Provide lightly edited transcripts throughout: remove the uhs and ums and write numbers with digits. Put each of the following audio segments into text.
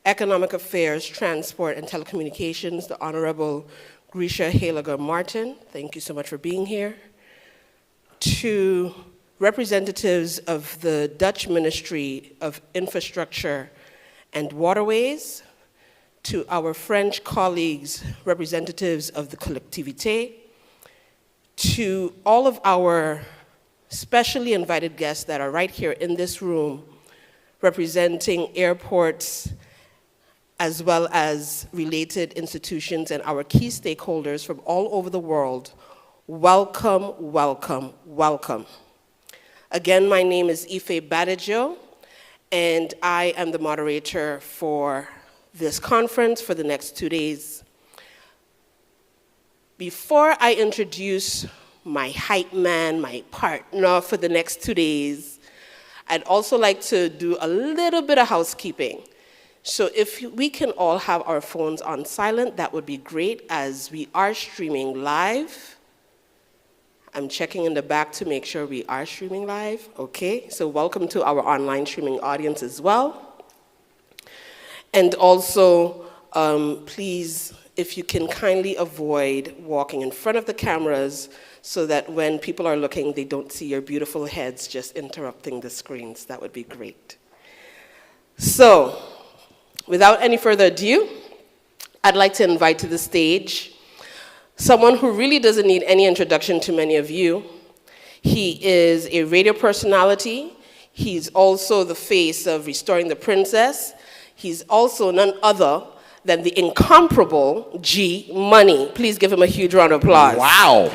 Economic Affairs, Transport, and Telecommunications, the Honorable Grisha Halager Martin. Thank you so much for being here. To representatives of the Dutch Ministry of Infrastructure and Waterways, to our French colleagues, representatives of the collectivité, to all of our specially invited guests that are right here in this room, representing airports as well as related institutions and our key stakeholders from all over the world, welcome, welcome, welcome. Again, my name is Ife Badejo, and I am the moderator for this conference for the next 2 days. Before I introduce my hype man, my partner for the next 2 days, I'd also like to do a little bit of housekeeping. So if we can all have our phones on silent, that would be great, as we are streaming live. I'm checking in the back to make sure we are streaming live. Okay, so welcome to our online streaming audience as well. And also, please, if you can kindly avoid walking in front of the cameras so that when people are looking, they don't see your beautiful heads just interrupting the screens. That would be great. So, without any further ado, I'd like to invite to the stage someone who really doesn't need any introduction to many of you. He is a radio personality. He's also the face of Restoring the Princess. He's also none other than the incomparable G Money. Please give him a huge round of applause. Wow,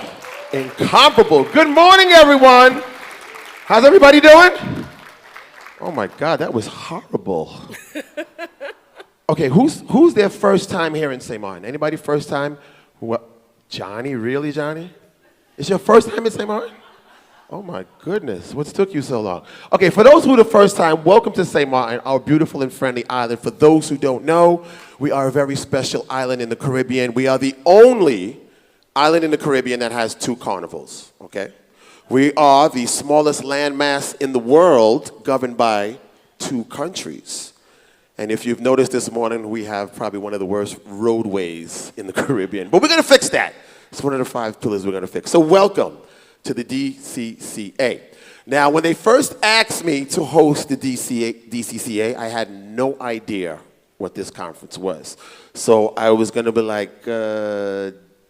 incomparable. Good morning, everyone. How's everybody doing? Oh my God, that was horrible. Okay, who's their first time here in St. Martin? Anybody first time? Johnny, really, Johnny? It's your first time in St. Martin? Oh my goodness, what took you so long? Okay, for those who are the first time, welcome to St. Martin, our beautiful and friendly island. For those who don't know, we are a very special island in the Caribbean. We are the only island in the Caribbean that has 2 carnivals, okay? We are the smallest landmass in the world governed by 2 countries. And if you've noticed this morning, we have probably one of the worst roadways in the Caribbean. But we're gonna fix that. It's one of the 5 pillars we're gonna fix. So welcome to the DCCA. Now, when they first asked me to host the DCCA, I had no idea what this conference was. So I was gonna be like,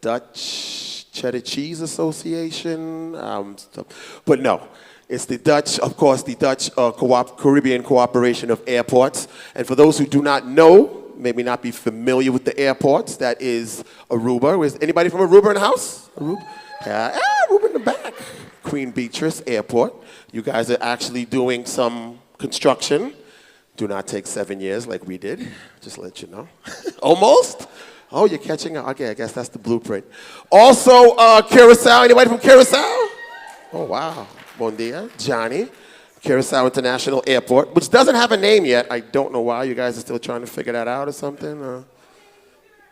Dutch Cheddar Cheese Association, but no. It's the Dutch, of course, the Dutch Caribbean Cooperation of Airports. And for those who do not know, maybe not be familiar with the airports, that is Aruba. Is anybody from Aruba in the house? Aruba? Yeah, Aruba in the back. Queen Beatrice Airport. You guys are actually doing some construction. Do not take 7 years like we did. Just to let you know. Almost? Oh, you're catching up. Okay, I guess that's the blueprint. Also, Curacao. Anybody from Curacao? Oh, wow. Bon dia, Johnny. Curacao International Airport, which doesn't have a name yet. I don't know why. You guys are still trying to figure that out or something?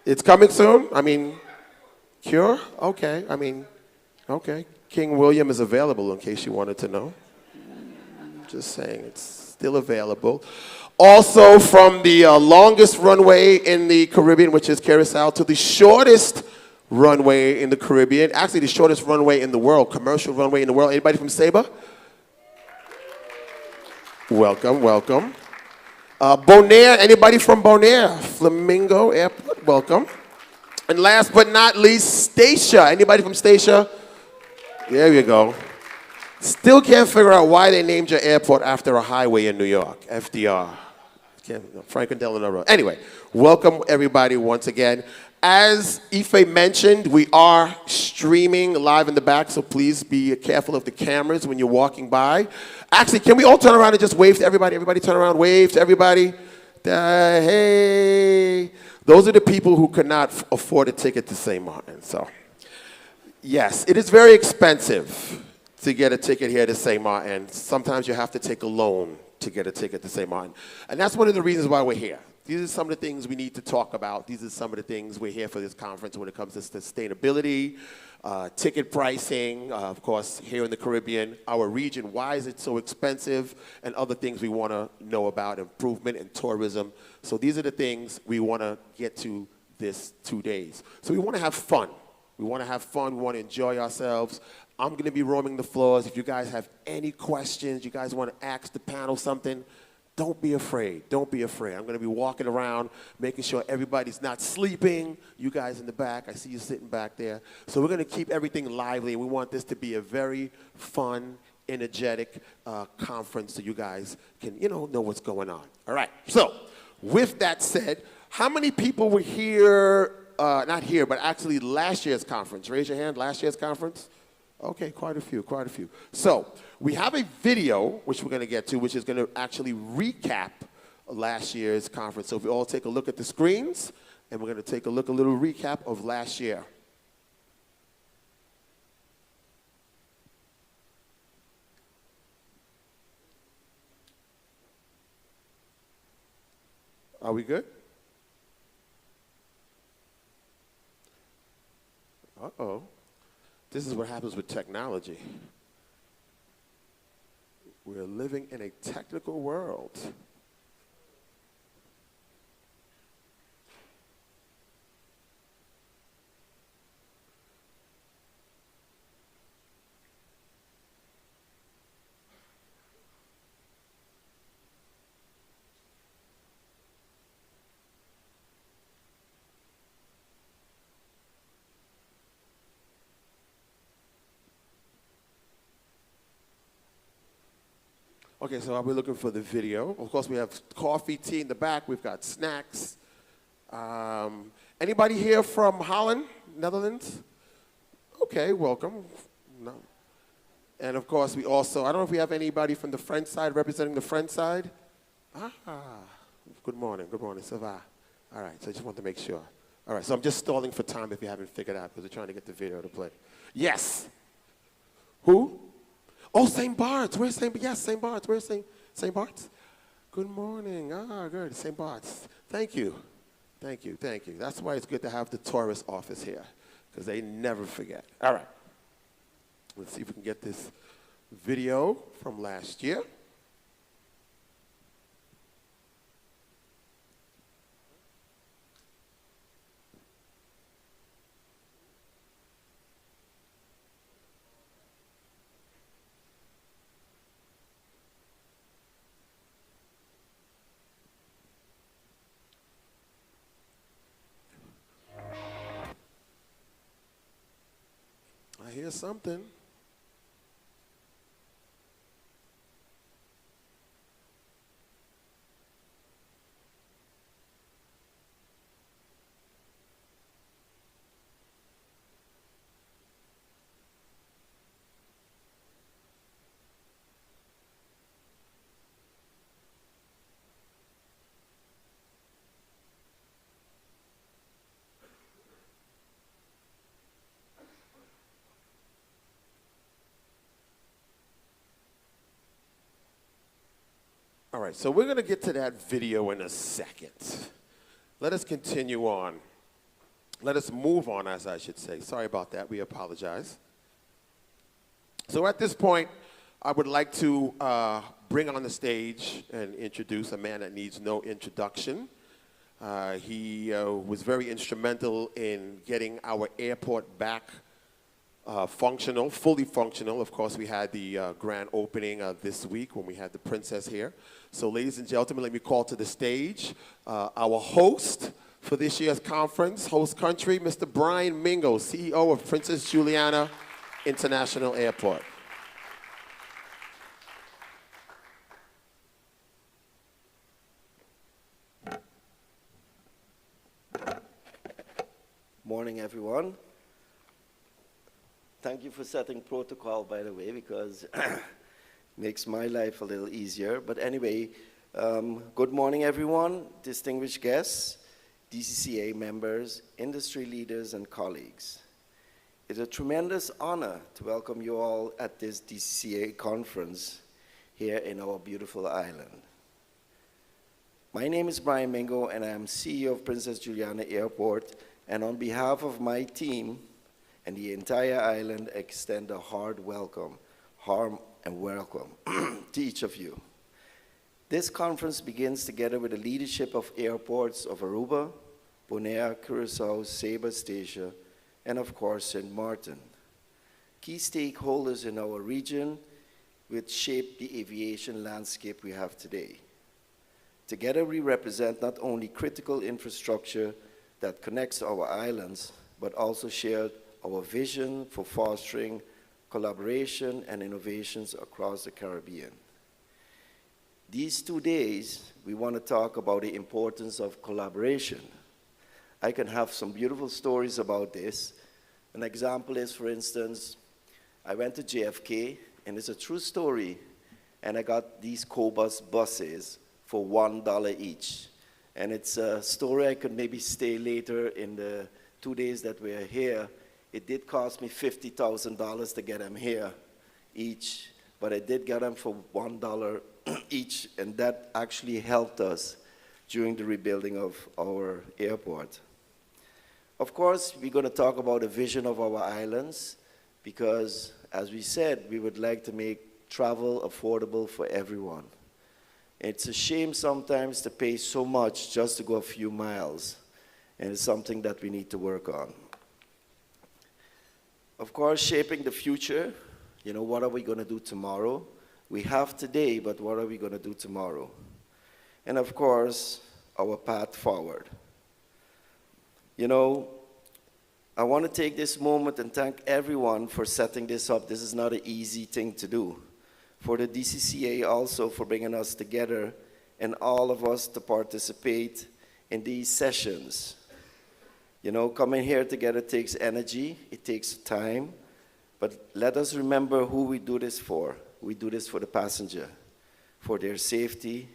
It's coming soon? I mean, Cure? Okay. I mean, okay. King William is available in case you wanted to know. Just saying, it's still available. Also, from the longest runway in the Caribbean, which is Curacao, to the shortest runway in the Caribbean, actually the shortest runway in the world, commercial runway in the world. Anybody from Saba? Welcome, welcome. Bonaire, anybody from Bonaire? Flamingo Airport, welcome. And last but not least, Statia. Anybody from Statia? There you go. Still can't figure out why they named your airport after a highway in New York, FDR. Franklin Delano Road. Anyway, welcome everybody once again. As Ife mentioned, we are streaming live in the back, so please be careful of the cameras when you're walking by. Actually, can we all turn around and just wave to everybody? Everybody turn around, wave to everybody. Hey. Those are the people who could not afford a ticket to St. Martin. So, yes, it is very expensive to get a ticket here to St. Martin. Sometimes you have to take a loan to get a ticket to St. Martin. And that's one of the reasons why we're here. These are some of the things we need to talk about. These are some of the things we're here for this conference when it comes to sustainability, ticket pricing, of course, here in the Caribbean, our region, why is it so expensive, and other things we want to know about, improvement in tourism. So these are the things we want to get to this 2 days. So we want to have fun. We want to have fun. We want to enjoy ourselves. I'm going to be roaming the floors. If you guys have any questions, you guys want to ask the panel something, don't be afraid. Don't be afraid. I'm going to be walking around, making sure everybody's not sleeping. You guys in the back, I see you sitting back there. So we're going to keep everything lively, and we want this to be a very fun, energetic conference so you guys can, know what's going on. All right. So with that said, how many people were here, not here, but actually last year's conference? Raise your hand, last year's conference. Okay, quite a few, quite a few. So we have a video, which we're going to get to, which is going to actually recap last year's conference. So if we all take a look at the screens, and we're going to take a little recap of last year. Are we good? Uh-oh. This is what happens with technology. We're living in a technical world. Okay, so I'll be looking for the video. Of course, we have coffee, tea in the back. We've got snacks. Anybody here from Holland, Netherlands? Okay, welcome. No. And of course, we also, I don't know if we have anybody from the French side representing the French side. Good morning, ça va? All right, so I just want to make sure. All right, so I'm just stalling for time if you haven't figured out because we're trying to get the video to play. Yes. Who? Oh, St. Bart's. Where's St. Bart's? Yes, St. Bart's. Where's St. Bart's? Good morning. Good. St. Bart's. Thank you. Thank you. Thank you. That's why it's good to have the tourist office here, because they never forget. All right. Let's see if we can get this video from last year. I hear something. All right, so we're going to get to that video in a second. Let us continue on. Let us move on, as I should say. Sorry about that. We apologize. So at this point, I would like to bring on the stage and introduce a man that needs no introduction. He was very instrumental in getting our airport back functional, fully functional. Of course, we had the grand opening this week when we had the princess here. So ladies and gentlemen, let me call to the stage our host for this year's conference, host country, Mr. Brian Mingo, CEO of Princess Juliana International Airport. Morning, everyone. Thank you for setting protocol, by the way, because it makes my life a little easier. But anyway, good morning, everyone, distinguished guests, DCCA members, industry leaders, and colleagues. It's a tremendous honor to welcome you all at this DCCA conference here in our beautiful island. My name is Brian Mingo, and I am CEO of Princess Juliana Airport. And on behalf of my team and the entire island extend a hard welcome, to each of you. This conference begins together with the leadership of airports of Aruba, Bonaire, Curacao, Sabre, Statia, and of course, St. Martin. Key stakeholders in our region which shape the aviation landscape we have today. Together, we represent not only critical infrastructure that connects our islands, but also share our vision for fostering collaboration and innovations across the Caribbean. These 2 days, we want to talk about the importance of collaboration. I can have some beautiful stories about this. An example is, for instance, I went to JFK, and it's a true story, and I got these Cobus buses for $1 each. And it's a story I could maybe stay later in the 2 days that we're here. It did cost me $50,000 to get them here each, but I did get them for $1 each, and that actually helped us during the rebuilding of our airport. Of course, we're going to talk about the vision of our islands, because, as we said, we would like to make travel affordable for everyone. It's a shame sometimes to pay so much just to go a few miles, and it's something that we need to work on. Of course, shaping the future, what are we going to do tomorrow? We have today, but what are we going to do tomorrow? And of course, our path forward. I want to take this moment and thank everyone for setting this up. This is not an easy thing to do. For the DCCA also for bringing us together and all of us to participate in these sessions. Coming here together takes energy, it takes time, but let us remember who we do this for. We do this for the passenger, for their safety,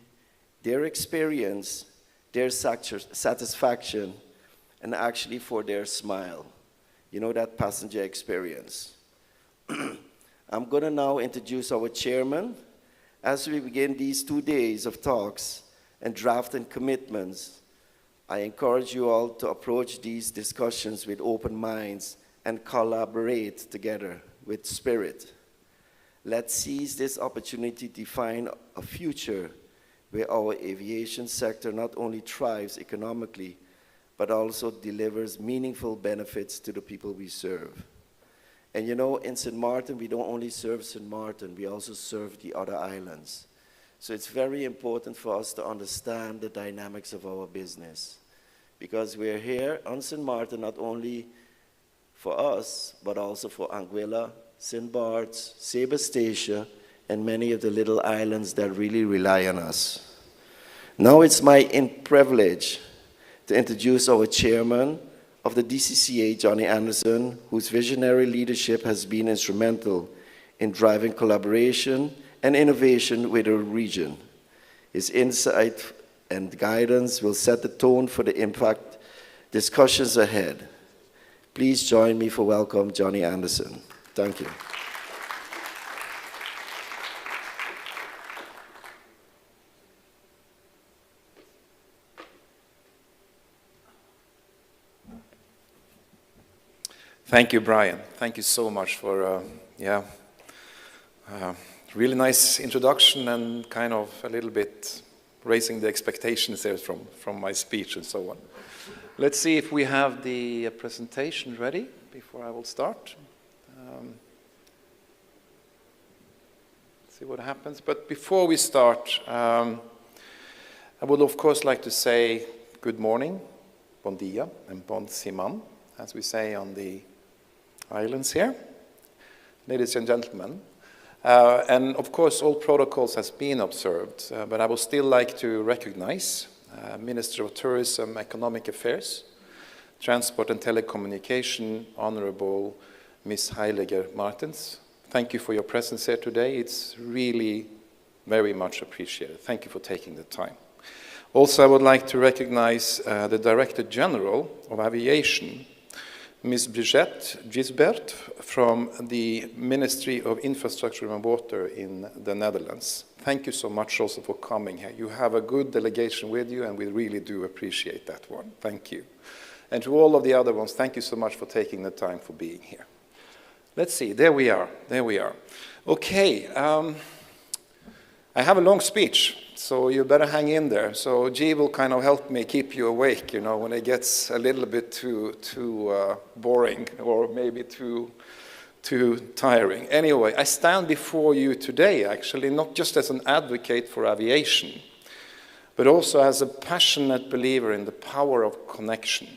their experience, their satisfaction, and actually for their smile. That passenger experience. I'm going to now introduce our chairman. As we begin these 2 days of talks and drafting commitments, I encourage you all to approach these discussions with open minds and collaborate together with spirit. Let's seize this opportunity to define a future where our aviation sector not only thrives economically, but also delivers meaningful benefits to the people we serve. And in St. Martin, we don't only serve St. Martin, we also serve the other islands. So it's very important for us to understand the dynamics of our business, because we're here on St. Martin not only for us, but also for Anguilla, St. Bart's, Sabre, Statia, and many of the little islands that really rely on us. Now it's my privilege to introduce our chairman of the DCCA, Johnny Anderson, whose visionary leadership has been instrumental in driving collaboration and innovation with our region. His insight and guidance will set the tone for the impact discussions ahead. Please join me for welcome Johnny Anderson. Thank you. Thank you, Brian. Thank you so much for really nice introduction and kind of a little bit raising the expectations there from my speech and so on. Let's see if we have the presentation ready before I will start. See what happens. But before we start, I would of course like to say good morning, bon dia, and bon siman, as we say on the islands here. Ladies and gentlemen, and of course all protocols has been observed, but I would still like to recognize Minister of Tourism, Economic Affairs, Transport and Telecommunication, Honorable Ms. Heiliger Martens. Thank you for your presence here today. It's really very much appreciated. Thank you for taking the time. Also, I would like to recognize the Director General of Aviation, Ms. Brigitte Gisbert from the Ministry of Infrastructure and Water in the Netherlands. Thank you so much also for coming here. You have a good delegation with you, and we really do appreciate that one. Thank you. And to all of the other ones, thank you so much for taking the time for being here. Let's see, there we are. Okay, I have a long speech, so you better hang in there. So G will kind of help me keep you awake, you know, when it gets a little bit too boring or maybe too tiring. Anyway, I stand before you today, actually, not just as an advocate for aviation, but also as a passionate believer in the power of connection,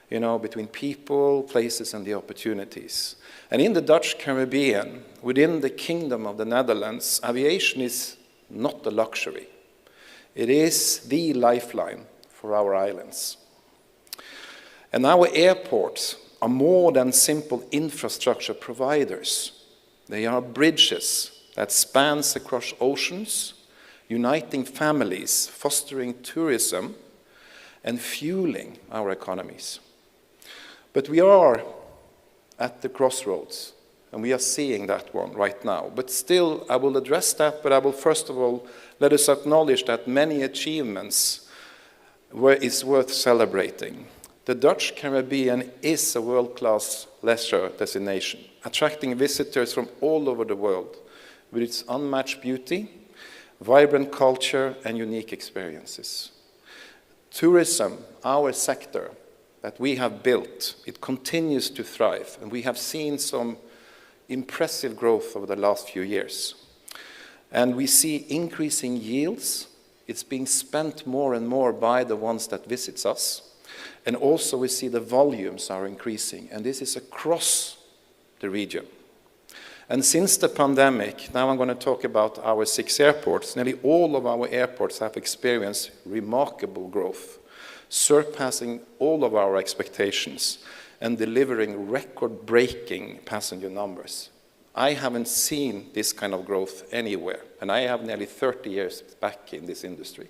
you know, between people, places, and the opportunities. And in the Dutch Caribbean, within the Kingdom of the Netherlands, aviation is not a luxury. It is the lifeline for our islands. And our airports are more than simple infrastructure providers. They are bridges that spans across oceans, uniting families, fostering tourism, and fueling our economies. But we are at the crossroads, and we are seeing that one right now. But still, I will address that, but I will first of all let us acknowledge that many achievements is worth celebrating. The Dutch Caribbean is a world-class leisure destination, attracting visitors from all over the world with its unmatched beauty, vibrant culture, and unique experiences. Tourism, our sector that we have built, it continues to thrive, and we have seen some impressive growth over the last few years. And we see increasing yields. It's being spent more and more by the ones that visits us. And also we see the volumes are increasing, and this is across the region. And since the pandemic, now I'm going to talk about our 6 airports. Nearly all of our airports have experienced remarkable growth, surpassing all of our expectations and delivering record-breaking passenger numbers. I haven't seen this kind of growth anywhere, and I have nearly 30 years back in this industry.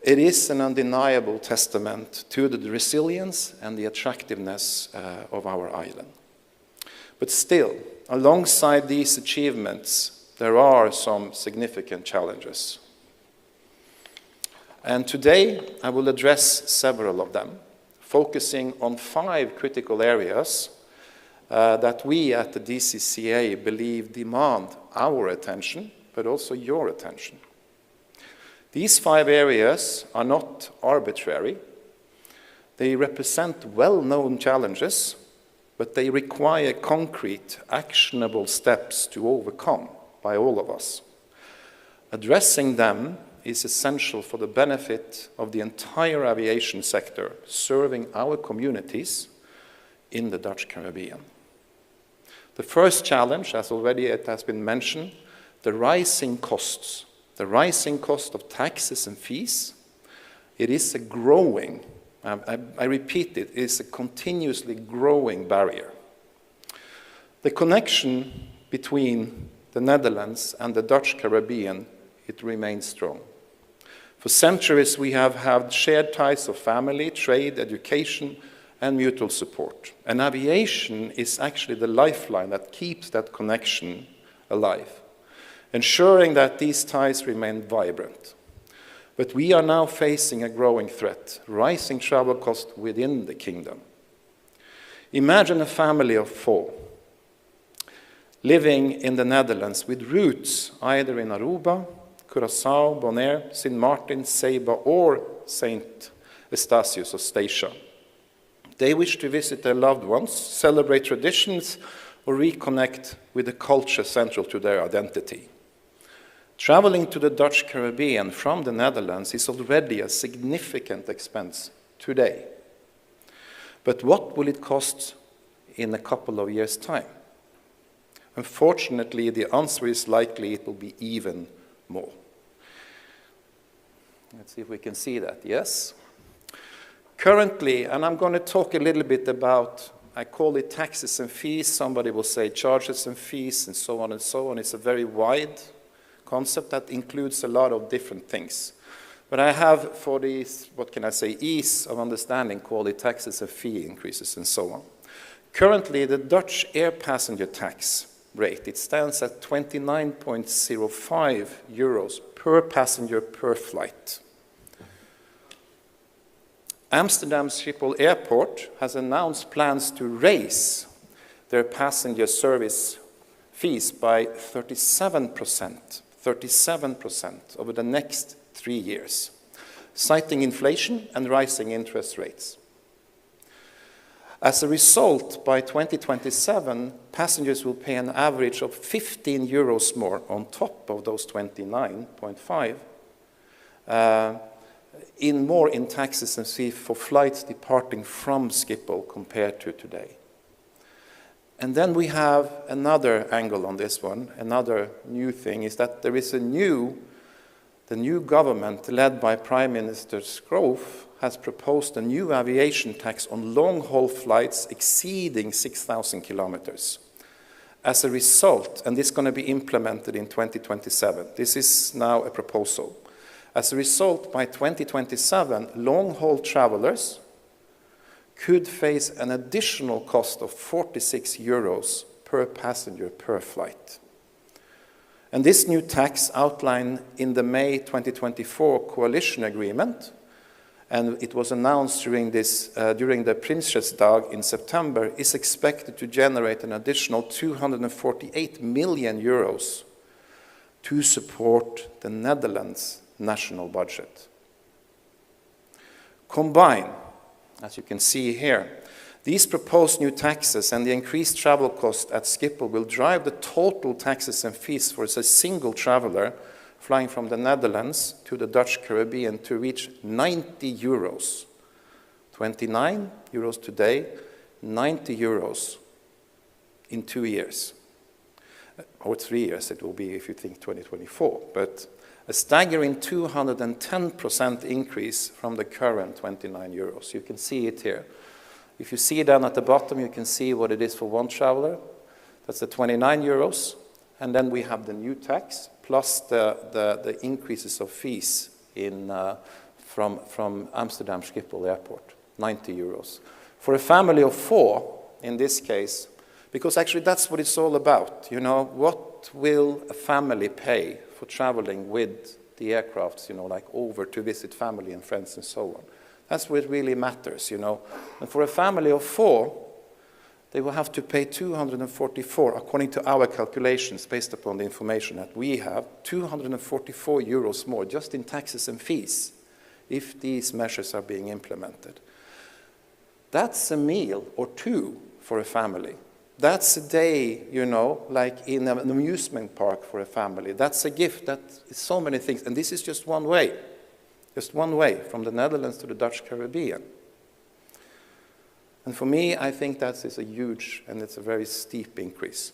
It is an undeniable testament to the resilience and the attractiveness of our island. But still, alongside these achievements, there are some significant challenges. And today, I will address several of them, focusing on 5 critical areas that we at the DCCA believe demand our attention, but also your attention. These 5 areas are not arbitrary. They represent well-known challenges, but they require concrete, actionable steps to overcome by all of us. Addressing them is essential for the benefit of the entire aviation sector, serving our communities in the Dutch Caribbean. The first challenge, as already it has been mentioned, the rising costs. The rising cost of taxes and fees. It is a growing, I repeat it is a continuously growing barrier. The connection between the Netherlands and the Dutch Caribbean, it remains strong. For centuries, we have had shared ties of family, trade, education, and mutual support. And aviation is actually the lifeline that keeps that connection alive, ensuring that these ties remain vibrant. But we are now facing a growing threat, rising travel costs within the kingdom. Imagine a family of 4 living in the Netherlands with roots either in Aruba, Curaçao, Bonaire, Sint Maarten, Saba, or St. Eustatius or Statia. They wish to visit their loved ones, celebrate traditions, or reconnect with the culture central to their identity. Traveling to the Dutch Caribbean from the Netherlands is already a significant expense today. But what will it cost in a couple of years' time? Unfortunately, the answer is likely it will be even more. Let's see if we can see that. Yes? Currently, and I'm going to talk a little bit about, I call it taxes and fees. Somebody will say charges and fees and so on and so on. It's a very wide concept that includes a lot of different things. But I have, for these, what can I say, ease of understanding, call it taxes and fee increases and so on. Currently, the Dutch air passenger tax rate, it stands at 29.05 euros per passenger per flight. Amsterdam Schiphol Airport has announced plans to raise their passenger service fees by 37% over the next 3 years, citing inflation and rising interest rates. As a result, by 2027, passengers will pay an average of 15 euros more on top of those 29.5 in taxes and fees for flights departing from Schiphol compared to today. And then we have another angle on this one. Another new thing is that there is the new government led by Prime Minister Scrooge has proposed a new aviation tax on long-haul flights exceeding 6,000 kilometers. As a result, and this is going to be implemented in 2027, this is now a proposal. As a result, by 2027, long-haul travelers could face an additional cost of 46 euros per passenger per flight. And this new tax outlined in the May 2024 coalition agreement, and it was announced during the Prinsjesdag in September, is expected to generate an additional 248 million euros to support the Netherlands' national budget. Combined, as you can see here, these proposed new taxes and the increased travel cost at Schiphol will drive the total taxes and fees for a single traveler flying from the Netherlands to the Dutch Caribbean to reach 90 euros. 29 euros today, 90 euros in 2 years. Or 3 years it will be if you think 2024. But a staggering 210% increase from the current 29 euros. You can see it here. If you see down at the bottom, you can see what it is for one traveler. That's the 29 euros. And then we have the new tax, plus the increases of fees from Amsterdam Schiphol Airport, 90 euros. For a family of 4, in this case, because actually that's what it's all about. You know, what will a family pay for traveling with the aircrafts, you know, like over to visit family and friends and so on? That's what really matters, you know. And for a family of 4, they will have to pay 244, according to our calculations, based upon the information that we have, 244 euros more just in taxes and fees if these measures are being implemented. That's a meal or 2 for a family. That's a day, you know, like in an amusement park for a family. That's a gift. That is so many things. And this is just one way from the Netherlands to the Dutch Caribbean. And for me, I think that is a huge and it's a very steep increase.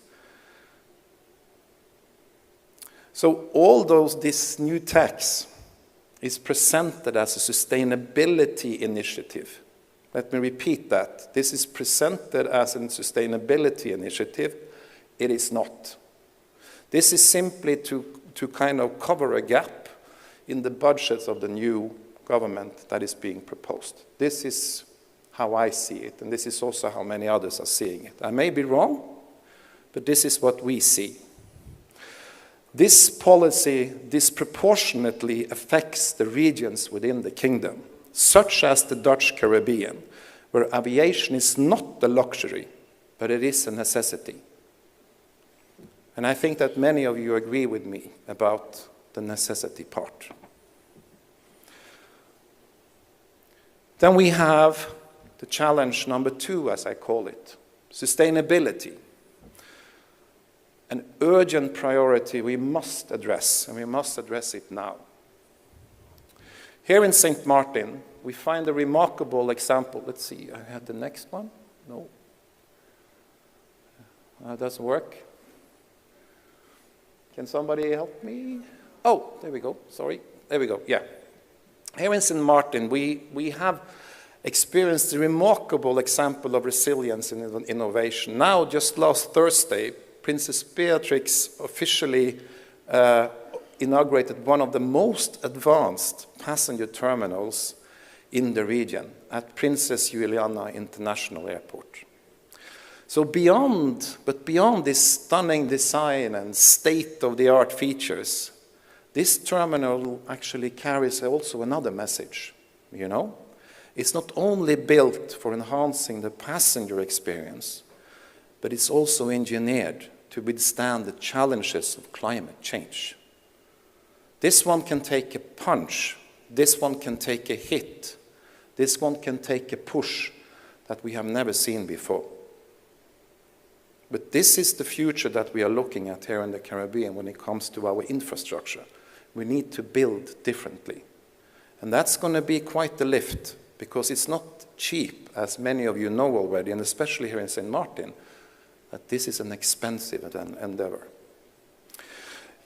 So this new tax is presented as a sustainability initiative. Let me repeat that. This is presented as a sustainability initiative. It is not. This is simply to kind of cover a gap in the budgets of the new government that is being proposed. This is how I see it, and this is also how many others are seeing it. I may be wrong, but this is what we see. This policy disproportionately affects the regions within the kingdom, such as the Dutch Caribbean, where aviation is not a luxury, but it is a necessity. And I think that many of you agree with me about the necessity part. Then we have the challenge number 2, as I call it, sustainability. An urgent priority we must address, and we must address it now. Here in St. Martin, we find a remarkable example. Let's see, I have the next one. No. That doesn't work. Can somebody help me? Oh, there we go. Sorry. There we go. Yeah. Here in St. Martin, we have experienced a remarkable example of resilience and innovation. Now, just last Thursday, Princess Beatrix officially inaugurated one of the most advanced passenger terminals in the region at Princess Juliana International Airport. So beyond this stunning design and state-of-the-art features, this terminal actually carries also another message, you know. It's not only built for enhancing the passenger experience, but it's also engineered to withstand the challenges of climate change. This one can take a punch, this one can take a hit, this one can take a push that we have never seen before. But this is the future that we are looking at here in the Caribbean when it comes to our infrastructure. We need to build differently. And that's going to be quite the lift, because it's not cheap, as many of you know already, and especially here in St. Martin, that this is an expensive endeavor.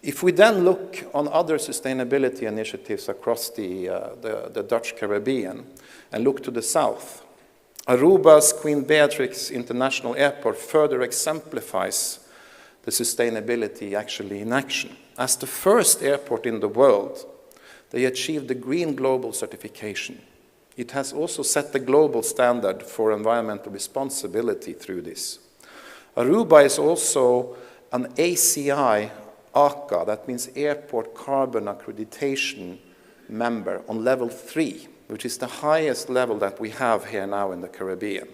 If we then look on other sustainability initiatives across the Dutch Caribbean and look to the south, Aruba's Queen Beatrix International Airport further exemplifies the sustainability actually in action. As the first airport in the world, they achieved the Green Global certification. It has also set the global standard for environmental responsibility through this. Aruba is also an ACI ACA, that means Airport Carbon Accreditation member on level 3, which is the highest level that we have here now in the Caribbean.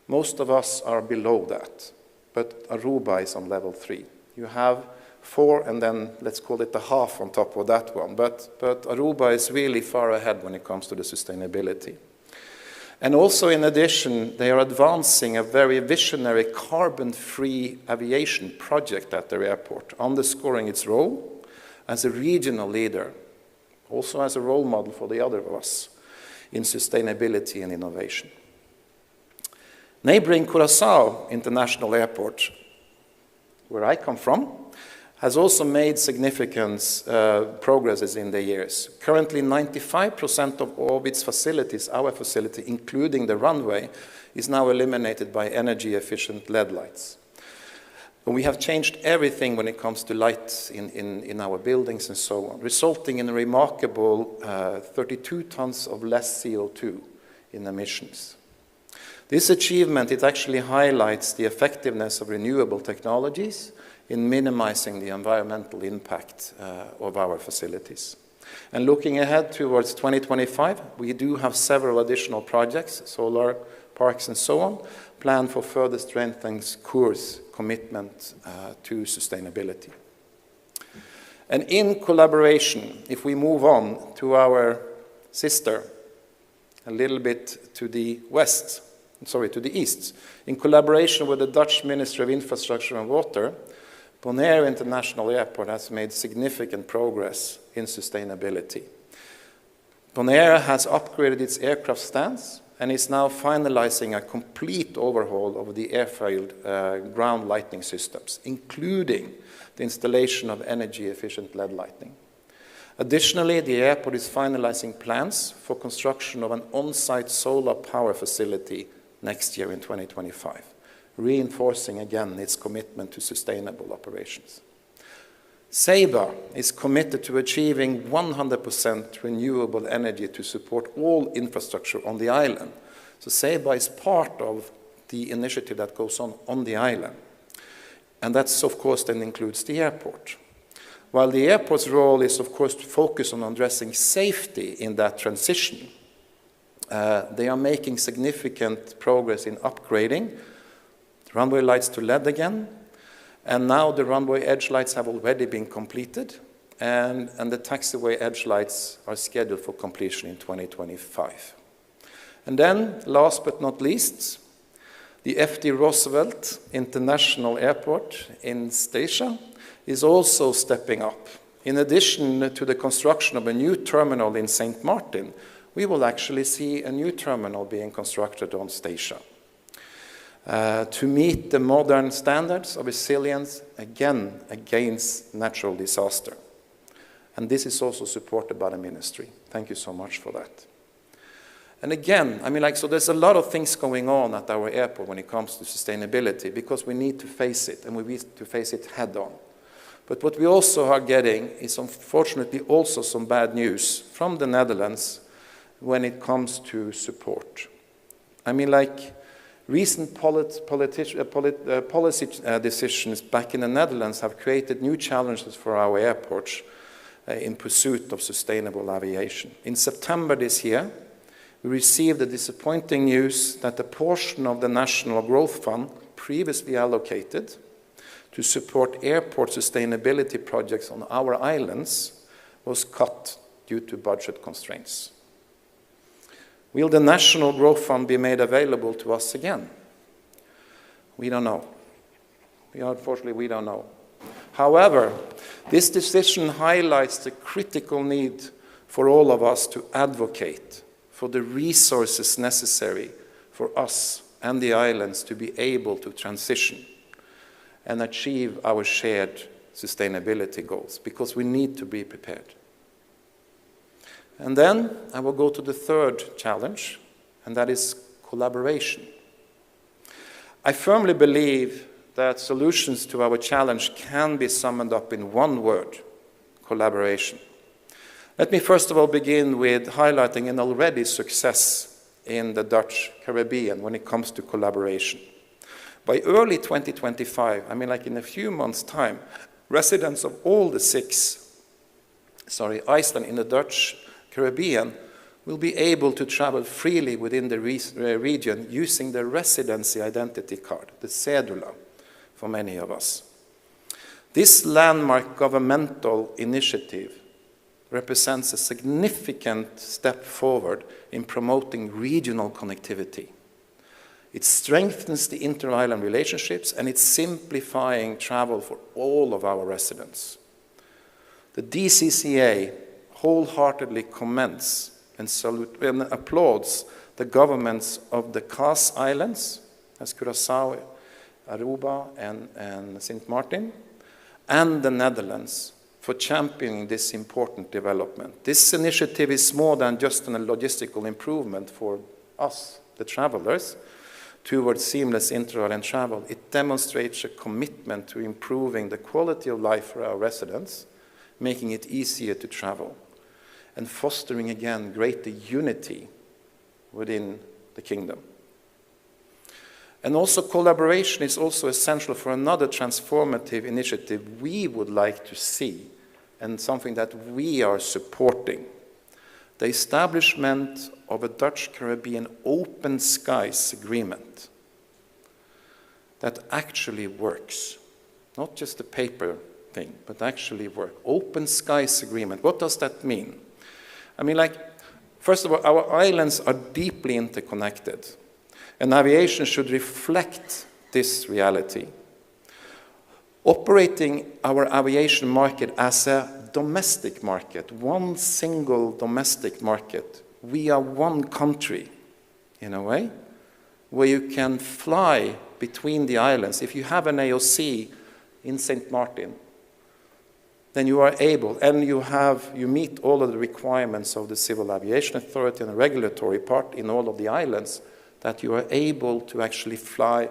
Most of us are below that, but Aruba is on level 3. You have 4 and then let's call it the half on top of that one, but Aruba is really far ahead when it comes to the sustainability. And also in addition, they are advancing a very visionary carbon-free aviation project at their airport, underscoring its role as a regional leader, also as a role model for the other of us in sustainability and innovation. Neighboring Curaçao International Airport, where I come from, has also made significant progresses in the years. Currently, 95% of all of its facilities, our facility, including the runway, is now eliminated by energy-efficient LED lights. And we have changed everything when it comes to lights in our buildings and so on, resulting in a remarkable 32 tons of less CO2 in emissions. This achievement, it actually highlights the effectiveness of renewable technologies in minimizing the environmental impact of our facilities. And looking ahead towards 2025, we do have several additional projects, solar parks and so on, planned for further strengthening Cour's commitment to sustainability. And in collaboration, if we move on to our sister, a little bit to the west, to the east, in collaboration with the Dutch Ministry of Infrastructure and Water, Bonaire International Airport has made significant progress in sustainability. Bonaire has upgraded its aircraft stands and is now finalizing a complete overhaul of the airfield ground lighting systems, including the installation of energy-efficient LED lighting. Additionally, the airport is finalizing plans for construction of an on-site solar power facility next year in 2025. Reinforcing again its commitment to sustainable operations. Ceiba is committed to achieving 100% renewable energy to support all infrastructure on the island. So Ceiba is part of the initiative that goes on the island. And that's, of course, then includes the airport. While the airport's role is, of course, to focus on addressing safety in that transition, they are making significant progress in upgrading runway lights to LED again, and now the runway edge lights have already been completed, and the taxiway edge lights are scheduled for completion in 2025. And then, last but not least, the F.D. Roosevelt International Airport in Statia is also stepping up. In addition to the construction of a new terminal in St. Martin, we will actually see a new terminal being constructed on Statia. To meet the modern standards of resilience, again, against natural disaster. And this is also supported by the ministry. Thank you so much for that. And again, so there's a lot of things going on at our airport when it comes to sustainability, because we need to face it, and we need to face it head on. But what we also are getting is, unfortunately, also some bad news from the Netherlands when it comes to support. Recent policy decisions back in the Netherlands have created new challenges for our airports in pursuit of sustainable aviation. In September this year, we received the disappointing news that a portion of the National Growth Fund previously allocated to support airport sustainability projects on our islands was cut due to budget constraints. Will the National Growth Fund be made available to us again? We don't know. Unfortunately, we don't know. However, this decision highlights the critical need for all of us to advocate for the resources necessary for us and the islands to be able to transition and achieve our shared sustainability goals, because we need to be prepared. And then I will go to the third challenge, and that is collaboration. I firmly believe that solutions to our challenge can be summed up in one word: collaboration. Let me first of all begin with highlighting an already success in the Dutch Caribbean when it comes to collaboration. By early 2025, I mean like in a few months' time, residents of all the Iceland in the Dutch Caribbean will be able to travel freely within the region using the residency identity card, the cédula, for many of us. This landmark governmental initiative represents a significant step forward in promoting regional connectivity. It strengthens the inter-island relationships, and it's simplifying travel for all of our residents. The DCCA wholeheartedly commends and applauds the governments of the Cás Islands, as Curaçao, Aruba, and Sint Maarten, and the Netherlands for championing this important development. This initiative is more than just a logistical improvement for us, the travelers, towards seamless inter-island travel. It demonstrates a commitment to improving the quality of life for our residents, making it easier to travel, and fostering again greater unity within the kingdom. And also collaboration is also essential for another transformative initiative we would like to see, and something that we are supporting: the establishment of a Dutch Caribbean open skies agreement that actually works. Not just a paper thing, but actually work. Open skies agreement. What does that mean? I mean, like, first of all, our islands are deeply interconnected, and aviation should reflect this reality. Operating our aviation market as a domestic market, one single domestic market, we are one country, in a way, where you can fly between the islands. If you have an AOC in Sint Maarten, then you are able, and you meet all of the requirements of the Civil Aviation Authority and the regulatory part in all of the islands, that you are able to actually fly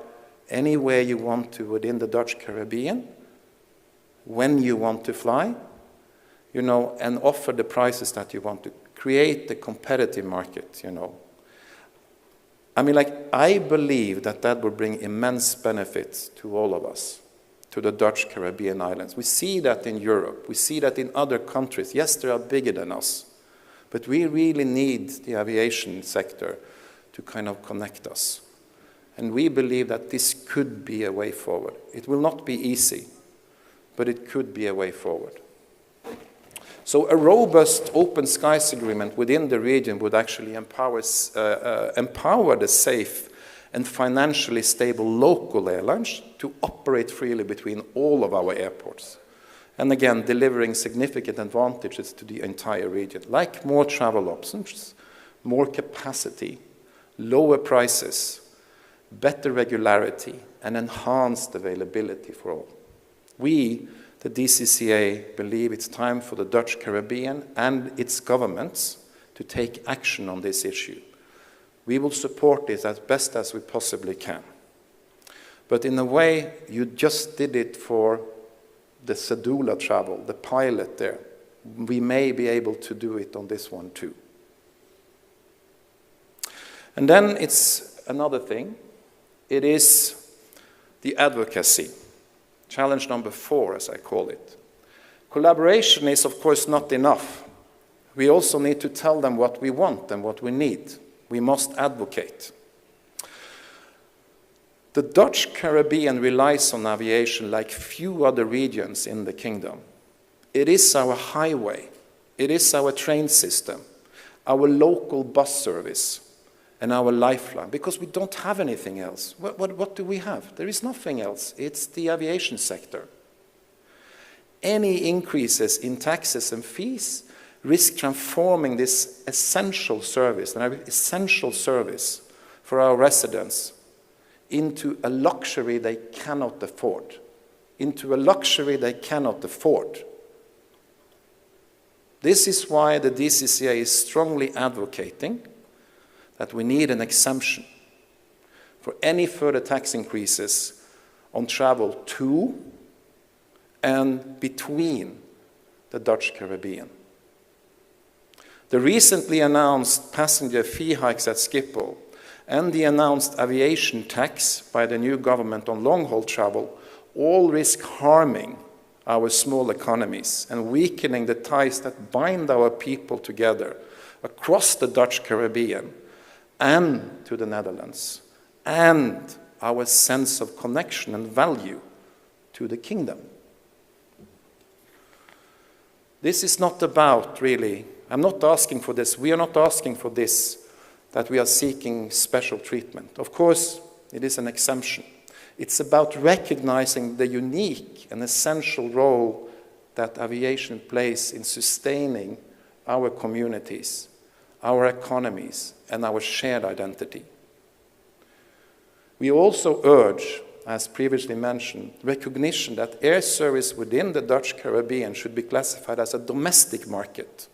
anywhere you want to within the Dutch Caribbean, when you want to fly, and offer the prices that you want to. Create the competitive market, I mean, like, I believe that will bring immense benefits to all of us, to the Dutch Caribbean islands. We see that in Europe. We see that in other countries. Yes, they are bigger than us, but we really need the aviation sector to kind of connect us. And we believe that this could be a way forward. It will not be easy, but it could be a way forward. So a robust open skies agreement within the region would actually empower the safe and financially stable local airlines to operate freely between all of our airports. And again, delivering significant advantages to the entire region, like more travel options, more capacity, lower prices, better regularity, and enhanced availability for all. We, the DCCA, believe it's time for the Dutch Caribbean and its governments to take action on this issue. We will support this as best as we possibly can. But in a way, you just did it for the cédula travel, the pilot there. We may be able to do it on this one too. And then it's another thing. It is the advocacy. Challenge number 4, as I call it. Collaboration is, of course, not enough. We also need to tell them what we want and what we need. We must advocate. The Dutch Caribbean relies on aviation like few other regions in the kingdom. It is our highway, it is our train system, our local bus service, and our lifeline, because we don't have anything else. What do we have? There is nothing else. It's the aviation sector. Any increases in taxes and fees risk transforming this essential service, an essential service for our residents, into a luxury they cannot afford. Into a luxury they cannot afford. This is why the DCCA is strongly advocating that we need an exemption for any further tax increases on travel to and between the Dutch Caribbean. The recently announced passenger fee hikes at Schiphol and the announced aviation tax by the new government on long-haul travel all risk harming our small economies and weakening the ties that bind our people together across the Dutch Caribbean and to the Netherlands, and our sense of connection and value to the kingdom. This is not about, really, I'm not asking for this, we are not asking for this, that we are seeking special treatment. Of course, it is an exemption. It's about recognizing the unique and essential role that aviation plays in sustaining our communities, our economies, and our shared identity. We also urge, as previously mentioned, recognition that air service within the Dutch Caribbean should be classified as a domestic market,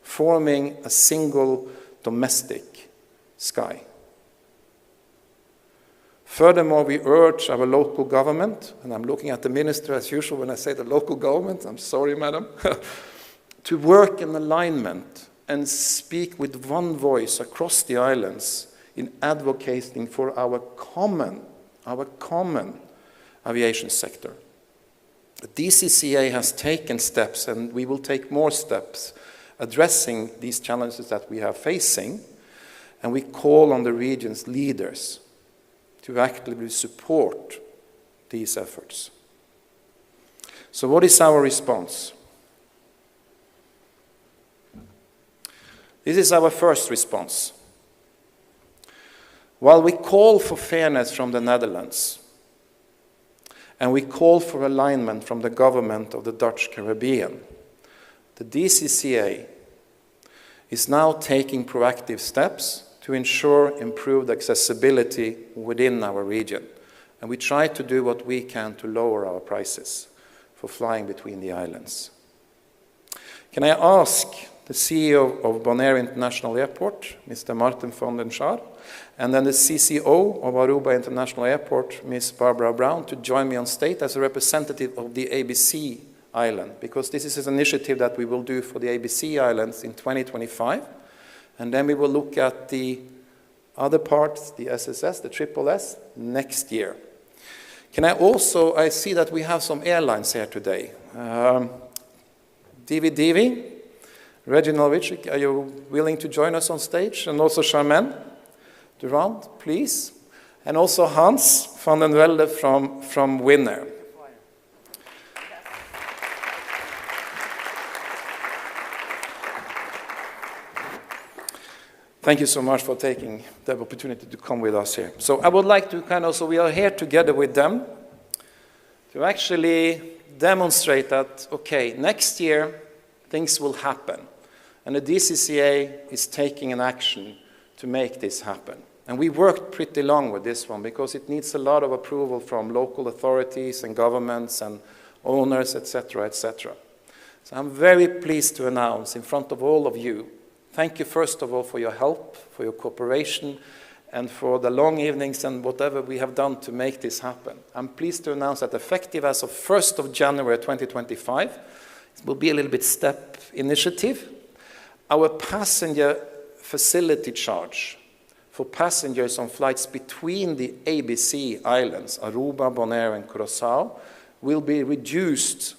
forming a single domestic sky. Furthermore, we urge our local government, and I'm looking at the minister as usual when I say the local government, I'm sorry, madam, to work in alignment and speak with one voice across the islands in advocating for our common aviation sector. The DCCA has taken steps, and we will take more steps, addressing these challenges that we are facing, and we call on the region's leaders to actively support these efforts. So what is our response? This is our first response. While we call for fairness from the Netherlands, and we call for alignment from the government of the Dutch Caribbean, the DCCA is now taking proactive steps to ensure improved accessibility within our region. And we try to do what we can to lower our prices for flying between the islands. Can I ask the CEO of Bonaire International Airport, Mr. Martin van den Schaar, and then the CCO of Aruba International Airport, Ms. Barbara Brown, to join me on stage as a representative of the ABC Island, because this is an initiative that we will do for the ABC Islands in 2025. And then we will look at the other parts, the SSS, the SSS, next year. Can I also, I see that we have some airlines here today. Divi, Reginald Richard, are you willing to join us on stage? And also Charmaine Durand, please. And also Hans van den Velde from Winner. Thank you so much for taking the opportunity to come with us here. So I would like to so we are here together with them to actually demonstrate that, okay, next year things will happen. And the DCCA is taking an action to make this happen. And we worked pretty long with this one because it needs a lot of approval from local authorities and governments and owners, etc., etc. So I'm very pleased to announce in front of all of you, thank you first of all for your help, for your cooperation, and for the long evenings and whatever we have done to make this happen. I'm pleased to announce that effective as of 1st of January 2025, it will be a little bit step initiative. Our passenger facility charge for passengers on flights between the ABC Islands, Aruba, Bonaire, and Curaçao, will be reduced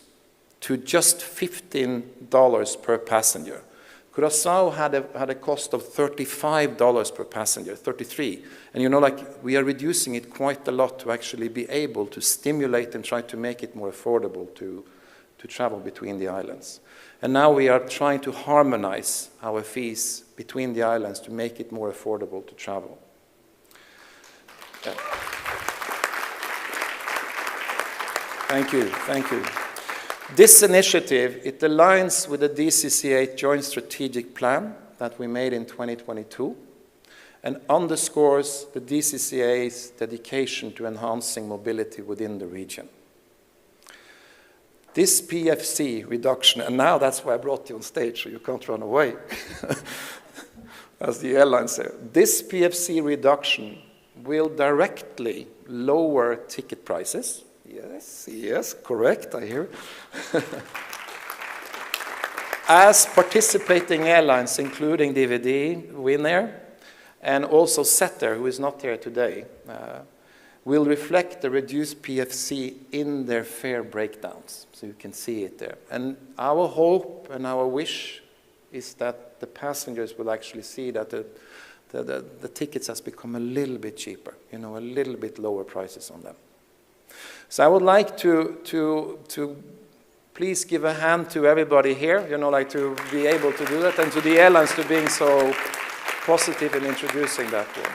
to just $15 per passenger. Curaçao had a cost of $35 per passenger, 33. And you know, like, we are reducing it quite a lot to actually be able to stimulate and try to make it more affordable to travel between the islands. And now we are trying to harmonize our fees between the islands to make it more affordable to travel. Yeah. Thank you, thank you. This initiative, it aligns with the DCCA Joint Strategic Plan that we made in 2022 and underscores the DCCA's dedication to enhancing mobility within the region. This PFC reduction, and now that's why I brought you on stage so you can't run away, as the airline said. This PFC reduction will directly lower ticket prices. Yes, yes, correct, I hear. As participating airlines, including DVD, Winair, and also Setter, who is not here today, will reflect the reduced PFC in their fare breakdowns. So you can see it there. And our hope and our wish is that the passengers will actually see that the tickets has become a little bit cheaper, you know, a little bit lower prices on them. So I would like to please give a hand to everybody here, you know, like to be able to do that, and to the airlines for being so positive in introducing that one.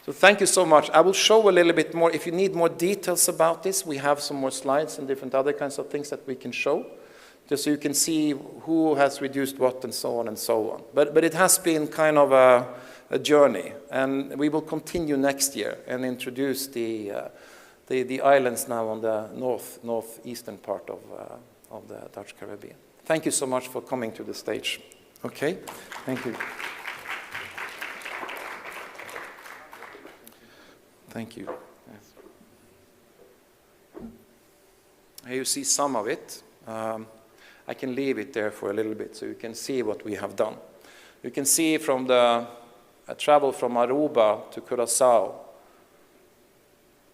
So thank you so much. I will show a little bit more. If you need more details about this, we have some more slides and different other kinds of things that we can show, just so you can see who has reduced what and so on and so on. But it has been kind of a journey, and we will continue next year and introduce the islands now on the northeastern part of the Dutch Caribbean. Thank you so much for coming to the stage. Okay, thank you. Thank you. Yes. Here you see some of it. I can leave it there for a little bit so you can see what we have done. You can see from the travel from Aruba to Curaçao.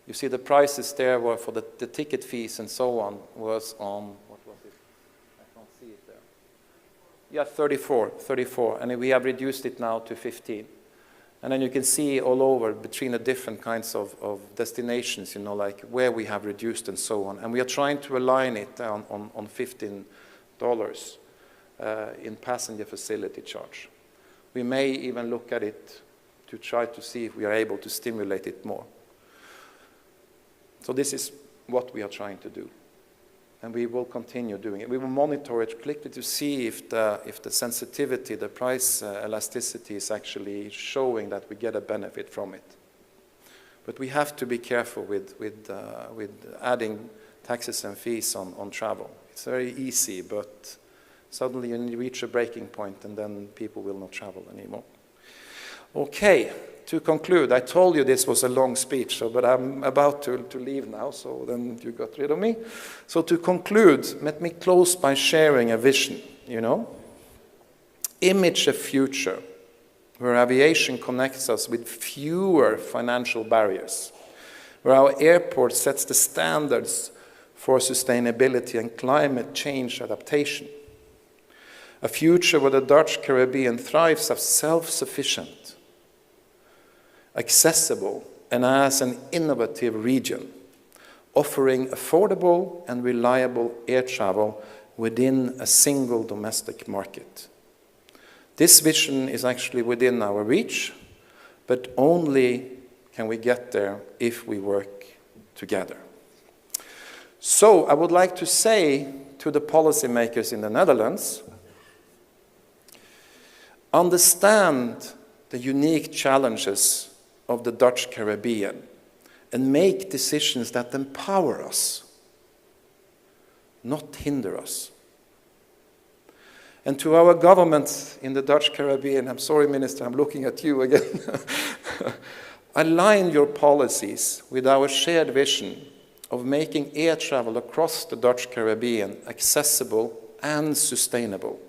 You see the prices there were for the ticket fees and so on was on, what was it? I can't see it there. Yeah, 34, and we have reduced it now to 15. And then you can see all over between the different kinds of destinations, you know, like where we have reduced and so on. And we are trying to align it down on $15 in passenger facility charge. We may even look at it to try to see if we are able to stimulate it more. So this is what we are trying to do. And we will continue doing it. We will monitor it quickly to see if the sensitivity, the price elasticity is actually showing that we get a benefit from it. But we have to be careful with adding taxes and fees on travel. It's very easy, but suddenly you reach a breaking point and then people will not travel anymore. Okay. To conclude, I told you this was a long speech, but I'm about to leave now, so then you got rid of me. So to conclude, let me close by sharing a vision, you know. Image a future where aviation connects us with fewer financial barriers, where our airport sets the standards for sustainability and climate change adaptation. A future where the Dutch Caribbean thrives as self-sufficient, accessible, and as an innovative region, offering affordable and reliable air travel within a single domestic market. This vision is actually within our reach, but only can we get there if we work together. So I would like to say to the policymakers in the Netherlands, understand the unique challenges of the Dutch Caribbean and make decisions that empower us, not hinder us. And to our government in the Dutch Caribbean, I'm sorry, Minister, I'm looking at you again. Align your policies with our shared vision of making air travel across the Dutch Caribbean accessible and sustainable.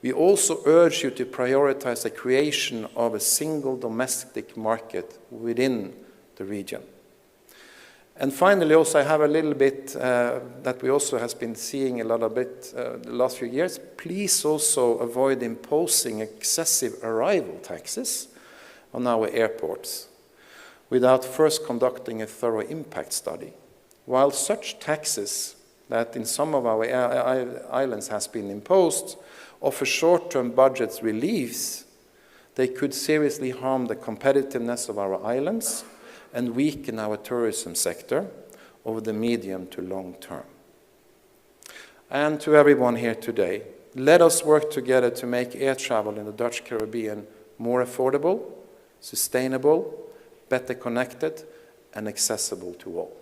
We also urge you to prioritize the creation of a single domestic market within the region. And finally, also, I have a little bit that we also has been seeing a little bit the last few years. Please also avoid imposing excessive arrival taxes on our airports without first conducting a thorough impact study. While such taxes that in some of our islands has been imposed offer short-term budget reliefs, they could seriously harm the competitiveness of our islands and weaken our tourism sector over the medium to long term. And to everyone here today, let us work together to make air travel in the Dutch Caribbean more affordable, sustainable, better connected, and accessible to all.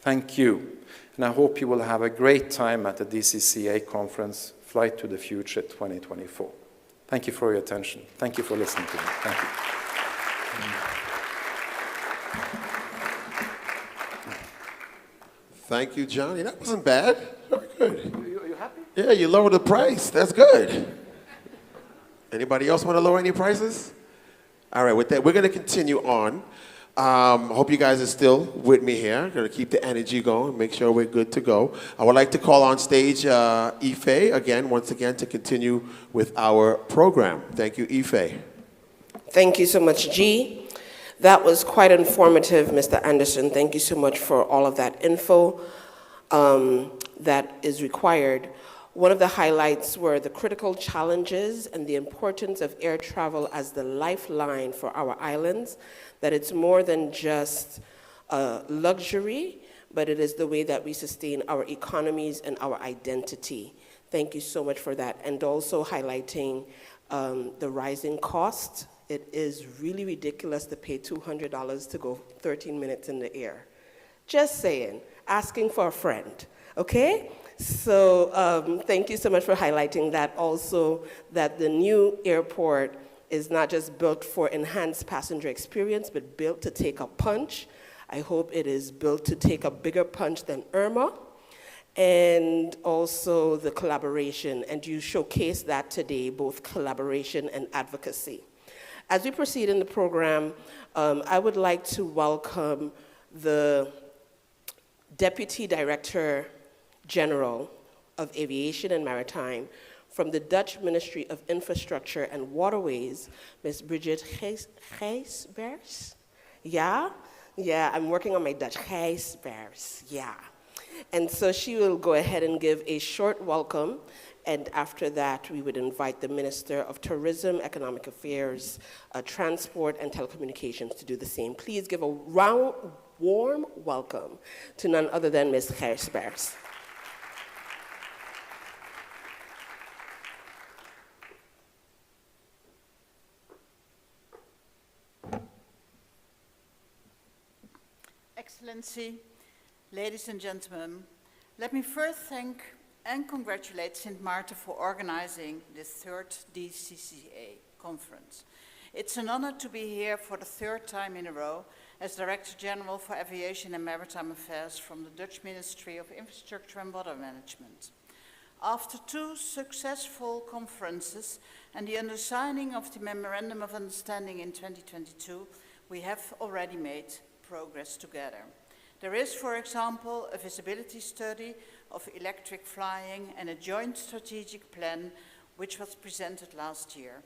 Thank you, and I hope you will have a great time at the DCCA conference, Flight to the Future 2024. Thank you for your attention. Thank you for listening to me. Thank you. Thank you, Johnny. That wasn't bad. Very good. Are you happy? Yeah, you lowered the price. That's good. Anybody else want to lower any prices? All right, with that, we're going to continue on. Hope you guys are still with me here. Going to keep the energy going, make sure we're good to go. I would like to call on stage Ife again, once again, to continue with our program. Thank you, Ife. Thank you so much, G. That was quite informative, Mr. Anderson. Thank you so much for all of that info that is required. One of the highlights were the critical challenges and the importance of air travel as the lifeline for our islands, that it's more than just a luxury, but it is the way that we sustain our economies and our identity. Thank you so much for that. And also highlighting the rising cost. It is really ridiculous to pay $200 to go 13 minutes in the air. Just saying, asking for a friend, okay? So thank you so much for highlighting that. Also, that the new airport is not just built for enhanced passenger experience, but built to take a punch. I hope it is built to take a bigger punch than Irma. And also the collaboration, and you showcased that today, both collaboration and advocacy. As we proceed in the program, I would like to welcome the Deputy Director General of Aviation and Maritime from the Dutch Ministry of Infrastructure and Waterways, Ms. Bridget Gijsbers. Yeah, I'm working on my Dutch. Gijsbers, yeah. And so she will go ahead and give a short welcome, and after that, we would invite the Minister of Tourism, Economic Affairs, Transport, and Telecommunications to do the same. Please give a warm welcome to none other than Ms. Gijsbers. Excellency, ladies and gentlemen, let me first thank and congratulate Sint Maarten for organizing this third DCCA conference. It's an honor to be here for the third time in a row as Director General for Aviation and Maritime Affairs from the Dutch Ministry of Infrastructure and Water Management. After two successful conferences and the undersigning of the Memorandum of Understanding in 2022, we have already made progress together. There is, for example, a feasibility study of electric flying and a joint strategic plan which was presented last year.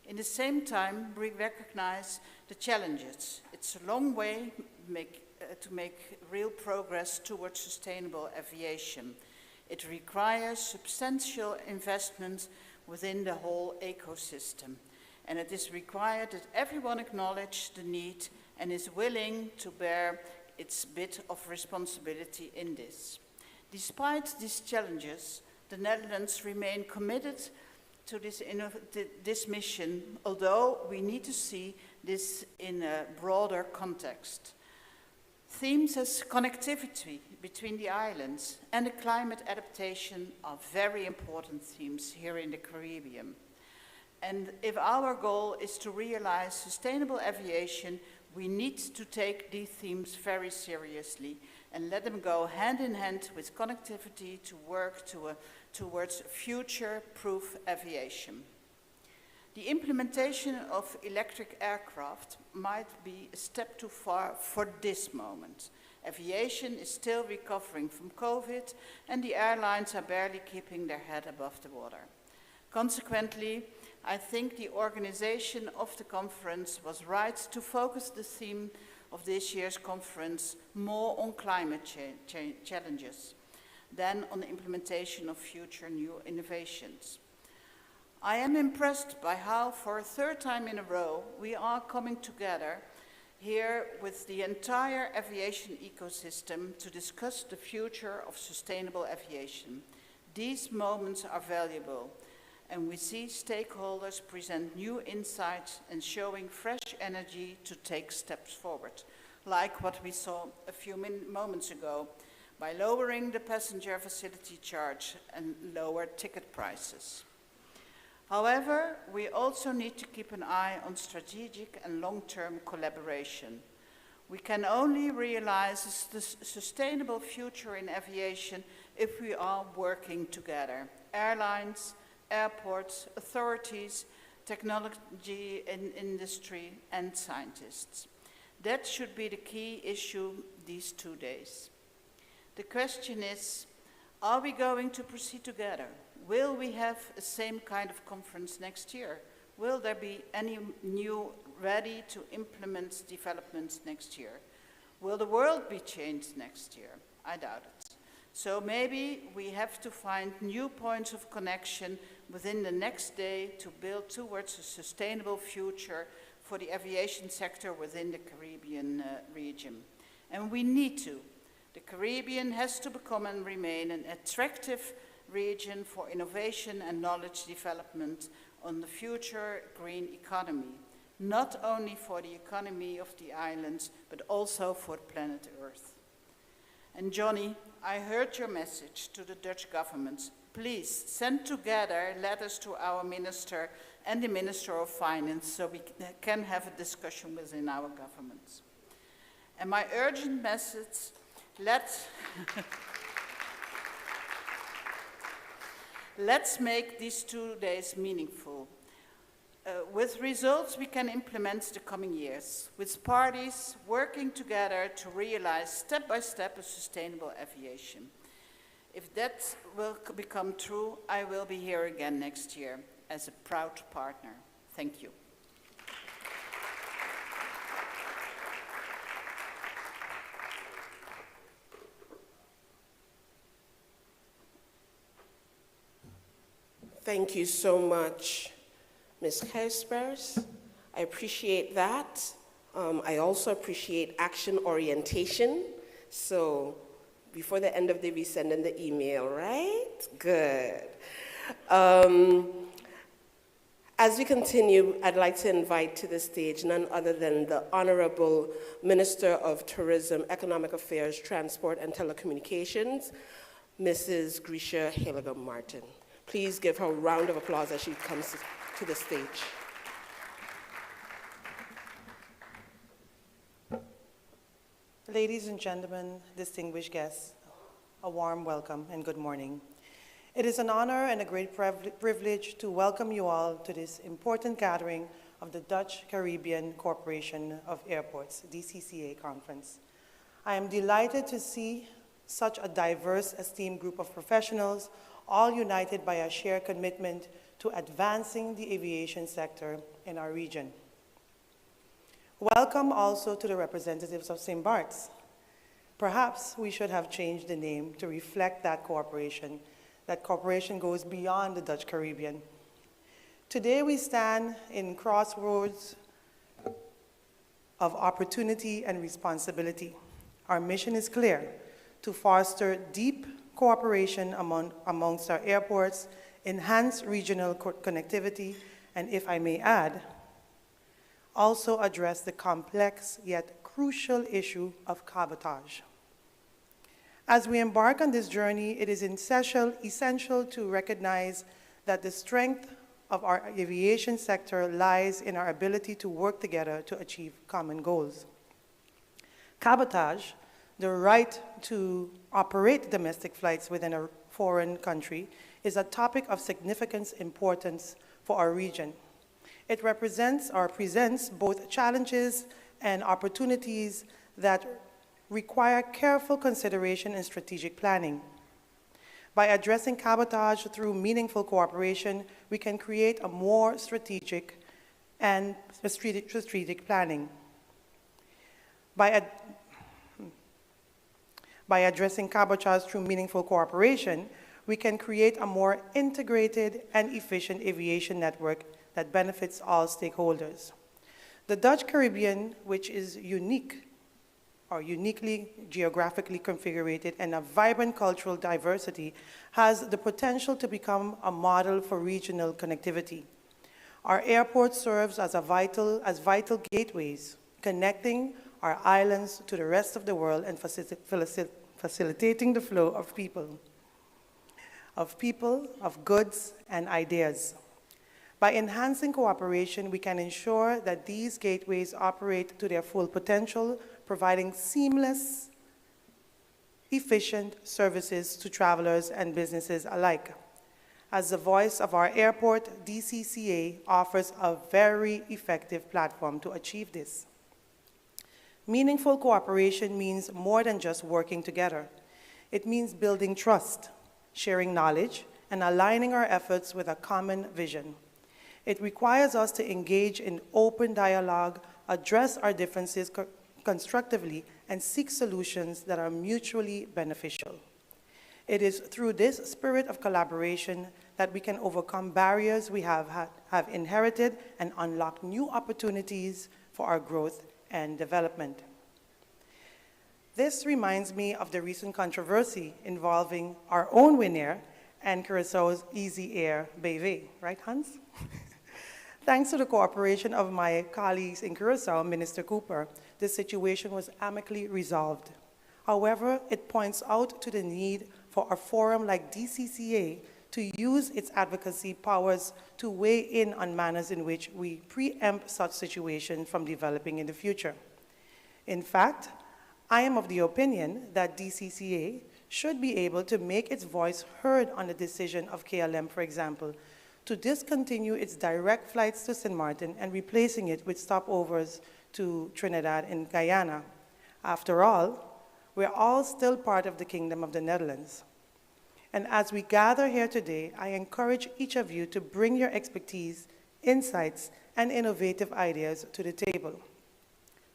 In the same time, we recognize the challenges. It's a long way to make real progress towards sustainable aviation. It requires substantial investment within the whole ecosystem, and it is required that everyone acknowledge the need and is willing to bear its bit of responsibility in this. Despite these challenges, the Netherlands remain committed to this mission, although we need to see this in a broader context. Themes as connectivity between the islands and the climate adaptation are very important themes here in the Caribbean. And if our goal is to realize sustainable aviation, we need to take these themes very seriously and let them go hand in hand with connectivity to work towards future-proof aviation. The implementation of electric aircraft might be a step too far for this moment. Aviation is still recovering from COVID, and the airlines are barely keeping their head above the water. Consequently, I think the organization of the conference was right to focus the theme of this year's conference more on climate challenges than on the implementation of future new innovations. I am impressed by how, for a third time in a row, we are coming together here with the entire aviation ecosystem to discuss the future of sustainable aviation. These moments are valuable, and we see stakeholders present new insights and showing fresh energy to take steps forward, like what we saw a few moments ago, by lowering the passenger facility charge and lower ticket prices. However, we also need to keep an eye on strategic and long-term collaboration. We can only realize the sustainable future in aviation if we are working together. Airlines, airports, authorities, technology industry, and scientists. That should be the key issue these 2 days. The question is, are we going to proceed together? Will we have the same kind of conference next year? Will there be any new ready to implement developments next year? Will the world be changed next year? I doubt it. So maybe we have to find new points of connection within the next day to build towards a sustainable future for the aviation sector within the Caribbean region. And we need to. The Caribbean has to become and remain an attractive region for innovation and knowledge development on the future green economy, not only for the economy of the islands, but also for planet Earth. And Johnny, I heard your message to the Dutch government. Please send together letters to our minister and the Minister of Finance so we can have a discussion within our governments. And my urgent message, let's make these 2 days meaningful. With results we can implement the coming years, with parties working together to realize step by step a sustainable aviation. If that will become true, I will be here again next year as a proud partner. Thank you. Thank you so much, Ms. Huisbers. I appreciate that. I also appreciate action orientation. So before the end of the day, we send in the email, right? Good. As we continue, I'd like to invite to the stage none other than the Honorable Minister of Tourism, Economic Affairs, Transport, and Telecommunications, Mrs. Grisha Haliger-Martin. Please give her a round of applause as she comes to the stage. Ladies and gentlemen, distinguished guests, a warm welcome and good morning. It is an honor and a great privilege to welcome you all to this important gathering of the Dutch Caribbean Corporation of Airports, DCCA conference. I am delighted to see such a diverse, esteemed group of professionals, all united by a shared commitment to advancing the aviation sector in our region. Welcome also to the representatives of St. Bart's. Perhaps we should have changed the name to reflect that corporation. That corporation goes beyond the Dutch Caribbean. Today we stand in crossroads of opportunity and responsibility. Our mission is clear: to foster deep cooperation amongst our airports, enhance regional connectivity, and if I may add, also address the complex yet crucial issue of cabotage. As we embark on this journey, it is essential to recognize that the strength of our aviation sector lies in our ability to work together to achieve common goals. Cabotage, the right to operate domestic flights within a foreign country, is a topic of significant importance for our region. It represents or presents both challenges and opportunities that require careful consideration and strategic planning. By addressing cabotage through meaningful cooperation, we can create a more strategic planning. By addressing cabotage through meaningful cooperation, we can create a more integrated and efficient aviation network that benefits all stakeholders. The Dutch Caribbean, which is uniquely geographically configured and a vibrant cultural diversity, has the potential to become a model for regional connectivity. Our airport serves as vital gateways, connecting our islands to the rest of the world and facilitating the flow of people, of goods, and ideas. By enhancing cooperation, we can ensure that these gateways operate to their full potential, providing seamless, efficient services to travelers and businesses alike. As the voice of our airport, DCCA offers a very effective platform to achieve this. Meaningful cooperation means more than just working together. It means building trust, sharing knowledge, and aligning our efforts with a common vision. It requires us to engage in open dialogue, address our differences constructively, and seek solutions that are mutually beneficial. It is through this spirit of collaboration that we can overcome barriers we have inherited and unlock new opportunities for our growth and development. This reminds me of the recent controversy involving our own Winair and Curaçao's Easy Air BV, right, Hans? Thanks to the cooperation of my colleagues in Curaçao, Minister Cooper, this situation was amicably resolved. However, it points out to the need for a forum like DCCA to use its advocacy powers to weigh in on manners in which we preempt such situations from developing in the future. In fact, I am of the opinion that DCCA should be able to make its voice heard on the decision of KLM, for example, to discontinue its direct flights to St. Martin and replacing it with stopovers to Trinidad and Guyana. After all, we're all still part of the Kingdom of the Netherlands. And as we gather here today, I encourage each of you to bring your expertise, insights, and innovative ideas to the table.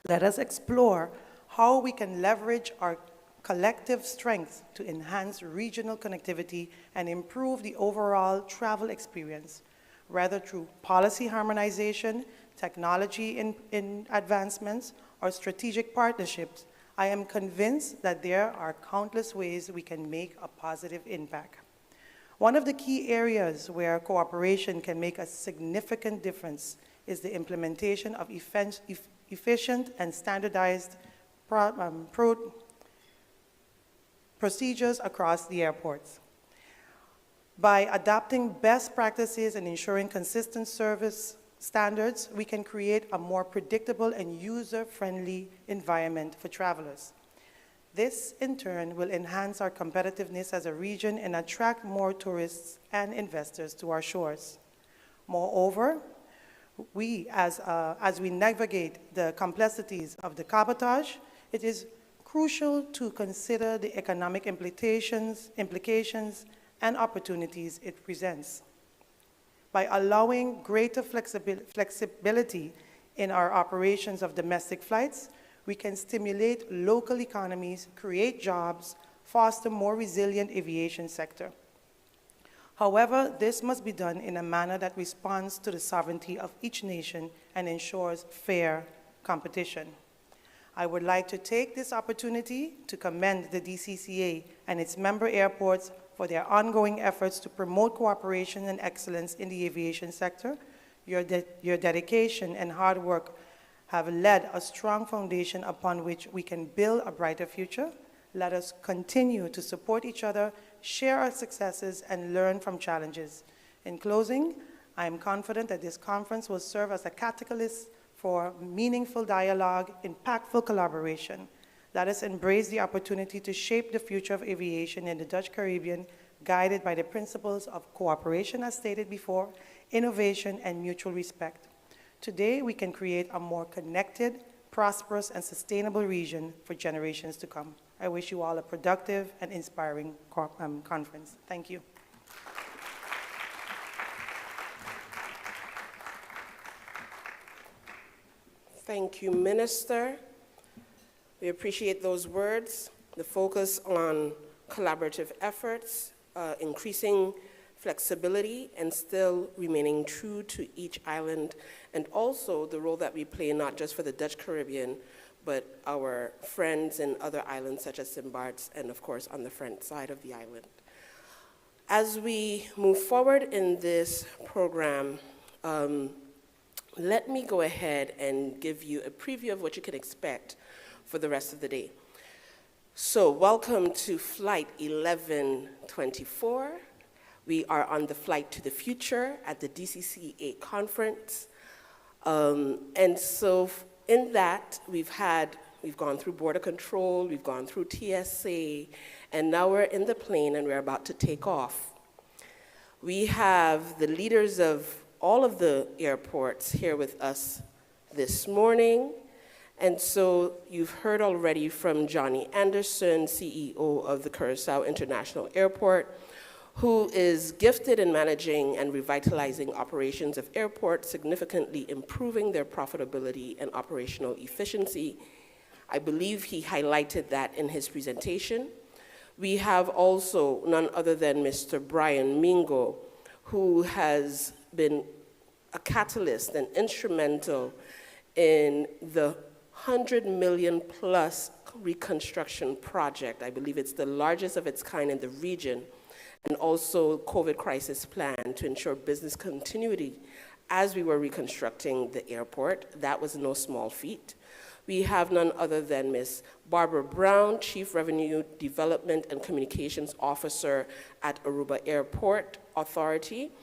Let us explore how we can leverage our collective strengths to enhance regional connectivity and improve the overall travel experience, whether through policy harmonization, technology in advancements, or strategic partnerships. I am convinced that there are countless ways we can make a positive impact. One of the key areas where cooperation can make a significant difference is the implementation of efficient and standardized procedures across the airports. By adopting best practices and ensuring consistent service standards, we can create a more predictable and user-friendly environment for travelers. This, in turn, will enhance our competitiveness as a region and attract more tourists and investors to our shores. Moreover, as we navigate the complexities of the cabotage, it is crucial to consider the economic implications and opportunities it presents. By allowing greater flexibility in our operations of domestic flights, we can stimulate local economies, create jobs, foster more resilient aviation sector. However, this must be done in a manner that responds to the sovereignty of each nation and ensures fair competition. I would like to take this opportunity to commend the DCCA and its member airports for their ongoing efforts to promote cooperation and excellence in the aviation sector. Your dedication and hard work have led a strong foundation upon which we can build a brighter future. Let us continue to support each other, share our successes, and learn from challenges. In closing, I am confident that this conference will serve as a catalyst for meaningful dialogue, impactful collaboration. Let us embrace the opportunity to shape the future of aviation in the Dutch Caribbean, guided by the principles of cooperation, as stated before, innovation, and mutual respect. Today, we can create a more connected, prosperous, and sustainable region for generations to come. I wish you all a productive and inspiring conference. Thank you. Thank you, Minister. We appreciate those words, the focus on collaborative efforts, increasing flexibility, and still remaining true to each island, and also the role that we play not just for the Dutch Caribbean, but our friends in other islands such as St. Bart's, and of course on the French side of the island. As we move forward in this program, let me go ahead and give you a preview of what you can expect for the rest of the day. So welcome to Flight 1124. We are on the flight to the future at the DCCA conference. And so in that, we've gone through border control, we've gone through TSA, and now we're in the plane and we're about to take off. We have the leaders of all of the airports here with us this morning. And so you've heard already from Johnny Anderson, CEO of the Curaçao International Airport, who is gifted in managing and revitalizing operations of airports, significantly improving their profitability and operational efficiency. I believe he highlighted that in his presentation. We have also none other than Mr. Brian Mingo, who has been a catalyst and instrumental in the 100 million plus reconstruction project. I believe it's the largest of its kind in the region, and also COVID crisis plan to ensure business continuity as we were reconstructing the airport. That was no small feat. We have none other than Ms. Barbara Brown, Chief Revenue Development and Communications Officer at Aruba Airport Authority.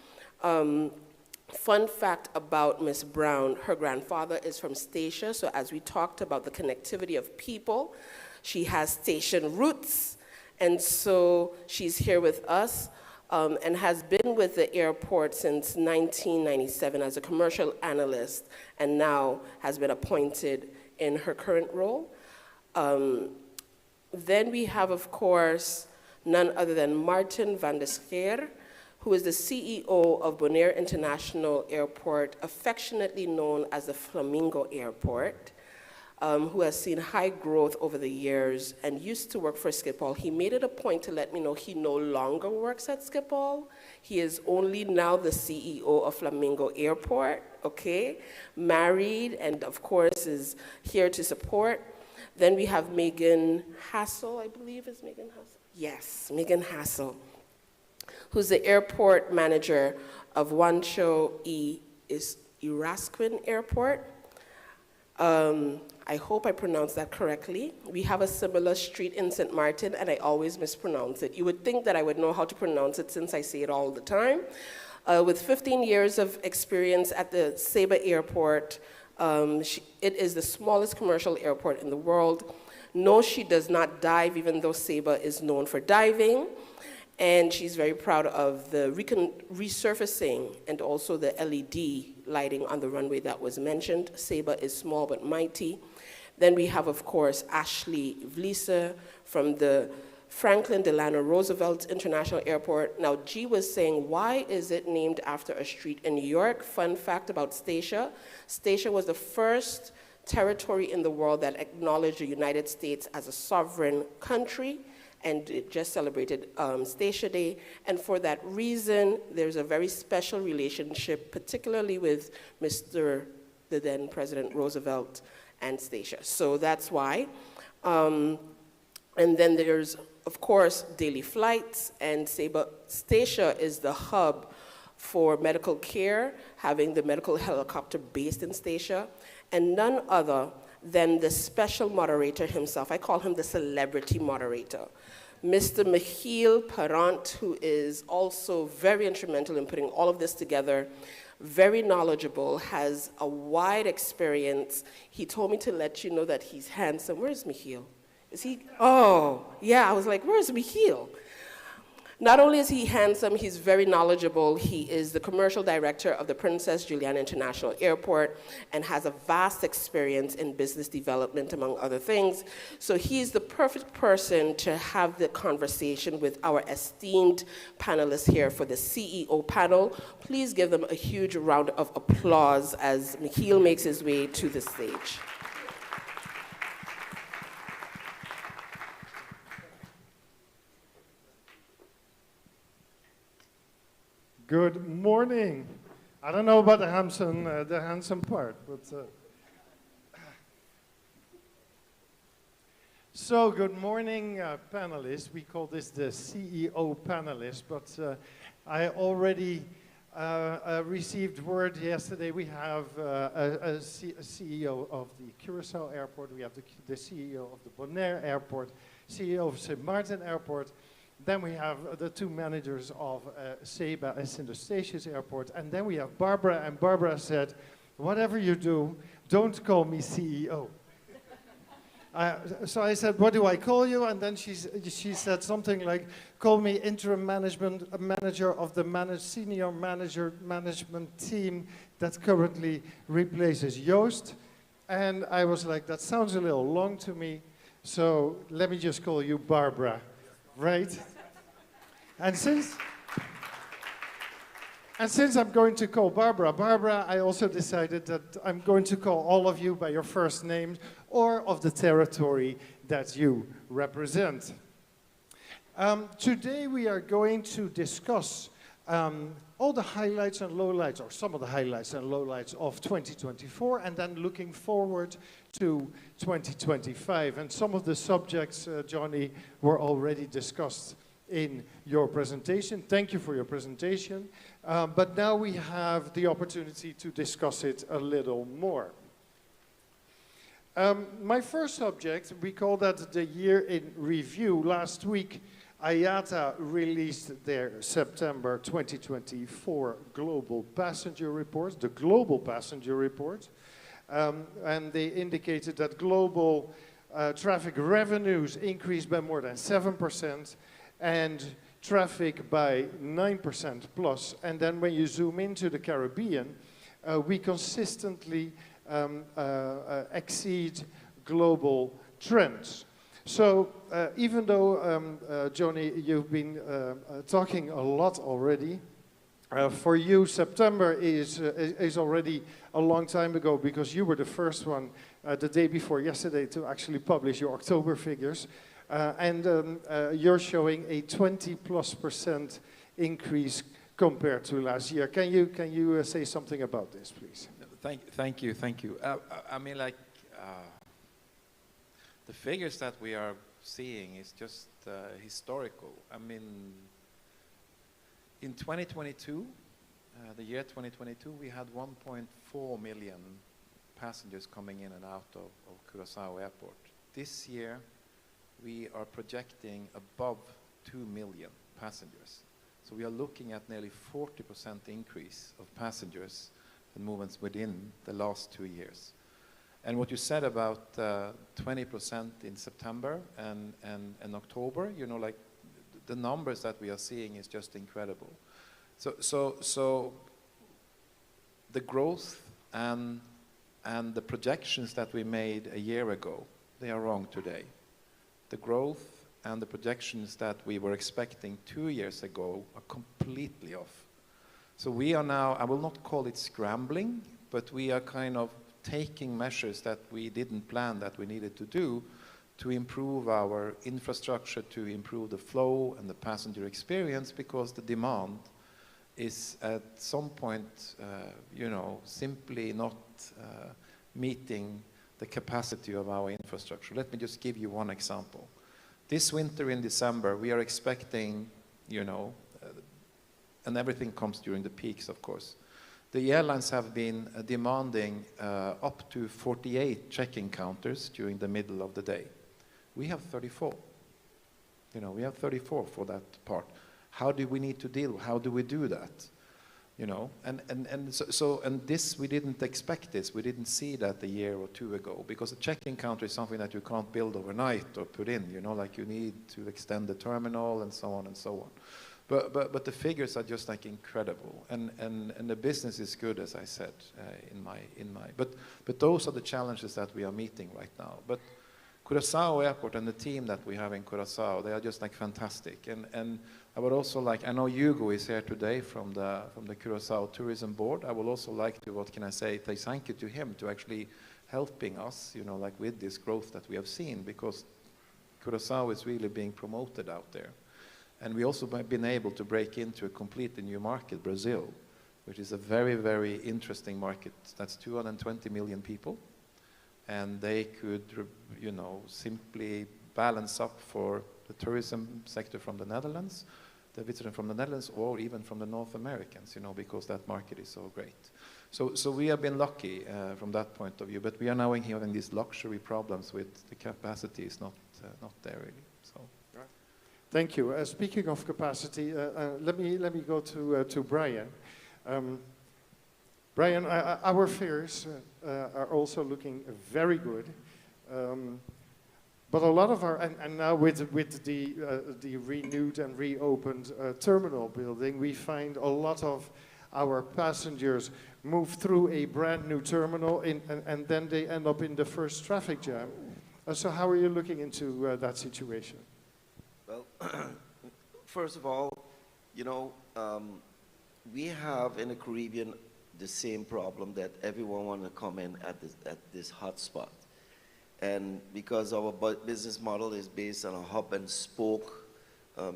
Fun fact about Ms. Brown, her grandfather is from Statia, so as we talked about the connectivity of people, she has Statian roots. And so she's here with us and has been with the airport since 1997 as a commercial analyst, and now has been appointed in her current role. Then we have, of course, none other than Martin van der Scheer, who is the CEO of Bonaire International Airport, affectionately known as the Flamingo Airport. Who has seen high growth over the years and used to work for Schiphol. He made it a point to let me know he no longer works at Schiphol. He is only now the CEO of Flamingo Airport, okay? Married, and of course is here to support. Then we have Megan Hassel, I believe is Megan Hassel? Yes, Megan Hassel, who's the airport manager of Wancho Irasquin Airport. I hope I pronounced that correctly. We have a similar street in St. Martin, and I always mispronounce it. You would think that I would know how to pronounce it since I say it all the time. With 15 years of experience at the Saba Airport, it is the smallest commercial airport in the world. No, she does not dive, even though Saba is known for diving. And she's very proud of the resurfacing and also the LED lighting on the runway that was mentioned. Saba is small but mighty. Then we have, of course, Ashley Vliese from the Franklin Delano Roosevelt International Airport. Now, G was saying, why is it named after a street in New York? Fun fact about Statia. Statia was the first territory in the world that acknowledged the United States as a sovereign country, and it just celebrated Statia Day. And for that reason, there's a very special relationship, particularly with the then President Roosevelt and Statia. So that's why. And then there's, of course, daily flights, and Statia is the hub for medical care, having the medical helicopter based in Statia, and none other than the special moderator himself. I call him the celebrity moderator. Mr. Michiel Parent, who is also very instrumental in putting all of this together, very knowledgeable, has a wide experience. He told me to let you know that he's handsome. Where's Michiel? Is he? Oh, yeah, I was like, where's Michiel? Not only is he handsome, he's very knowledgeable. He is the commercial director of the Princess Juliana International Airport and has a vast experience in business development, among other things. So he's the perfect person to have the conversation with our esteemed panelists here for the CEO panel. Please give them a huge round of applause as Michiel makes his way to the stage. Good morning. I don't know about the handsome part, but so good morning, panelists. We call this the CEO panelist, but I already received word yesterday. We have a CEO of the Curaçao Airport. We have the CEO of the Bonaire Airport, CEO of St. Martin Airport. Then we have the two managers of Seba and St. Eustatius Airport. And then we have Barbara, and Barbara said, whatever you do, don't call me CEO. So I said, what do I call you? And then she said something like, call me interim manager of the senior management team that currently replaces Joost. And I was like, that sounds a little long to me, so let me just call you Barbara. Right? And since I'm going to call Barbara, I also decided that I'm going to call all of you by your first names or of the territory that you represent. Today we are going to discuss all the highlights and lowlights, or some of the highlights and lowlights of 2024, and then looking forward to 2025. And some of the subjects, Johnny, were already discussed in your presentation. Thank you for your presentation. But now we have the opportunity to discuss it a little more. My first subject, we call that the year in review. Last week, IATA released their September 2024 Global Passenger Report, the Global Passenger Report. And they indicated that global traffic revenues increased by more than 7% and traffic by 9% plus. And then when you zoom into the Caribbean, we consistently exceed global trends. So even though, Johnny, you've been talking a lot already, for you, September is already a long time ago because you were the first one the day before yesterday to actually publish your October figures. And you're showing a 20+% increase compared to last year. Can you say something about this, please? Thank you. I mean, like, the figures that we are seeing is just historical. I mean, in 2022, the year 2022, we had 1.4 million passengers coming in and out of Curaçao Airport. This year, we are projecting above 2 million passengers. So we are looking at nearly 40% increase of passengers and movements within the last 2 years. And what you said about 20% in September and October, you know, like the numbers that we are seeing is just incredible. So the growth and the projections that we made a year ago, they are wrong today. The growth and the projections that we were expecting 2 years ago are completely off. So we are now, I will not call it scrambling, but we are kind of taking measures that we didn't plan that we needed to do to improve our infrastructure, to improve the flow and the passenger experience, because the demand is at some point, you know, simply not meeting the capacity of our infrastructure. Let me just give you one example. This winter in December, we are expecting, you know, and everything comes during the peaks, of course. The airlines have been demanding up to 48 check-in counters during the middle of the day. We have 34. You know, we have 34 for that part. How do we need to deal? How do we do that? You know, and this, we didn't expect this. We didn't see that a year or two ago, because a check-in counter is something that you can't build overnight or put in, you know, like you need to extend the terminal and so on and so on. But the figures are just like incredible, and the business is good, as I said, but those are the challenges that we are meeting right now. But Curaçao Airport and the team that we have in Curaçao, they are just like fantastic. And I would also like, I know Hugo is here today from the Curaçao Tourism Board. I would also like to, what can I say thank you to him to actually helping us, you know, like with this growth that we have seen, because Curaçao is really being promoted out there. And we also have been able to break into a completely new market, Brazil, which is a very, very interesting market. That's 220 million people. And they could, you know, simply balance up for the tourism sector from the Netherlands, the visitor from the Netherlands, or even from the North Americans, you know, because that market is so great. So we have been lucky from that point of view, but we are now having these luxury problems with the capacity is not there really. So. Thank you. Speaking of capacity, let me go to Brian. Brian, our fares are also looking very good, but a lot of our and now with the renewed and reopened terminal building, we find a lot of our passengers move through a brand new terminal and then they end up in the first traffic jam. So how are you looking into that situation? Well, first of all, you know, we have in the Caribbean the same problem that everyone wants to come in at this hot spot. And because our business model is based on a hub and spoke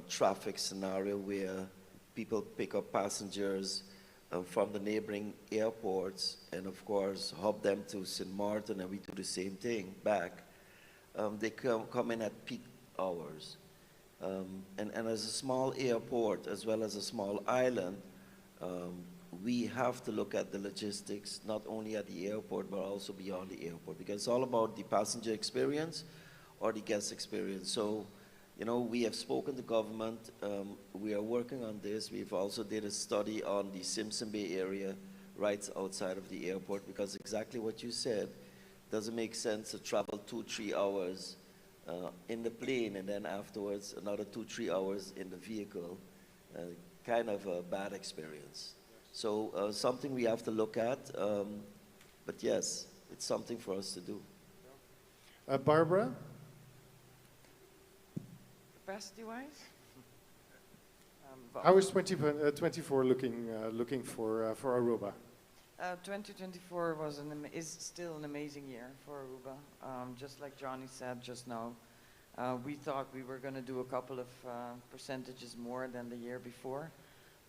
traffic scenario where people pick up passengers from the neighboring airports and of course hub them to St. Martin, and we do the same thing back. They come in at peak hours. And as a small airport, as well as a small island, we have to look at the logistics, not only at the airport, but also beyond the airport, because it's all about the passenger experience or the guest experience. So, you know, we have spoken to government. We are working on this. We've also did a study on the Simpson Bay area, right outside of the airport, because exactly what you said, doesn't make sense to travel 2-3 hours in the plane and then afterwards another 2-3 hours in the vehicle. Kind of a bad experience. So something we have to look at, but yes, it's something for us to do. Barbara? Capacity-wise? How is 2024 looking for Aruba? 2024 is still an amazing year for Aruba. Just like Johnny said just now, we thought we were going to do a couple of percentages more than the year before,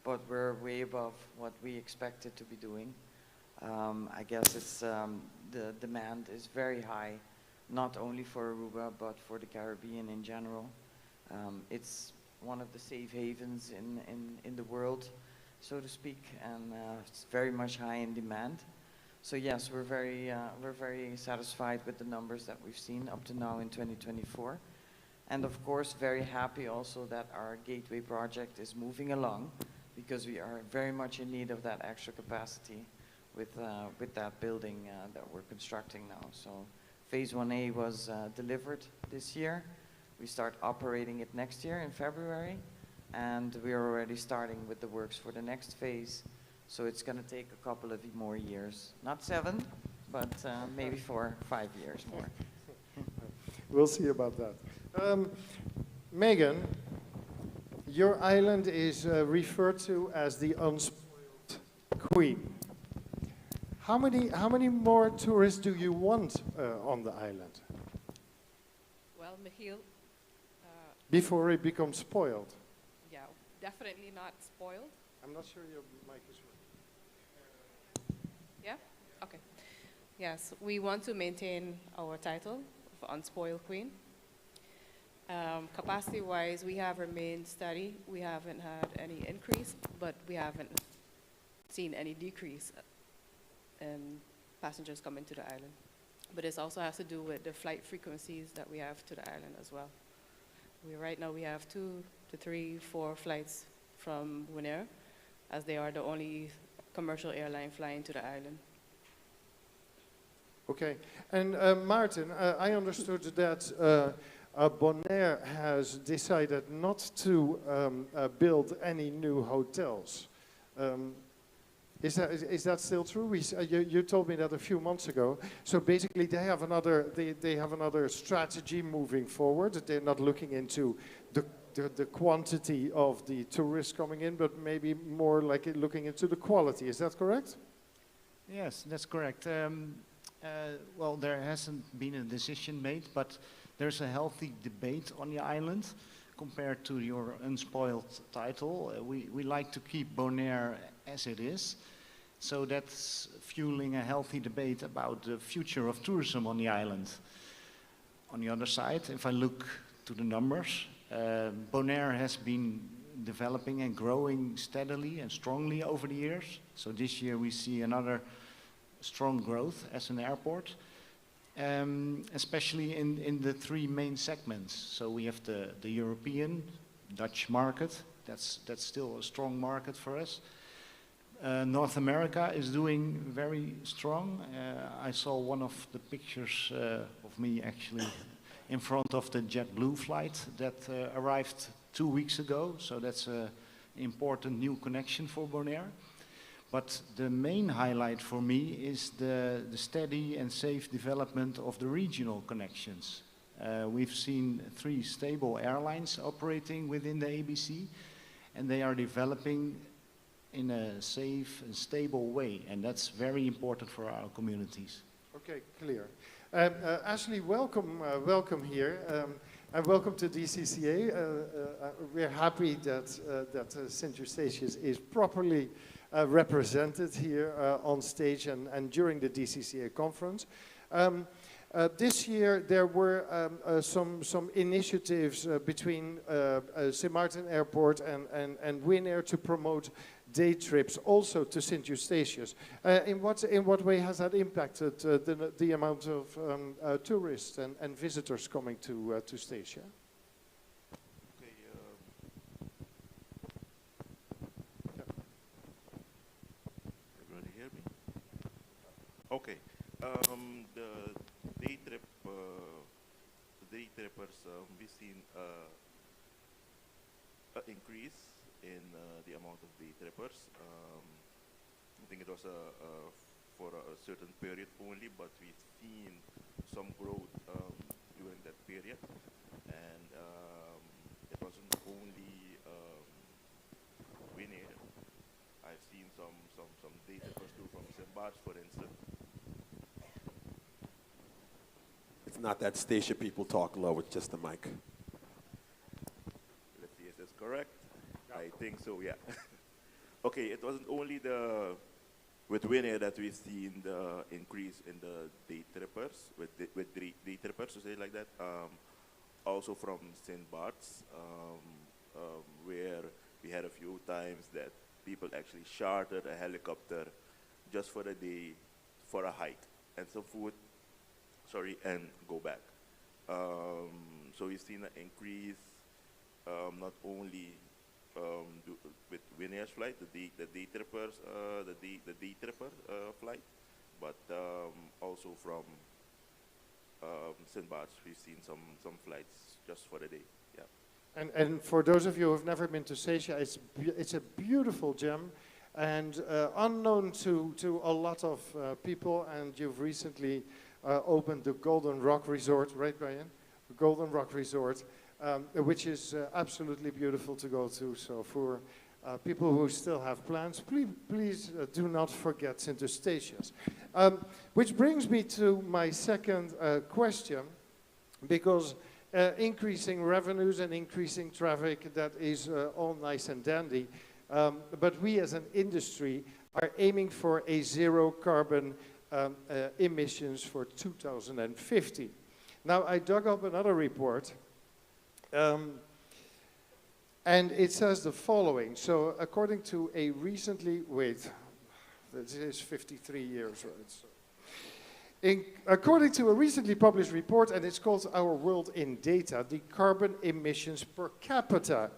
but we're way above what we expected to be doing. I guess it's the demand is very high, not only for Aruba, but for the Caribbean in general. It's one of the safe havens in the world, so to speak, and it's very much high in demand. So yes, we're very satisfied with the numbers that we've seen up to now in 2024. And of course, very happy also that our Gateway project is moving along, because we are very much in need of that extra capacity with that building that we're constructing now. So phase 1A was delivered this year. We start operating it next year in February, and we are already starting with the works for the next phase. So it's going to take a couple of more years, not 7, but maybe 4, 5 years more. We'll see about that. Megan, your island is referred to as the unspoiled queen. How many more tourists do you want on the island? Well, Michiel, before it becomes spoiled? yeah, definitely not spoiled. I'm not sure your mic is working. Yeah? Okay. Yes, we want to maintain our title of unspoiled queen. Capacity-wise, we have remained steady. We haven't had any increase, but we haven't seen any decrease in passengers coming to the island. But this also has to do with the flight frequencies that we have to the island as well. Right now we have 2 to 3, 4 flights from Bonaire, as they are the only commercial airline flying to the island. Okay, and Martin, I understood that Bonaire has decided not to build any new hotels. Is that still true? You told me that a few months ago. So basically, they have another strategy moving forward. They're not looking into the quantity of the tourists coming in, but maybe more like looking into the quality. Is that correct? Yes, that's correct. Well, there hasn't been a decision made, but there's a healthy debate on the island compared to your unspoiled title. We like to keep Bonaire as it is. So that's fueling a healthy debate about the future of tourism on the island. On the other side, if I look to the numbers, Bonaire has been developing and growing steadily and strongly over the years. So this year we see another strong growth as an airport, especially in the three main segments. So we have the European, Dutch market. That's still a strong market for us. North America is doing very strong. I saw one of the pictures of me actually in front of the JetBlue flight that arrived 2 weeks ago. So that's an important new connection for Bonaire. But the main highlight for me is the steady and safe development of the regional connections. We've seen 3 stable airlines operating within the ABC, and they are developing in a safe and stable way, and that's very important for our communities. Okay, clear. Ashley, welcome here, and welcome to DCCA. We're happy that St. Eustatius is properly represented here on stage and during the DCCA conference. This year there were some initiatives between St. Martin Airport and Winair to promote day trips also to St. Eustatius. In what way has that impacted the amount of tourists and visitors coming to Statia? Everybody hear me? Okay. The day trippers, we've seen an increase in the amount of day trippers. I think it was for a certain period only, but we've seen some growth during that period. And it wasn't only Winair. I've seen some day trippers too from St. Bart's, for instance. It's not that Statia people talk low, it's just the mic. Let's see, is this correct? I think so, yeah. Okay, it wasn't only with Winair that we've seen the increase in the day trippers, with day trippers, to say it like that. Also from St. Bart's, where we had a few times that people actually chartered a helicopter just for a day, for a hike and some food, and go back. So we've seen an increase, not only with Winair's flight, the day trippers, the day tripper flight, but also from St. Bart's, we've seen some flights just for the day. Yeah. And for those of you who have never been to Statia, it's a beautiful gem, and unknown to a lot of people. And you've recently opened the Golden Rock Resort, right, Brian? The Golden Rock Resort, which is absolutely beautiful to go to. So for people who still have plans, please do not forget St. Eustatius. Which brings me to my second question, because increasing revenues and increasing traffic, that is all nice and dandy. But we as an industry are aiming for a zero carbon emissions for 2050. Now, I dug up another report, and it says the following. So according to a recently, this is 53 years, right? So, according to a recently published report, and it's called Our World in Data, the carbon emissions per capita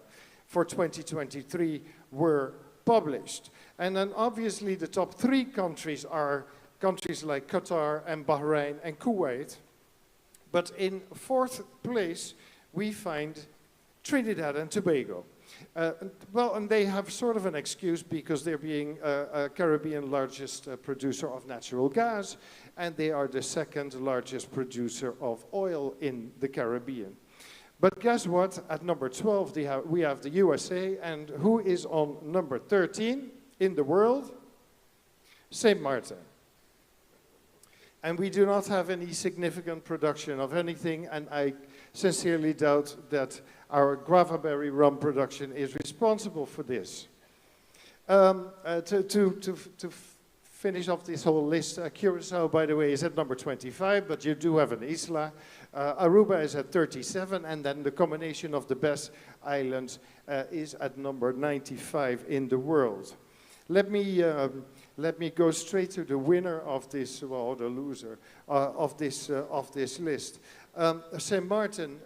for 2023 were published. And then obviously the top 3 countries are countries like Qatar and Bahrain and Kuwait. But in 4th place, we find Trinidad and Tobago. And they have sort of an excuse because they're being a Caribbean largest producer of natural gas, and they are the second largest producer of oil in the Caribbean. But guess what? At number 12, we have the USA, and who is on number 13 in the world? St. Martin. And we do not have any significant production of anything, and I sincerely doubt that our guavaberry rum production is responsible for this. To finish off this whole list, Curacao, by the way, is at number 25, but you do have an isla. Aruba is at 37, and then the combination of the best islands is at number 95 in the world. Let me go straight to the winner of this, well, the loser of this list. St. Martin,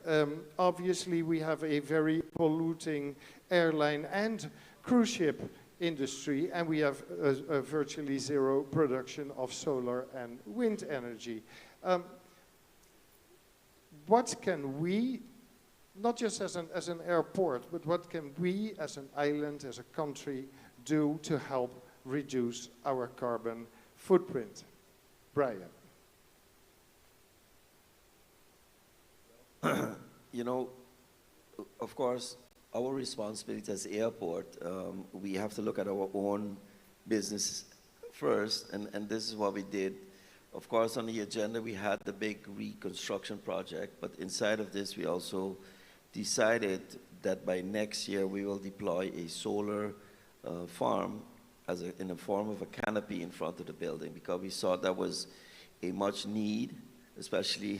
obviously we have a very polluting airline and cruise ship industry, and we have a virtually zero production of solar and wind energy. What can we, not just as an airport, but what can we as an island, as a country, do to help reduce our carbon footprint? Brian. You know, of course, our responsibility as airport, we have to look at our own business first, and this is what we did. Of course, on the agenda, we had the big reconstruction project, but inside of this, we also decided that by next year, we will deploy a solar farm in the form of a canopy in front of the building, because we saw that was a much need, especially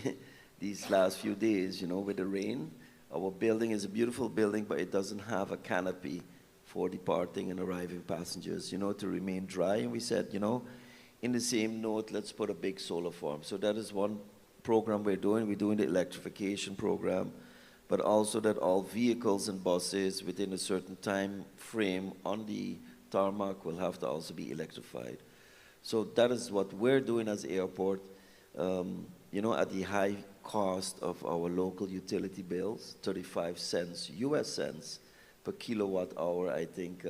these last few days, you know, with the rain. Our building is a beautiful building, but it doesn't have a canopy for departing and arriving passengers, you know, to remain dry. And we said, you know, in the same note, let's put a big solar farm. So that is one program we're doing. We're doing the electrification program, but also that all vehicles and buses within a certain time frame on the tarmac will have to also be electrified. So that is what we're doing as airport, you know, at the high cost of our local utility bills, 35 cents, US cents per kilowatt hour. I think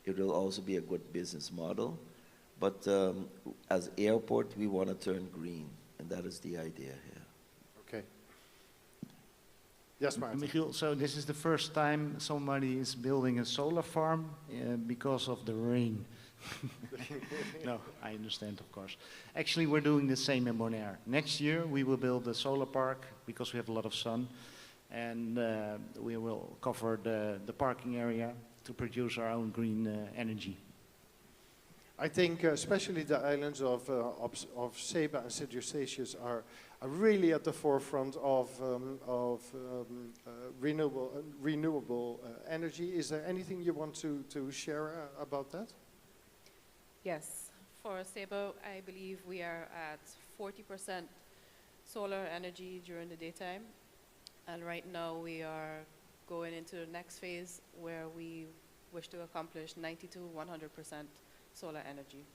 it will also be a good business model. But as airport, we want to turn green, and that is the idea here. Okay. Yes, Martin. Michiel, so this is the first time somebody is building a solar farm because of the rain. No, I understand, of course. Actually, we're doing the same in Bonaire. Next year, we will build a solar park because we have a lot of sun, and we will cover the parking area to produce our own green energy. I think especially the islands of Saba and St. Eustatius are really at the forefront of renewable energy. Is there anything you want to share about that? Yes, for Sabo, I believe we are at 40% solar energy during the daytime. And right now we are going into the next phase where we wish to accomplish 90 to 100% solar energy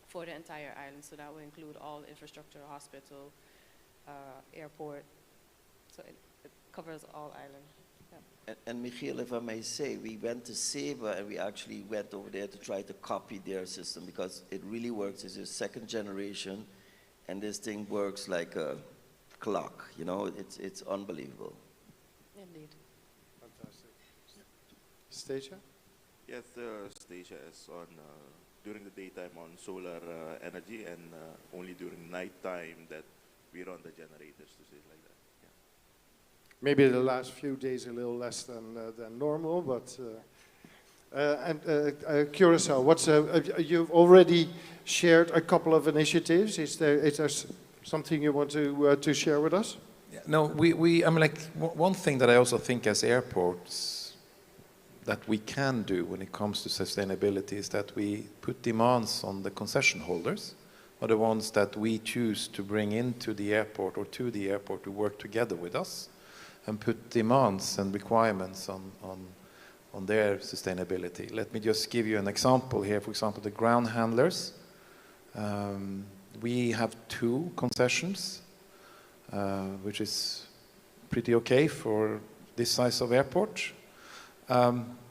for the entire island. So that will include all infrastructure, hospital, airport. So it covers all island. And Michiel, if I may say, we went to Saba and we actually went over there to try to copy their system because it really works. It's a second generation, and this thing works like a clock. You know, it's unbelievable. Indeed. Fantastic. Stacia? Yes, Stacia is on during the daytime on solar energy, and only during night time that we run the generators, to say it like that. Maybe the last few days a little less than normal, but Curacao, you've already shared a couple of initiatives. Is there something you want to share with us? Yeah, no, I mean, like one thing that I also think as airports that we can do when it comes to sustainability is that we put demands on the concession holders, or the ones that we choose to bring into the airport or to the airport to work together with us, and put demands and requirements on their sustainability. Let me just give you an example here. For example, the ground handlers. We have 2 concessions, which is pretty okay for this size of airport.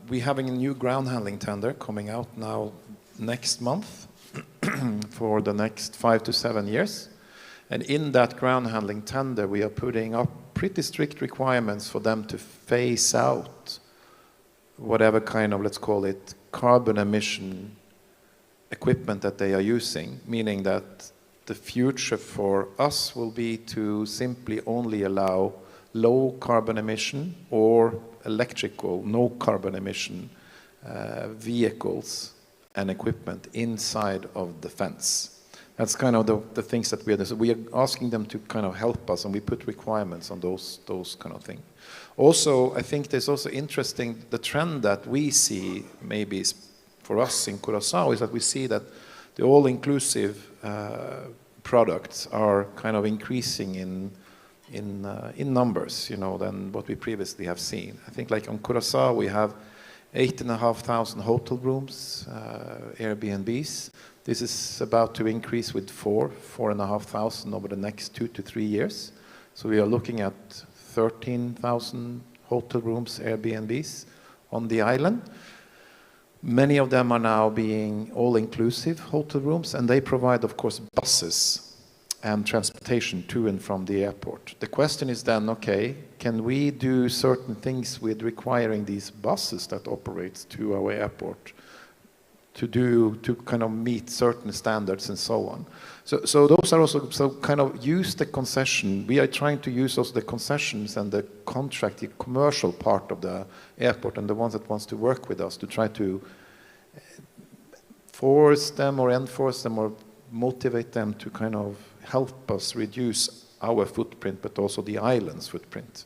We're having a new ground handling tender coming out now next month for the next 5 to 7 years. And in that ground handling tender, we are putting up pretty strict requirements for them to phase out whatever kind of, let's call it, carbon emission equipment that they are using, meaning that the future for us will be to simply only allow low carbon emission or electrical, no carbon emission vehicles and equipment inside of the fence. That's kind of the things that we are doing. So we are asking them to kind of help us, and we put requirements on those kind of things. Also, I think there's also interesting, the trend that we see maybe for us in Curaçao is that we see that the all-inclusive products are kind of increasing in numbers, you know, than what we previously have seen. I think like on Curaçao we have 8,500 hotel rooms, Airbnbs. This is about to increase with 4,500 over the next 2 to 3 years. So we are looking at 13,000 hotel rooms, Airbnbs on the island. Many of them are now being all-inclusive hotel rooms, and they provide, of course, buses and transportation to and from the airport. The question is then, okay, can we do certain things with requiring these buses that operate to our airport to kind of meet certain standards and so on? So those are also, so kind of use the concession. We are trying to use also the concessions and the contract, the commercial part of the airport and the ones that wants to work with us to try to force them or enforce them or motivate them to kind of help us reduce our footprint, but also the island's footprint.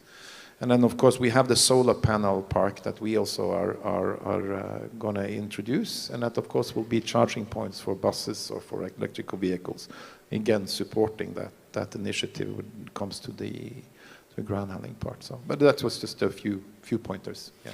And then, of course, we have the solar panel park that we also are going to introduce, and that, of course, will be charging points for buses or for electrical vehicles. Again, supporting that initiative when it comes to the ground handling part. So, but that was just a few pointers. Yeah.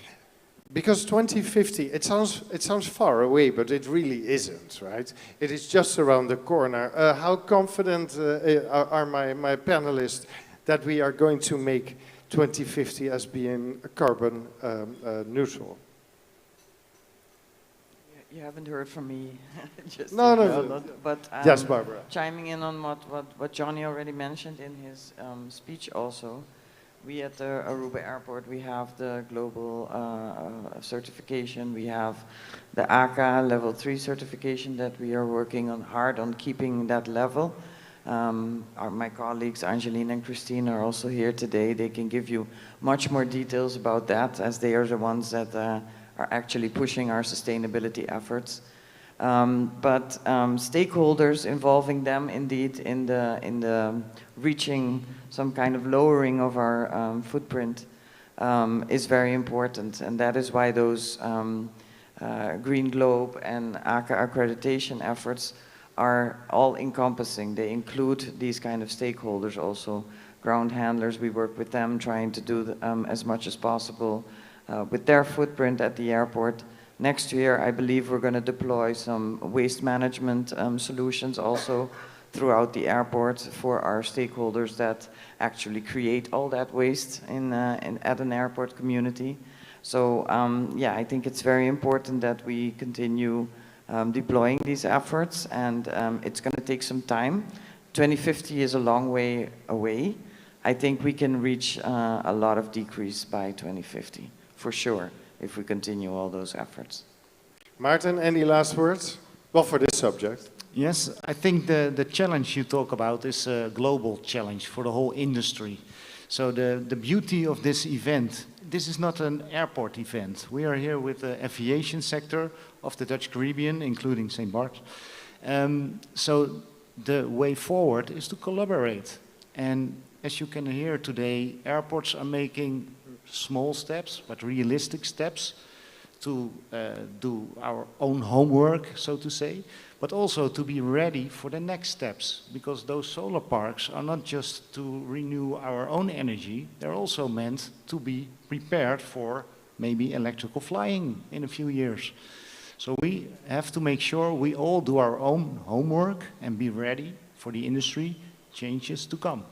Because 2050, it sounds far away, but it really isn't, right? It is just around the corner. How confident are my panelists that we are going to make 2050 as being carbon neutral? You haven't heard from me. Just no. But yes, Barbara. Chiming in on what Johnny already mentioned in his speech also. We at the Aruba Airport, we have the global certification. We have the ACA level 3 certification that we are working on hard on keeping that level. My colleagues Angeline and Christine are also here today. They can give you much more details about that, as they are the ones that are actually pushing our sustainability efforts. But stakeholders, involving them indeed in the reaching some kind of lowering of our footprint is very important, and that is why those Green Globe and ACA accreditation efforts are all encompassing. They include these kind of stakeholders also. Ground handlers, we work with them trying to do as much as possible with their footprint at the airport. Next year, I believe we're going to deploy some waste management solutions also throughout the airport for our stakeholders that actually create all that waste at an airport community. So yeah, I think it's very important that we continue deploying these efforts, and it's going to take some time. 2050 is a long way away. I think we can reach a lot of decrease by 2050, for sure, if we continue all those efforts. Maarten, any last words? Well, for this subject. Yes, I think the challenge you talk about is a global challenge for the whole industry. So the beauty of this event, this is not an airport event. We are here with the aviation sector of the Dutch Caribbean, including St. Bart's. So the way forward is to collaborate. And as you can hear today, airports are making small steps, but realistic steps to do our own homework, so to say, but also to be ready for the next steps, because those solar parks are not just to renew our own energy, they're also meant to be prepared for maybe electrical flying in a few years. So we have to make sure we all do our own homework and be ready for the industry changes to come.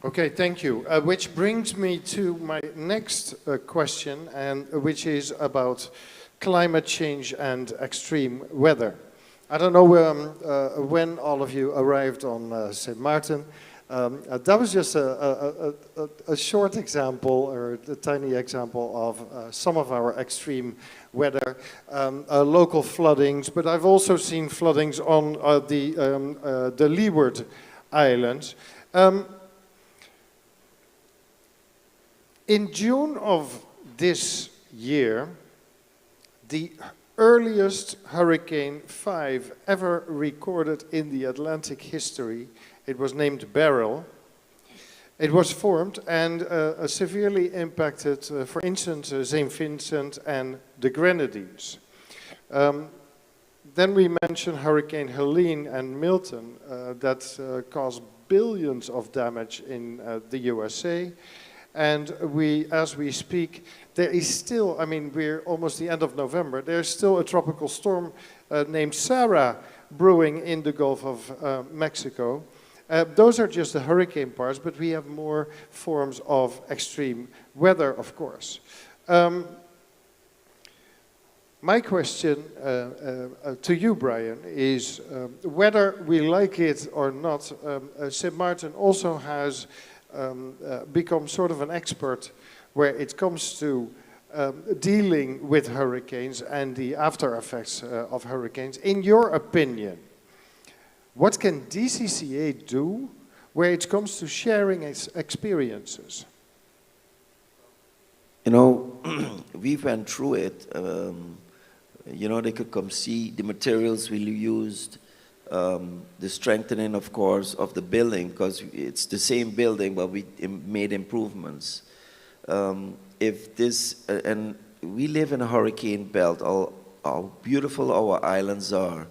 Okay, thank you. Which brings me to my next question, and which is about climate change and extreme weather. I don't know when all of you arrived on St. Martin. That was just a short example, or a tiny example of some of our extreme weather, local floodings, but I've also seen floodings on the Leeward Islands. In June of this year, the earliest Hurricane 5 ever recorded in the Atlantic history, it was named Beryl. It was formed and severely impacted, for instance, St. Vincent and the Grenadines. Then we mentioned Hurricane Helene and Milton that caused billions of damage in the USA. And as we speak, there is still, I mean, we're almost the end of November, there's still a tropical storm named Sarah brewing in the Gulf of Mexico. Those are just the hurricane parts, but we have more forms of extreme weather, of course. My question to you, Brian, is whether we like it or not, St. Martin also has become sort of an expert where it comes to dealing with hurricanes and the after effects of hurricanes. In your opinion, what can DCCA do where it comes to sharing its experiences? You know, we went through it. You know, they could come see the materials we used, the strengthening, of course, of the building, because it's the same building, but we made improvements. And we live in a hurricane belt, how beautiful our islands are.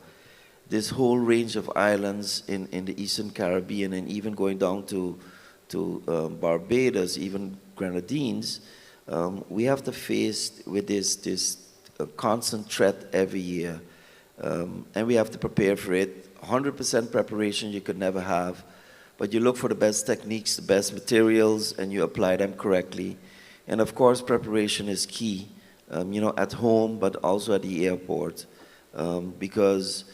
This whole range of islands in the Eastern Caribbean, and even going down to Barbados, even Grenadines, we have to face with this constant threat every year. And we have to prepare for it. 100% preparation you could never have, but you look for the best techniques, the best materials, and you apply them correctly. And of course, preparation is key, you know, at home, but also at the airport, because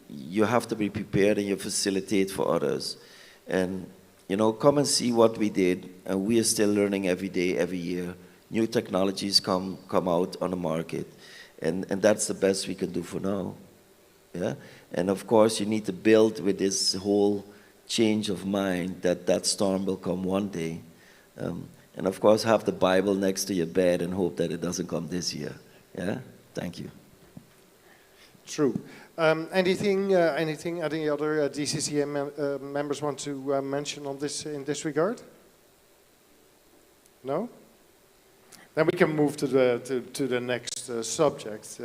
you have to be prepared and you facilitate for others. And, you know, come and see what we did, and we are still learning every day, every year. New technologies come out on the market, and that's the best we can do for now. Yeah? And of course, you need to build with this whole change of mind that that storm will come one day. And of course, have the Bible next to your bed and hope that it doesn't come this year. Yeah? Thank you. True. Any other DCCA members want to mention on this in this regard? No? Then we can move to the next subject,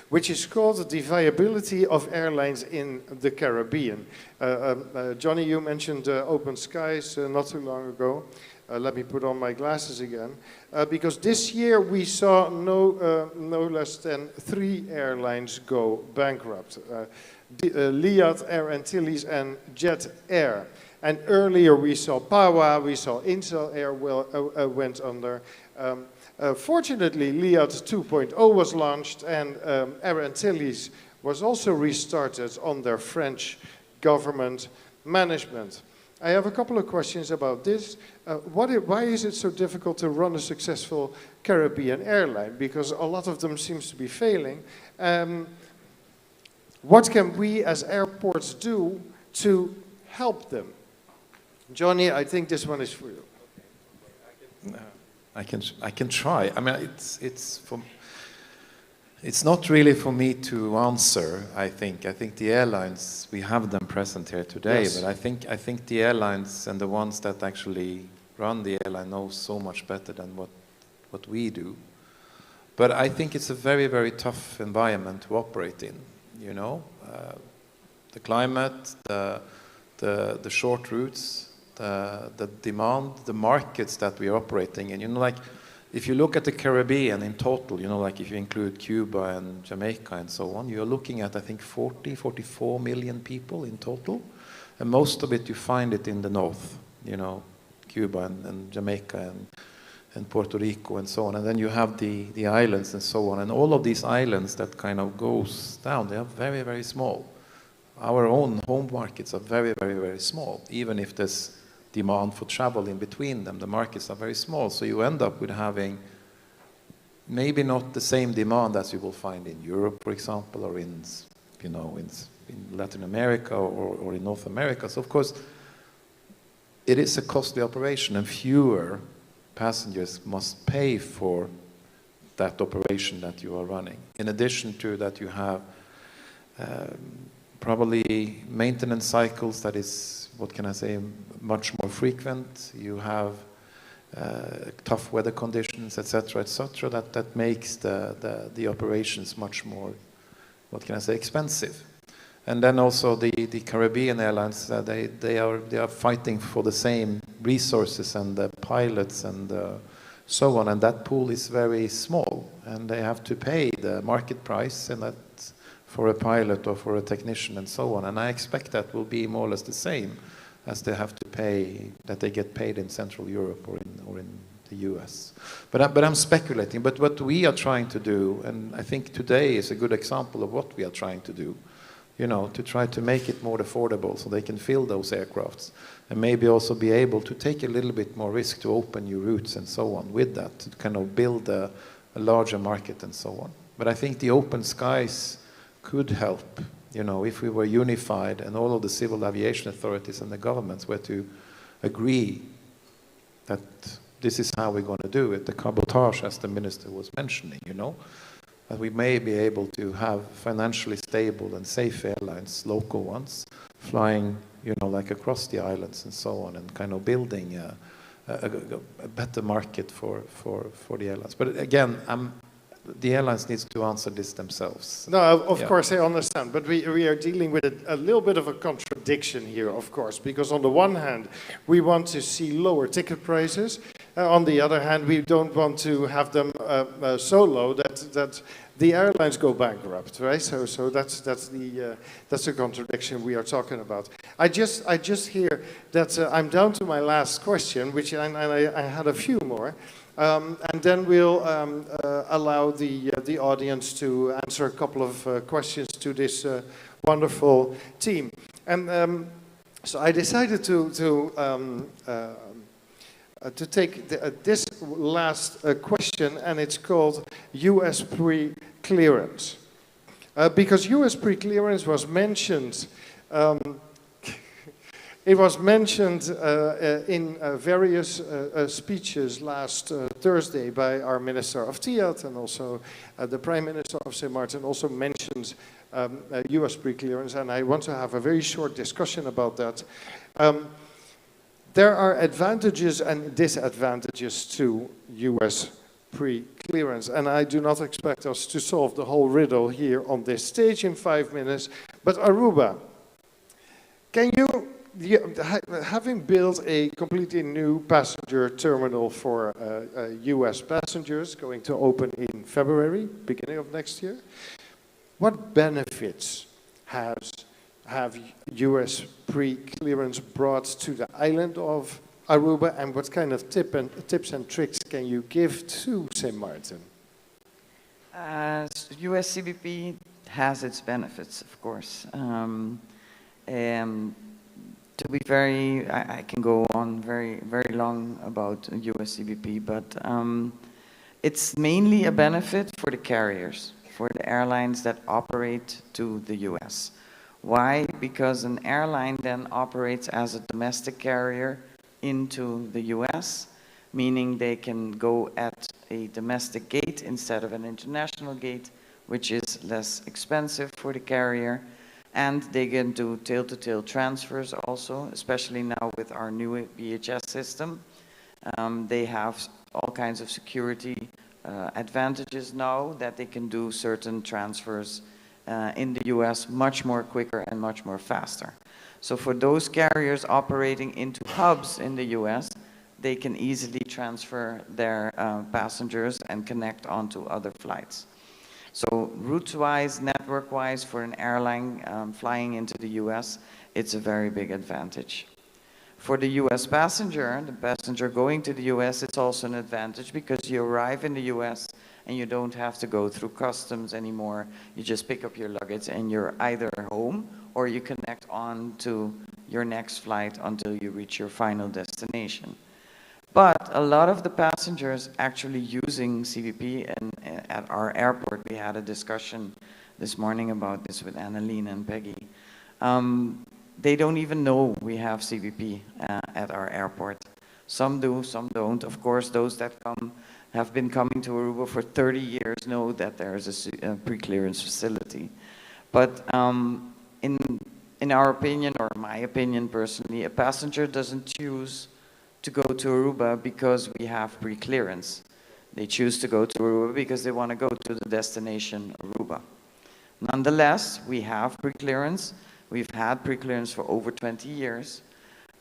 which is called the viability of airlines in the Caribbean. Johnny, you mentioned open skies not too long ago. Let me put on my glasses again, because this year we saw no less than 3 airlines go bankrupt. Liat, Air Antilles, and Jet Air. And earlier we saw PAWA, we saw Insel Air went under. Fortunately, Liat 2.0 was launched, and Air Antilles was also restarted under French government management. I have a couple of questions about this. Why is it so difficult to run a successful Caribbean airline? Because a lot of them seems to be failing. What can we as airports do to help them? Johnny, I think this one is for you. I can try. I mean, it's not really for me to answer. I think the airlines, we have them present here today, yes. But I think the airlines and the ones that actually run the airline know so much better than what we do. But I think it's a very, very tough environment to operate in. You know, the climate, the short routes, the demand, the markets that we are operating in. You know, like if you look at the Caribbean in total, you know, like if you include Cuba and Jamaica and so on, you're looking at, I think, 44 million people in total. And most of it, you find it in the north, you know, Cuba and Jamaica and Puerto Rico and so on. And then you have the islands and so on. And all of these islands that kind of goes down, they are very, very small. Our own home markets are very, very, very small. Even if there's demand for travel in between them, the markets are very small. So you end up with having maybe not the same demand as you will find in Europe, for example, or in Latin America or in North America. So of course, it is a costly operation, and fewer passengers must pay for that operation that you are running. In addition to that, you have probably maintenance cycles that is, what can I say, much more frequent. You have tough weather conditions, etc., that makes the operations much more, what can I say, expensive. And then also the Caribbean airlines, they are fighting for the same resources and the pilots and so on, and that pool is very small, and they have to pay the market price, and that for a pilot or for a technician and so on. And I expect that will be more or less the same as they have to pay, that they get paid in Central Europe or in the US. But I'm speculating. But what we are trying to do, and I think today is a good example of what we are trying to do, to try to make it more affordable so they can fill those aircrafts, and maybe also be able to take a little bit more risk to open new routes and so on with that, to kind of build a larger market and so on. But I think the open skies could help, if we were unified and all of the civil aviation authorities and the governments were to agree that this is how we're going to do it, the cabotage, as the minister was mentioning, that we may be able to have financially stable and safe airlines, local ones, flying, like across the islands and so on, and kind of building a better market for the airlines. But again, the airlines needs to answer this themselves. No, of course I understand, but we are dealing with a little bit of a contradiction here, of course, because on the one hand, we want to see lower ticket prices. On the other hand, we don't want to have them so low that the airlines go bankrupt, right? So that's the contradiction we are talking about. I just hear that I'm down to my last question, which I had a few more. And then we'll allow the audience to answer a couple of questions to this wonderful team. And so I decided to take this last question, and it's called US pre-clearance. Because US pre-clearance was mentioned. It was mentioned in various speeches last Thursday by our Minister of TIAD, and also the Prime Minister of St. Martin also mentioned US pre-clearance, and I want to have a very short discussion about that. There are advantages and disadvantages to US pre-clearance, and I do not expect us to solve the whole riddle here on this stage in 5 minutes, but Aruba, can you, having built a completely new passenger terminal for US passengers going to open in February, beginning of next year, what benefits have US pre-clearance brought to the island of Aruba, and what kind of tips and tricks can you give to St. Martin? US CBP has its benefits, of course. To be very, I can go on very, very long about US CBP, but it's mainly a benefit for the carriers, for the airlines that operate to the US. Why? Because an airline then operates as a domestic carrier into the US, meaning they can go at a domestic gate instead of an international gate, which is less expensive for the carrier. And they can do tail-to-tail transfers also, especially now with our new VHS system. They have all kinds of security advantages now that they can do certain transfers in the US much more quicker and much more faster. So for those carriers operating into hubs in the US, they can easily transfer their passengers and connect onto other flights. So route-wise, network-wise, for an airline flying into the US, it's a very big advantage. For the US passenger, the passenger going to the US, it's also an advantage because you arrive in the US and you don't have to go through customs anymore. You just pick up your luggage and you're either home or you connect on to your next flight until you reach your final destination. But a lot of the passengers actually using CBP, and at our airport, we had a discussion this morning about this with Annalene and Peggy. They don't even know we have CBP at our airport. Some do, some don't. Of course, those that have been coming to Aruba for 30 years know that there is a pre-clearance facility. But in our opinion, or my opinion personally, a passenger doesn't choose to go to Aruba because we have pre-clearance. They choose to go to Aruba because they want to go to the destination Aruba. Nonetheless, we have pre-clearance. We've had pre-clearance for over 20 years.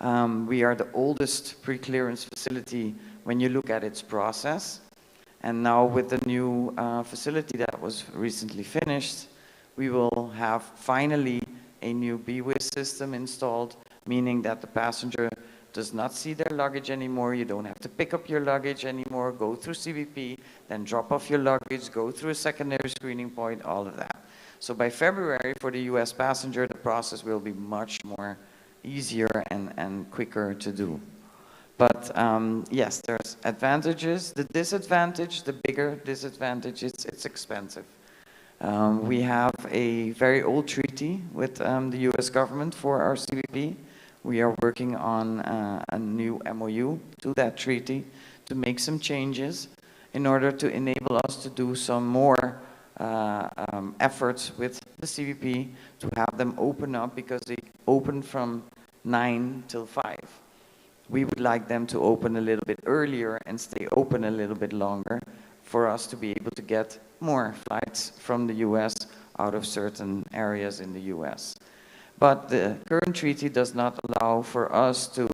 We are the oldest pre-clearance facility when you look at its process. And now with the new facility that was recently finished, we will have finally a new BWIS system installed, meaning that the passenger does not see their luggage anymore. You don't have to pick up your luggage anymore, go through CBP, then drop off your luggage, go through a secondary screening point, all of that. So by February, for the US passenger, the process will be much more easier and quicker to do. But yes, there's advantages. The disadvantage, the bigger disadvantage, it's expensive. We have a very old treaty with the US government for our CBP. We are working on a new MOU to that treaty to make some changes in order to enable us to do some more efforts with the CBP to have them open up, because they open from 9 till 5. We would like them to open a little bit earlier and stay open a little bit longer for us to be able to get more flights from the US out of certain areas in the US. But the current treaty does not allow for us to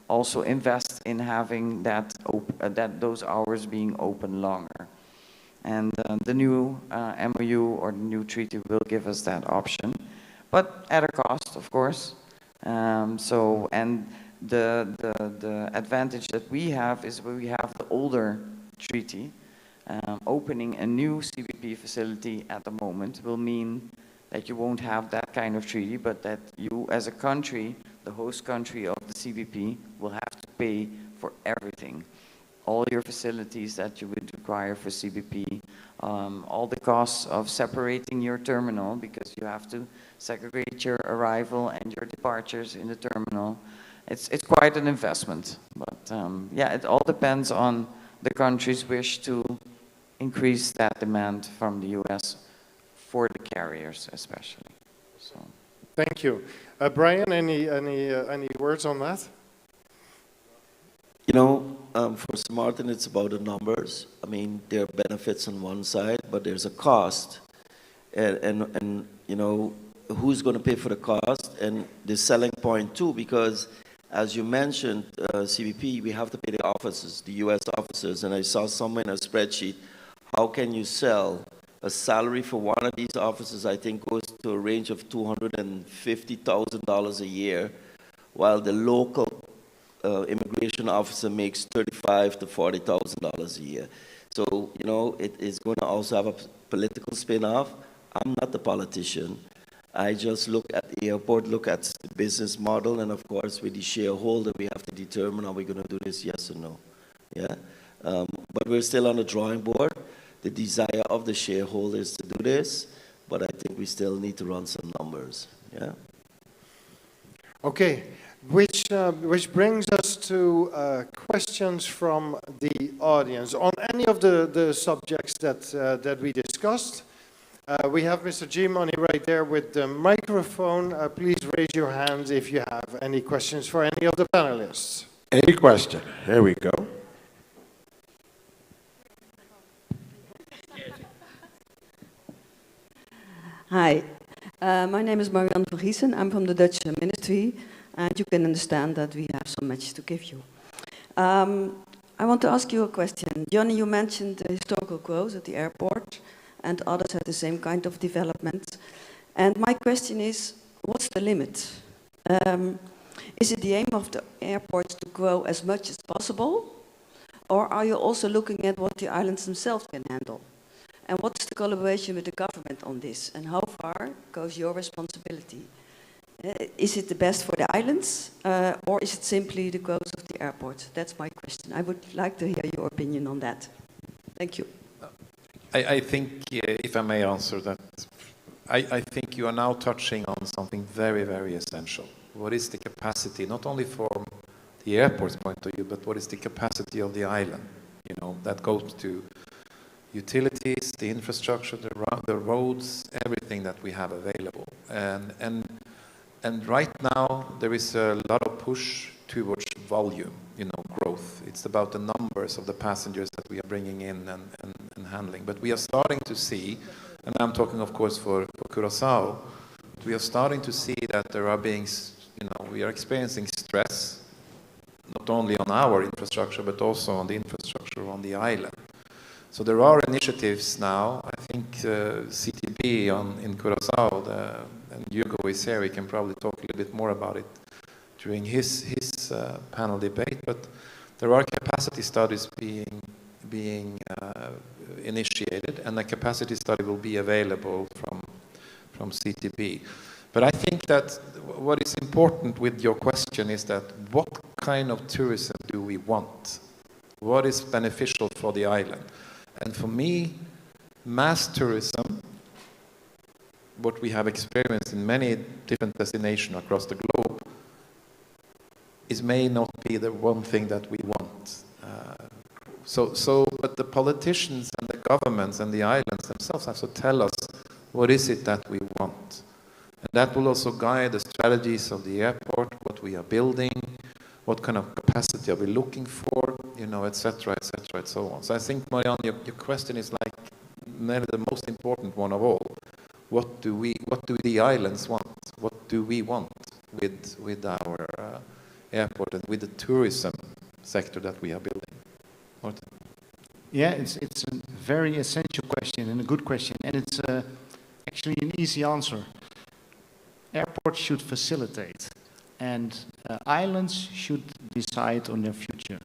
also invest in having those hours being open longer. And the new MOU or the new treaty will give us that option, but at a cost, of course. And the advantage that we have is we have the older treaty. Opening a new CBP facility at the moment will mean that you won't have that kind of treaty, but that you as a country, the host country of the CBP, will have to pay for everything. All your facilities that you would require for CBP, all the costs of separating your terminal, because you have to segregate your arrival and your departures in the terminal. It's quite an investment, but yeah, it all depends on the country's wish to increase that demand from the US for the carriers especially. So. Thank you. Brian, any words on that? You know, for Sir Martin, it's about the numbers. I mean, there are benefits on one side, but there's a cost. And you know, who's going to pay for the cost? And the selling point too, because as you mentioned, CBP, we have to pay the officers, the US officers. And I saw somewhere in a spreadsheet, how can you sell a salary for one of these officers, I think goes to a range of $250,000 a year, while the local immigration officer makes $35,000 to $40,000 a year. So, you know, it is going to also have a political spin-off. I'm not the politician. I just look at the airport, look at the business model, and of course, with the shareholder, we have to determine, are we going to do this, yes or no? Yeah. But we're still on the drawing board. The desire of the shareholders to do this, but I think we still need to run some numbers. Yeah. Okay. Which brings us to questions from the audience on any of the subjects that we discussed. We have Mr. G. Money right there with the microphone. Please raise your hands if you have any questions for any of the panelists. Any question? Here we go. Hi, my name is Marianne van Giesen. I'm from the Dutch Ministry, and you can understand that we have so much to give you. I want to ask you a question. Johnny, you mentioned the historical growth at the airport, and others had the same kind of development. And my question is, what's the limit? Is it the aim of the airports to grow as much as possible? Or are you also looking at what the islands themselves can handle? And what's the collaboration with the government on this? And how far goes your responsibility? Is it the best for the islands, or is it simply the growth of the airport? That's my question. I would like to hear your opinion on that. Thank you. I think, if I may answer that, I think you are now touching on something very, very essential. What is the capacity, not only from the airport's point of view, but what is the capacity of the island? You know, that goes to utilities, the infrastructure, the roads, everything that we have available. And right now, there is a lot of push towards volume, you know, growth. It's about the numbers of the passengers that we are bringing in and handling. But we are starting to see, and I'm talking, of course, for Curaçao, we are starting to see that there are being, you know, we are experiencing stress, not only on our infrastructure, but also on the infrastructure on the island. So there are initiatives now. I think CTB in Curaçao, and Hugo is here, he can probably talk a little bit more about it during his panel debate, but there are capacity studies being initiated, and a capacity study will be available from CTB. But I think that what is important with your question is that what kind of tourism do we want? What is beneficial for the island? And for me, mass tourism, what we have experienced in many different destinations across the globe, may not be the one thing that we want. But the politicians and the governments and the islands themselves have to tell us what is it that we want. And that will also guide the strategies of the airport, what we are building, what kind of capacity are we looking for, you know, etc., and so on. So I think, Marianne, your question is like maybe the most important one of all. What do the islands want? What do we want with our airport and with the tourism sector that we are building? Martin? Yeah, it's a very essential question and a good question, and it's actually an easy answer. Airports should facilitate, and islands should decide on their future.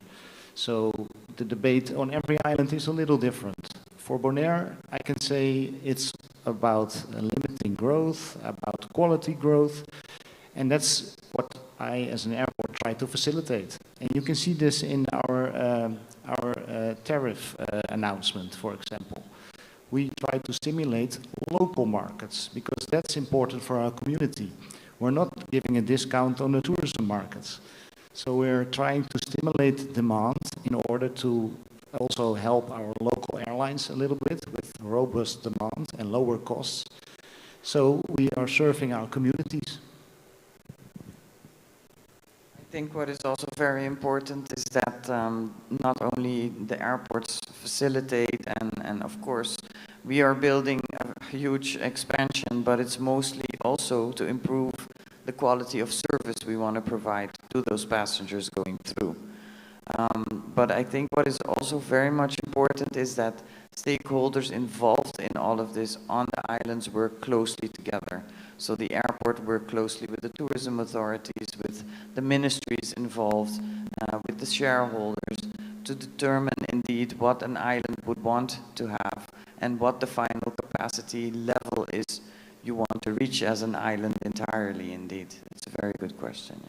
So the debate on every island is a little different. For Bonaire, I can say it's about limiting growth, about quality growth, and that's what I, as an airport, try to facilitate. And you can see this in our tariff announcement, for example. We try to stimulate local markets because that's important for our community. We're not giving a discount on the tourism markets. So we're trying to stimulate demand in order to also help our local airlines a little bit with robust demand and lower costs. So we are serving our communities. I think what is also very important is that not only the airports facilitate and of course we are building a huge expansion, but it's mostly also to improve the quality of service we want to provide to those passengers going through. But I think what is also very much important is that stakeholders involved in all of this on the islands work closely together. So the airport work closely with the tourism authorities, with the ministries involved, with the shareholders, to determine indeed what an island would want to have and what the final capacity level is you want to reach as an island entirely indeed. It's a very good question.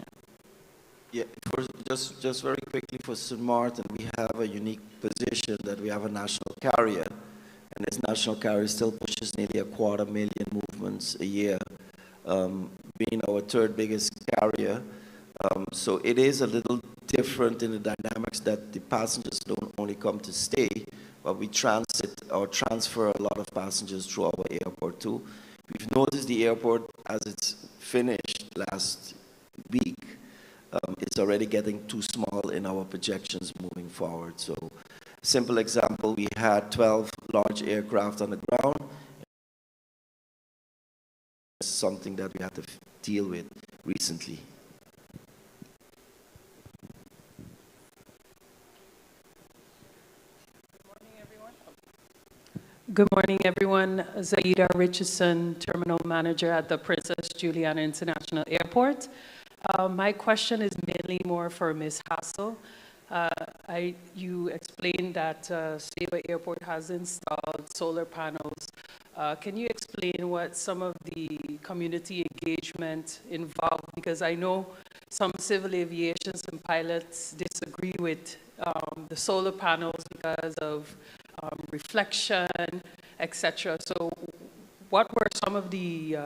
Yeah, just very quickly for St. Martin, we have a unique position that we have a national carrier, and this national carrier still pushes nearly 250,000 movements a year, being our third biggest carrier. So it is a little different in the dynamics that the passengers don't only come to stay, but we transit or transfer a lot of passengers through our airport too. We've noticed the airport, as it's finished last week, it's already getting too small in our projections moving forward. So, simple example, we had 12 large aircraft on the ground. It's something that we had to deal with recently. Good morning, everyone. Zaida Richardson, Terminal Manager at the Princess Juliana International Airport. My question is mainly more for Ms. Hassel. You explained that Saba Airport has installed solar panels. Can you explain what some of the community engagement involved? Because I know some civil aviation, some pilots disagree with the solar panels because of reflection, etc. So what were some of the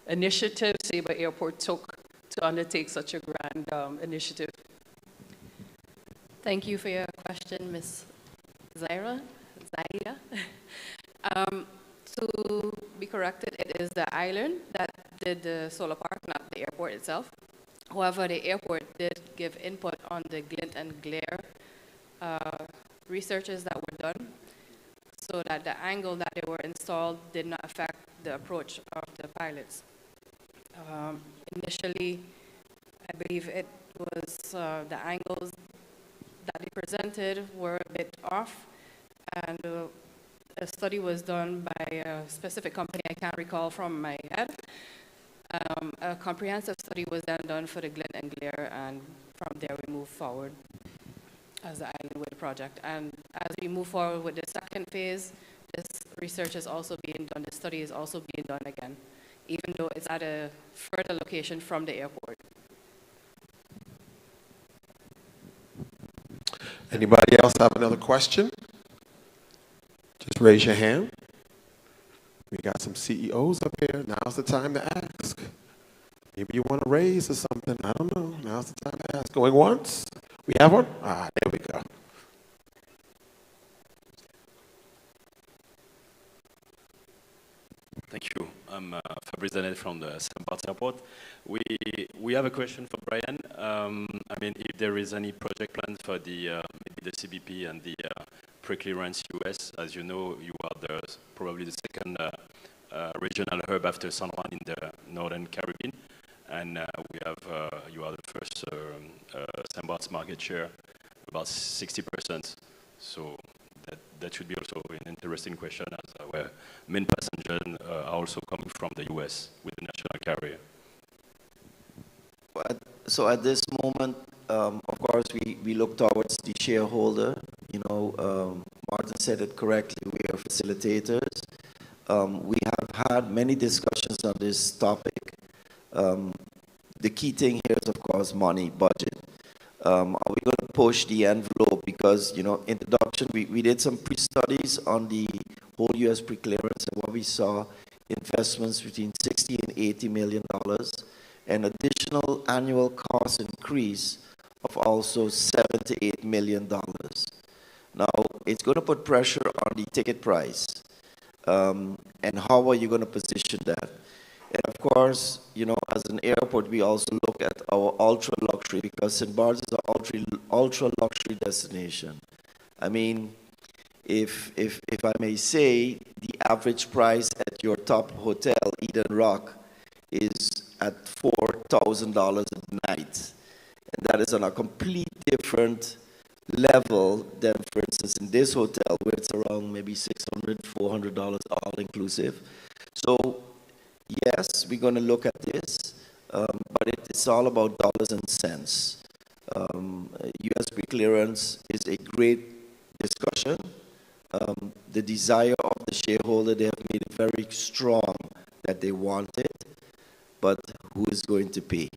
initiatives Saba Airport took to undertake such a grand initiative? Thank you for your question, Ms. Zaira. To be corrected, it is the island that did the solar park, not the airport itself. However, the airport did give input on the glint and glare researches that were done, so that the angle that they were installed did not affect the approach of the pilots. Initially, I believe it was the angles that they presented were a bit off, and a study was done by a specific company I can't recall from my head. A comprehensive study was then done for the glint and glare, and from there we moved forward as the island with the project. And as we move forward with the second phase, this research is also being done, the study is also being done again, even though it's at a further location from the airport. Anybody else have another question? Just raise your hand. We got some CEOs up here. Now's the time to ask. Maybe you want to raise or something. I don't know. Now's the time to ask. Going once? We have one? Ah, there we go. Thank you. I'm Fabrice Danet from the St. Bart's Airport. We have a question for Brian. I mean, if there is any project plan for the maybe the CBP and the pre-clearance US. As you know, you are probably the second regional hub after San Juan in the Northern Caribbean, and you are the first St. Bart's market share, about 60%. So that should be also an interesting question, as our main passengers are also coming from the US with the national carrier. So at this moment, of course, we look towards the shareholder. You know, Martin said it correctly, we are facilitators. We have had many discussions on this topic. The key thing here is, of course, money, budget. Are we going to push the envelope? Because, you know, introduction, we did some pre-studies on the whole US pre-clearance, and what we saw, investments between $60 and $80 million, and additional annual cost increase of also $7 to $8 million. Now, it's going to put pressure on the ticket price. And how are you going to position that? And of course, you know, as an airport, we also look at our ultra-luxury, because St. Bart's is an ultra-luxury destination. I mean, if I may say, the average price at your top hotel, Eden Rock, is at $4,000 a night. And that is on a complete different level than, for instance, in this hotel, where it's around maybe $600, $400 all inclusive. So, yes, we're going to look at this, but it's all about dollars and cents. US pre-clearance is a great discussion. The desire of the shareholder, they have made it very strong that they want it, but who is going to pay?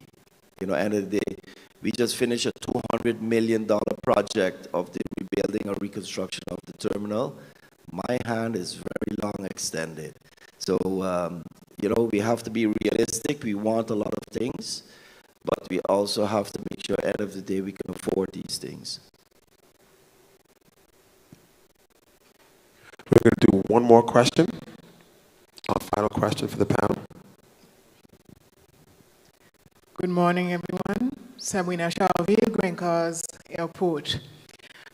You know, end of the day, we just finished a $200 million project of the rebuilding or reconstruction of the terminal. My hand is very long extended. So, you know, we have to be realistic. We want a lot of things, but we also have to make sure at the end of the day we can afford these things. We're going to do one more question. Our final question for the panel. Good morning, everyone. Sabrina Shalvi, Green Cars Airport.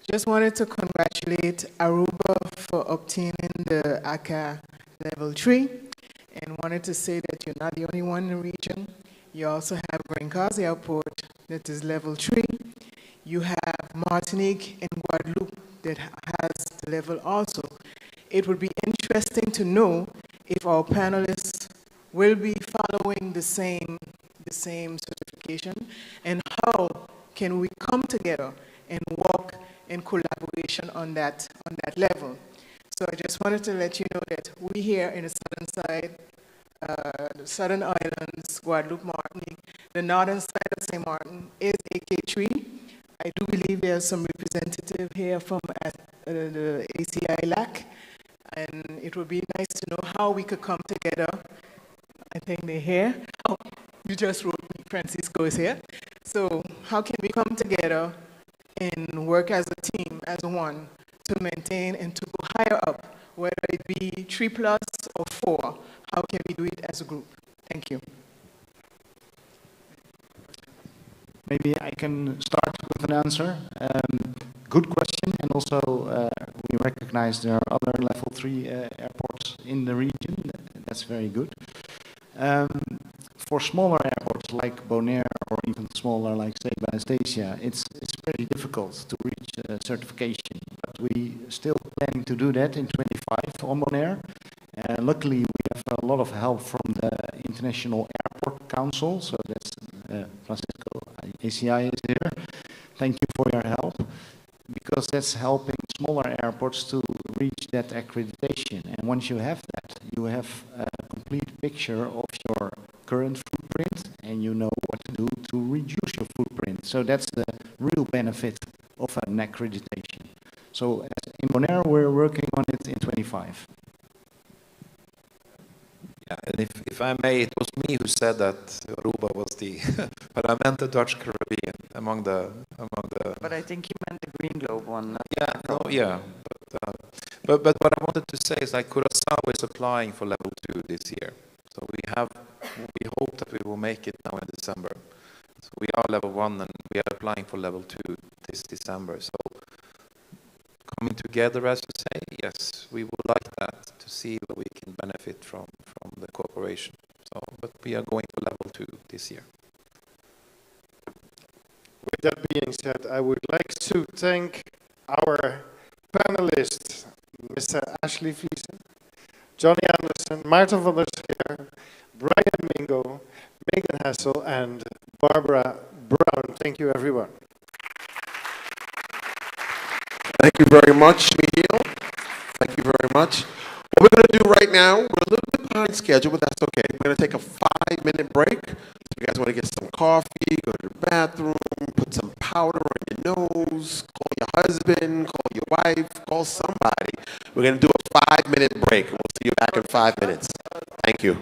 Just wanted to congratulate Aruba for obtaining the ACA Level 3, and wanted to say that you're not the only one in the region. You also have Green Cars Airport that is Level 3. You have Martinique and Guadeloupe that has the level also. It would be interesting to know if our panelists will be following the same certification communication, and how can we come together and work in collaboration on that level. So I just wanted to let you know that we here in the southern side, the southern islands, Guadeloupe, Martinique, the northern side of St. Martin is AK3. I do believe there's some representative here from the ACI LAC, and it would be nice to know how we could come together. I think they're here. Oh, you just wrote me, Francisco is here. So how can we come together and work as a team, as one, to maintain and to go higher up, whether it be 3+ or 4? How can we do it as a group? Thank you. Maybe I can start with an answer. Good question, and also we recognize there are other level 3 airports in the region. That's very good. For smaller airports like Bonaire or even smaller like Ceiba and Stasia, it's very difficult to reach certification. But we still planning to do that in 25 on Bonaire. Luckily, we have a lot of help from the International Airport Council, so that's Francisco, ACI is here. Thank you for your help, because that's helping smaller airports to reach that accreditation. And once you have that, you have a complete picture of your current footprint, and you know what to do to reduce your footprint. So that's the real benefit of an accreditation. So in Bonaire, we're working on it in 25. Yeah, and if I may, it was me who said that Aruba was the, but I meant the Dutch Caribbean among the. But I think you meant the Green Globe one. Yeah, no, yeah, but what I wanted to say is like Curaçao is applying for level 2 this year, so we hope that we will make it now in December. So we are level 1 and we are applying for level 2 this December. So coming together, as you say, yes, we would like that to see where we can benefit from the cooperation. So, but we are going to level 2 this year. With that being said, I would like to thank our panelists, Mr. Ashley Viesen, Johnny Anderson, Maarten van der Scheer, Brian Mingo, Megan Hassel, and Barbara Brown. Thank you, everyone. Thank you very much, Michiel. Thank you very much. What we're going to do right now, we're a little bit behind schedule, but that's okay. We're going to take a 5-minute break. If you guys want to get some coffee, go to the bathroom, put some powder on your nose, call your husband, call your wife, call somebody. We're going to do a 5-minute break, and we'll see you back in 5 minutes. Thank you.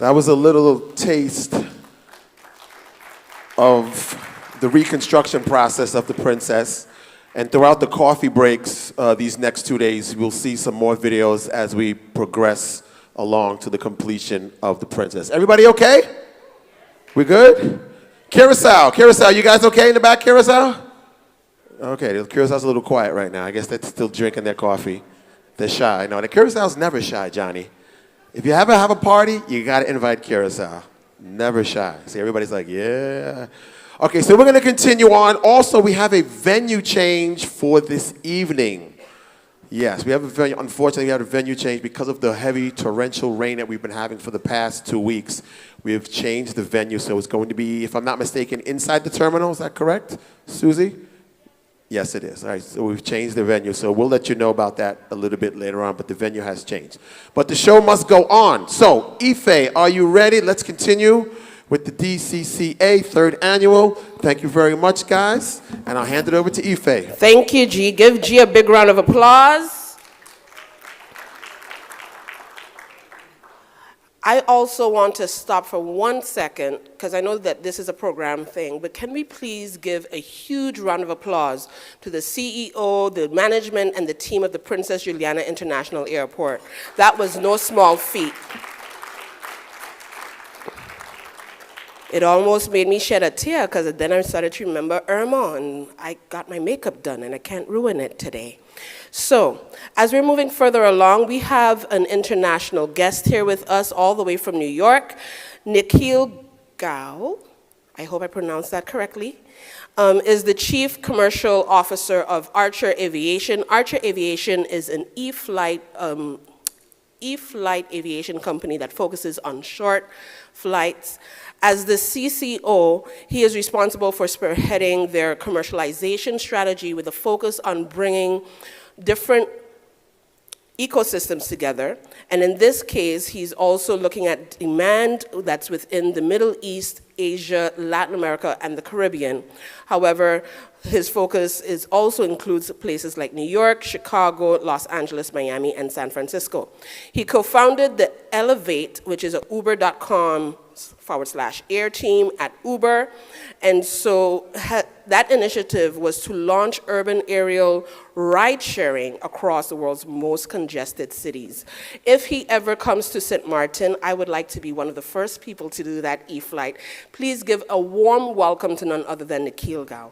That was a little taste of the reconstruction process of the Princess. And throughout the coffee breaks these next 2 days, we'll see some more videos as we progress along to the completion of the Princess. Everybody okay? We good? Curacao, you guys okay in the back, Curacao? Okay, Curaçao's a little quiet right now. I guess they're still drinking their coffee. They're shy. No, the Curaçao's never shy, Johnny. If you ever have a party, you gotta invite Curacao. Never shy. See, everybody's like, yeah. Okay, so we're gonna continue on. Also, we have a venue change for this evening. Yes, we have a venue. Unfortunately, we have a venue change because of the heavy torrential rain that we've been having for the past 2 weeks. We have changed the venue, so it's going to be, if I'm not mistaken, inside the terminal. Is that correct, Susie? Yes, it is. All right, so we've changed the venue, so we'll let you know about that a little bit later on, but the venue has changed. But the show must go on. So, Ife, are you ready? Let's continue with the DCCA third annual. Thank you very much, guys, and I'll hand it over to Ife. Thank you, G. Give G a big round of applause. I also want to stop for 1 second, because I know that this is a program thing, but can we please give a huge round of applause to the CEO, the management, and the team of the Princess Juliana International Airport. That was no small feat. It almost made me shed a tear, because then I started to remember Irma, and I got my makeup done, and I can't ruin it today. So, as we're moving further along, we have an international guest here with us all the way from New York, Nikhil Gao, I hope I pronounced that correctly, is the Chief Commercial Officer of Archer Aviation. Archer Aviation is an e-flight aviation company that focuses on short flights. As the CCO, he is responsible for spearheading their commercialization strategy with a focus on bringing different ecosystems together. And in this case, he's also looking at demand that's within the Middle East, Asia, Latin America, and the Caribbean. However, his focus also includes places like New York, Chicago, Los Angeles, Miami, and San Francisco. He co-founded the Elevate, which is a Uber.com/air team at Uber. And so that initiative was to launch urban aerial ride sharing across the world's most congested cities. If he ever comes to St. Martin, I would like to be one of the first people to do that e-flight. Please give a warm welcome to none other than Nikhil Gao.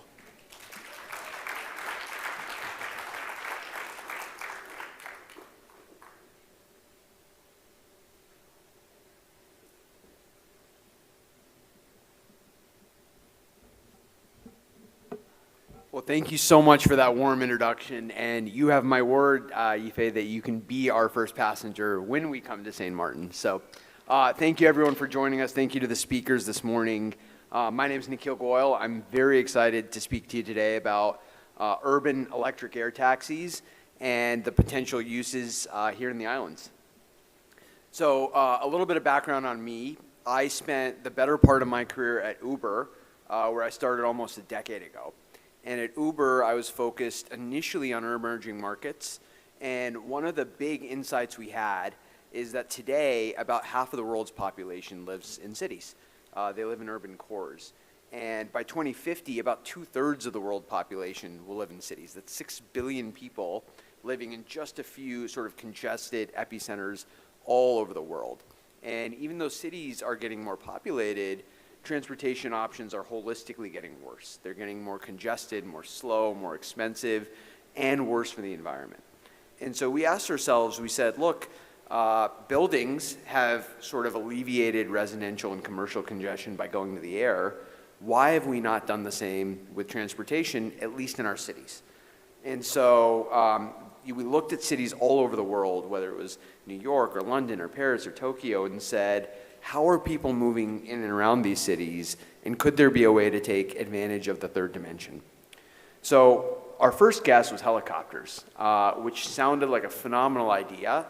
Well, thank you so much for that warm introduction, and you have my word, Ife, that you can be our first passenger when we come to St. Martin. So thank you, everyone, for joining us. Thank you to the speakers this morning. My name is Nikhil Goyal. I'm very excited to speak to you today about urban electric air taxis and the potential uses here in the islands. So a little bit of background on me. I spent the better part of my career at Uber, where I started almost a decade ago. And at Uber, I was focused initially on emerging markets. And one of the big insights we had is that today, about half of the world's population lives in cities. They live in urban cores. And by 2050, about 2/3 of the world population will live in cities. That's 6 billion people living in just a few sort of congested epicenters all over the world. And even though cities are getting more populated, transportation options are holistically getting worse. They're getting more congested, more slow, more expensive, and worse for the environment. And so we asked ourselves, we said, look, buildings have sort of alleviated residential and commercial congestion by going to the air. Why have we not done the same with transportation, at least in our cities? And so we looked at cities all over the world, whether it was New York or London or Paris or Tokyo, and said, how are people moving in and around these cities, and could there be a way to take advantage of the third dimension? So our first guess was helicopters, which sounded like a phenomenal idea,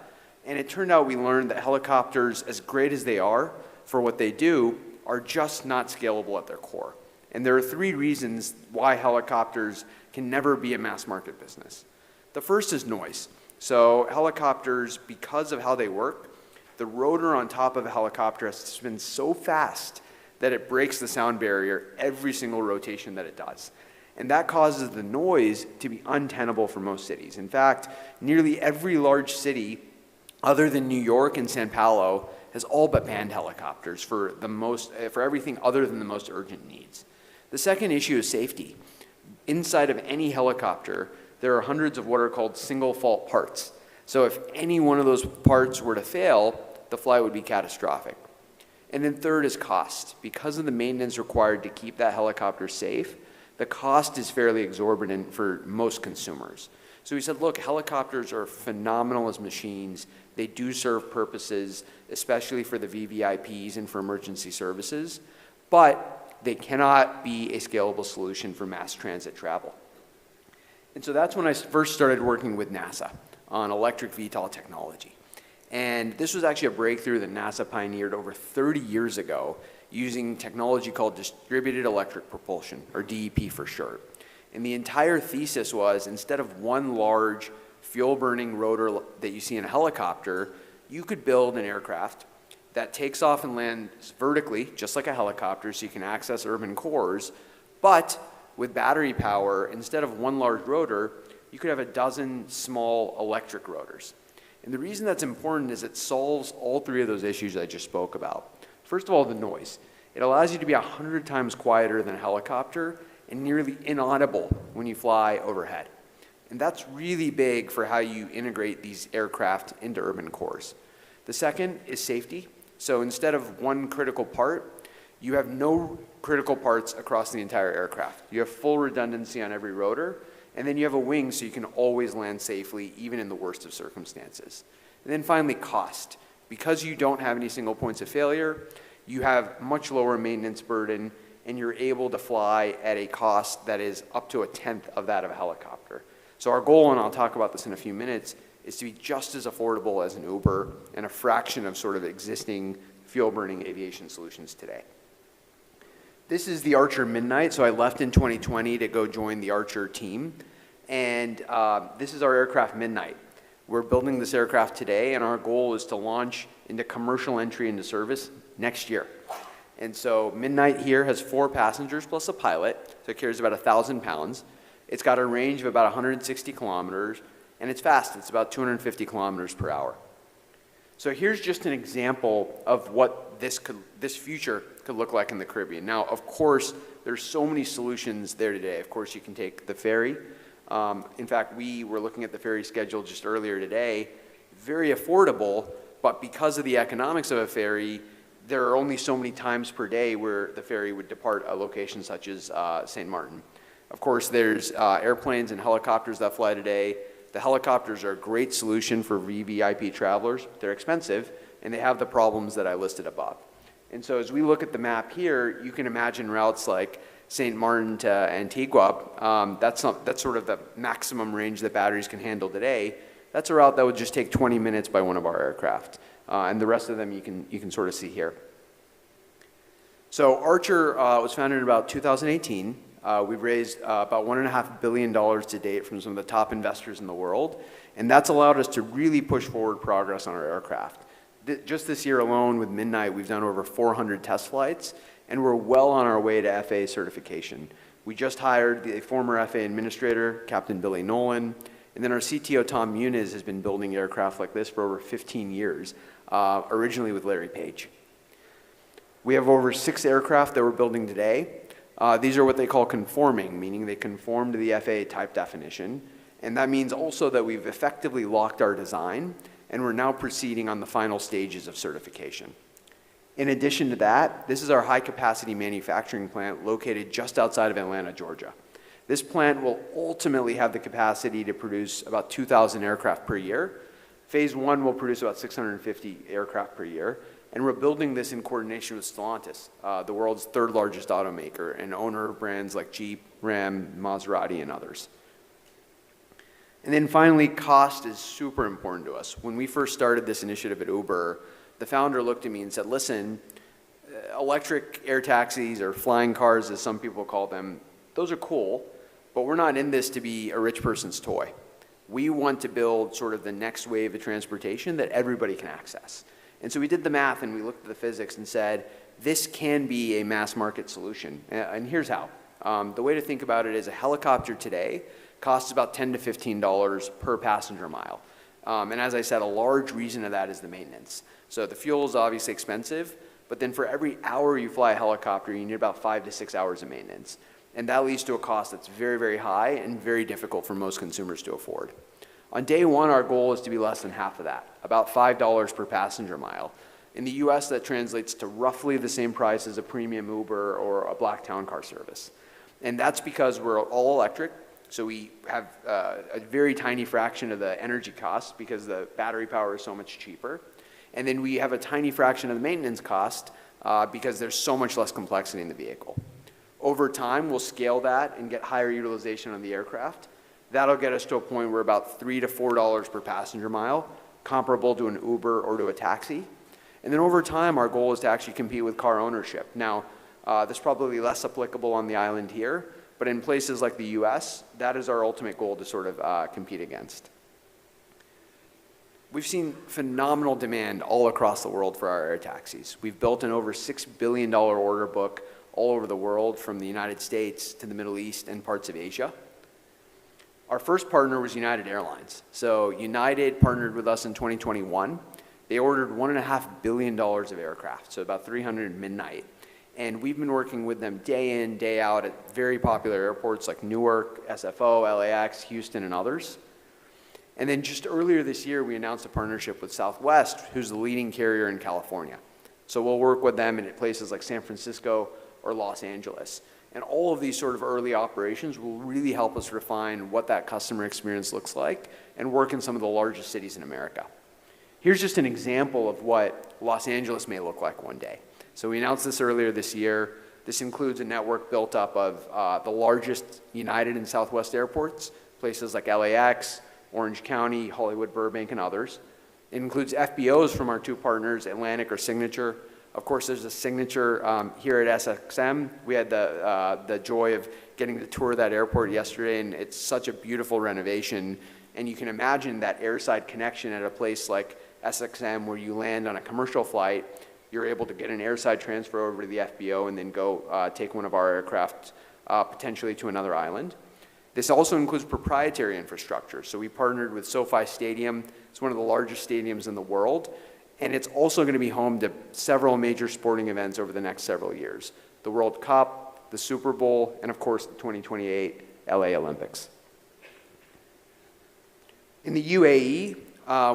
and it turned out we learned that helicopters, as great as they are for what they do, are just not scalable at their core. And there are 3 reasons why helicopters can never be a mass market business. The first is noise. So helicopters, because of how they work, the rotor on top of a helicopter has to spin so fast that it breaks the sound barrier every single rotation that it does. And that causes the noise to be untenable for most cities. In fact, nearly every large city other than New York and Sao Paulo has all but banned helicopters for everything other than the most urgent needs. The second issue is safety. Inside of any helicopter, there are hundreds of what are called single fault parts. So if any one of those parts were to fail, the flight would be catastrophic. And then third is cost. Because of the maintenance required to keep that helicopter safe, the cost is fairly exorbitant for most consumers. So we said, look, helicopters are phenomenal as machines. They do serve purposes, especially for the VVIPs and for emergency services, but they cannot be a scalable solution for mass transit travel. And so that's when I first started working with NASA on electric VTOL technology. And this was actually a breakthrough that NASA pioneered over 30 years ago using technology called distributed electric propulsion, or DEP for short. And the entire thesis was, instead of one large fuel-burning rotor that you see in a helicopter, you could build an aircraft that takes off and lands vertically, just like a helicopter, so you can access urban cores, but with battery power, instead of one large rotor, you could have a dozen small electric rotors. And the reason that's important is it solves all three of those issues I just spoke about. First of all, the noise. It allows you to be 100 times quieter than a helicopter and nearly inaudible when you fly overhead. And that's really big for how you integrate these aircraft into urban cores. The second is safety. So instead of one critical part, you have no critical parts across the entire aircraft. You have full redundancy on every rotor, and then you have a wing so you can always land safely, even in the worst of circumstances. And then finally, cost. Because you don't have any single points of failure, you have much lower maintenance burden, and you're able to fly at a cost that is up to 1/10 of that of a helicopter. So our goal, and I'll talk about this in a few minutes, is to be just as affordable as an Uber and a fraction of sort of existing fuel-burning aviation solutions today. This is the Archer Midnight. So I left in 2020 to go join the Archer team. And this is our aircraft Midnight. We're building this aircraft today, and our goal is to launch into commercial entry into service next year. And so Midnight here has 4 passengers plus a pilot, so it carries about 1,000 pounds. It's got a range of about 160 kilometers, and it's fast. It's about 250 kilometers per hour. So here's just an example of what this future could look like in the Caribbean. Now, of course, there's so many solutions there today. Of course, you can take the ferry. In fact, we were looking at the ferry schedule just earlier today. Very affordable, but because of the economics of a ferry, there are only so many times per day where the ferry would depart a location such as St. Martin. Of course, there's airplanes and helicopters that fly today. The helicopters are a great solution for VVIP travelers. They're expensive, and they have the problems that I listed above. And so as we look at the map here, you can imagine routes like St. Martin to Antigua. That's sort of the maximum range that batteries can handle today. That's a route that would just take 20 minutes by one of our aircraft. And the rest of them you can sort of see here. So Archer was founded in about 2018. We've raised about $1.5 billion to date from some of the top investors in the world. And that's allowed us to really push forward progress on our aircraft. Just this year alone with Midnight, we've done over 400 test flights, and we're well on our way to FAA certification. We just hired the former FAA administrator, Captain Billy Nolan, and then our CTO, Tom Muniz, has been building aircraft like this for over 15 years, originally with Larry Page. We have over 6 aircraft that we're building today. These are what they call conforming, meaning they conform to the FAA type definition. And that means also that we've effectively locked our design, and we're now proceeding on the final stages of certification. In addition to that, this is our high-capacity manufacturing plant located just outside of Atlanta, Georgia. This plant will ultimately have the capacity to produce about 2,000 aircraft per year. Phase 1 will produce about 650 aircraft per year. And we're building this in coordination with Stellantis, the world's 3rd largest automaker and owner of brands like Jeep, Ram, Maserati, and others. And then finally, cost is super important to us. When we first started this initiative at Uber, the founder looked at me and said, listen, electric air taxis or flying cars, as some people call them, those are cool, but we're not in this to be a rich person's toy. We want to build sort of the next wave of transportation that everybody can access. And so we did the math and we looked at the physics and said, this can be a mass market solution. And here's how. The way to think about it is a helicopter today costs about $10 to $15 per passenger mile. And as I said, a large reason of that is the maintenance. So the fuel is obviously expensive, but then for every hour you fly a helicopter, you need about 5 to 6 hours of maintenance. And that leads to a cost that's very, very high and very difficult for most consumers to afford. On day one, our goal is to be less than half of that, about $5 per passenger mile. In the US, that translates to roughly the same price as a premium Uber or a black town car service. And that's because we're all electric, so we have a very tiny fraction of the energy cost because the battery power is so much cheaper. And then we have a tiny fraction of the maintenance cost because there's so much less complexity in the vehicle. Over time, we'll scale that and get higher utilization on the aircraft. That'll get us to a point where about $3 to $4 per passenger mile, comparable to an Uber or to a taxi. And then over time, our goal is to actually compete with car ownership. Now, that's probably less applicable on the island here, but in places like the US, that is our ultimate goal to sort of compete against. We've seen phenomenal demand all across the world for our air taxis. We've built an over $6 billion order book all over the world, from the United States to the Middle East and parts of Asia. Our first partner was United Airlines. So United partnered with us in 2021. They ordered $1.5 billion of aircraft, so about 300 midnight. And we've been working with them day in, day out at very popular airports like Newark, SFO, LAX, Houston, and others. And then just earlier this year, we announced a partnership with Southwest, who's the leading carrier in California. So we'll work with them in places like San Francisco or Los Angeles. And all of these sort of early operations will really help us refine what that customer experience looks like and work in some of the largest cities in America. Here's just an example of what Los Angeles may look like one day. So we announced this earlier this year. This includes a network built up of the largest United and Southwest airports, places like LAX, Orange County, Hollywood, Burbank, and others. It includes FBOs from our two partners, Atlantic or Signature. Of course, there's a Signature here at SXM. We had the joy of getting to tour that airport yesterday, and it's such a beautiful renovation. And you can imagine that airside connection at a place like SXM where you land on a commercial flight, you're able to get an airside transfer over to the FBO and then go take one of our aircraft potentially to another island. This also includes proprietary infrastructure. So we partnered with SoFi Stadium. It's one of the largest stadiums in the world. And it's also going to be home to several major sporting events over the next several years. The World Cup, the Super Bowl, and of course the 2028 LA Olympics. In the UAE,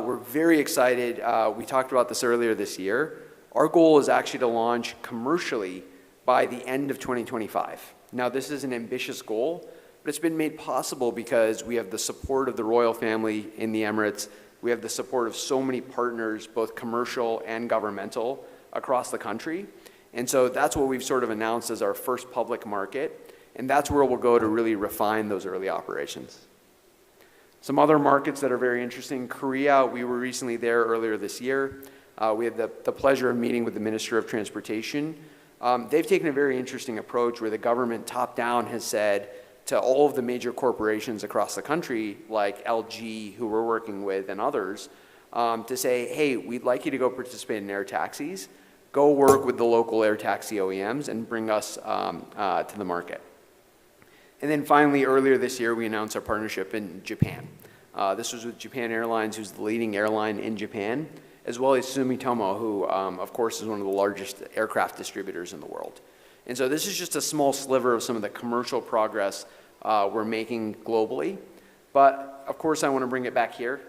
we're very excited. We talked about this earlier this year. Our goal is actually to launch commercially by the end of 2025. Now, this is an ambitious goal, but it's been made possible because we have the support of the royal family in the Emirates. We have the support of so many partners, both commercial and governmental, across the country. And so that's what we've sort of announced as our first public market. And that's where we'll go to really refine those early operations. Some other markets that are very interesting. Korea, we were recently there earlier this year. We had the pleasure of meeting with the Minister of Transportation. They've taken a very interesting approach where the government top-down has said to all of the major corporations across the country, like LG, who we're working with, and others, to say, hey, we'd like you to go participate in air taxis. Go work with the local air taxi OEMs and bring us to the market. And then finally, earlier this year, we announced our partnership in Japan. This was with Japan Airlines, who's the leading airline in Japan, as well as Sumitomo, who, of course, is one of the largest aircraft distributors in the world. And so this is just a small sliver of some of the commercial progress we're making globally. But, of course, I want to bring it back here.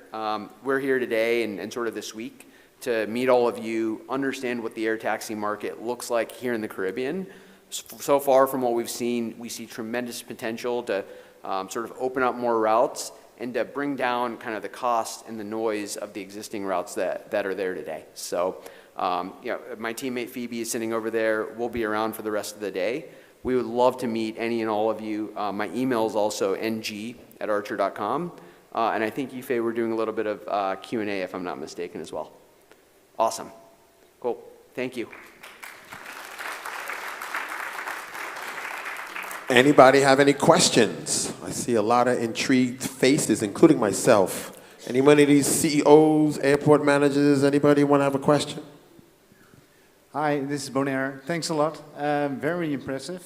We're here today and sort of this week to meet all of you, understand what the air taxi market looks like here in the Caribbean. So far from what we've seen, we see tremendous potential to sort of open up more routes and to bring down kind of the cost and the noise of the existing routes that are there today. So, my teammate Phoebe is sitting over there. We'll be around for the rest of the day. We would love to meet any and all of you. My email is also ng@archer.com. And I think, Yifei, we're doing a little bit of Q&A, if I'm not mistaken, as well. Awesome. Cool. Thank you. Anybody have any questions? I see a lot of intrigued faces, including myself. Anybody of these CEOs, airport managers, anybody want to have a question? Hi, this is Bonaire. Thanks a lot. Very impressive,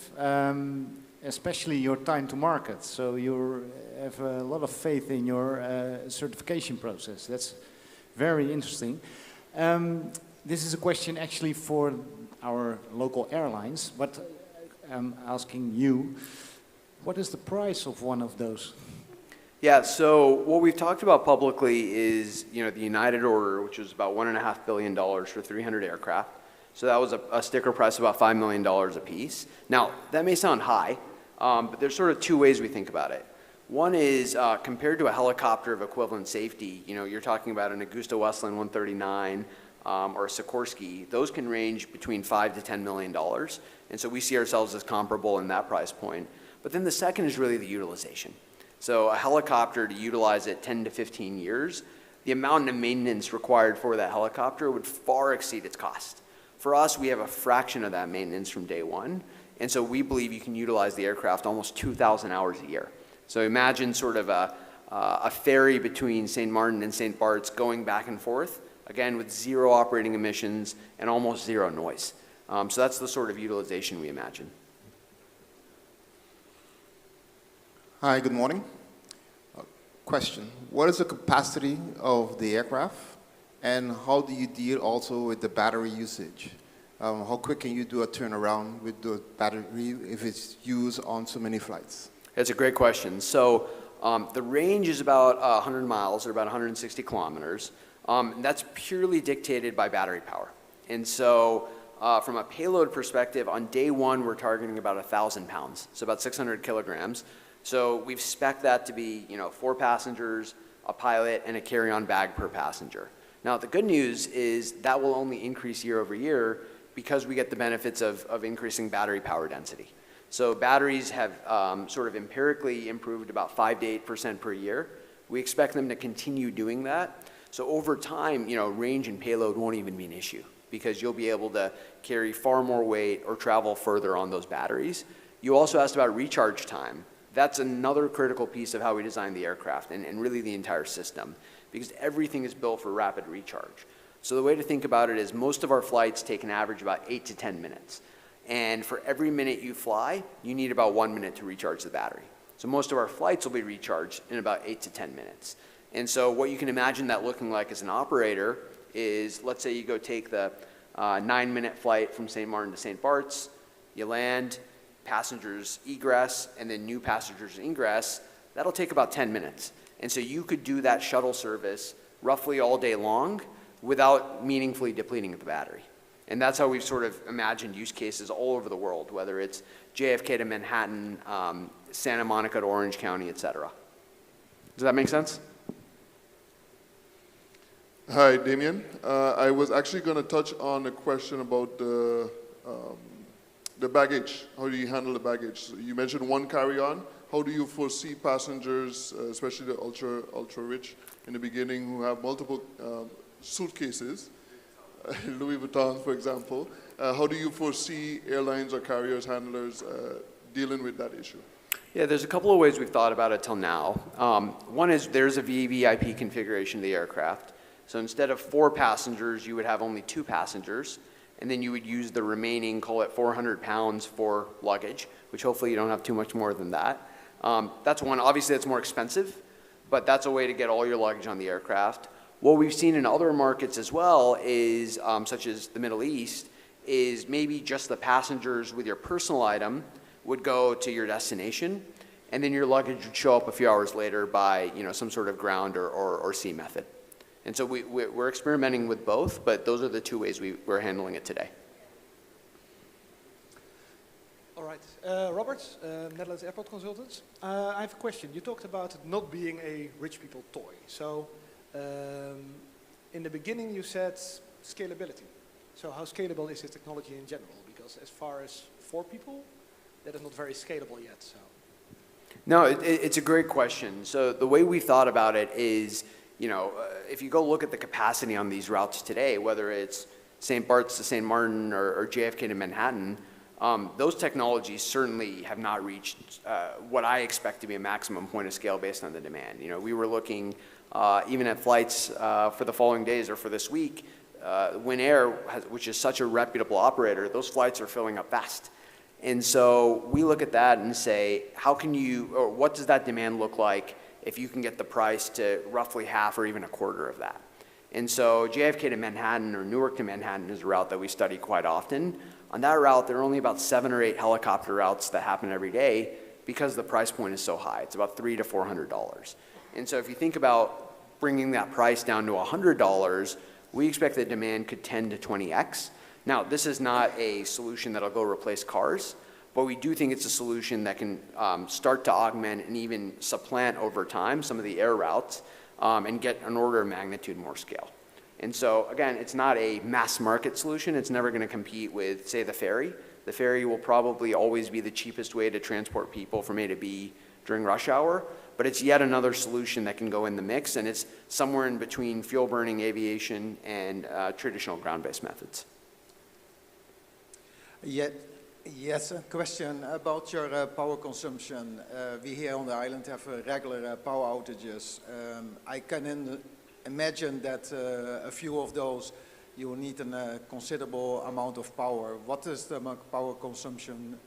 especially your time to market. So you have a lot of faith in your certification process. That's very interesting. This is a question actually for our local airlines, but I'm asking you, what is the price of one of those? Yeah, so what we've talked about publicly is, the United order, which was about $1.5 billion for 300 aircraft. So that was a sticker price of about $5 million a piece. Now, that may sound high, but there's sort of two ways we think about it. One is compared to a helicopter of equivalent safety, you're talking about an Augusta-Westland 139 or a Sikorsky. Those can range between $5 to $10 million. And so we see ourselves as comparable in that price point. But then the second is really the utilization. So a helicopter, to utilize it 10 to 15 years, the amount of maintenance required for that helicopter would far exceed its cost. For us, we have a fraction of that maintenance from day one, and so we believe you can utilize the aircraft almost 2,000 hours a year. So imagine sort of a ferry between St. Martin and St. Bart's going back and forth, again with zero operating emissions and almost zero noise. So that's the sort of utilization we imagine. Hi, good morning. Question, what is the capacity of the aircraft and how do you deal also with the battery usage? How quick can you do a turnaround with the battery if it's used on so many flights? That's a great question. So the range is about 100 miles or about 160 kilometers. That's purely dictated by battery power. And so from a payload perspective, on day one, we're targeting about 1,000 pounds, so about 600 kilograms. So we've spec'd that to be, 4 passengers, a pilot, and a carry-on bag per passenger. Now, the good news is that will only increase year over year because we get the benefits of increasing battery power density. So batteries have sort of empirically improved about 5 to 8% per year. We expect them to continue doing that. So over time, range and payload won't even be an issue because you'll be able to carry far more weight or travel further on those batteries. You also asked about recharge time. That's another critical piece of how we design the aircraft and really the entire system, because everything is built for rapid recharge. So the way to think about it is most of our flights take an average about 8 to 10 minutes. And for every minute you fly, you need about 1 minute to recharge the battery. So most of our flights will be recharged in about 8 to 10 minutes. And so what you can imagine that looking like as an operator is, let's say you go take the 9-minute flight from St. Martin to St. Bart's, you land, passengers egress, and then new passengers ingress. That'll take about 10 minutes. And so you could do that shuttle service roughly all day long without meaningfully depleting the battery. And that's how we've sort of imagined use cases all over the world, whether it's JFK to Manhattan, Santa Monica to Orange County, et cetera. Does that make sense? Hi, Damien. I was actually going to touch on a question about the baggage. How do you handle the baggage? So you mentioned one carry-on. How do you foresee passengers, especially the ultra-rich in the beginning, who have multiple suitcases, Louis Vuitton, for example? How do you foresee airlines or carriers, handlers dealing with that issue? Yeah, there's a couple of ways we've thought about it till now. One is there's a VVIP configuration of the aircraft. So instead of 4 passengers, you would have only 2 passengers. And then you would use the remaining, call it 400 pounds for luggage, which hopefully you don't have too much more than that. That's one. Obviously, that's more expensive, but that's a way to get all your luggage on the aircraft. What we've seen in other markets as well is, such as the Middle East, is maybe just the passengers with your personal item would go to your destination, and then your luggage would show up a few hours later by some sort of ground or sea method. And so we're experimenting with both, but those are the 2 ways we're handling it today. All right. Robert, Netherlands Airport Consultants. I have a question. You talked about it not being a rich people toy. So in the beginning you said scalability. So how scalable is this technology in general? Because as far as 4 people, that is not very scalable yet. So. No, it's a great question. So the way we thought about it is, if you go look at the capacity on these routes today, whether it's St. Bart's to St. Martin or JFK to Manhattan, those technologies certainly have not reached what I expect to be a maximum point of scale based on the demand. We were looking even at flights for the following days or for this week, Win Air, which is such a reputable operator, those flights are filling up fast. And so we look at that and say, how can you, or what does that demand look like if you can get the price to roughly half or even a quarter of that? And so JFK to Manhattan or Newark to Manhattan is a route that we study quite often. On that route, there are only about 7 or 8 helicopter routes that happen every day because the price point is so high. It's about $300 to $400. And so if you think about bringing that price down to $100, we expect the demand could 10 to 20x. Now, this is not a solution that'll go replace cars, but we do think it's a solution that can start to augment and even supplant over time some of the air routes and get an order of magnitude more scale. And so, again, it's not a mass market solution. It's never going to compete with, say, the ferry. The ferry will probably always be the cheapest way to transport people from A to B during rush hour, but it's yet another solution that can go in the mix, and it's somewhere in between fuel-burning aviation and traditional ground-based methods. Yes, a question about your power consumption. We here on the island have regular power outages. I can imagine that a few of those you need a considerable amount of power. What is the power consumption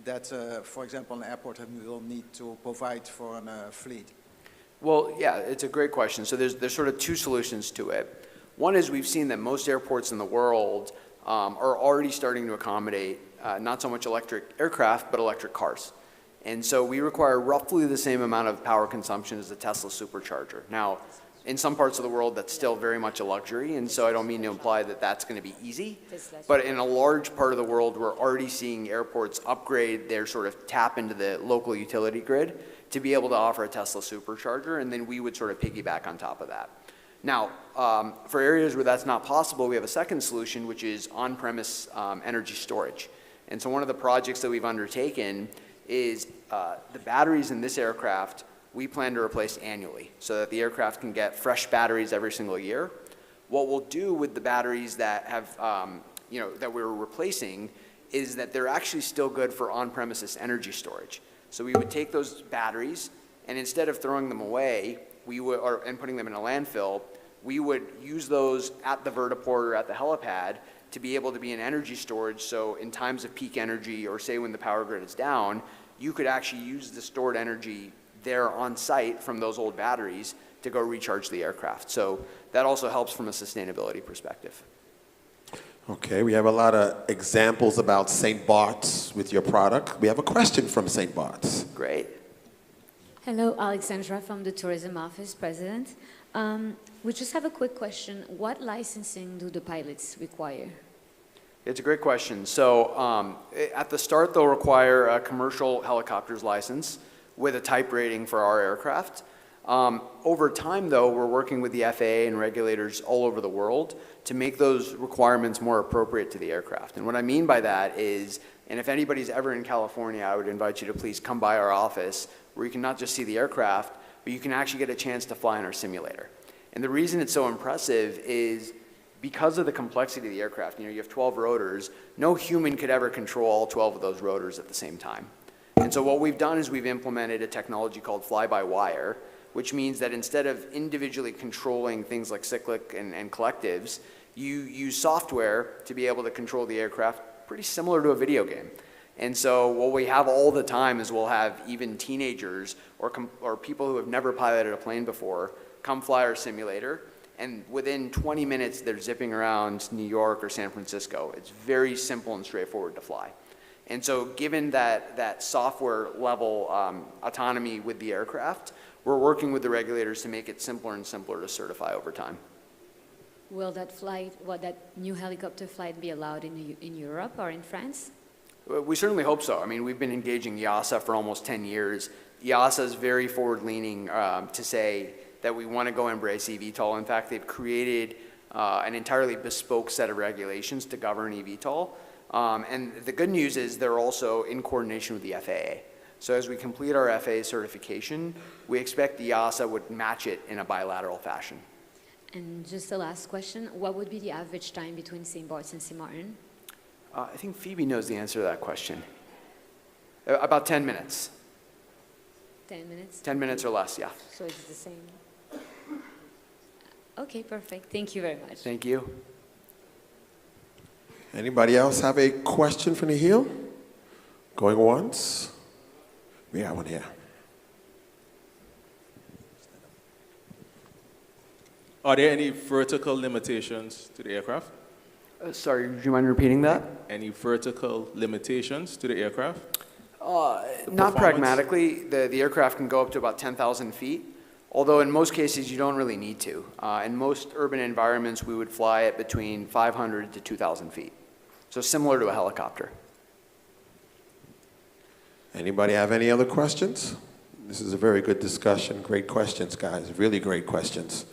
that, for example, an airport will need to provide for a fleet? Well, yeah, it's a great question. So there's sort of two solutions to it. One is we've seen that most airports in the world are already starting to accommodate not so much electric aircraft, but electric cars. And so we require roughly the same amount of power consumption as a Tesla supercharger. Now, in some parts of the world, that's still very much a luxury, and so I don't mean to imply that that's going to be easy. But in a large part of the world, we're already seeing airports upgrade their sort of tap into the local utility grid to be able to offer a Tesla supercharger, and then we would sort of piggyback on top of that. Now, for areas where that's not possible, we have a second solution, which is on-premise energy storage. And so one of the projects that we've undertaken is the batteries in this aircraft we plan to replace annually so that the aircraft can get fresh batteries every single year. What we'll do with the batteries that have, that we're replacing is that they're actually still good for on-premises energy storage. So we would take those batteries and instead of throwing them away, and putting them in a landfill, we would use those at the vertiport or at the helipad to be able to be in energy storage. So in times of peak energy, or say when the power grid is down, you could actually use the stored energy there on site from those old batteries to go recharge the aircraft. So that also helps from a sustainability perspective. Okay, we have a lot of examples about St. Bart's with your product. We have a question from St. Bart's. Great. Hello, Alexandra from the Tourism Office, President. We just have a quick question. What licensing do the pilots require? It's a great question. So at the start, they'll require a commercial helicopter's license with a type rating for our aircraft. Over time, though, we're working with the FAA and regulators all over the world to make those requirements more appropriate to the aircraft. And what I mean by that is, and if anybody's ever in California, I would invite you to please come by our office where you can not just see the aircraft, but you can actually get a chance to fly in our simulator. And the reason it's so impressive is because of the complexity of the aircraft. You have 12 rotors. No human could ever control all 12 of those rotors at the same time. And so what we've done is we've implemented a technology called fly-by-wire, which means that instead of individually controlling things like cyclic and collectives, you use software to be able to control the aircraft pretty similar to a video game. And so what we have all the time is we'll have even teenagers or people who have never piloted a plane before come fly our simulator, and within 20 minutes they're zipping around New York or San Francisco. It's very simple and straightforward to fly. And so given that software level autonomy with the aircraft, we're working with the regulators to make it simpler and simpler to certify over time. Will that new helicopter flight be allowed in Europe or in France? We certainly hope so. I mean, we've been engaging EASA for almost 10 years. EASA is very forward-leaning to say that we want to go embrace eVTOL. In fact, they've created an entirely bespoke set of regulations to govern eVTOL. And the good news is they're also in coordination with the FAA. So as we complete our FAA certification, we expect EASA would match it in a bilateral fashion. And just the last question, what would be the average time between St. Bart's and St. Martin? I think Phoebe knows the answer to that question. About 10 minutes. 10 minutes? 10 minutes or less, yeah. So it's the same. Okay, perfect. Thank you very much. Thank you. Anybody else have a question for Nikhil? Going once? We have one here. Are there any vertical limitations to the aircraft? Sorry, would you mind repeating that? Any vertical limitations to the aircraft? Not pragmatically. The aircraft can go up to about 10,000 feet, although in most cases you don't really need to. In most urban environments, we would fly at between 500 to 2,000 feet. So similar to a helicopter. Anybody have any other questions? This is a very good discussion. Great questions, guys. Really great questions.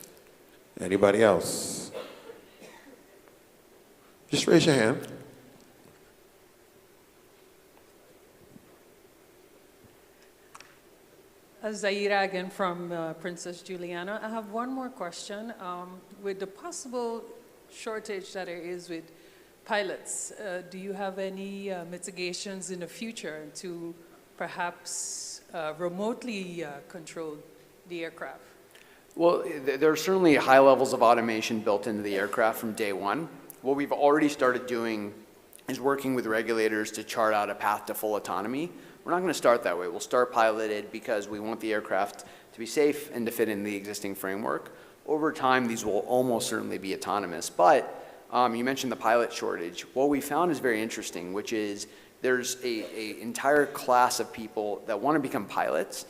Anybody else? Just raise your hand. Zaira again from Princess Juliana. I have one more question. With the possible shortage that there is with pilots, do you have any mitigations in the future to perhaps remotely control the aircraft? Well, there are certainly high levels of automation built into the aircraft from day one. What we've already started doing is working with regulators to chart out a path to full autonomy. We're not going to start that way. We'll start piloted because we want the aircraft to be safe and to fit in the existing framework. Over time, these will almost certainly be autonomous. But you mentioned the pilot shortage. What we found is very interesting, which is there's an entire class of people that want to become pilots,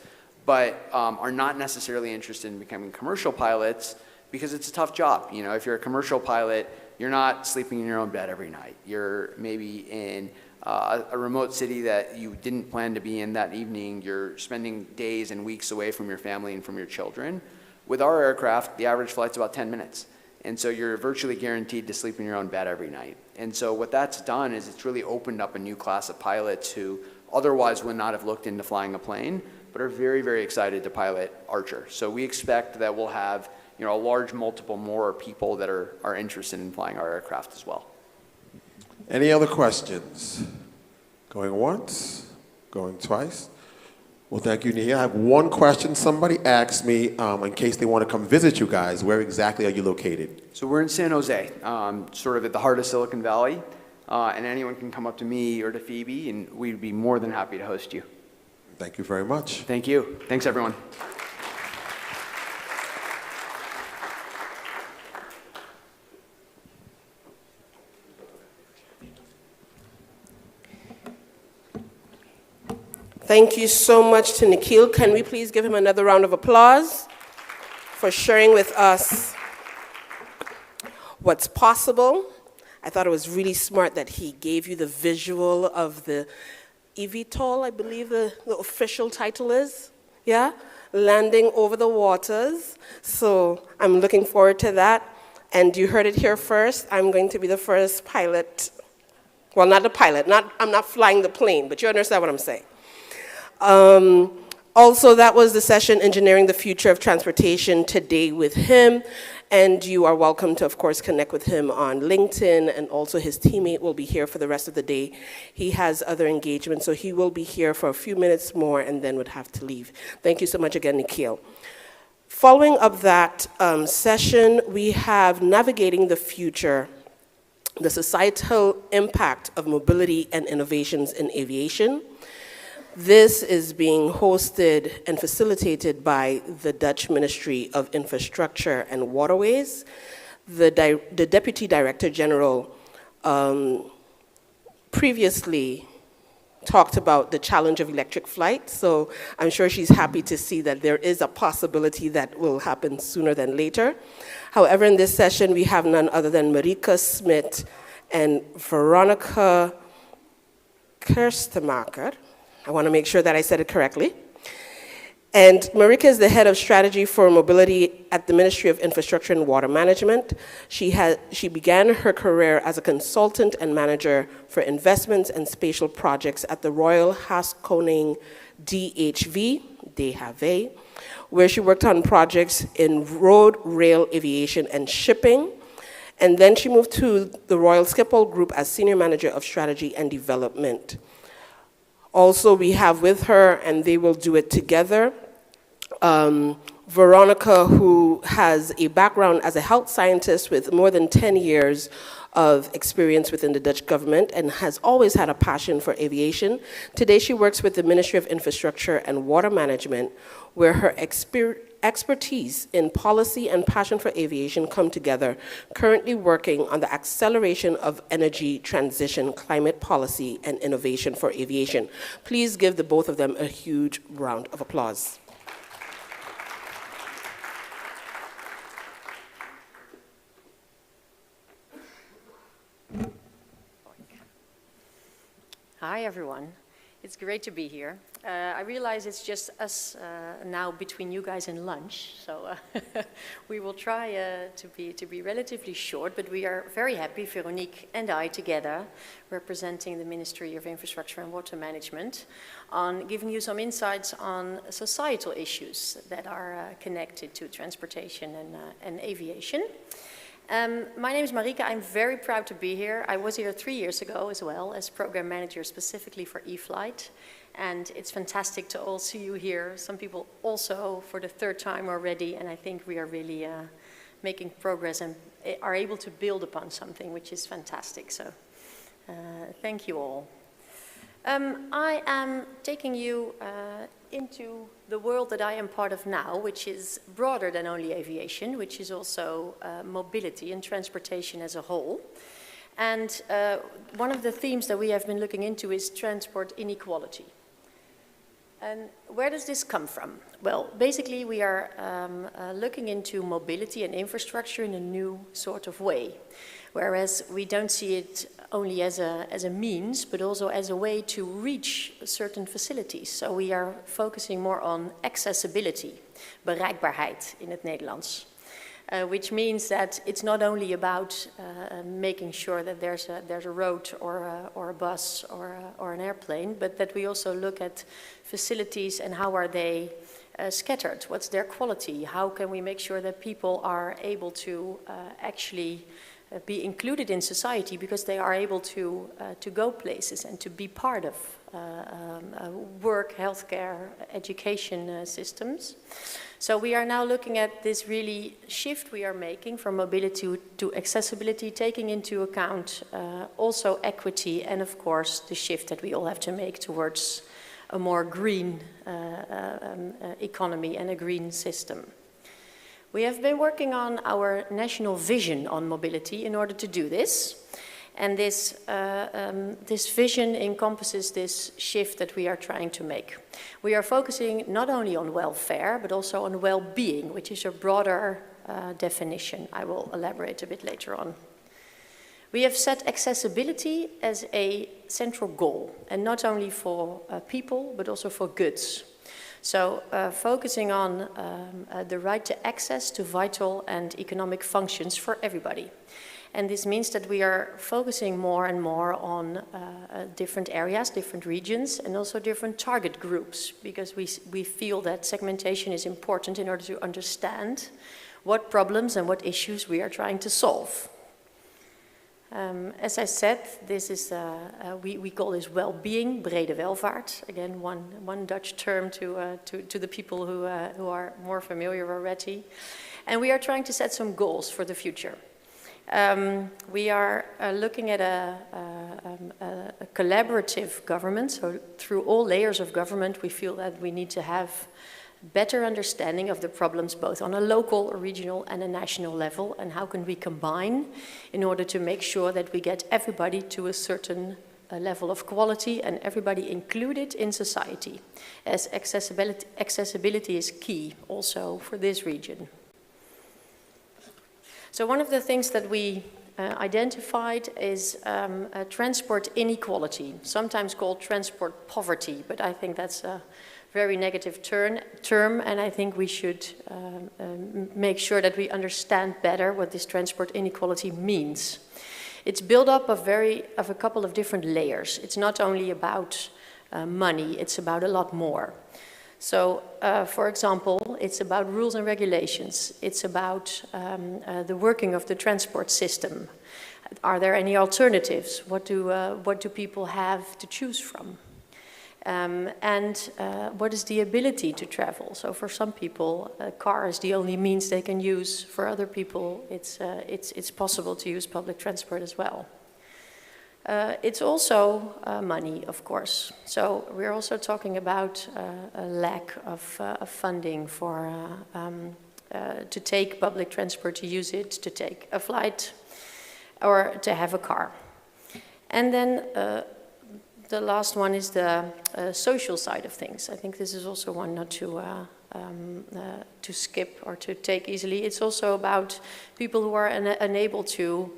but are not necessarily interested in becoming commercial pilots because it's a tough job. You know, if you're a commercial pilot, you're not sleeping in your own bed every night. You're maybe in a remote city that you didn't plan to be in that evening. You're spending days and weeks away from your family and from your children. With our aircraft, the average flight's about 10 minutes. And so you're virtually guaranteed to sleep in your own bed every night. And so what that's done is it's really opened up a new class of pilots who otherwise would not have looked into flying a plane, but are very, very excited to pilot Archer. So we expect that we'll have, you know, a large multiple more people that are interested in flying our aircraft as well. Any other questions? Going once? Going twice? Well, thank you, Nikhil. I have one question. Somebody asked me, in case they want to come visit you guys, where exactly are you located? So we're in San Jose, sort of at the heart of Silicon Valley, and anyone can come up to me or to Phoebe, and we'd be more than happy to host you. Thank you very much. Thank you. Thanks, everyone. Thank you so much to Nikhil. Can we please give him another round of applause for sharing with us what's possible? I thought it was really smart that he gave you the visual of the eVTOL, I believe the official title is, yeah? Landing over the waters. So I'm looking forward to that. And you heard it here first. I'm going to be the first pilot. Well, not the pilot. I'm not flying the plane, but you understand what I'm saying. Also, that was the session, Engineering the Future of Transportation, today with him. And you are welcome to, of course, connect with him on LinkedIn, and also his teammate will be here for the rest of the day. He has other engagements, so he will be here for a few minutes more and then would have to leave. Thank you so much again, Nikhil. Following up that session, we have Navigating the Future, the Societal Impact of Mobility and Innovations in Aviation. This is being hosted and facilitated by the Dutch Ministry of Infrastructure and Waterways. The Deputy Director General previously talked about the challenge of electric flight, so I'm sure she's happy to see that there is a possibility that will happen sooner than later. However, in this session, we have none other than Marika Smit and Veronica Kerstemaker. I want to make sure that I said it correctly. And Marika is the head of strategy for mobility at the Ministry of Infrastructure and Water Management. She began her career as a consultant and manager for investments and spatial projects at the Royal Haskoning DHV, where she worked on projects in road, rail, aviation, and shipping. And then she moved to the Royal Schiphol Group as senior manager of strategy and development. Also, we have with her, and they will do it together, Veronica, who has a background as a health scientist with more than 10 years of experience within the Dutch government and has always had a passion for aviation. Today she works with the Ministry of Infrastructure and Water Management, where her expertise in policy and passion for aviation come together, currently working on the acceleration of energy transition, climate policy, and innovation for aviation. Please give the both of them a huge round of applause. Hi, everyone. It's great to be here. I realize it's just us now between you guys and lunch, so we will try to be relatively short, but we are very happy, Veronique and I together, representing the Ministry of Infrastructure and Water Management, on giving you some insights on societal issues that are connected to transportation and aviation. My name is Marika. I'm very proud to be here. I was here 3 years ago as well as program manager specifically for eFlight. And it's fantastic to all see you here. Some people also for the third time already. And I think we are really making progress and are able to build upon something, which is fantastic. So thank you all. I am taking you into the world that I am part of now, which is broader than only aviation, which is also mobility and transportation as a whole. And one of the themes that we have been looking into is transport inequality. And where does this come from? Well, basically we are looking into mobility and infrastructure in a new sort of way, whereas we don't see it only as a means, but also as a way to reach certain facilities. So we are focusing more on accessibility, bereikbaarheid in het Nederlands, which means that it's not only about making sure that there's a road or a bus or an airplane, but that we also look at facilities and how are they scattered, what's their quality, how can we make sure that people are able to actually be included in society because they are able to go places and to be part of work, healthcare, education systems. So we are now looking at this really shift we are making from mobility to accessibility, taking into account also equity and of course the shift that we all have to make towards a more green economy and a green system. We have been working on our national vision on mobility in order to do this. And this vision encompasses this shift that we are trying to make. We are focusing not only on welfare, but also on well-being, which is a broader definition. I will elaborate a bit later on. We have set accessibility as a central goal, and not only for people, but also for goods. So focusing on the right to access to vital and economic functions for everybody. And this means that we are focusing more and more on different areas, different regions, and also different target groups, because we feel that segmentation is important in order to understand what problems and what issues we are trying to solve. As I said, this is we call this well-being, brede welvaart. Again, one Dutch term to the people who are more familiar already. And we are trying to set some goals for the future. We are looking at a collaborative government. So through all layers of government, we feel that we need to have better understanding of the problems both on a local, a regional and a national level, and how can we combine in order to make sure that we get everybody to a certain level of quality and everybody included in society, as accessibility is key also for this region. So one of the things that we identified is transport inequality, sometimes called transport poverty, but I think that's a very negative term, and I think we should make sure that we understand better what this transport inequality means. It's built up of a couple of different layers. It's not only about money, it's about a lot more. So, for example, it's about rules and regulations. It's about the working of the transport system. Are there any alternatives? What do people have to choose from? and what is the ability to travel. So for some people, a car is the only means they can use. For other people, it's possible to use public transport as well. It's also money, of course. So we're also talking about a lack of funding for to take public transport, to use it, to take a flight, or to have a car. And then the last one is the social side of things. I think this is also one not to skip or to take easily. It's also about people who are unable to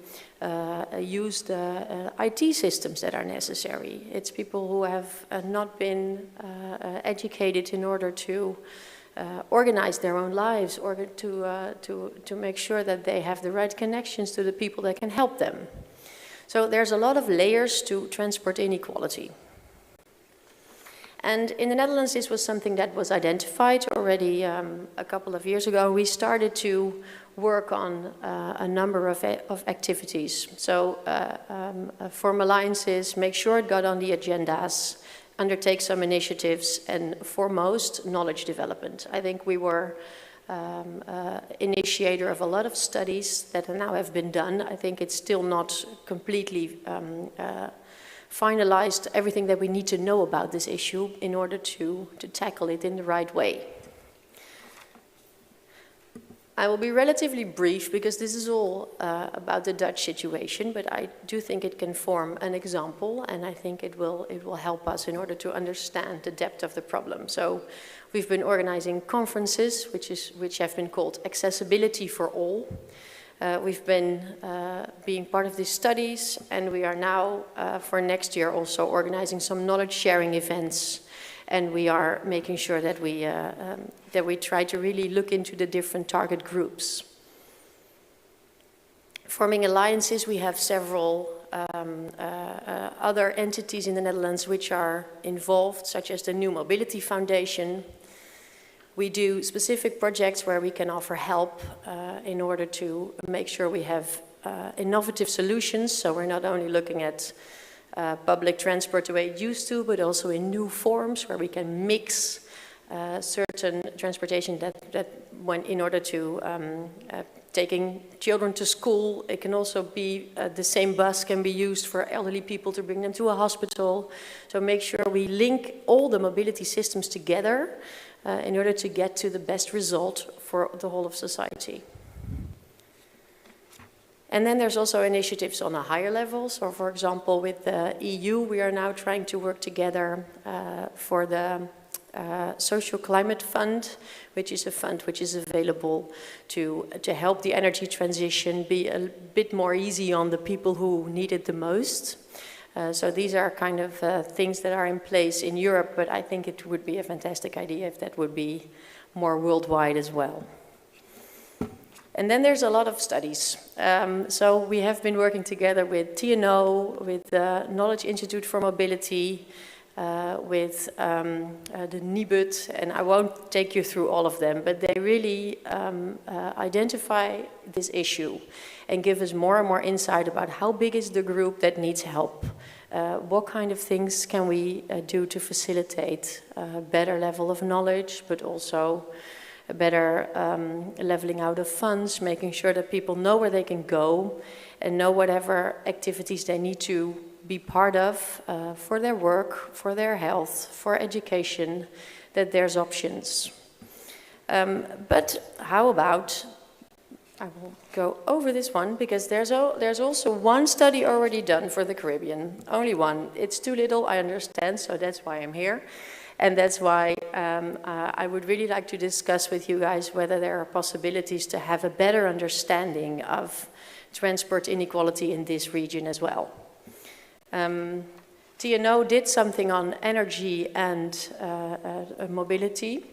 use the IT systems that are necessary. It's people who have not been educated in order to organize their own lives, or to make sure that they have the right connections to the people that can help them. So there's a lot of layers to transport inequality. And in the Netherlands, this was something that was identified already a couple of years ago. We started to work on a number of activities. So form alliances, make sure it got on the agendas, undertake some initiatives, and foremost, knowledge development. I think we were initiator of a lot of studies that now have been done. I think it's still not completely finalized, everything that we need to know about this issue in order to tackle it in the right way. I will be relatively brief because this is all about the Dutch situation, but I do think it can form an example, and I think it will help us in order to understand the depth of the problem. So we've been organizing conferences, which have been called Accessibility for All. We've been being part of these studies, and we are now for next year also organizing some knowledge sharing events. And we are making sure that we try to really look into the different target groups. Forming alliances, we have several other entities in the Netherlands which are involved, such as the New Mobility Foundation. We do specific projects where we can offer help in order to make sure we have innovative solutions. So we're not only looking at public transport the way it used to, but also in new forms where we can mix certain transportation in order to taking children to school. It can also be the same bus can be used for elderly people to bring them to a hospital. So make sure we link all the mobility systems together in order to get to the best result for the whole of society. And then there's also initiatives on a higher level. So for example, with the EU, we are now trying to work together for the Social Climate Fund, which is a fund which is available to help the energy transition be a bit more easy on the people who need it the most. So these are kind of things that are in place in Europe, but I think it would be a fantastic idea if that would be more worldwide as well. And then there's a lot of studies. So we have been working together with TNO, with the Knowledge Institute for Mobility, with the NIBUD, and I won't take you through all of them, but they really identify this issue and give us more and more insight about how big is the group that needs help. What kind of things can we do to facilitate a better level of knowledge, but also a better leveling out of funds, making sure that people know where they can go and know whatever activities they need to be part of for their work, for their health, for education, that there's options. But how about, I will go over this one because there's also one study already done for the Caribbean, only one. It's too little, I understand, so that's why I'm here. And that's why I would really like to discuss with you guys whether there are possibilities to have a better understanding of transport inequality in this region as well. TNO did something on energy and mobility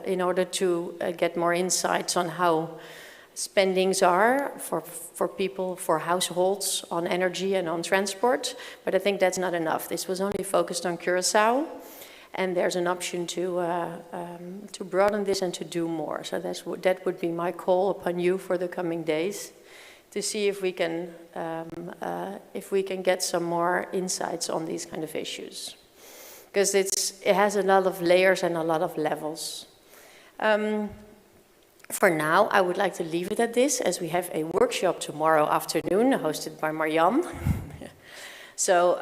in order to get more insights on how spendings are for people, for households on energy and on transport. But I think that's not enough. This was only focused on Curaçao. And there's an option to broaden this and to do more. So that would be my call upon you for the coming days, to see if we can get some more insights on these kind of issues. because it has a lot of layers and a lot of levels. For now, I would like to leave it at this, as we have a workshop tomorrow afternoon hosted by Marianne. So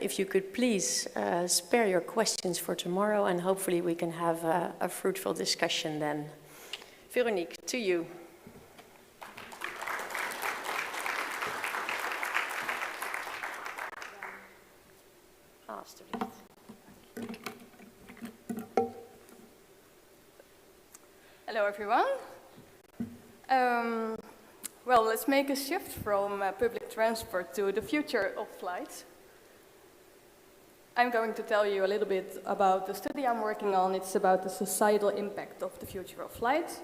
if you could please spare your questions for tomorrow, and hopefully we can have a fruitful discussion then. Veronique, to you. Hello everyone. Well, let's make a shift from public transport to the future of flight. I'm going to tell you a little bit about the study I'm working on. It's about the societal impact of the future of flight.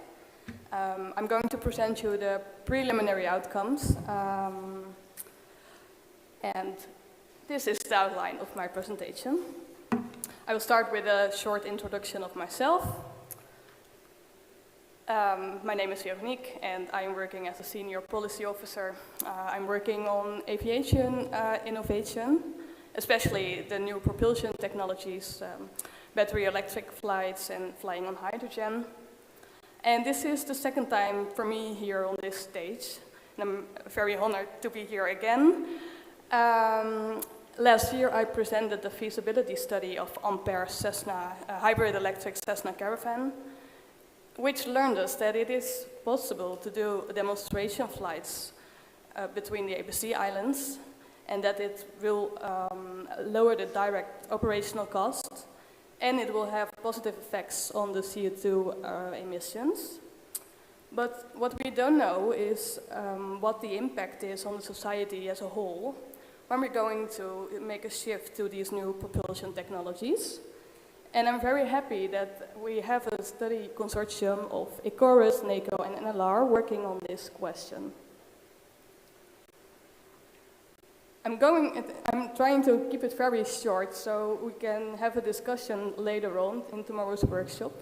I'm going to present you the preliminary outcomes. And this is the outline of my presentation. I will start with a short introduction of myself. My name is Veronique, and I'm working as a senior policy officer. I'm working on aviation innovation, especially the new propulsion technologies, battery electric flights and flying on hydrogen. And this is the second time for me here on this stage, and I'm very honored to be here again. Last year I presented the feasibility study of Ampere's Cessna, hybrid electric Cessna Caravan, which learned us that it is possible to do demonstration flights between the ABC Islands, and that it will lower the direct operational cost, and it will have positive effects on the CO2 emissions. But what we don't know is what the impact is on the society as a whole when we're going to make a shift to these new propulsion technologies. And I'm very happy that we have a study consortium of ECORUS, NACO, and NLR working on this question. I'm trying to keep it very short so we can have a discussion later on in tomorrow's workshop.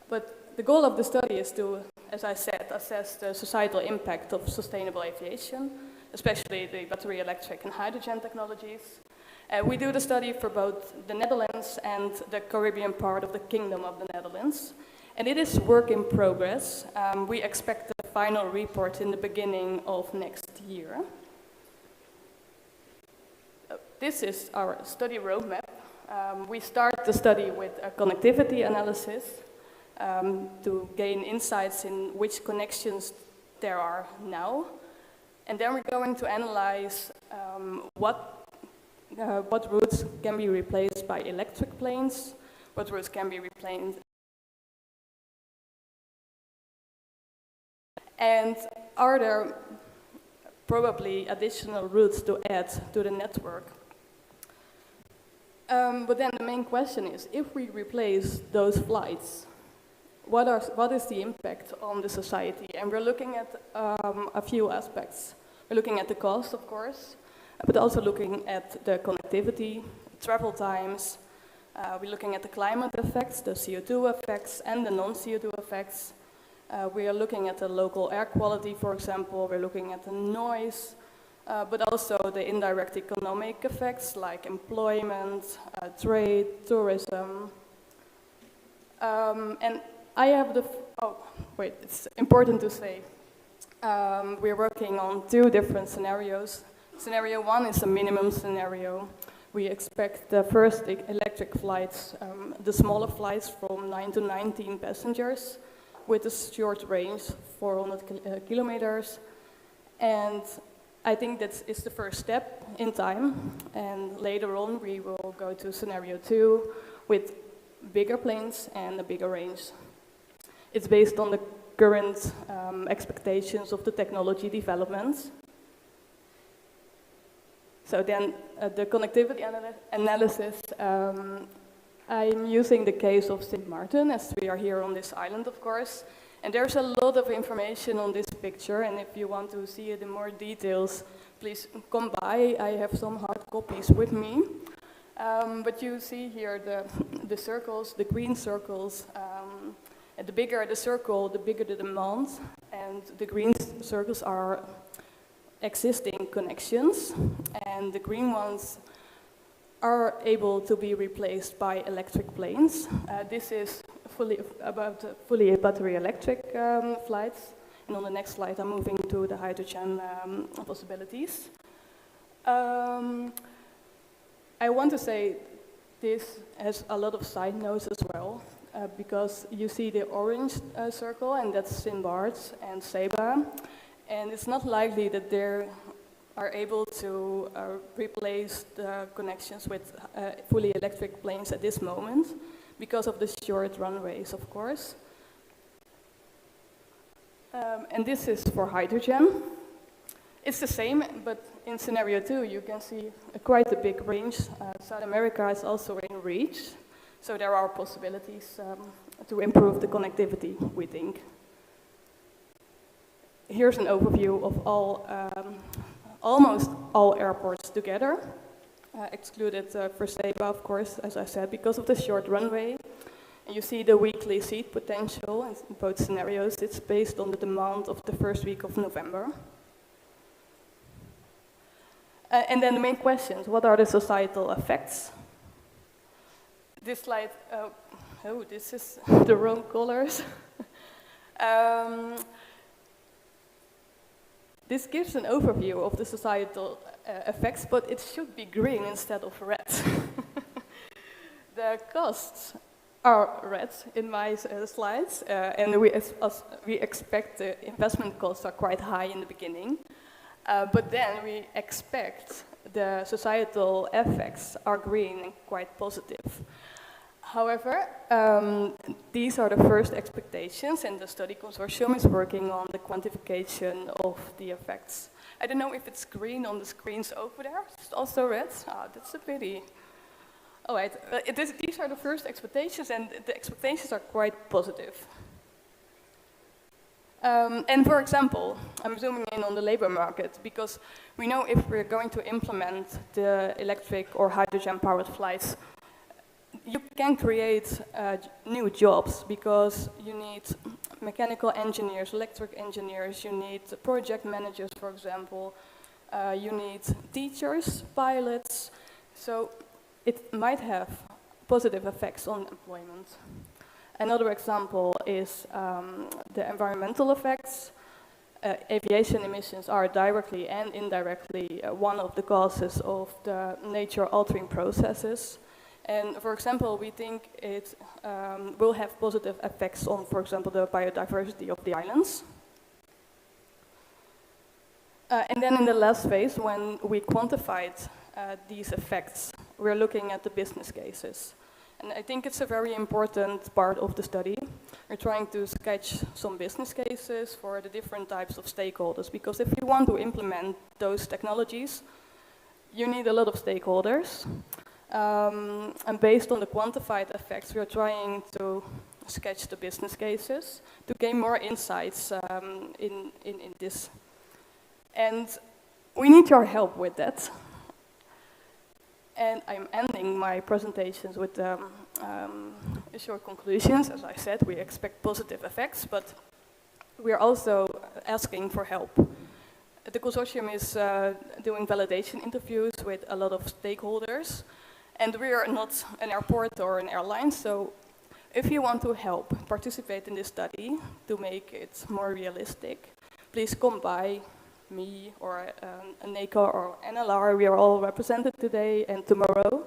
But the goal of the study is to, as I said, assess the societal impact of sustainable aviation, especially the battery electric and hydrogen technologies. We do the study for both the Netherlands and the Caribbean part of the Kingdom of the Netherlands. And it is work in progress. We expect the final report in the beginning of next year. This is our study roadmap. We start the study with a connectivity analysis to gain insights in which connections there are now. And then we're going to analyze what routes can be replaced by electric planes, what routes can be replaced, and are there probably additional routes to add to the network. But then the main question is, if we replace those flights, what is the impact on the society? And we're looking at a few aspects. We're looking at the cost, of course, but also looking at the connectivity, travel times. We're looking at the climate effects, the CO2 effects, and the non-CO2 effects. We are looking at the local air quality, for example. We're looking at the noise, but also the indirect economic effects like employment, trade, tourism. And I have it's important to say, we're working on two different scenarios. Scenario one is a minimum scenario. We expect the first electric flights, the smaller flights from 9 to 19 passengers with a short range, 400 kilometers. And I think that is the first step in time. And later on, we will go to scenario two with bigger planes and a bigger range. It's based on the current expectations of the technology developments. So then the connectivity analysis, I'm using the case of St. Martin, as we are here on this island, of course. And there's a lot of information on this picture, and if you want to see it in more details, please come by. I have some hard copies with me. But you see here the circles, the green circles. And the bigger the circle, the bigger the demand. And the green circles are existing connections, and the green ones are able to be replaced by electric planes. This is fully battery electric flights. And on the next slide, I'm moving to the hydrogen possibilities. I want to say this has a lot of side notes as well, because you see the orange circle, and that's Sinbad and Seba, and it's not likely that they are able to replace the connections with fully electric planes at this moment, because of the short runways, of course. And this is for hydrogen. It's the same, but in scenario 2, you can see quite a big range. South America is also in reach, so there are possibilities to improve the connectivity, we think. Here's an overview of all, almost all airports together, excluded for Seba, of course, as I said, because of the short runway. And you see the weekly seat potential in both scenarios. It's based on the demand of the first week of November. And then the main questions, what are the societal effects? This slide, oh, this is the wrong colors. This gives an overview of the societal effects, but it should be green instead of red. The costs are red in my slides, and we expect the investment costs are quite high in the beginning. But then we expect the societal effects are green and quite positive. However, these are the first expectations, and the study consortium is working on the quantification of the effects. I don't know if it's green on the screens over there. It's also red. Ah, that's a pity. All right, these are the first expectations, and the expectations are quite positive. And for example, I'm zooming in on the labor market, because we know if we're going to implement the electric or hydrogen-powered flights, you can create new jobs, because you need mechanical engineers, electric engineers, you need project managers, for example, you need teachers, pilots, so it might have positive effects on employment. Another example is the environmental effects. Aviation emissions are directly and indirectly one of the causes of the nature-altering processes. And for example, we think it will have positive effects on, for example, the biodiversity of the islands. And then in the last phase, when we quantified these effects, we're looking at the business cases. And I think it's a very important part of the study. We're trying to sketch some business cases for the different types of stakeholders, because if you want to implement those technologies, you need a lot of stakeholders. And based on the quantified effects, we're trying to sketch the business cases to gain more insights in this. And we need your help with that. And I'm ending my presentations with short conclusions. As I said, we expect positive effects, but we are also asking for help. The consortium is doing validation interviews with a lot of stakeholders, and we are not an airport or an airline, so if you want to help participate in this study to make it more realistic, please come by me or NECO or NLR. We are all represented today and tomorrow.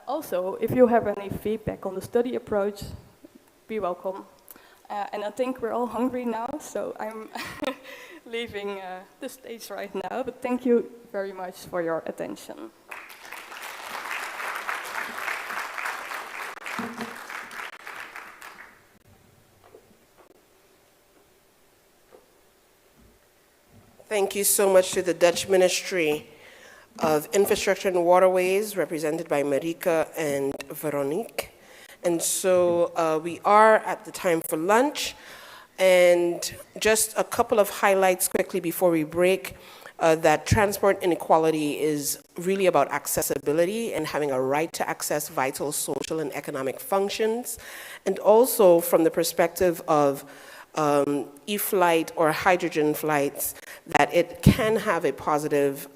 Also, if you have any feedback on the study approach, be welcome. And I think we're all hungry now, so I'm leaving the stage right now, but thank you very much for your attention. Thank you so much to the Dutch Ministry of Infrastructure and Waterways, represented by Marika and Veronique. And so we are at the time for lunch. And just a couple of highlights quickly before we break, that transport inequality is really about accessibility and having a right to access vital social and economic functions. And also from the perspective of e-flight or hydrogen flights, that it can have a positive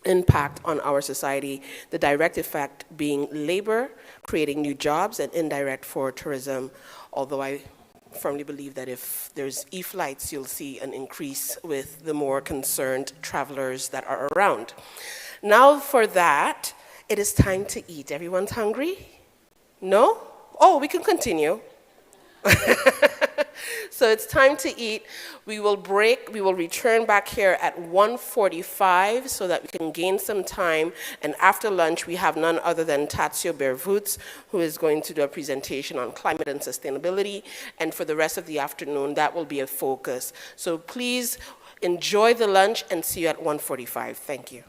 impact on our society, the direct effect being labor, creating new jobs, and indirect for tourism, although I firmly believe that if there's e-flights, you'll see an increase with the more concerned travelers that are around. Now for that, it is time to eat. Everyone's hungry? No? Oh, we can continue. So it's time to eat. We will break. We will return back here at 1:45 so that we can gain some time. And after lunch, we have none other than Tatsuo Bervoots, who is going to do a presentation on climate and sustainability. And for the rest of the afternoon, that will be a focus. So please enjoy the lunch and see you at 1:45. Thank you.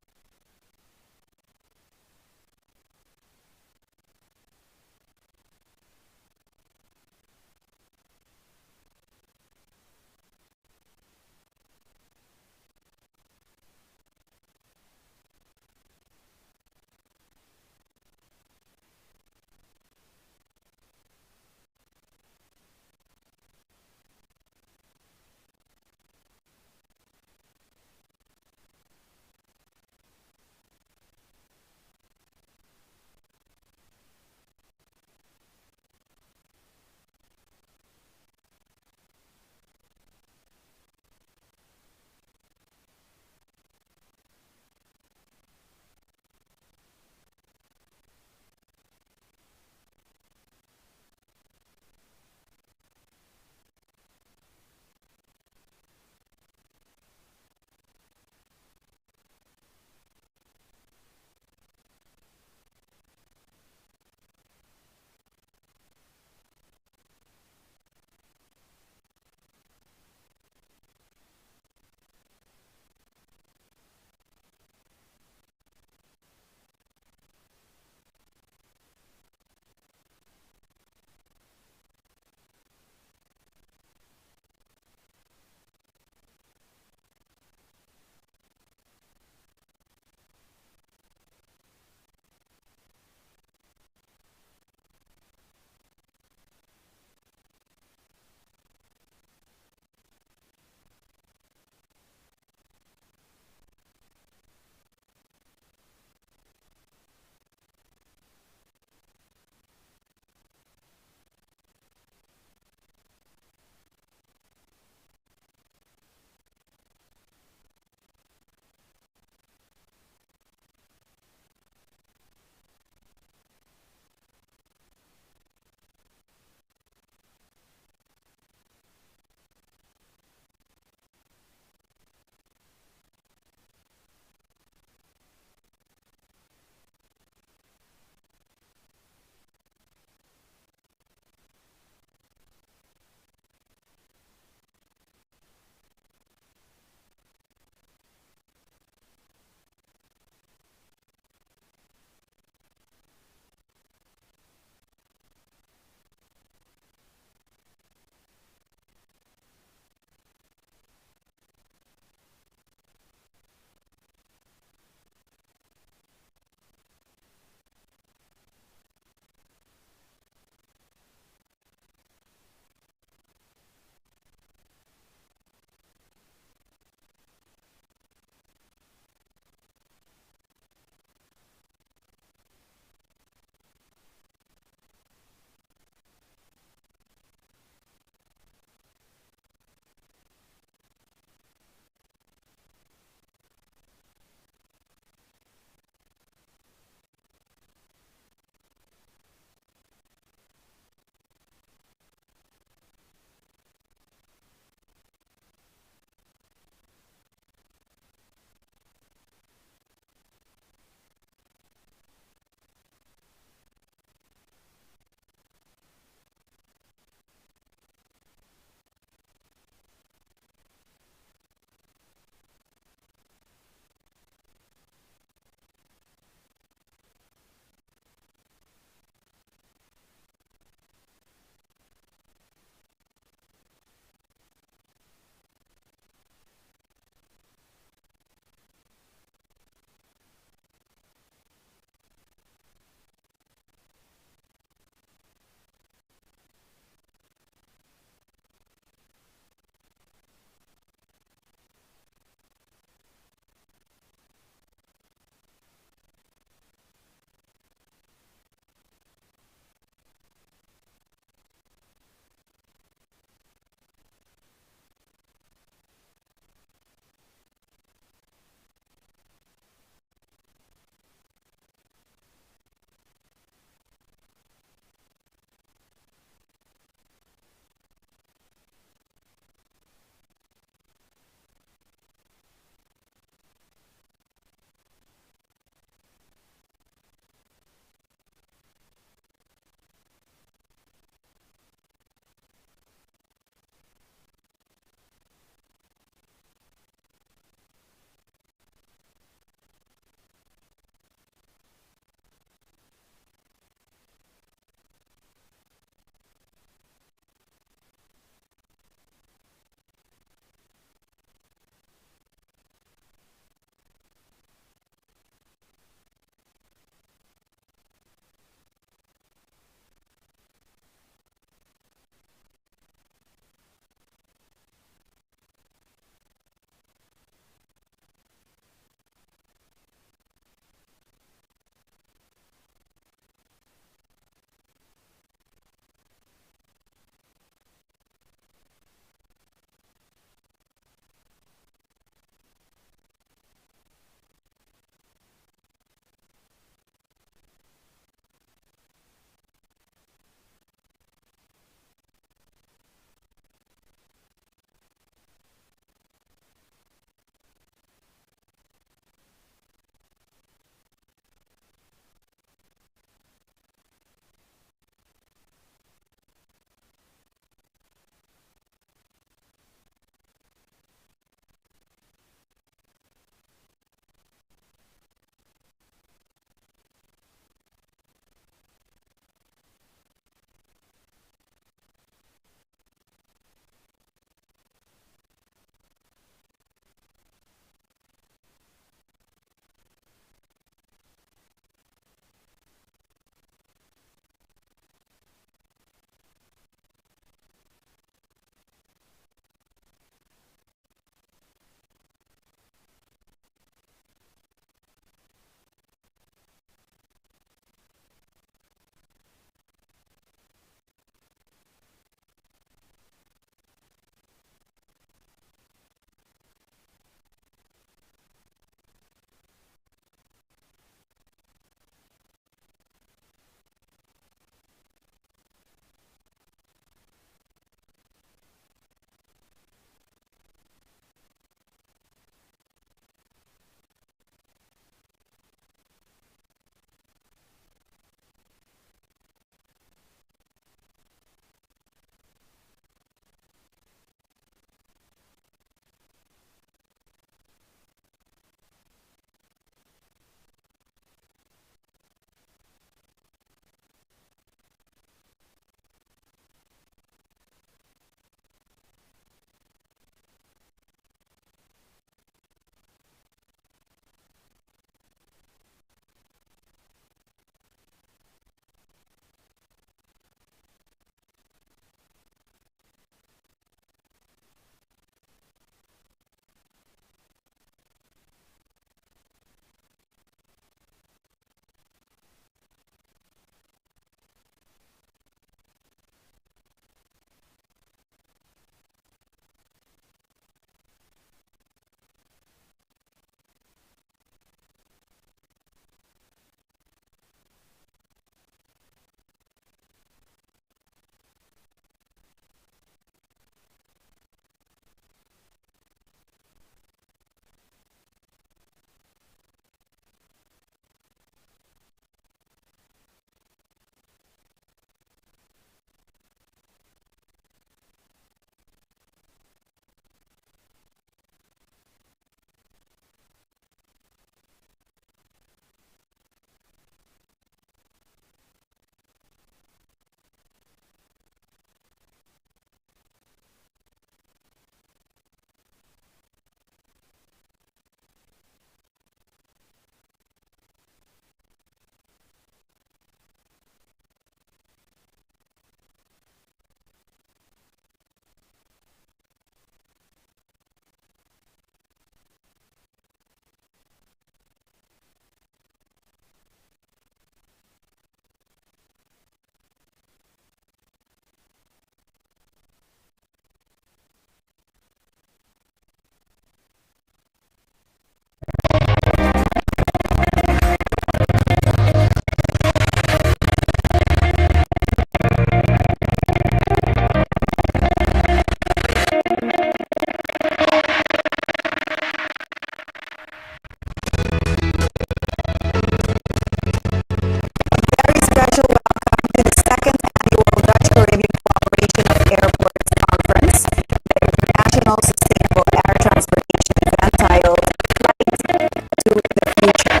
National Sustainable Air Transportation event titled Flight to the Future.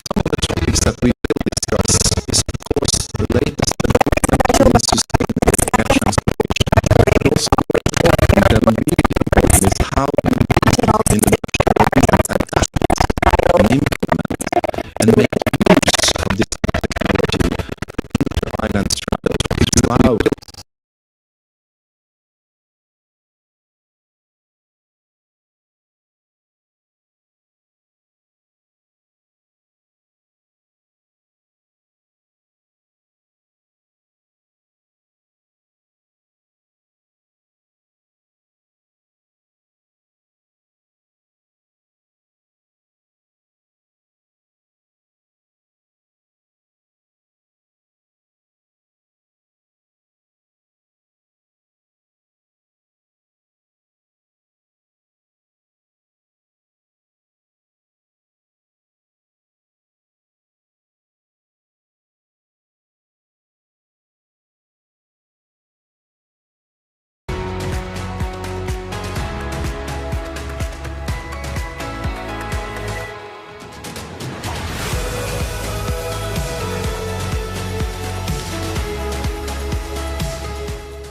Some of the topics that we will discuss is, of course, the latest development in sustainable air transportation, but also important and really important is how we in the adapt and implement and make use of this technology into island travel throughout.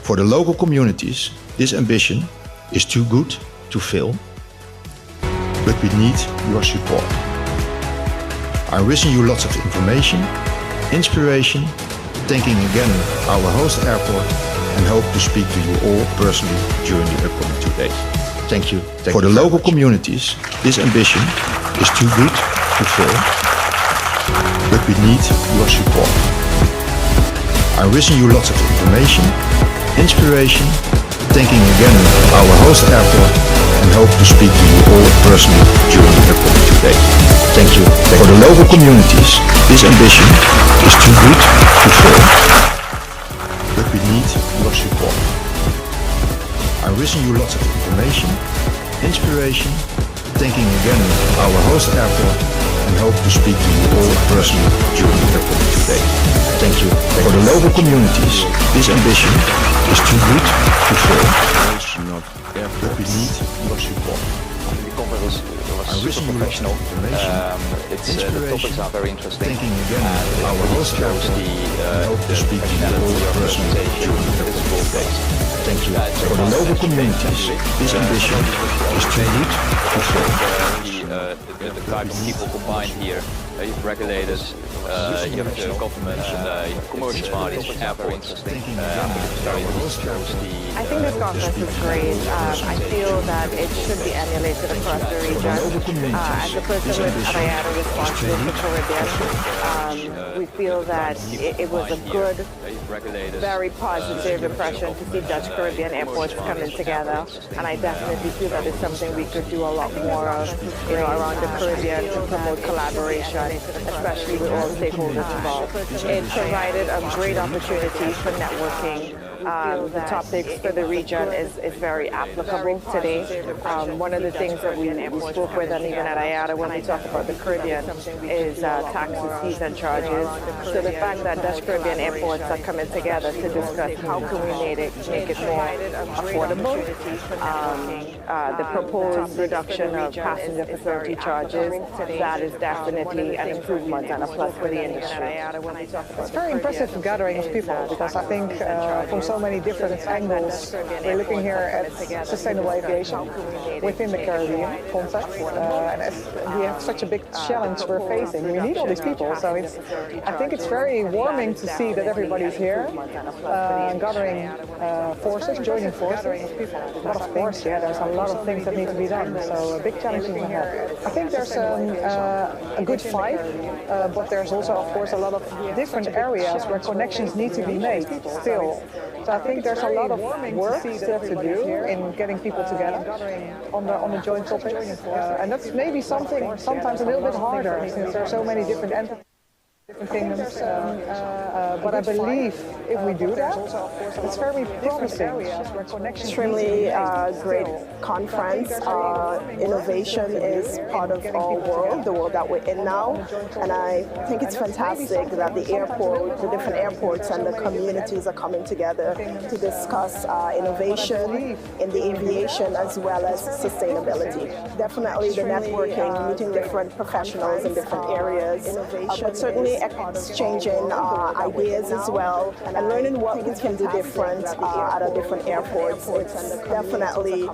For the local communities, this ambition is too good to fail, but we need your support. I'm wishing you lots of information, inspiration, thanking again our host airport, and hope to speak to you all personally during the upcoming 2 days. Thank you. For the local communities, this ambition is too good to fail, but we need your support. I'm wishing you lots of information, inspiration, thanking again our host airport, and hope to speak to you all personally during the upcoming 2 days. Thank you. For the local communities, this ambition is too good to fail, but we need your support. I'm wishing you lots of information, inspiration, thanking again our host airport, and hope to speak to you all personally during the upcoming 2 days. Thank you. For the local communities, this ambition is too good to fail, but we need your support. I'm wishing you lots of information, the topics are very interesting, thanking again and our it host shows airport, and hope to speak to you all personally during the upcoming 2 days. Thank you. For the local communities, this ambition is too good to fail. the type of people combined here. You have regulators, you have the government, you have commercial parties, airports. I think it's very interesting. I think this conference is great. I feel that it should be emulated across the region. As a person with IATA responsible for Caribbean, we feel that it was a good, very positive impression to see Dutch Caribbean airports coming together. And I definitely feel that it's something we could do a lot more of, around the Caribbean to promote collaboration, especially with all stakeholders involved. It provided a great opportunity for networking. The topics for the region is very applicable today. One of the things that we spoke with, and even at IATA when we talk about the Caribbean, is taxes, fees, and charges. So the fact that Dutch Caribbean airports are coming together to discuss how can we make it more affordable, the proposed reduction of passenger facility charges, that is definitely an improvement and a plus for the industry. It's very impressive gathering of people, because I think from so many different angles, we're looking here at sustainable aviation within the Caribbean context. And as we have such a big challenge we're facing, we need all these people. So I think it's very warming to see that everybody's here, gathering forces, joining forces. But of course, there's a lot of things that need to be done. So big challenges ahead. I think there's a good fight, but there's also, of course, a lot of different areas where connections need to be made still. So I think there's a lot of work still to do in getting people together on the joint topic. And that's maybe something sometimes a little bit harder, since there are so many different entities. Different kingdoms, but I believe if we do that, it's very promising. Extremely great conference. Innovation is part of our world, the world that we're in now, and I think it's fantastic that the airport, the different airports and the communities are coming together to discuss innovation in the aviation as well as sustainability. Definitely the networking, meeting different professionals in different areas, but certainly exchanging ideas as well and learning what we can do different at our different airports. It's definitely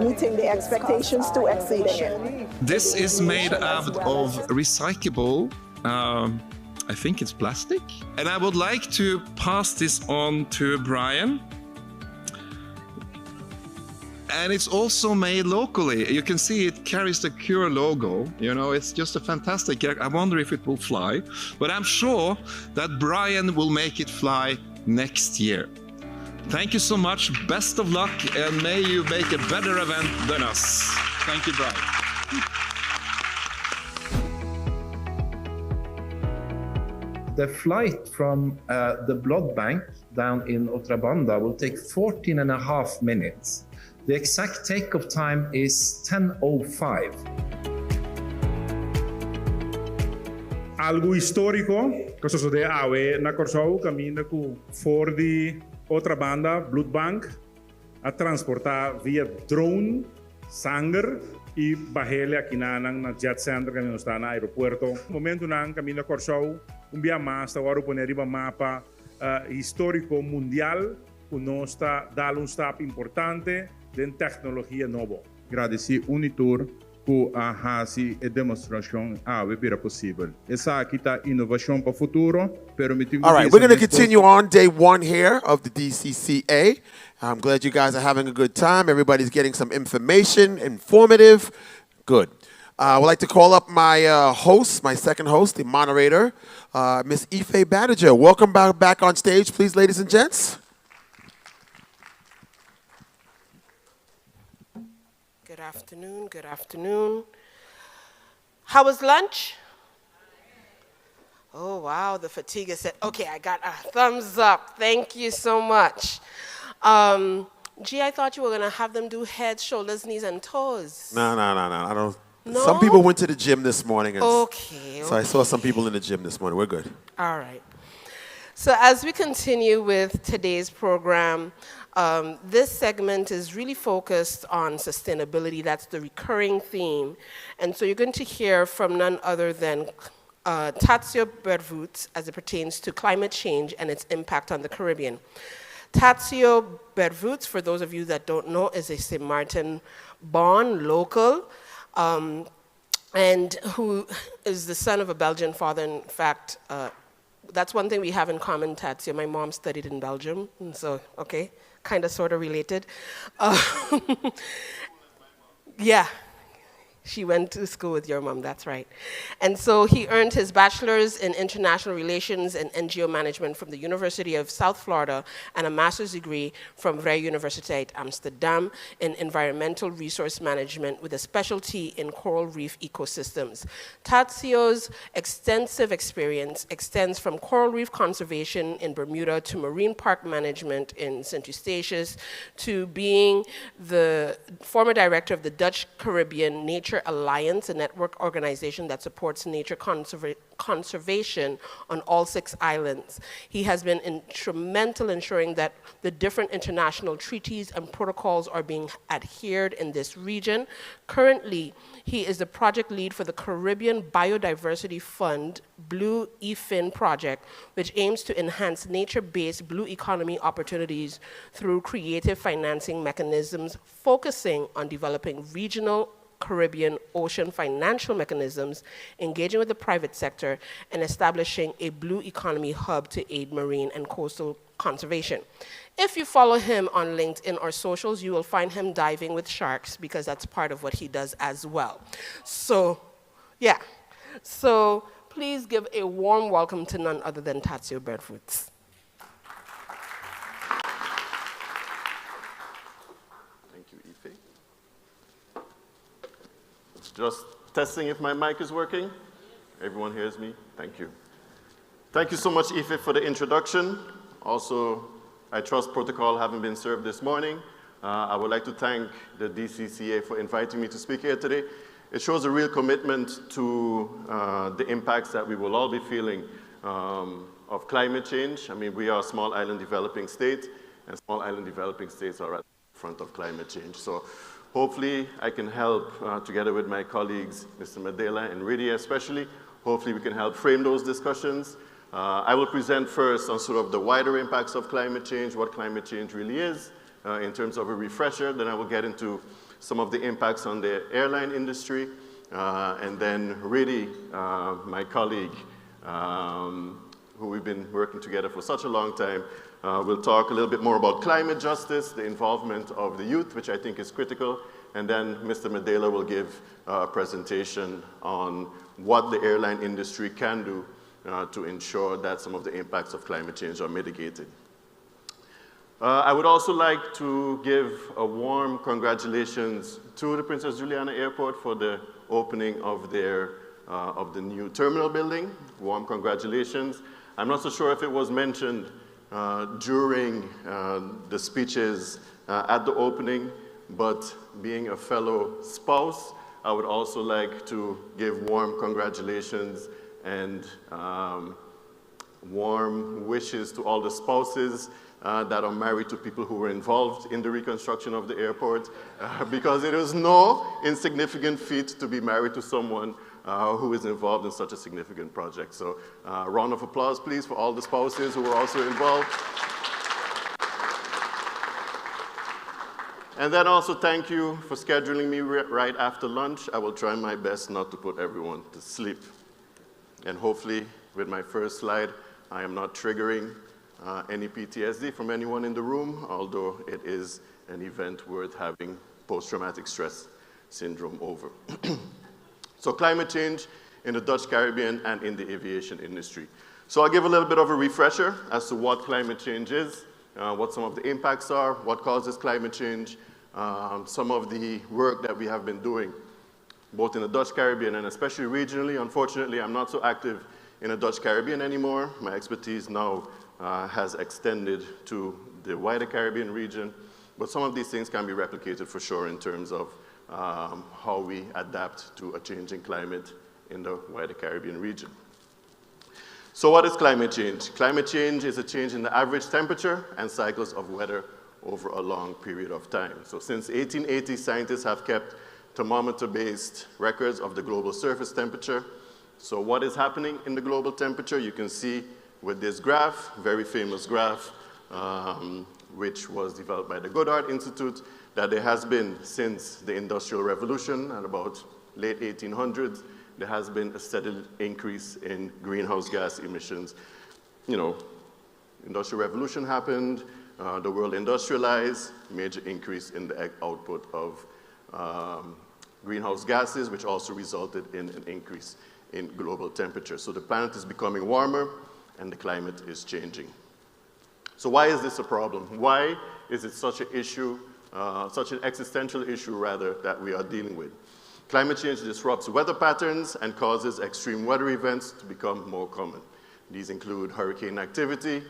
meeting the expectations to exceeding it. This is made out of recyclable, I think it's plastic. And I would like to pass this on to Brian. And it's also made locally. You can see it carries the Cure logo. You know, it's just a fantastic. I wonder if it will fly, but I'm sure that Brian will make it fly next year. Thank you so much. Best of luck, and may you make a better event than us. Thank you, Brian. The flight from the blood bank down in Otrabanda will take 14.5 minutes. The exact takeoff time is 10:05. Algo histórico, que sucede awe na Corsou, caminho com for de outra banda, Blood Bank, a transportar via drone, sangue e barrele aqui na Jet Center, que está no aeroporto. No momento na caminho Corsou, dia mais, agora poner riba mapa histórico mundial, que nós está dando step importante de tecnologia nova. Agradecer Unitur por a fazer a demonstração para possível. Essa aqui está inovação para o futuro. All right, we're going to continue on day one here of the DCCA. I'm glad you guys are having a good time. Everybody's getting some information, informative. Good. I would like to call up my host, my second host, the moderator, Miss Ife Badager. Welcome back on stage, please, ladies and gents. Good afternoon, good afternoon. How was lunch? Oh, wow, the fatigue is set. Okay, I got a thumbs up. Thank you so much. Gee, I thought you were going to have them do head, shoulders, knees, and toes. No. I don't. No? Some people went to the gym this morning. And Okay. So I saw some people in the gym this morning. We're good. All right. So as we continue with today's program, this segment is really focused on sustainability. That's the recurring theme. And so you're going to hear from none other than Tatsuo Bervoets as it pertains to climate change and its impact on the Caribbean. Tatsuo Bervoets, for those of you that don't know, is a St. Martin-born local, and who is the son of a Belgian father. In fact, that's one thing we have in common, Tatsuo. My mom studied in Belgium, and so, okay, kind of sort of related. Yeah. She went to school with your mom, that's right. And so he earned his bachelor's in international relations and NGO management from the University of South Florida and a master's degree from Vrije Universiteit Amsterdam in environmental resource management with a specialty in coral reef ecosystems. Tatsuo's extensive experience extends from coral reef conservation in Bermuda to marine park management in St. Eustatius to being the former director of the Dutch Caribbean Nature Alliance, a network organization that supports nature conservation on all 6 islands. He has been instrumental in ensuring that the different international treaties and protocols are being adhered in this region. Currently, he is the project lead for the Caribbean Biodiversity Fund Blue EFIN project, which aims to enhance nature-based blue economy opportunities through creative financing mechanisms, focusing on developing regional Caribbean ocean financial mechanisms, engaging with the private sector, and establishing a blue economy hub to aid marine and coastal conservation. If you follow him on LinkedIn or socials, you will find him diving with sharks because that's part of what he does as well. So, yeah. So please give a warm welcome to none other than Tatsuo Bervoets. Just testing if my mic is working. Everyone hears me? Thank you. Thank you so much, Ife, for the introduction. Also, I trust protocol having been served this morning. I would like to thank the DCCA for inviting me to speak here today. It shows a real commitment to the impacts that we will all be feeling of climate change. I mean, we are a small island developing state, and small island developing states are at the front of climate change. So hopefully I can help, together with my colleagues, Mr. Medela and Ridia especially, hopefully we can help frame those discussions. I will present first on sort of the wider impacts of climate change, what climate change really is, in terms of a refresher. Then I will get into some of the impacts on the airline industry. And then Ridy, my colleague, who we've been working together for such a long time, we'll talk a little bit more about climate justice, the involvement of the youth, which I think is critical. And then Mr. Medela will give a presentation on what the airline industry can do to ensure that some of the impacts of climate change are mitigated. I would also like to give a warm congratulations to the Princess Juliana Airport for the opening of the new terminal building. Warm congratulations. I'm not so sure if it was mentioned during the speeches at the opening, but being a fellow spouse, I would also like to give warm congratulations and warm wishes to all the spouses that are married to people who were involved in the reconstruction of the airport, because it is no insignificant feat to be married to someone who is involved in such a significant project. So round of applause, please, for all the spouses who were also involved. And then also thank you for scheduling me right after lunch. I will try my best not to put everyone to sleep. And hopefully, with my first slide, I am not triggering any PTSD from anyone in the room, although it is an event worth having post-traumatic stress syndrome over. So climate change in the Dutch Caribbean and in the aviation industry. So I'll give a little bit of a refresher as to what climate change is, what some of the impacts are, what causes climate change, some of the work that we have been doing, both in the Dutch Caribbean and especially regionally. Unfortunately, I'm not so active in the Dutch Caribbean anymore. My expertise now has extended to the wider Caribbean region, but some of these things can be replicated for sure in terms of how we adapt to a changing climate in the wider Caribbean region. So what is climate change? Climate change is a change in the average temperature and cycles of weather over a long period of time. So since 1880, scientists have kept thermometer-based records of the global surface temperature. So what is happening in the global temperature? You can see with this graph, very famous graph, which was developed by the Goddard Institute, that there has been, since the Industrial Revolution at about late 1800s, there has been a steady increase in greenhouse gas emissions. You know, Industrial Revolution happened, the world industrialized, major increase in the output of greenhouse gases, which also resulted in an increase in global temperature. So the planet is becoming warmer and the climate is changing. So why is this a problem? Why is it such an issue, such an existential issue rather, that we are dealing with? Climate change disrupts weather patterns and causes extreme weather events to become more common. These include hurricane activity,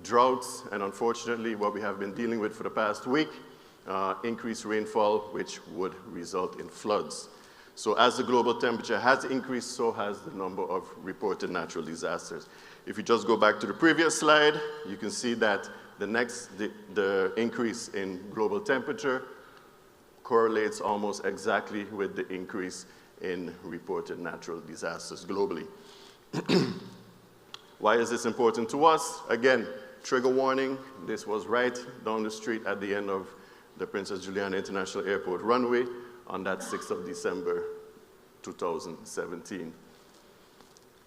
droughts, and unfortunately what we have been dealing with for the past week, increased rainfall, which would result in floods. So as the global temperature has increased, so has the number of reported natural disasters. If you just go back to the previous slide, you can see that the increase in global temperature correlates almost exactly with the increase in reported natural disasters globally. Why is this important to us? Again, trigger warning. This was right down the street at the end of the Princess Juliana International Airport runway on that 6th of December, 2017.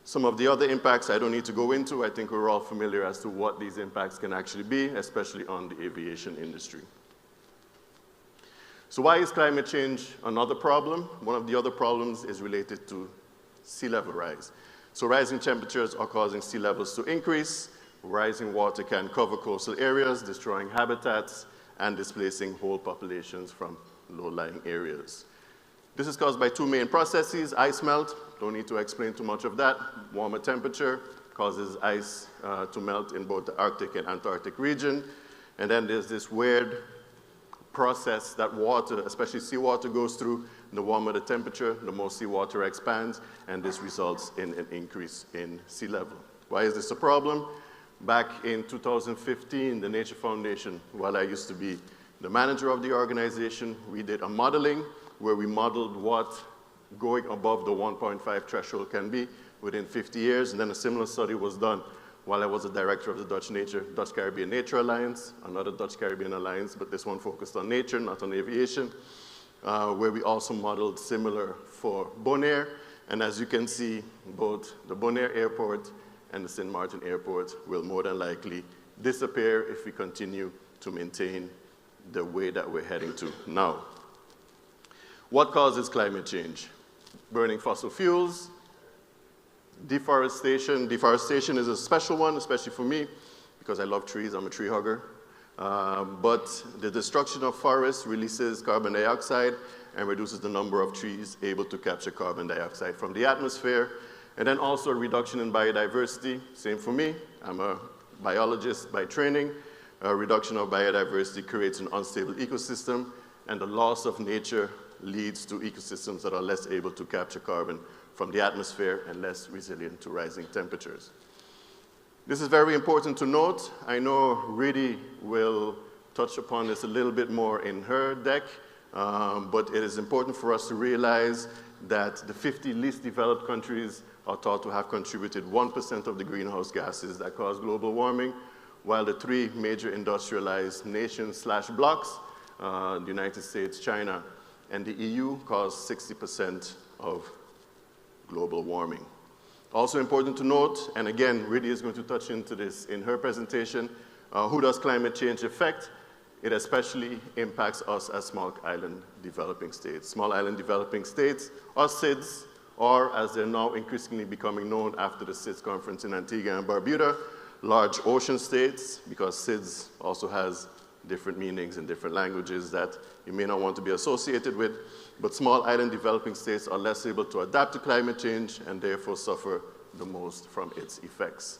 Some of the other impacts I don't need to go into. I think we're all familiar as to what these impacts can actually be, especially on the aviation industry. So why is climate change another problem? One of the other problems is related to sea level rise. So rising temperatures are causing sea levels to increase. Rising water can cover coastal areas, destroying habitats, and displacing whole populations from low-lying areas. This is caused by two main processes: ice melt, don't need to explain too much of that, warmer temperature, causes ice to melt in both the Arctic and Antarctic region. And then there's this weird process that water, especially seawater, goes through. The warmer the temperature, the more seawater expands, and this results in an increase in sea level. Why is this a problem? Back in 2015, the Nature Foundation, while I used to be the manager of the organization, we did a modeling where we modeled what going above the 1.5 threshold can be within 50 years, and then a similar study was done while I was the director of the Dutch Caribbean Nature Alliance, another Dutch Caribbean Alliance, but this one focused on nature, not on aviation, where we also modeled similar for Bonaire. And as you can see, both the Bonaire Airport and the St. Martin Airport will more than likely disappear if we continue to maintain the way that we're heading to now. What causes climate change? Burning fossil fuels, deforestation. Deforestation is a special one, especially for me, because I love trees, I'm a tree hugger. But the destruction of forests releases carbon dioxide and reduces the number of trees able to capture carbon dioxide from the atmosphere. And then also a reduction in biodiversity, same for me. I'm a biologist by training. A reduction of biodiversity creates an unstable ecosystem, and the loss of nature leads to ecosystems that are less able to capture carbon from the atmosphere and less resilient to rising temperatures. This is very important to note. I know Ridi will touch upon this a little bit more in her deck, but it is important for us to realize that the 50 least developed countries are thought to have contributed 1% of the greenhouse gases that cause global warming, while the 3 major industrialized nations/blocs, the United States, China, and the EU, cause 60% of global warming. Also important to note, and again, Ridi is going to touch into this in her presentation, who does climate change affect? It especially impacts us as small island developing states. Small island developing states, or SIDS, or as they're now increasingly becoming known after the SIDS conference in Antigua and Barbuda, large ocean states, because SIDS also has different meanings in different languages that you may not want to be associated with, but small island developing states are less able to adapt to climate change and therefore suffer the most from its effects.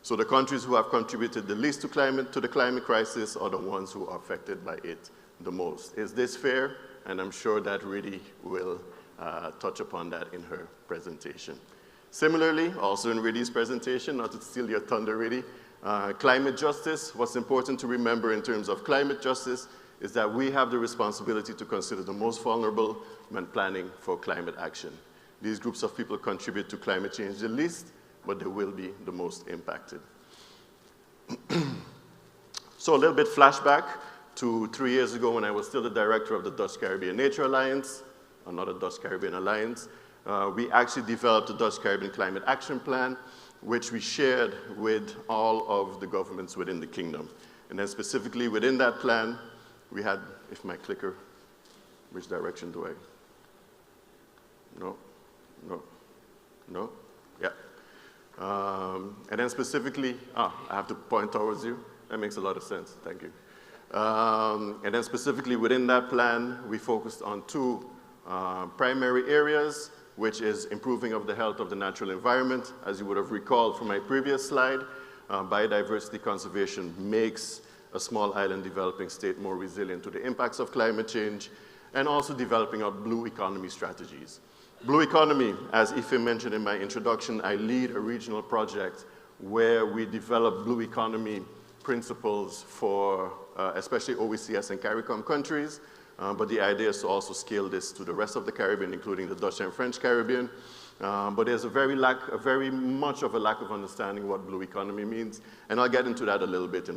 So the countries who have contributed the least to the climate crisis are the ones who are affected by it the most. Is this fair? And I'm sure that Ridi will touch upon that in her presentation. Similarly, also in Ridi's presentation, not to steal your thunder, Ridi, climate justice. What's important to remember in terms of climate justice is that we have the responsibility to consider the most vulnerable when planning for climate action. These groups of people contribute to climate change the least, but they will be the most impacted. So a little bit flashback to 3 years ago when I was still the director of the Dutch Caribbean Nature Alliance, another Dutch Caribbean Alliance. We actually developed the Dutch Caribbean Climate Action Plan, which we shared with all of the governments within the kingdom. And then specifically within that plan, we had, if my clicker, which direction do I? No, no, no, yeah. And then specifically, I have to point towards you. That makes a lot of sense, thank you. And then specifically within that plan, we focused on 2 primary areas, which is improving of the health of the natural environment. As you would have recalled from my previous slide, biodiversity conservation makes a small island developing state more resilient to the impacts of climate change, and also developing out blue economy strategies. Blue economy, as Ife mentioned in my introduction, I lead a regional project where we develop blue economy principles for especially OECS and CARICOM countries, but the idea is to also scale this to the rest of the Caribbean, including the Dutch and French Caribbean. But there's a very much of a lack of understanding what blue economy means, and I'll get into that a little bit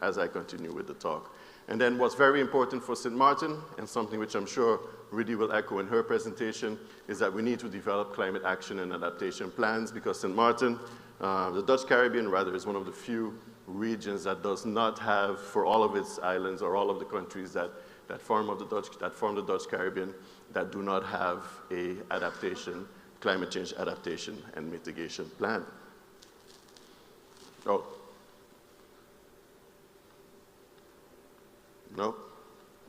as I continue with the talk. And then what's very important for St. Martin, and something which I'm sure Ridi will echo in her presentation, is that we need to develop climate action and adaptation plans, because St. Martin, the Dutch Caribbean rather, is one of the few regions that does not have, for all of its islands or all of the countries that form the Dutch Caribbean, that do not have a climate change adaptation and mitigation plan. Oh. No,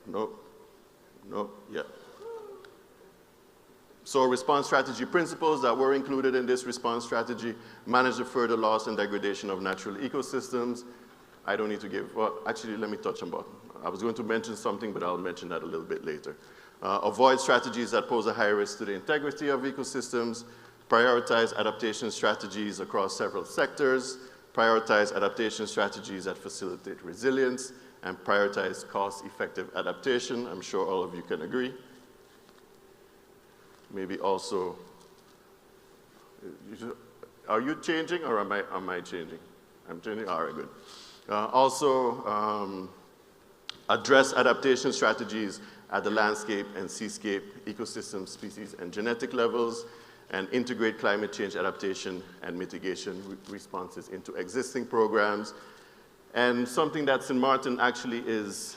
no, no, yeah. So response strategy principles that were included in this response strategy: manage the further loss and degradation of natural ecosystems. I don't need to give, well, actually, let me touch on both. I was going to mention something, but I'll mention that a little bit later. Avoid strategies that pose a high risk to the integrity of ecosystems. Prioritize adaptation strategies across several sectors. Prioritize adaptation strategies that facilitate resilience. And prioritize cost-effective adaptation. I'm sure all of you can agree. Maybe also, are you changing or am I changing? I'm changing, all right, good. Also, address adaptation strategies at the landscape and seascape, ecosystem, species, and genetic levels, and integrate climate change adaptation and mitigation responses into existing programs. And something that St. Martin actually is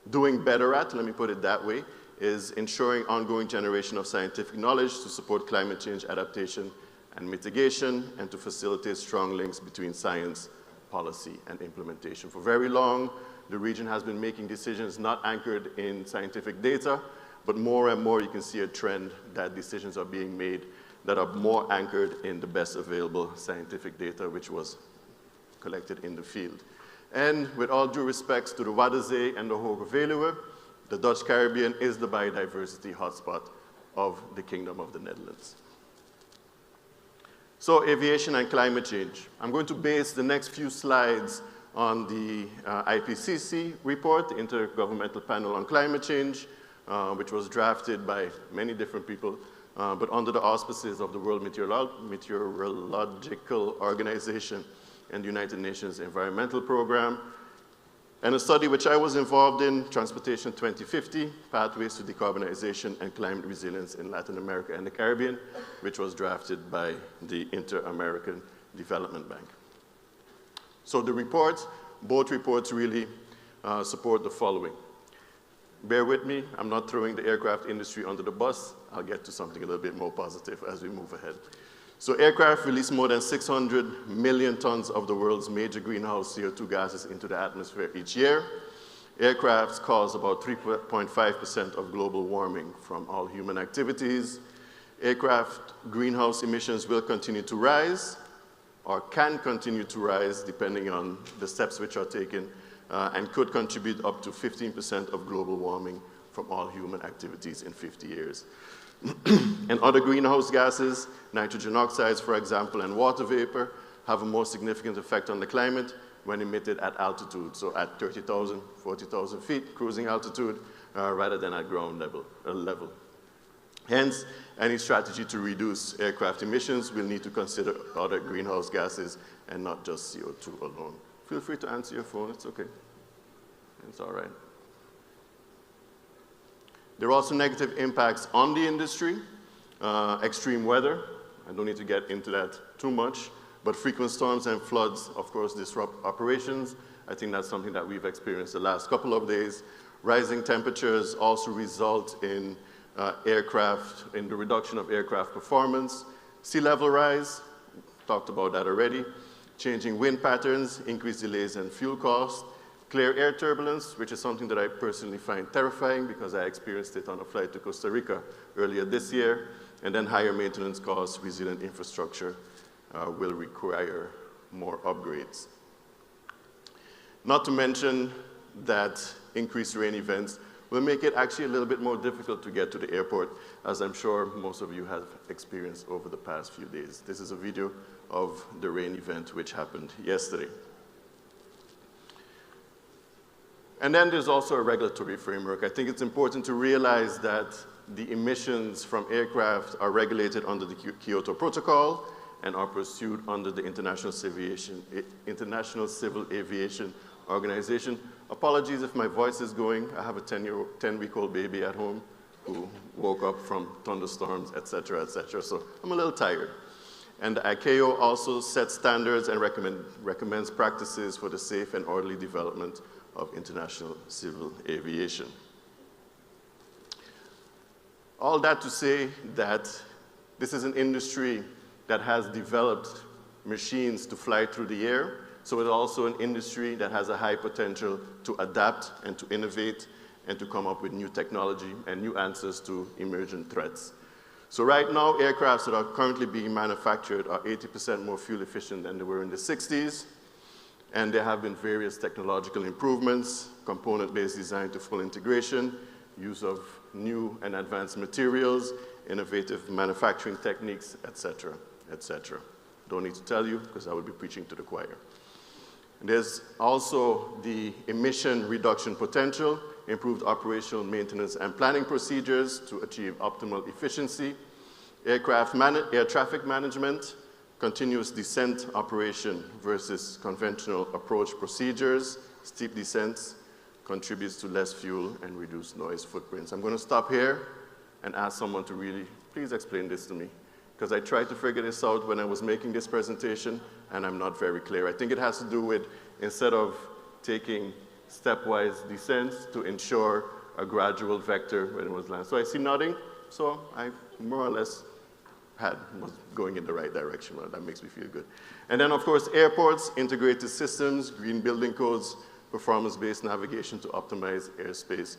doing better at, let me put it that way, is ensuring ongoing generation of scientific knowledge to support climate change adaptation and mitigation, and to facilitate strong links between science, policy, and implementation. For very long, the region has been making decisions not anchored in scientific data, but more and more you can see a trend that decisions are being made that are more anchored in the best available scientific data which was collected in the field. And with all due respects to the Waddenzee and the Hoge Veluwe, the Dutch Caribbean is the biodiversity hotspot of the Kingdom of the Netherlands. So aviation and climate change. I'm going to base the next few slides on the IPCC report, the Intergovernmental Panel on Climate Change, which was drafted by many different people, but under the auspices of the World Meteorological Organization and the United Nations Environmental Program. And a study which I was involved in, Transportation 2050, Pathways to Decarbonization and Climate Resilience in Latin America and the Caribbean, which was drafted by the Inter-American Development Bank. So the reports, both reports really support the following. Bear with me, I'm not throwing the aircraft industry under the bus. I'll get to something a little bit more positive as we move ahead. So aircraft release more than 600 million tons of the world's major greenhouse CO2 gases into the atmosphere each year. Aircrafts cause about 3.5% of global warming from all human activities. Aircraft greenhouse emissions will continue to rise, or can continue to rise depending on the steps which are taken, and could contribute up to 15% of global warming from all human activities in 50 years. And other greenhouse gases, nitrogen oxides, for example, and water vapor, have a more significant effect on the climate when emitted at altitude, so at 30,000, 40,000 feet cruising altitude, rather than at ground level. Hence, any strategy to reduce aircraft emissions will need to consider other greenhouse gases and not just CO2 alone. Feel free to answer your phone, it's okay. It's all right. There are also negative impacts on the industry. Extreme weather, I don't need to get into that too much, but frequent storms and floods, of course, disrupt operations. I think that's something that we've experienced the last couple of days. Rising temperatures also result in the reduction of aircraft performance. Sea level rise, talked about that already. Changing wind patterns, increased delays and fuel costs. Clear air turbulence, which is something that I personally find terrifying because I experienced it on a flight to Costa Rica earlier this year. And then higher maintenance costs, resilient infrastructure will require more upgrades. Not to mention that increased rain events will make it actually a little bit more difficult to get to the airport, as I'm sure most of you have experienced over the past few days. This is a video of the rain event which happened yesterday. And then there's also a regulatory framework. I think it's important to realize that the emissions from aircraft are regulated under the Kyoto Protocol and are pursued under the International Civil Aviation Organization. Apologies if my voice is going. I have a 10-week-old baby at home who woke up from thunderstorms, et cetera, so I'm a little tired. And the ICAO also sets standards and recommends practices for the safe and orderly development of international civil aviation. All that to say that this is an industry that has developed machines to fly through the air, so it's also an industry that has a high potential to adapt and to innovate and to come up with new technology and new answers to emergent threats. So right now, aircrafts that are currently being manufactured are 80% more fuel efficient than they were in the 60s. And there have been various technological improvements, component-based design to full integration, use of new and advanced materials, innovative manufacturing techniques, et cetera, et cetera. Don't need to tell you, because I will be preaching to the choir. And there's also the emission reduction potential, improved operational maintenance and planning procedures to achieve optimal efficiency, air traffic management, continuous descent operation versus conventional approach procedures, steep descents, contributes to less fuel and reduced noise footprints. I'm going to stop here and ask someone to really, please explain this to me, because I tried to figure this out when I was making this presentation, and I'm not very clear. I think it has to do with, instead of taking stepwise descents, to ensure a gradual vector when it was landed. So I see nodding, so I more or less was going in the right direction. Well, that makes me feel good. And then, of course, airports, integrated systems, green building codes, performance-based navigation to optimize airspace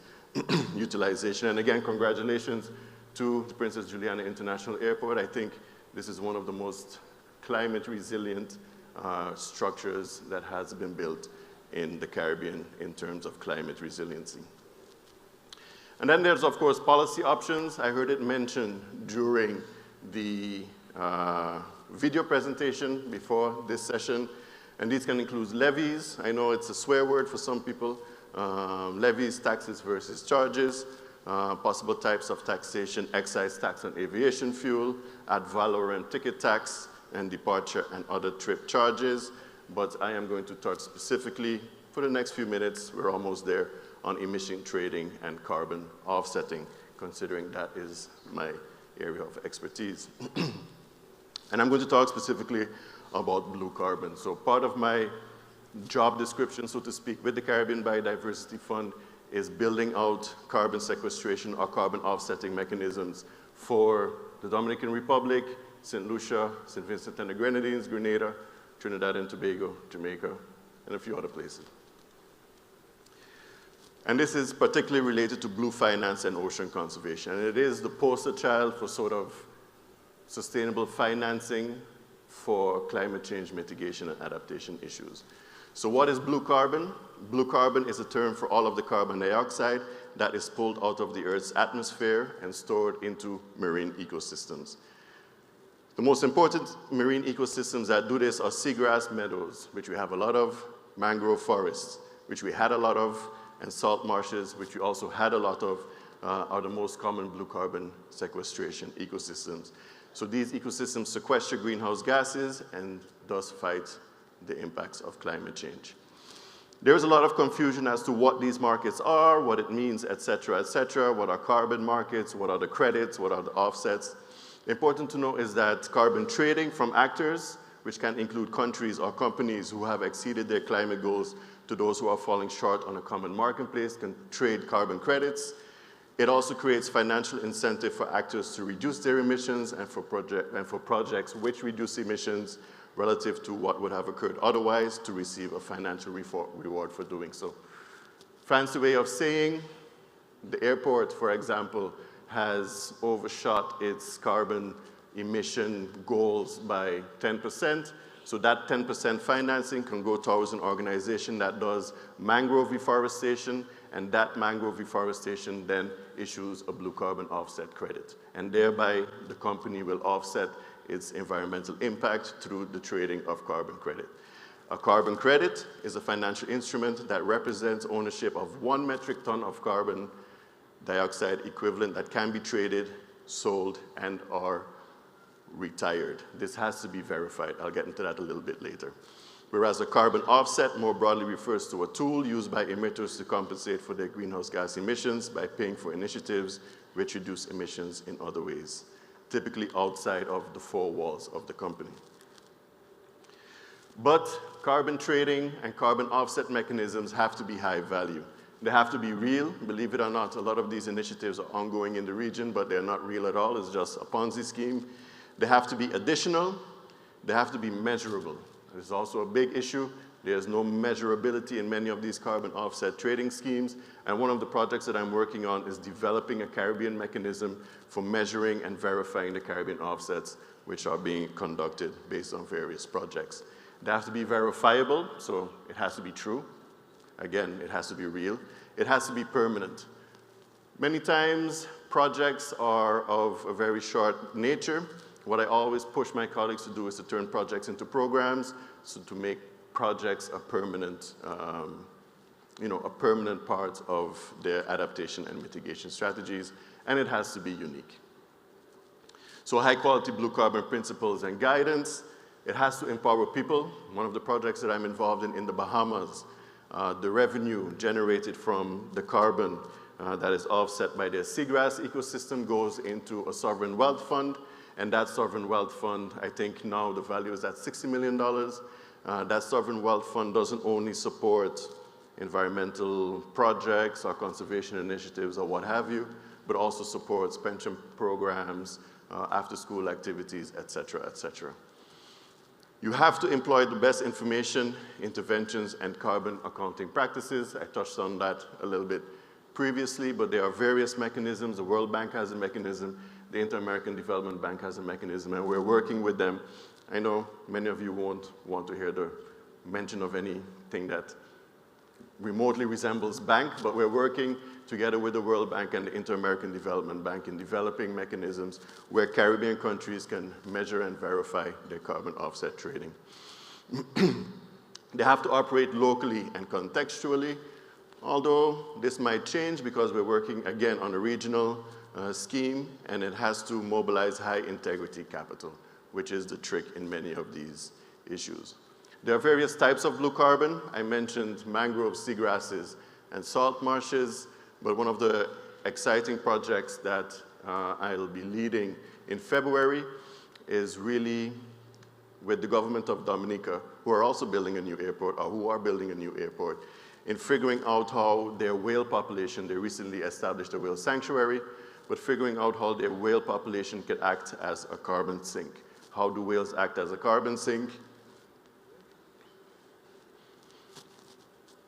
utilization. And again, congratulations to the Princess Juliana International Airport. I think this is one of the most climate resilient structures that has been built in the Caribbean in terms of climate resiliency. And then there's, of course, policy options. I heard it mentioned during the video presentation before this session, and these can include levies. I know it's a swear word for some people. Levies, taxes versus charges, possible types of taxation, excise tax on aviation fuel, ad valorem ticket tax, and departure and other trip charges. But I am going to touch specifically, for the next few minutes, we're almost there, on emission trading and carbon offsetting, considering that is my area of expertise. And I'm going to talk specifically about blue carbon. So part of my job description, so to speak, with the Caribbean Biodiversity Fund is building out carbon sequestration or carbon offsetting mechanisms for the Dominican Republic, St. Lucia, St. Vincent and the Grenadines, Grenada, Trinidad and Tobago, Jamaica, and a few other places. And this is particularly related to blue finance and ocean conservation. And it is the poster child for sort of sustainable financing for climate change mitigation and adaptation issues. So what is blue carbon? Blue carbon is a term for all of the carbon dioxide that is pulled out of the Earth's atmosphere and stored into marine ecosystems. The most important marine ecosystems that do this are seagrass meadows, which we have a lot of, mangrove forests, which we had a lot of, and salt marshes, which we also had a lot of, are the most common blue carbon sequestration ecosystems. So these ecosystems sequester greenhouse gases and thus fight the impacts of climate change. There's a lot of confusion as to what these markets are, what it means, et cetera, what are carbon markets, what are the credits, what are the offsets. Important to know is that carbon trading from actors, which can include countries or companies who have exceeded their climate goals, to those who are falling short on a common marketplace, can trade carbon credits. It also creates financial incentive for actors to reduce their emissions and for projects which reduce emissions relative to what would have occurred otherwise to receive a financial reward for doing so. Fancy way of saying, the airport, for example, has overshot its carbon emission goals by 10%. So that 10% financing can go towards an organization that does mangrove reforestation, and that mangrove reforestation then issues a blue carbon offset credit. And thereby, the company will offset its environmental impact through the trading of carbon credit. A carbon credit is a financial instrument that represents ownership of 1 metric ton of carbon dioxide equivalent that can be traded, sold, and or retired. This has to be verified. I'll get into that a little bit later. Whereas a carbon offset more broadly refers to a tool used by emitters to compensate for their greenhouse gas emissions by paying for initiatives which reduce emissions in other ways, typically outside of the 4 walls of the company. But carbon trading and carbon offset mechanisms have to be high value. They have to be real. Believe it or not, a lot of these initiatives are ongoing in the region, but they're not real at all. It's just a Ponzi scheme. They have to be additional. They have to be measurable. There's also a big issue. There's no measurability in many of these carbon offset trading schemes. And one of the projects that I'm working on is developing a Caribbean mechanism for measuring and verifying the Caribbean offsets, which are being conducted based on various projects. They have to be verifiable, so it has to be true. Again, it has to be real. It has to be permanent. Many times, projects are of a very short nature. What I always push my colleagues to do is to turn projects into programs, so to make projects a permanent, a permanent part of their adaptation and mitigation strategies, and it has to be unique. So high-quality blue carbon principles and guidance. It has to empower people. One of the projects that I'm involved in the Bahamas, the revenue generated from the carbon that is offset by their seagrass ecosystem goes into a sovereign wealth fund, and that sovereign wealth fund, I think now the value is at $60 million. That sovereign wealth fund doesn't only support environmental projects or conservation initiatives or what have you, but also supports pension programs, after-school activities, et cetera, et cetera. You have to employ the best information, interventions, and carbon accounting practices. I touched on that a little bit previously, but there are various mechanisms. The World Bank has a mechanism, the Inter-American Development Bank has a mechanism, and we're working with them. I know many of you won't want to hear the mention of anything that remotely resembles bank, but we're working together with the World Bank and the Inter-American Development Bank in developing mechanisms where Caribbean countries can measure and verify their carbon offset trading. They have to operate locally and contextually, although this might change because we're working again on a regional scheme, and it has to mobilize high integrity capital, which is the trick in many of these issues. There are various types of blue carbon. I mentioned mangrove, seagrasses, and salt marshes, but one of the exciting projects that I'll be leading in February is really with the government of Dominica, who are also building a new airport, or who are building a new airport, in figuring out how their whale population, they recently established a whale sanctuary, but figuring out how their whale population could act as a carbon sink. How do whales act as a carbon sink?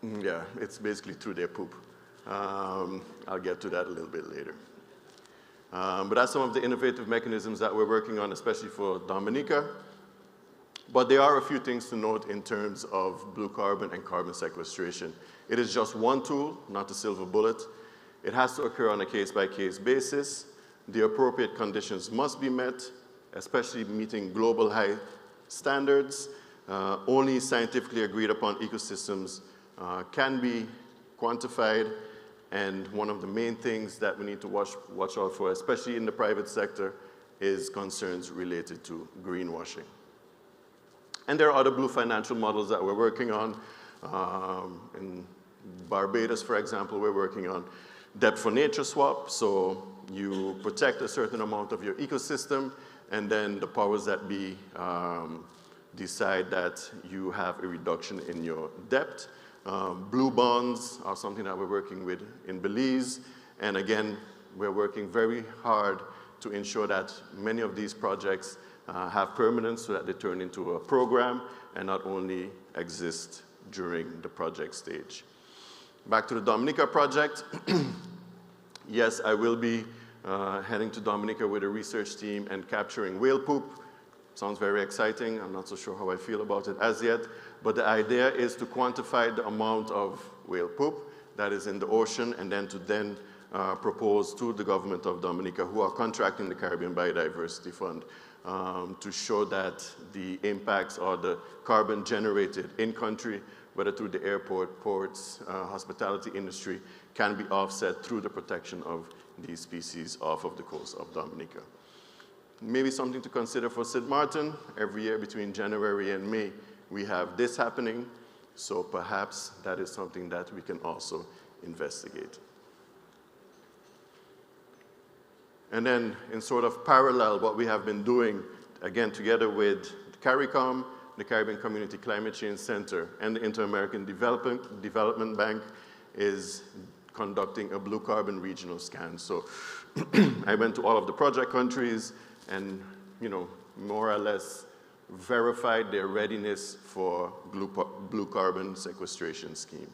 Yeah, it's basically through their poop. I'll get to that a little bit later. But that's some of the innovative mechanisms that we're working on, especially for Dominica. But there are a few things to note in terms of blue carbon and carbon sequestration. It is just one tool, not a silver bullet. It has to occur on a case-by-case basis. The appropriate conditions must be met, especially meeting global high standards. Only scientifically agreed upon ecosystems can be quantified, and one of the main things that we need to watch out for, especially in the private sector, is concerns related to greenwashing. And there are other blue financial models that we're working on. In Barbados, for example, we're working on debt for nature swap, so you protect a certain amount of your ecosystem, and then the powers that be decide that you have a reduction in your debt. Blue bonds are something that we're working with in Belize, and again, we're working very hard to ensure that many of these projects have permanence so that they turn into a program and not only exist during the project stage. Back to the Dominica project. Yes, I will be heading to Dominica with a research team and capturing whale poop. Sounds very exciting. I'm not so sure how I feel about it as yet, but the idea is to quantify the amount of whale poop that is in the ocean, and then to propose to the government of Dominica, who are contracting the Caribbean Biodiversity Fund, to show that the impacts or the carbon generated in country, whether through the airport, ports, hospitality industry, can be offset through the protection of these species off of the coast of Dominica. Maybe something to consider for St. Martin. Every year between January and May, we have this happening, so perhaps that is something that we can also investigate. And then in sort of parallel, what we have been doing, again, together with CARICOM, the Caribbean Community Climate Change Center, and the Inter-American Development Bank, is conducting a blue carbon regional scan. So I went to all of the project countries and, more or less verified their readiness for blue carbon sequestration scheme.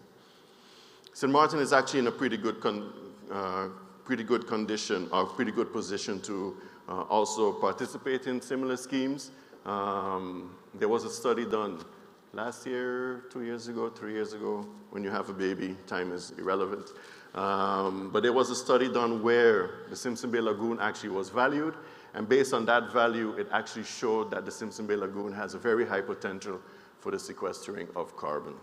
St. Martin is actually in a pretty good condition, or pretty good position to also participate in similar schemes. There was a study done last year, 2 years ago, 3 years ago. When you have a baby, time is irrelevant. But there was a study done where the Simpson Bay Lagoon actually was valued, and based on that value, it actually showed that the Simpson Bay Lagoon has a very high potential for the sequestering of carbon.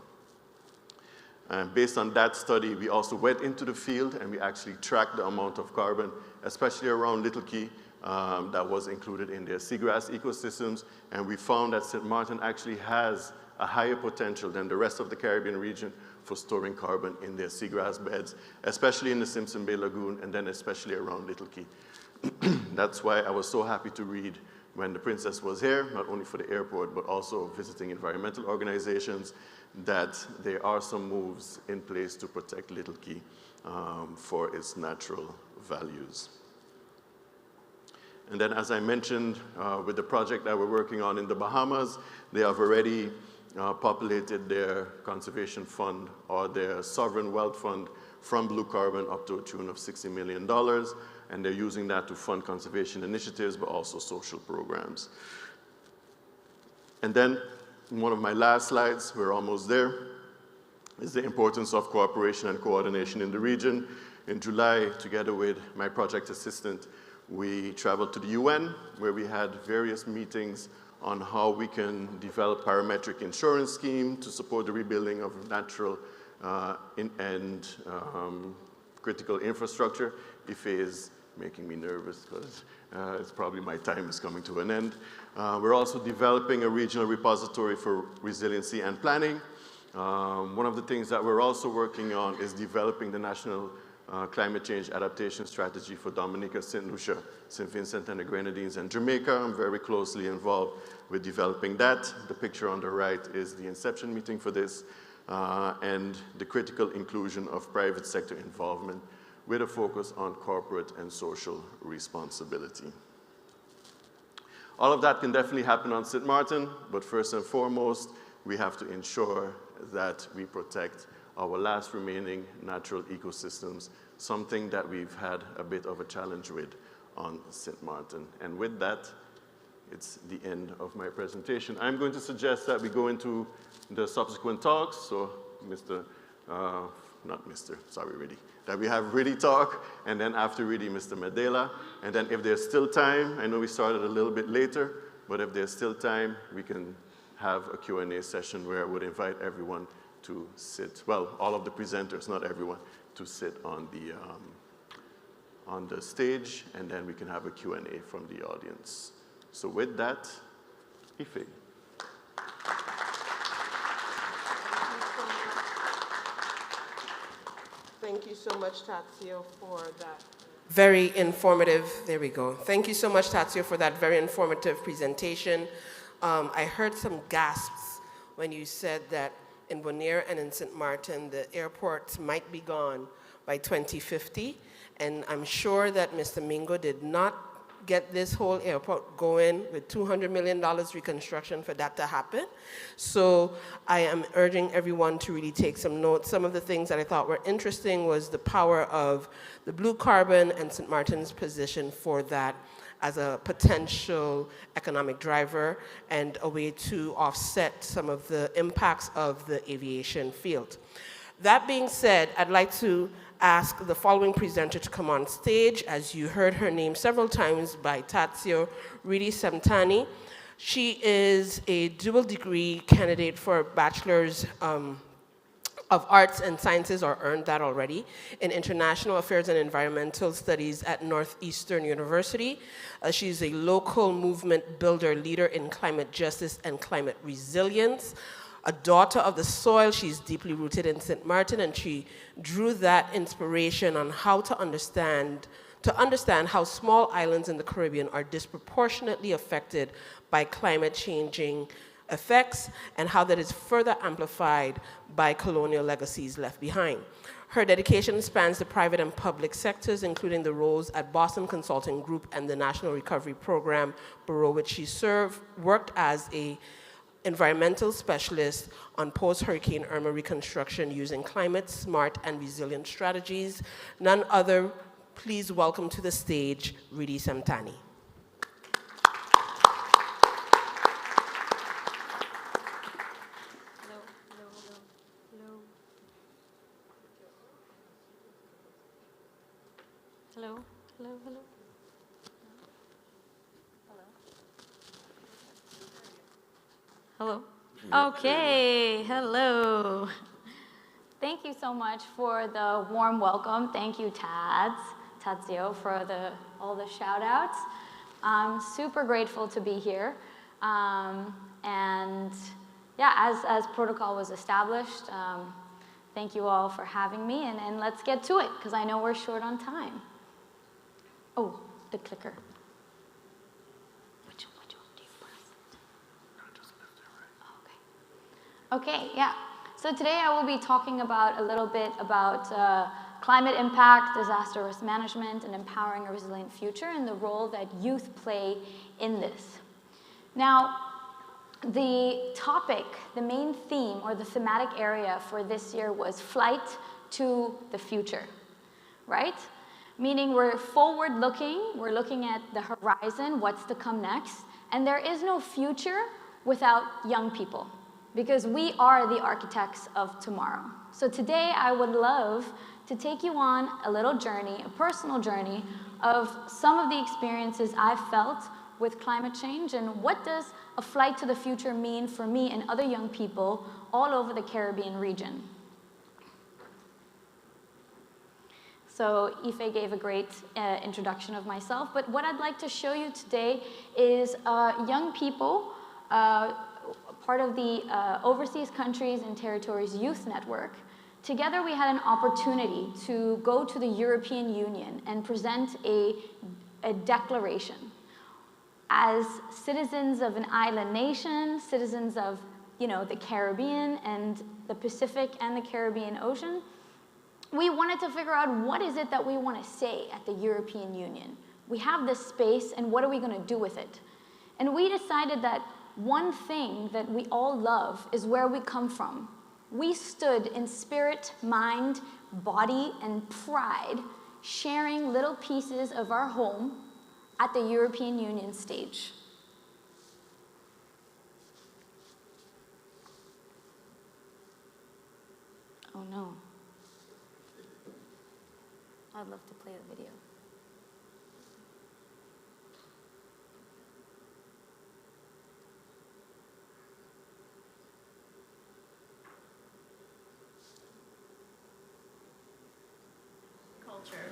And based on that study, we also went into the field and we actually tracked the amount of carbon, especially around Little Key, that was included in their seagrass ecosystems, and we found that St. Martin actually has a higher potential than the rest of the Caribbean region for storing carbon in their seagrass beds, especially in the Simpson Bay Lagoon, and then especially around Little Key. That's why I was so happy to read when the Princess was here, not only for the airport, but also visiting environmental organizations, that there are some moves in place to protect Little Key for its natural values. And then, as I mentioned, with the project that we're working on in the Bahamas, they have already populated their conservation fund or their sovereign wealth fund from blue carbon up to a tune of $60 million, and they're using that to fund conservation initiatives, but also social programs. And then, in one of my last slides, we're almost there, is the importance of cooperation and coordination in the region. In July, together with my project assistant, we traveled to the UN, where we had various meetings on how we can develop parametric insurance scheme to support the rebuilding of natural and critical infrastructure. Ife is making me nervous because it's probably my time is coming to an end. We're also developing a regional repository for resiliency and planning. One of the things that we're also working on is developing the national climate change adaptation strategy for Dominica, St. Lucia, St. Vincent and the Grenadines, and Jamaica. I'm very closely involved with developing that. The picture on the right is the inception meeting for this, and the critical inclusion of private sector involvement with a focus on corporate and social responsibility. All of that can definitely happen on St. Martin, but first and foremost, we have to ensure that we protect our last remaining natural ecosystems, something that we've had a bit of a challenge with on St. Martin. And with that, it's the end of my presentation. I'm going to suggest that we go into the subsequent talks. So that we have Riddy talk, and then after Riddy, Mr. Medela. And then if there's still time, I know we started a little bit later, but if there's still time, we can have a Q&A session where I would invite everyone to sit, well, all of the presenters, not everyone, to sit on the stage, and then we can have a Q&A from the audience. So with that, Ife. Thank you so much, Tatsuo, for that very informative, there we go. Thank you so much, Tatsuo, for that very informative presentation. I heard some gasps when you said that in Bonaire and in St. Martin, the airports might be gone by 2050. And I'm sure that Mr. Mingo did not get this whole airport going with $200 million reconstruction for that to happen. So I am urging everyone to really take some notes. Some of the things that I thought were interesting was the power of the blue carbon and St. Martin's position for that as a potential economic driver and a way to offset some of the impacts of the aviation field. That being said, I'd like to ask the following presenter to come on stage. As you heard her name several times by Tatsuo Riddy Semtani. She is a dual degree candidate for Bachelor's of Arts and Sciences, or earned that already, in International Affairs and Environmental Studies at Northeastern University. She's a local movement builder, leader in climate justice and climate resilience. A daughter of the soil, she's deeply rooted in St. Martin, and she drew that inspiration on how to understand how small islands in the Caribbean are disproportionately affected by climate changing effects and how that is further amplified by colonial legacies left behind. Her dedication spans the private and public sectors, including the roles at Boston Consulting Group and the National Recovery Program Bureau, which she worked as an environmental specialist on post-Hurricane Irma reconstruction using climate, smart, and resilient strategies. None other, please welcome to the stage, Ridi Samtani. Hello, hello, hello. Hello. Okay, hello. Thank you so much for the warm welcome. Thank you, Tadzio, for all the shout outs. I'm super grateful to be here. And yeah, as protocol was established, thank you all for having me, and let's get to it, because I know we're short on time. Oh, the clicker. Which one do you press? No, just left or right. Okay, yeah. So today I will be talking about a little bit about climate impact, disaster risk management, and empowering a resilient future, and the role that youth play in this. Now, the topic, the main theme, or the thematic area for this year was flight to the future, right? Meaning we're forward-looking, we're looking at the horizon, what's to come next, and there is no future without young people, because we are the architects of tomorrow. So today I would love to take you on a little journey, a personal journey, of some of the experiences I've felt with climate change, and what does a flight to the future mean for me and other young people all over the Caribbean region. So Ife gave a great introduction of myself, but what I'd like to show you today is young people, part of the Overseas Countries and Territories Youth Network. Together we had an opportunity to go to the European Union and present a declaration. As citizens of an island nation, citizens of, the Caribbean and the Pacific and the Caribbean Ocean, we wanted to figure out what is it that we want to say at the European Union. We have this space, and what are we going to do with it? And we decided that one thing that we all love is where we come from. We stood in spirit, mind, body, and pride, sharing little pieces of our home at the European Union stage. Oh no. I'd love to play the video. Culture.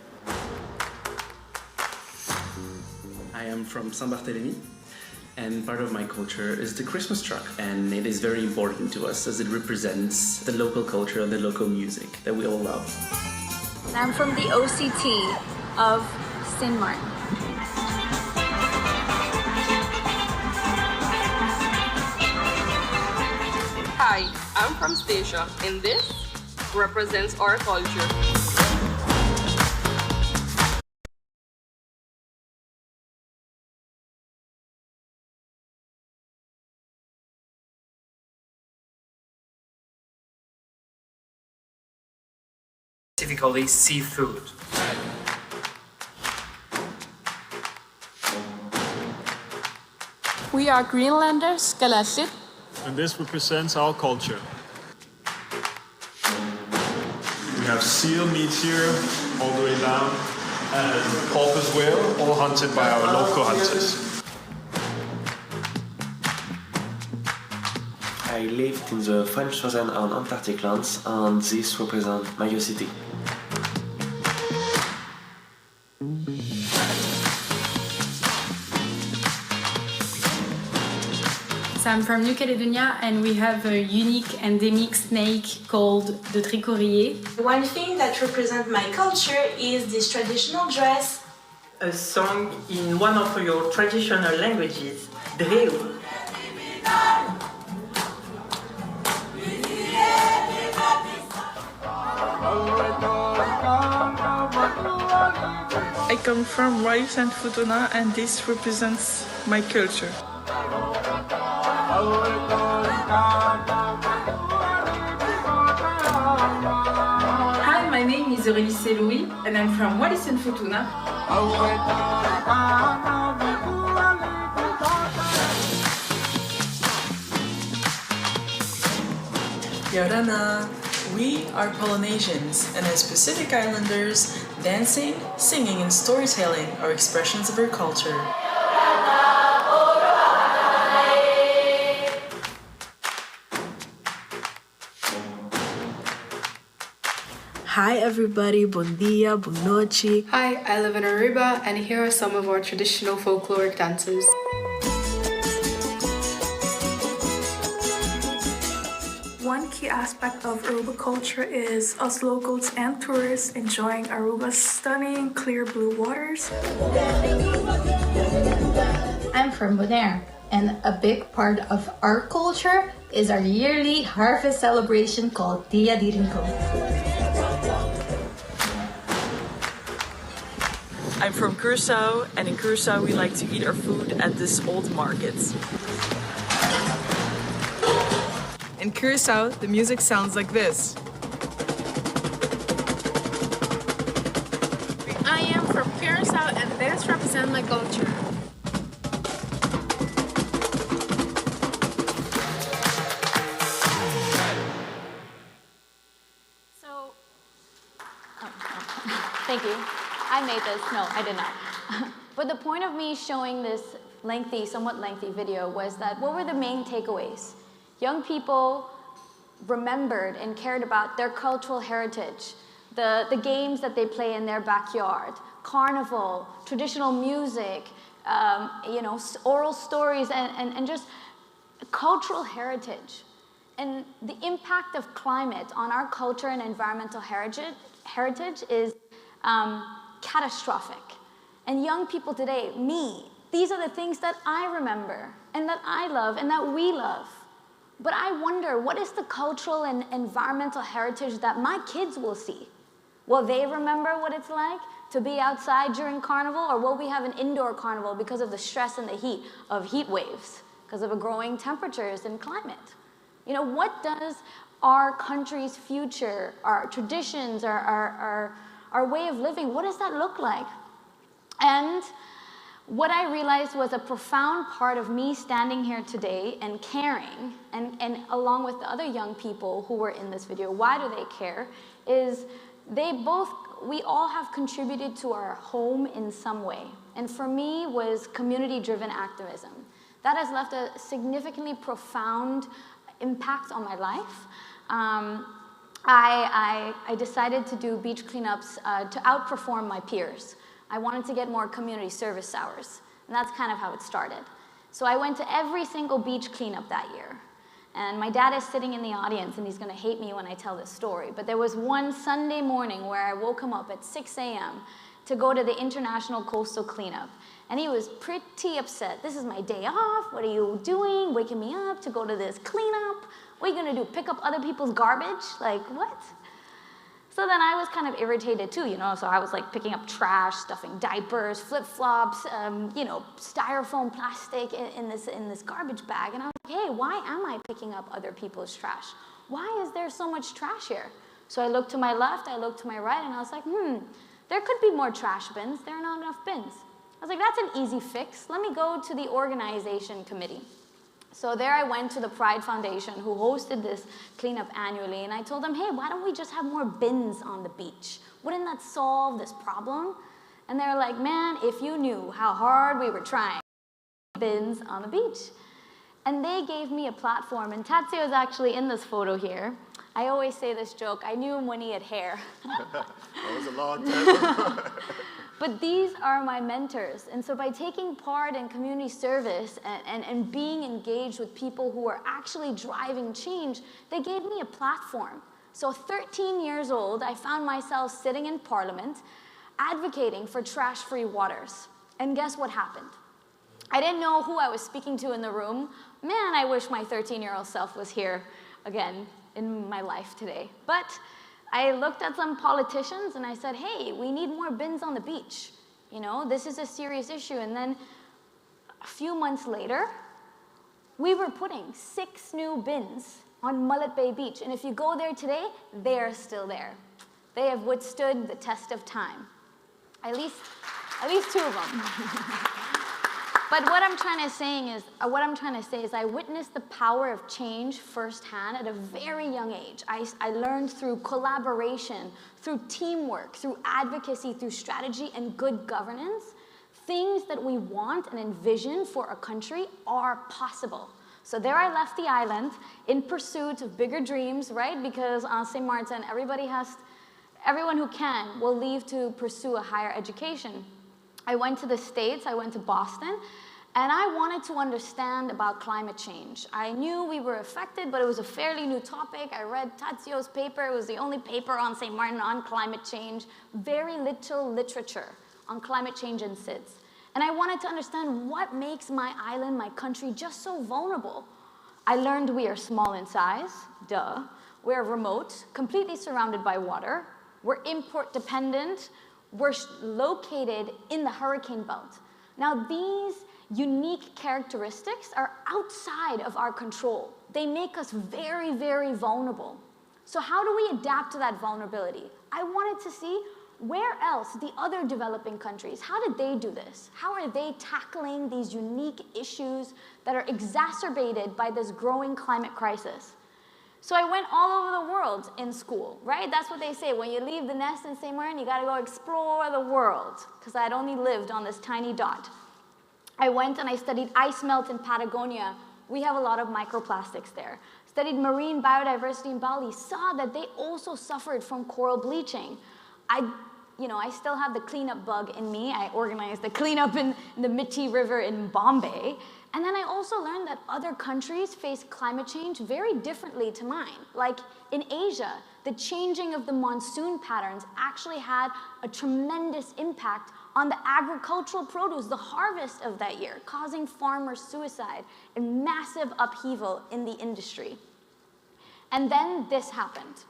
I am from Saint-Barthélemy, and part of my culture is the Christmas truck, and it is very important to us as it represents the local culture and the local music that we all love. I'm from the OCT of Saint Martin. Hi, I'm from Statia, and this represents our culture. Specifically seafood. We are Greenlanders, Galassit. And this represents our culture. We have seal meat here, all the way down, and porpoise whale, all hunted by our local hunters. I lived in the French Southern and Antarctic lands, and this represents my city. So I'm from New Caledonia, and we have a unique endemic snake called the tricourier. One thing that represents my culture is this traditional dress. A song in one of your traditional languages, Dreu. Oh, come from Wallis and Futuna, and this represents my culture. Hi, my name is Aurélie Louis, and I'm from Wallis and Futuna. Yorana. We are Polynesians, and as Pacific Islanders, dancing, singing, and storytelling are expressions of our culture. Hi everybody, bon dia, bon noche. Hi, I live in Aruba, and here are some of our traditional folkloric dances. One key aspect of Aruba culture is us locals and tourists enjoying Aruba's stunning clear blue waters. I'm from Bonaire, and a big part of our culture is our yearly harvest celebration called Dia di Rincon. I'm from Curaçao, and in Curaçao we like to eat our food at this old market. In Curaçao, the music sounds like this. I am from Curaçao, and this represents my culture. Thank you. I made this. No, I did not. But the point of me showing this somewhat lengthy video was that what were the main takeaways? Young people remembered and cared about their cultural heritage, the games that they play in their backyard, carnival, traditional music, oral stories, and just cultural heritage. And the impact of climate on our culture and environmental heritage is catastrophic. And young people today, these are the things that I remember and that I love and that we love. But I wonder, what is the cultural and environmental heritage that my kids will see? Will they remember what it's like to be outside during carnival, or will we have an indoor carnival because of the stress and the heat of heat waves, because of growing temperatures and climate? You know, what does our country's future, our traditions, our way of living, what does that look like? And what I realized was a profound part of me standing here today and caring, and along with the other young people who were in this video, why do they care, is we all have contributed to our home in some way. And for me was community-driven activism. That has left a significantly profound impact on my life. I decided to do beach cleanups to outperform my peers. I wanted to get more community service hours, and that's kind of how it started. So I went to every single beach cleanup that year. And my dad is sitting in the audience, and he's gonna hate me when I tell this story, but there was one Sunday morning where I woke him up at 6 a.m. to go to the International Coastal Cleanup. And he was pretty upset. This is my day off, what are you doing? Waking me up to go to this cleanup? What are you gonna do, pick up other people's garbage? Like, what? So then I was kind of irritated too, so I was like picking up trash, stuffing diapers, flip-flops, styrofoam, plastic in this garbage bag. And I was like, hey, why am I picking up other people's trash? Why is there so much trash here? So I looked to my left, I looked to my right, and I was like, there could be more trash bins. There are not enough bins. I was like, that's an easy fix. Let me go to the organization committee. So there I went to the Pride Foundation, who hosted this cleanup annually, and I told them, hey, why don't we just have more bins on the beach? Wouldn't that solve this problem? And they're like, man, if you knew how hard we were trying. Bins on the beach. And they gave me a platform, and Tatsuya is actually in this photo here. I always say this joke, I knew him when he had hair. That was a long time. But these are my mentors. And so by taking part in community service and being engaged with people who are actually driving change, they gave me a platform. So 13 years old, I found myself sitting in Parliament advocating for trash-free waters. And guess what happened? I didn't know who I was speaking to in the room. Man, I wish my 13-year-old self was here again in my life today. But I looked at some politicians and I said, hey, we need more bins on the beach. You know, this is a serious issue. And then a few months later, we were putting 6 new bins on Mullet Bay Beach. And if you go there today, they are still there. They have withstood the test of time. At least 2 of them. But what I'm trying to say is I witnessed the power of change firsthand at a very young age. I learned through collaboration, through teamwork, through advocacy, through strategy and good governance, things that we want and envision for a country are possible. So there I left the island in pursuit of bigger dreams, right? Because on St. Martin, everyone who can will leave to pursue a higher education. I went to the States, I went to Boston, and I wanted to understand about climate change. I knew we were affected, but it was a fairly new topic. I read Tadzio's paper. It was the only paper on St. Martin on climate change. Very little literature on climate change and SIDS. And I wanted to understand what makes my island, my country, just so vulnerable. I learned we are small in size, duh. We're remote, completely surrounded by water. We're import dependent. We're located in the hurricane belt. Now, these unique characteristics are outside of our control. They make us very, very vulnerable. So how do we adapt to that vulnerability? I wanted to see where else the other developing countries, how did they do this? How are they tackling these unique issues that are exacerbated by this growing climate crisis? So I went all over the world in school, right? That's what they say. When you leave the nest in St. Martin, you gotta go explore the world, because I'd only lived on this tiny dot. I went and I studied ice melt in Patagonia. We have a lot of microplastics there. Studied marine biodiversity in Bali, saw that they also suffered from coral bleaching. I still have the cleanup bug in me. I organized the cleanup in the Mithi River in Bombay. And then I also learned that other countries face climate change very differently to mine. Like in Asia, the changing of the monsoon patterns actually had a tremendous impact on the agricultural produce, the harvest of that year, causing farmer suicide and massive upheaval in the industry. And then this happened.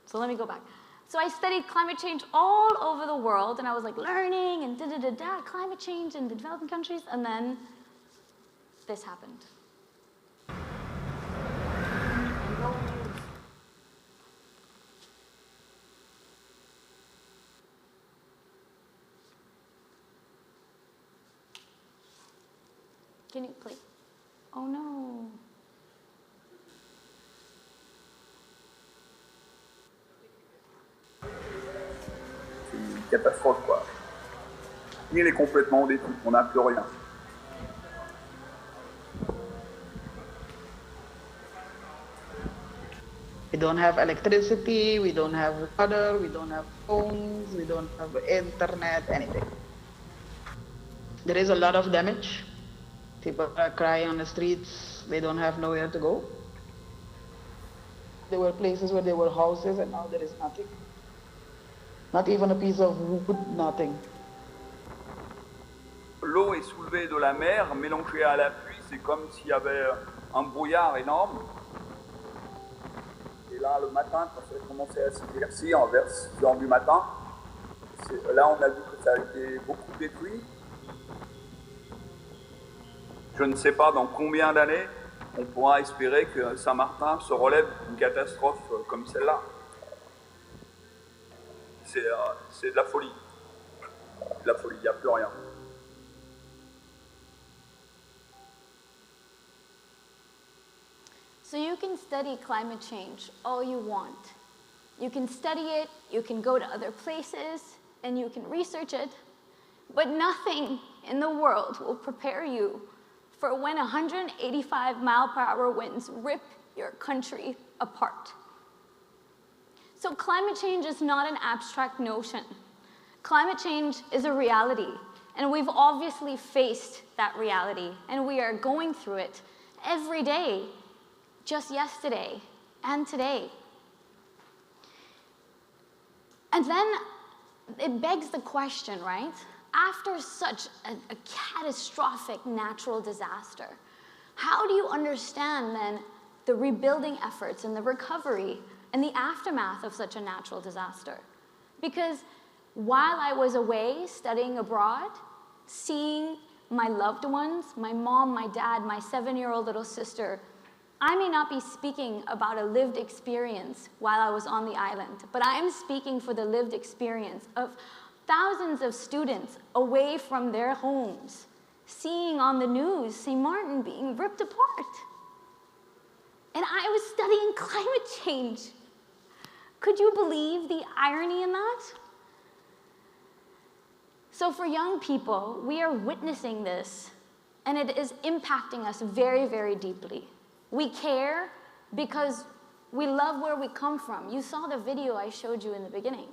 So let me go back. So I studied climate change all over the world, and I was like learning and climate change in the developing countries, and then this happened. Can you play? Oh no. C'est une catastrophe, quoi. L'île est complètement détruite, on n'a plus rien. We don't have electricity, we don't have water, we don't have phones, we don't have internet, anything. There is a lot of damage. People are crying on the streets, they don't have nowhere to go. There were places where there were houses and now there is nothing. Not even a piece of wood, nothing. L'eau est soulevée de la mer, mélangée à la pluie, c'est comme s'il y avait un brouillard énorme. Et là, le matin, quand ça a commencé à s'éclaircir, vers 6 heures du matin, là, on a vu que ça a été beaucoup détruit. Je ne sais pas dans combien d'années on pourra espérer que Saint-Martin se relève d'une catastrophe comme celle-là. C'est de la folie. De la folie, il n'y a plus rien. So you can study climate change all you want. You can study it, you can go to other places, and you can research it, but nothing in the world will prepare you for when 185-mile-per-hour winds rip your country apart. So climate change is not an abstract notion. Climate change is a reality, and we've obviously faced that reality, and we are going through it every day, just yesterday and today. And then it begs the question, right? After such a catastrophic natural disaster, how do you understand then the rebuilding efforts and the recovery and the aftermath of such a natural disaster? Because while I was away studying abroad, seeing my loved ones, my mom, my dad, my 7-year-old little sister, I may not be speaking about a lived experience while I was on the island, but I am speaking for the lived experience of thousands of students away from their homes, seeing on the news St. Martin being ripped apart. And I was studying climate change. Could you believe the irony in that? So for young people, we are witnessing this, and it is impacting us very, very deeply. We care because we love where we come from. You saw the video I showed you in the beginning.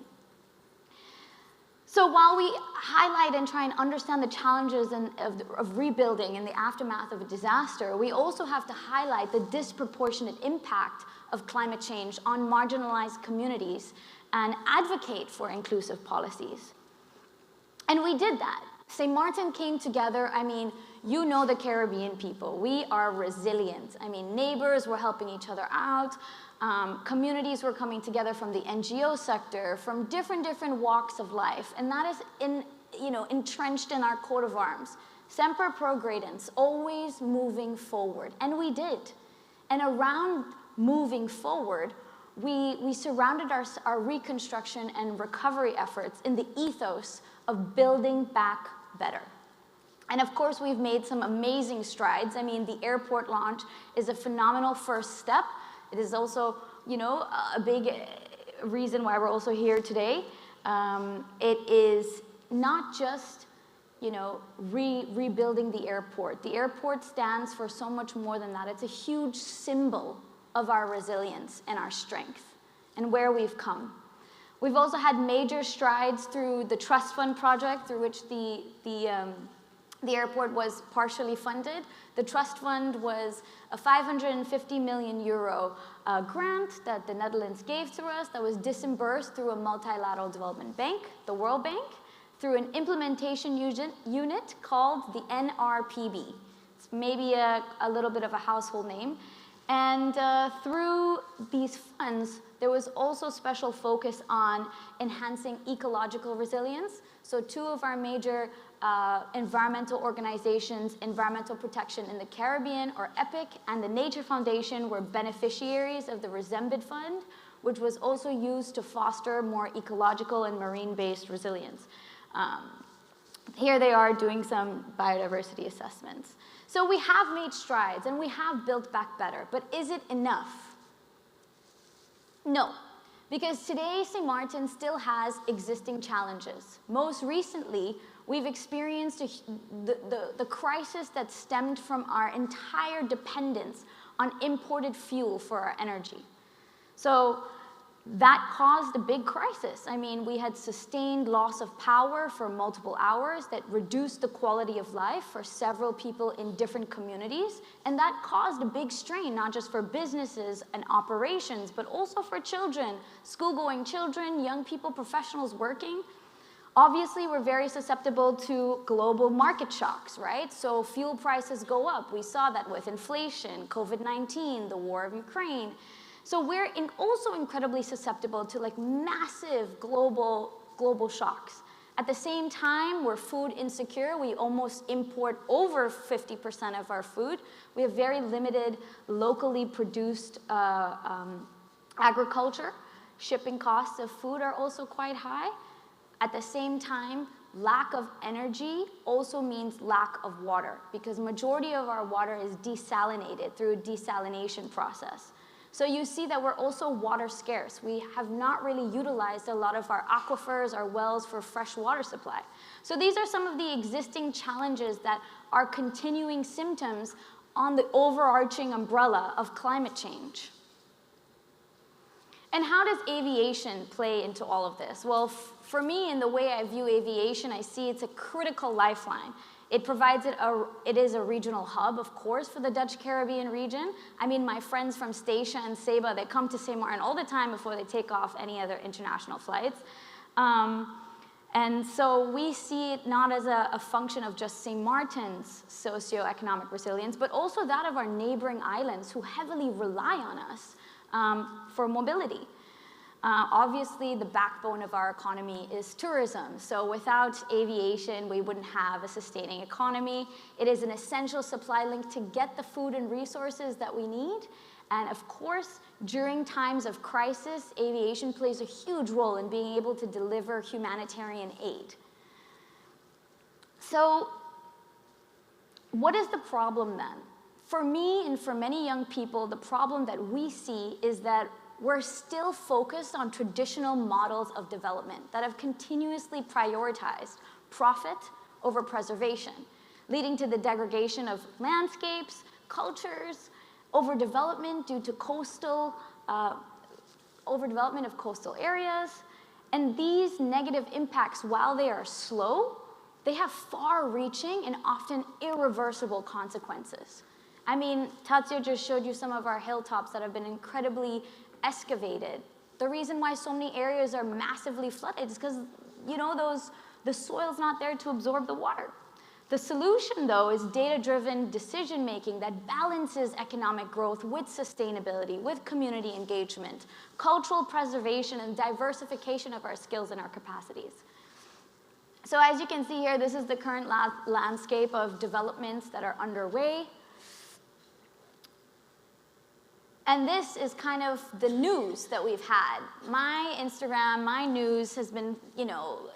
So while we highlight and try and understand the challenges of rebuilding in the aftermath of a disaster, we also have to highlight the disproportionate impact of climate change on marginalized communities and advocate for inclusive policies. And we did that. St. Martin came together. I mean, you know the Caribbean people. We are resilient. I mean, neighbors were helping each other out. Communities were coming together from the NGO sector, from different walks of life. And that is entrenched in our coat of arms. Semper Progredens, always moving forward. And we did. And around moving forward, we surrounded our reconstruction and recovery efforts in the ethos of building back better. And of course, we've made some amazing strides. I mean, the airport launch is a phenomenal first step. It is also, a big reason why we're also here today. It is not just, rebuilding the airport. The airport stands for so much more than that. It's a huge symbol of our resilience and our strength and where we've come. We've also had major strides through the trust fund project, through which the airport was partially funded. The trust fund was a 550 million euro grant that the Netherlands gave to us that was disbursed through a multilateral development bank, the World Bank, through an implementation unit called the NRPB. It's maybe a little bit of a household name. And through these funds, there was also special focus on enhancing ecological resilience. So 2 of our major environmental organizations, environmental protection in the Caribbean, or EPIC, and the Nature Foundation were beneficiaries of the Resembid Fund, which was also used to foster more ecological and marine-based resilience. Here they are doing some biodiversity assessments. So we have made strides and we have built back better, but is it enough? No, because today St. Martin still has existing challenges. Most recently, we've experienced the crisis that stemmed from our entire dependence on imported fuel for our energy. So that caused a big crisis. I mean, we had sustained loss of power for multiple hours that reduced the quality of life for several people in different communities, and that caused a big strain, not just for businesses and operations, but also for children, school-going children, young people, professionals working. Obviously, we're very susceptible to global market shocks, right? So fuel prices go up. We saw that with inflation, COVID-19, the war of Ukraine. So we're also incredibly susceptible to massive global shocks. At the same time, we're food insecure. We almost import over 50% of our food. We have very limited locally produced agriculture. Shipping costs of food are also quite high. At the same time, lack of energy also means lack of water, because majority of our water is desalinated through a desalination process. So you see that we're also water scarce. We have not really utilized a lot of our aquifers, our wells for fresh water supply. So these are some of the existing challenges that are continuing symptoms on the overarching umbrella of climate change. And how does aviation play into all of this? Well, for me, in the way I view aviation, I see it's a critical lifeline. It provides it is a regional hub, of course, for the Dutch Caribbean region. I mean, my friends from Statia and Saba, they come to St. Martin all the time before they take off any other international flights. And so we see it not as a function of just St. Martin's socioeconomic resilience, but also that of our neighboring islands who heavily rely on us for mobility. Obviously, the backbone of our economy is tourism. So without aviation, we wouldn't have a sustaining economy. It is an essential supply link to get the food and resources that we need. And of course, during times of crisis, aviation plays a huge role in being able to deliver humanitarian aid. So what is the problem then? For me and for many young people, the problem that we see is that we're still focused on traditional models of development that have continuously prioritized profit over preservation, leading to the degradation of landscapes, cultures, overdevelopment due to overdevelopment of coastal areas. And these negative impacts, while they are slow, they have far-reaching and often irreversible consequences. I mean, Tatsuya just showed you some of our hilltops that have been incredibly excavated. The reason why so many areas are massively flooded is because, you know, the soil's not there to absorb the water. The solution, though, is data-driven decision-making that balances economic growth with sustainability, with community engagement, cultural preservation, and diversification of our skills and our capacities. So as you can see here, this is the current landscape of developments that are underway. And this is kind of the news that we've had. My Instagram, my news has been, you know,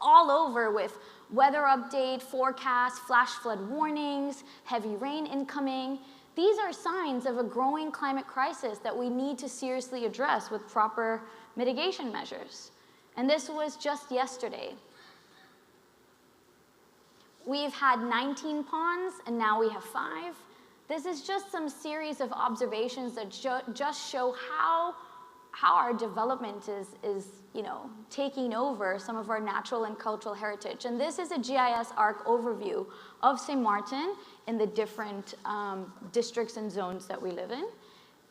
all over with weather update, forecast, flash flood warnings, heavy rain incoming. These are signs of a growing climate crisis that we need to seriously address with proper mitigation measures. And this was just yesterday. We've had 19 ponds, and now we have 5. This is just some series of observations that just show how our development is, you know, taking over some of our natural and cultural heritage. And this is a GIS ARC overview of St. Martin in the different districts and zones that we live in.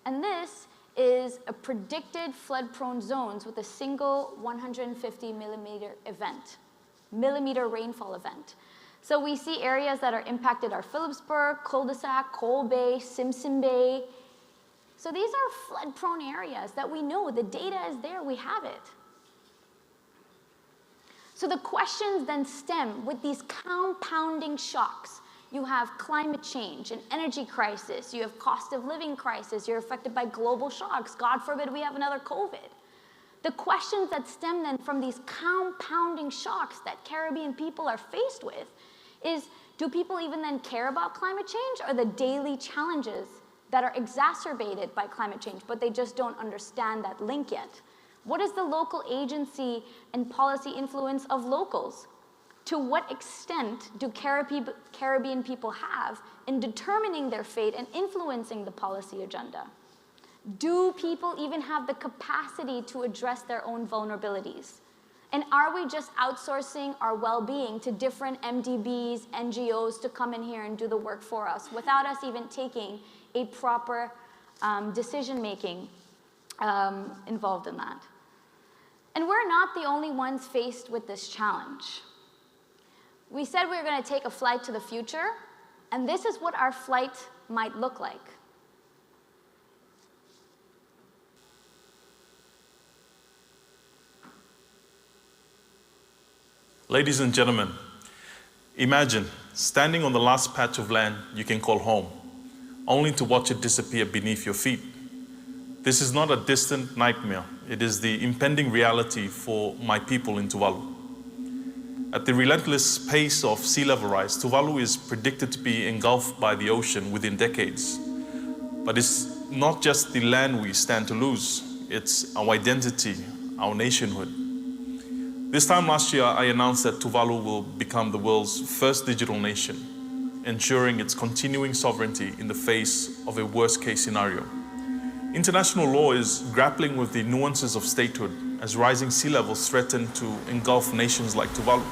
And this is a predicted flood-prone zones with a single 150 millimeter rainfall event. So we see areas that are impacted are Phillipsburg, Cul-de-sac, Cole Bay, Simpson Bay. So these are flood-prone areas that we know, the data is there, we have it. So the questions then stem with these compounding shocks. You have climate change, an energy crisis, you have cost of living crisis, you're affected by global shocks, God forbid we have another COVID. The questions that stem then from these compounding shocks that Caribbean people are faced with is, do people even then care about climate change, or the daily challenges that are exacerbated by climate change, but they just don't understand that link yet? What is the local agency and policy influence of locals? To what extent do Caribbean people have in determining their fate and influencing the policy agenda? Do people even have the capacity to address their own vulnerabilities? And are we just outsourcing our well-being to different MDBs, NGOs to come in here and do the work for us without us even taking a proper decision-making involved in that? And we're not the only ones faced with this challenge. We said we were going to take a flight to the future, and this is what our flight might look like. Ladies and gentlemen, imagine standing on the last patch of land you can call home, only to watch it disappear beneath your feet. This is not a distant nightmare. It is the impending reality for my people in Tuvalu. At the relentless pace of sea level rise, Tuvalu is predicted to be engulfed by the ocean within decades. But it's not just the land we stand to lose, it's our identity, our nationhood. This time last year, I announced that Tuvalu will become the world's first digital nation, ensuring its continuing sovereignty in the face of a worst-case scenario. International law is grappling with the nuances of statehood as rising sea levels threaten to engulf nations like Tuvalu.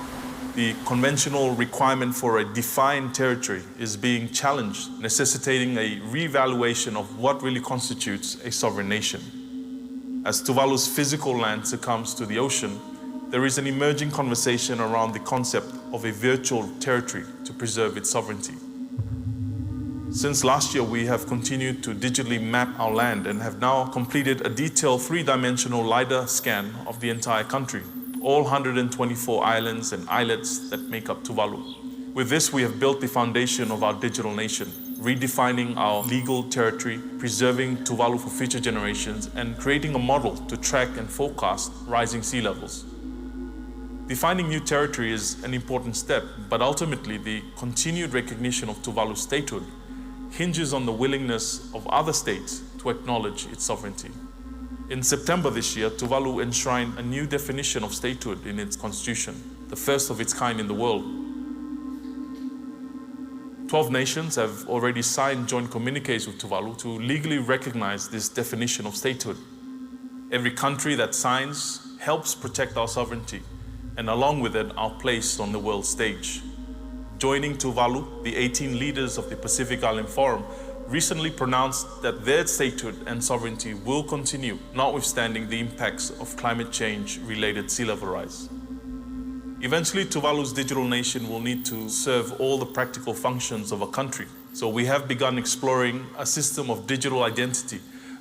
The conventional requirement for a defined territory is being challenged, necessitating a reevaluation of what really constitutes a sovereign nation. As Tuvalu's physical land succumbs to the ocean, there is an emerging conversation around the concept of a virtual territory to preserve its sovereignty. Since last year, we have continued to digitally map our land and have now completed a detailed 3-dimensional LiDAR scan of the entire country, all 124 islands and islets that make up Tuvalu. With this, we have built the foundation of our digital nation, redefining our legal territory, preserving Tuvalu for future generations, and creating a model to track and forecast rising sea levels. Defining new territory is an important step, but ultimately the continued recognition of Tuvalu's statehood hinges on the willingness of other states to acknowledge its sovereignty. In September this year, Tuvalu enshrined a new definition of statehood in its constitution, the first of its kind in the world. 12 nations have already signed joint communiques with Tuvalu to legally recognize this definition of statehood. Every country that signs helps protect our sovereignty, and along with it, our place on the world stage. Joining Tuvalu, the 18 leaders of the Pacific Island Forum recently pronounced that their statehood and sovereignty will continue, notwithstanding the impacts of climate change-related sea level rise. Eventually, Tuvalu's digital nation will need to serve all the practical functions of a country. So we have begun exploring a system of digital identity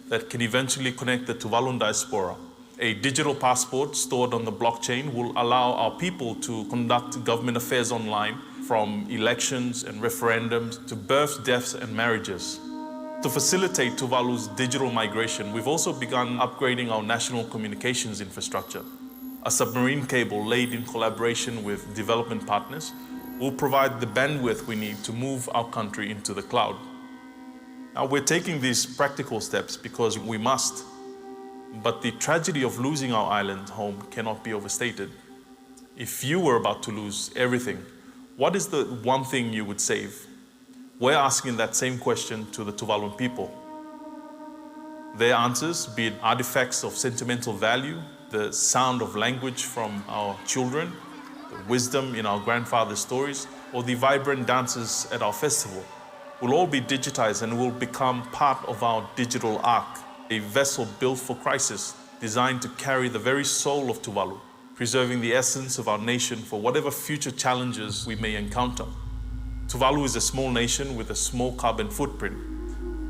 that can eventually connect the Tuvaluan diaspora. A digital passport stored on the blockchain will allow our people to conduct government affairs online, from elections and referendums to births, deaths, and marriages. To facilitate Tuvalu's digital migration, we've also begun upgrading our national communications infrastructure. A submarine cable laid in collaboration with development partners will provide the bandwidth we need to move our country into the cloud. Now, we're taking these practical steps because we must, but the tragedy of losing our island home cannot be overstated. If you were about to lose everything, what is the one thing you would save? We're asking that same question to the Tuvaluan people. Their answers, be it artifacts of sentimental value, the sound of language from our children, the wisdom in our grandfather's stories, or the vibrant dances at our festival, will all be digitized and will become part of our digital ark, a vessel built for crisis, designed to carry the very soul of Tuvalu, preserving the essence of our nation for whatever future challenges we may encounter. Tuvalu is a small nation with a small carbon footprint.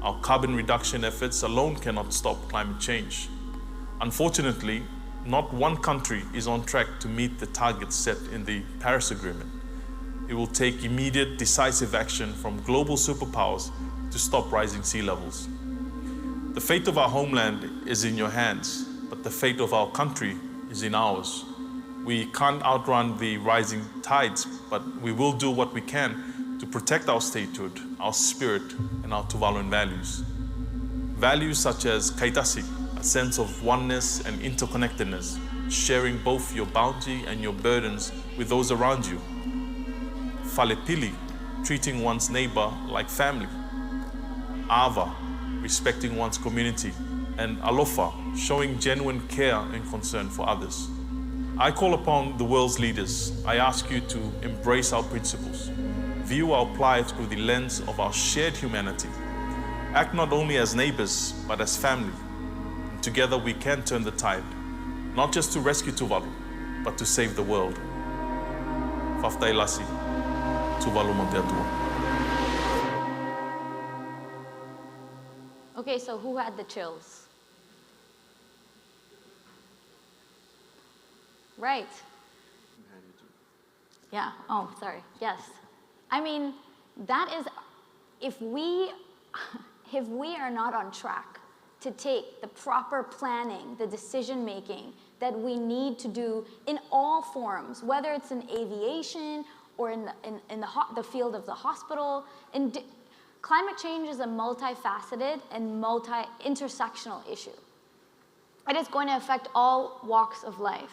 Our carbon reduction efforts alone cannot stop climate change. Unfortunately, not one country is on track to meet the targets set in the Paris Agreement. It will take immediate, decisive action from global superpowers to stop rising sea levels. The fate of our homeland is in your hands, but the fate of our country is in ours. We can't outrun the rising tides, but we will do what we can to protect our statehood, our spirit, and our Tuvaluan values. Values such as kaitasi, a sense of oneness and interconnectedness, sharing both your bounty and your burdens with those around you. Falepili, treating one's neighbor like family. Ava, respecting one's community. And alofa, showing genuine care and concern for others. I call upon the world's leaders. I ask you to embrace our principles, view our plight through the lens of our shared humanity, act not only as neighbors, but as family. And together we can turn the tide, not just to rescue Tuvalu, but to save the world. Faftailasi, Tuvalu Monteatua. Okay, so who had the chills? Right. Yeah, oh, sorry, yes. I mean, that is, if we are not on track to take the proper planning, the decision-making that we need to do in all forms, whether it's in aviation or in the field of the hospital, climate change is a multifaceted and intersectional issue. It is going to affect all walks of life.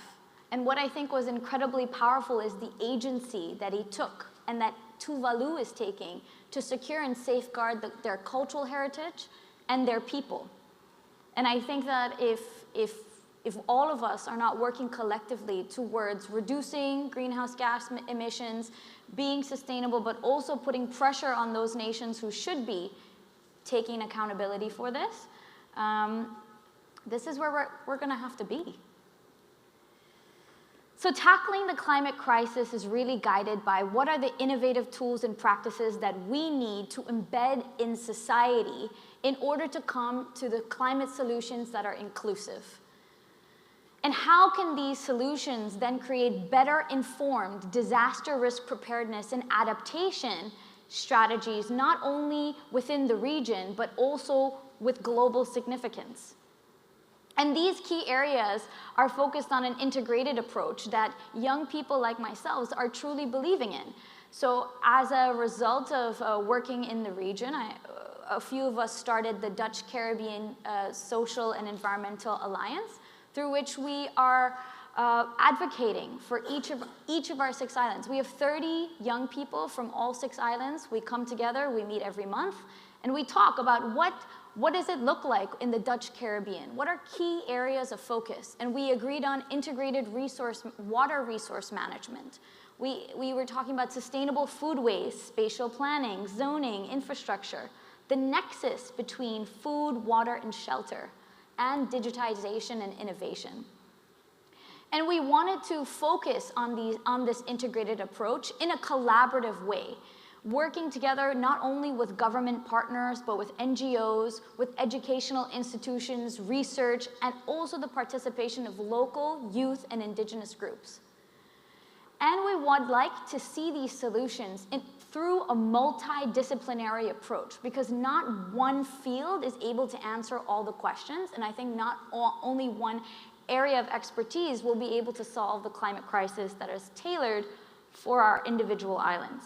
And what I think was incredibly powerful is the agency that he took and that Tuvalu is taking to secure and safeguard their cultural heritage and their people. And I think that if all of us are not working collectively towards reducing greenhouse gas emissions, being sustainable, but also putting pressure on those nations who should be taking accountability for this, this is where we're going to have to be. So tackling the climate crisis is really guided by what are the innovative tools and practices that we need to embed in society in order to come to the climate solutions that are inclusive. And how can these solutions then create better informed disaster risk preparedness and adaptation strategies, not only within the region, but also with global significance? And these key areas are focused on an integrated approach that young people like myself are truly believing in. So as a result of working in the region, a few of us started the Dutch Caribbean Social and Environmental Alliance, through which we are advocating for each of our 6 islands. We have 30 young people from all 6 islands. We come together, we meet every month, and we talk about what does it look like in the Dutch Caribbean? What are key areas of focus? And we agreed on integrated water resource management. We were talking about sustainable food waste, spatial planning, zoning, infrastructure, the nexus between food, water, and shelter, and digitization and innovation. And we wanted to focus on this integrated approach in a collaborative way, working together not only with government partners, but with NGOs, with educational institutions, research, and also the participation of local, youth, and indigenous groups. And we would like to see these solutions through a multidisciplinary approach, because not one field is able to answer all the questions, and I think not only one area of expertise will be able to solve the climate crisis that is tailored for our individual islands.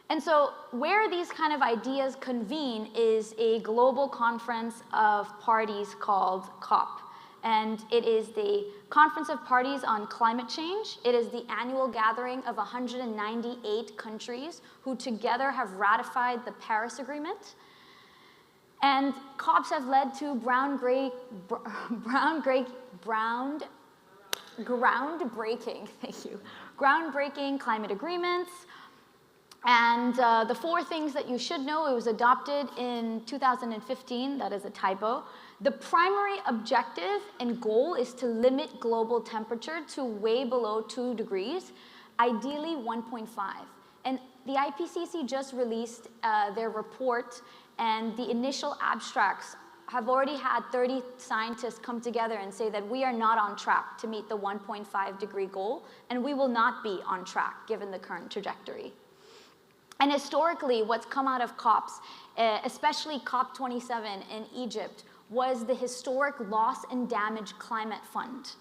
And so where these kind of ideas convene is a global conference of parties called COP. And it is the Conference of Parties on Climate Change. It is the annual gathering of 198 countries who together have ratified the Paris Agreement. And COPs have led to groundbreaking climate agreements. And the 4 things that you should know, it was adopted in 2015, that is a typo. The primary objective and goal is to limit global temperature to way below 2 degrees, ideally 1.5. And the IPCC just released their report, and the initial abstracts have already had 30 scientists come together and say that we are not on track to meet the 1.5 degree goal, and we will not be on track given the current trajectory. And historically, what's come out of COPs, especially COP27 in Egypt, was the historic Loss and Damage Climate Fund.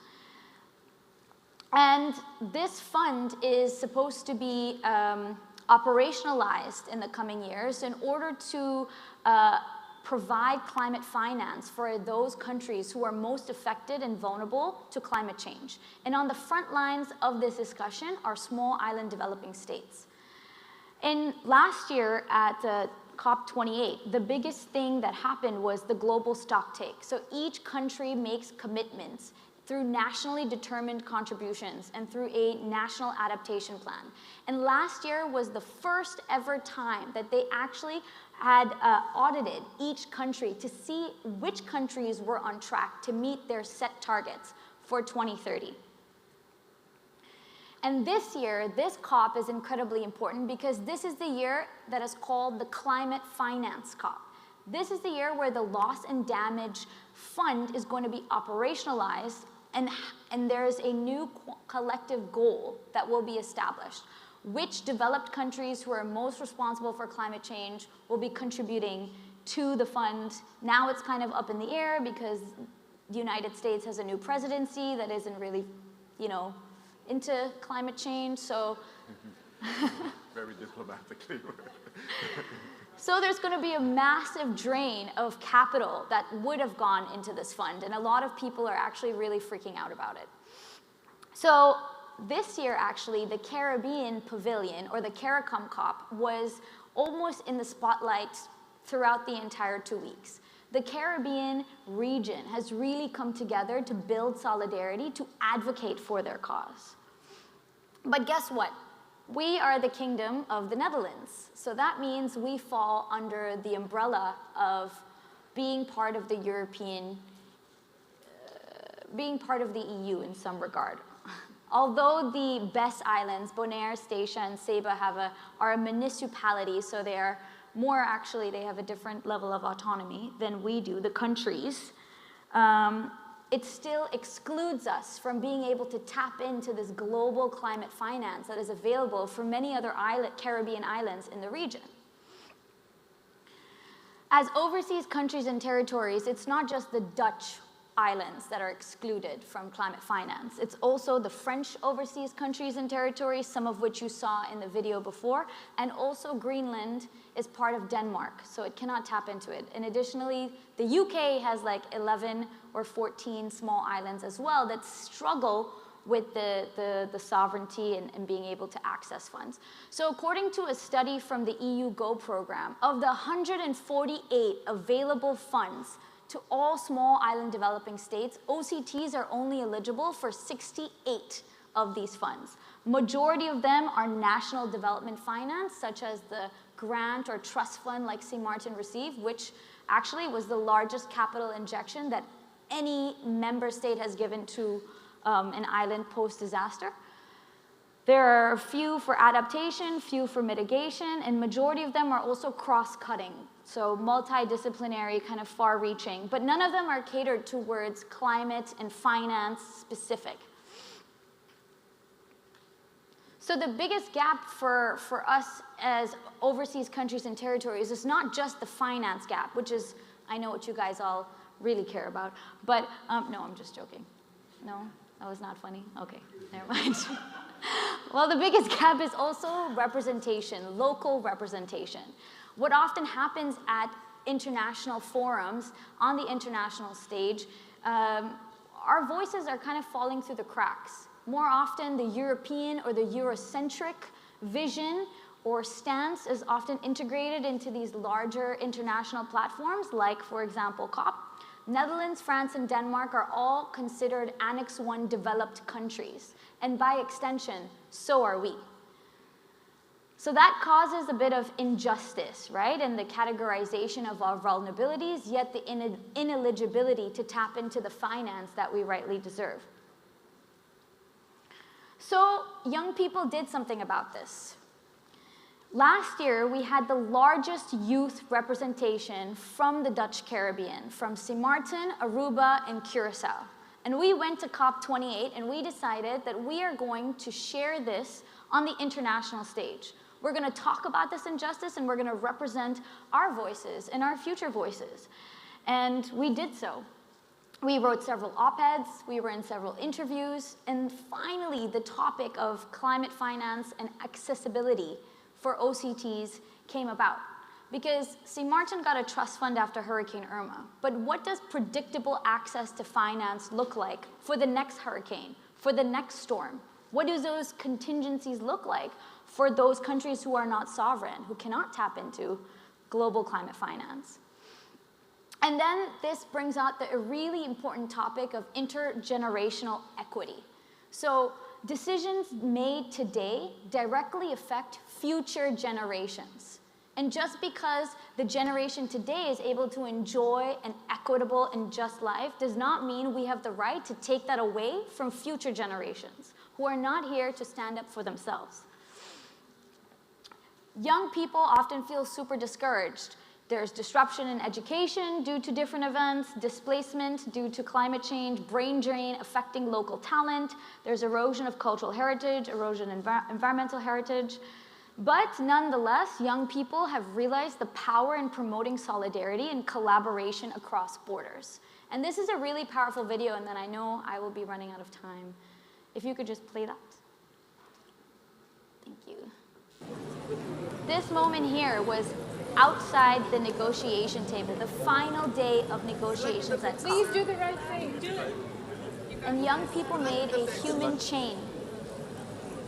And this fund is supposed to be operationalized in the coming years in order to provide climate finance for those countries who are most affected and vulnerable to climate change. And on the front lines of this discussion are small island developing states. And last year at COP28, the biggest thing that happened was the global stocktake. So each country makes commitments through nationally determined contributions and through a national adaptation plan. And last year was the first ever time that they actually had audited each country to see which countries were on track to meet their set targets for 2030. And this year, this COP is incredibly important because this is the year that is called the Climate Finance COP. This is the year where the Loss and Damage Fund is going to be operationalized, and there is a new collective goal that will be established. Which developed countries who are most responsible for climate change will be contributing to the fund. Now it's kind of up in the air because the United States has a new presidency that isn't really, into climate change, so. Very diplomatically. So there's going to be a massive drain of capital that would have gone into this fund, and a lot of people are actually really freaking out about it. So this year, actually, the Caribbean Pavilion, or the CARICOM COP, was almost in the spotlight throughout the entire 2 weeks. The Caribbean region has really come together to build solidarity, to advocate for their cause. But guess what? We are the Kingdom of the Netherlands. So that means we fall under the umbrella of being part of the European, being part of the EU in some regard. Although the best islands, Bonaire, Statia, and Saba are a municipality, so they are more actually, they have a different level of autonomy than we do, the countries. It still excludes us from being able to tap into this global climate finance that is available for many other Caribbean islands in the region. As overseas countries and territories, it's not just the Dutch islands that are excluded from climate finance. It's also the French overseas countries and territories, some of which you saw in the video before, and also Greenland is part of Denmark, so it cannot tap into it. And additionally, the UK has like 11 or 14 small islands as well that struggle with the sovereignty and being able to access funds. So according to a study from the EU GO program, of the 148 available funds to all small island developing states, OCTs are only eligible for 68 of these funds. Majority of them are national development finance, such as the grant or trust fund like St. Martin received, which actually was the largest capital injection that any member state has given to an island post-disaster. There are a few for adaptation, few for mitigation, and majority of them are also cross-cutting, so multidisciplinary, kind of far-reaching, but none of them are catered towards climate and finance specific. So the biggest gap for us as overseas countries and territories is not just the finance gap, which is, I know what you guys all really care about, but no, I'm just joking. No, that was not funny? Okay, never mind. Well, the biggest gap is also representation, local representation. What often happens at international forums, on the international stage, our voices are kind of falling through the cracks. More often, the European or the Eurocentric vision or stance is often integrated into these larger international platforms, like, for example, COP. Netherlands, France, and Denmark are all considered Annex I developed countries, and by extension, so are we. So that causes a bit of injustice, right, in the categorization of our vulnerabilities, yet the ineligibility to tap into the finance that we rightly deserve. So young people did something about this. Last year, we had the largest youth representation from the Dutch Caribbean, from St. Martin, Aruba, and Curacao. And we went to COP28 and we decided that we are going to share this on the international stage. We're going to talk about this injustice and we're going to represent our voices and our future voices. And we did so. We wrote several op-eds, we were in several interviews, and finally the topic of climate finance and accessibility for OCTs came about. Because St. Martin got a trust fund after Hurricane Irma, but what does predictable access to finance look like for the next hurricane, for the next storm? What do those contingencies look like for those countries who are not sovereign, who cannot tap into global climate finance? And then this brings out a really important topic of intergenerational equity. So decisions made today directly affect future generations. And just because the generation today is able to enjoy an equitable and just life does not mean we have the right to take that away from future generations who are not here to stand up for themselves. Young people often feel super discouraged. There's disruption in education due to different events, displacement due to climate change, brain drain affecting local talent. There's erosion of cultural heritage, erosion of environmental heritage. But nonetheless, young people have realized the power in promoting solidarity and collaboration across borders. And this is a really powerful video, and then I know I will be running out of time. If you could just play that. Thank you. This moment here was outside the negotiation table, the final day of negotiations at COP. Please do the right thing. Do it. And young people made a human chain,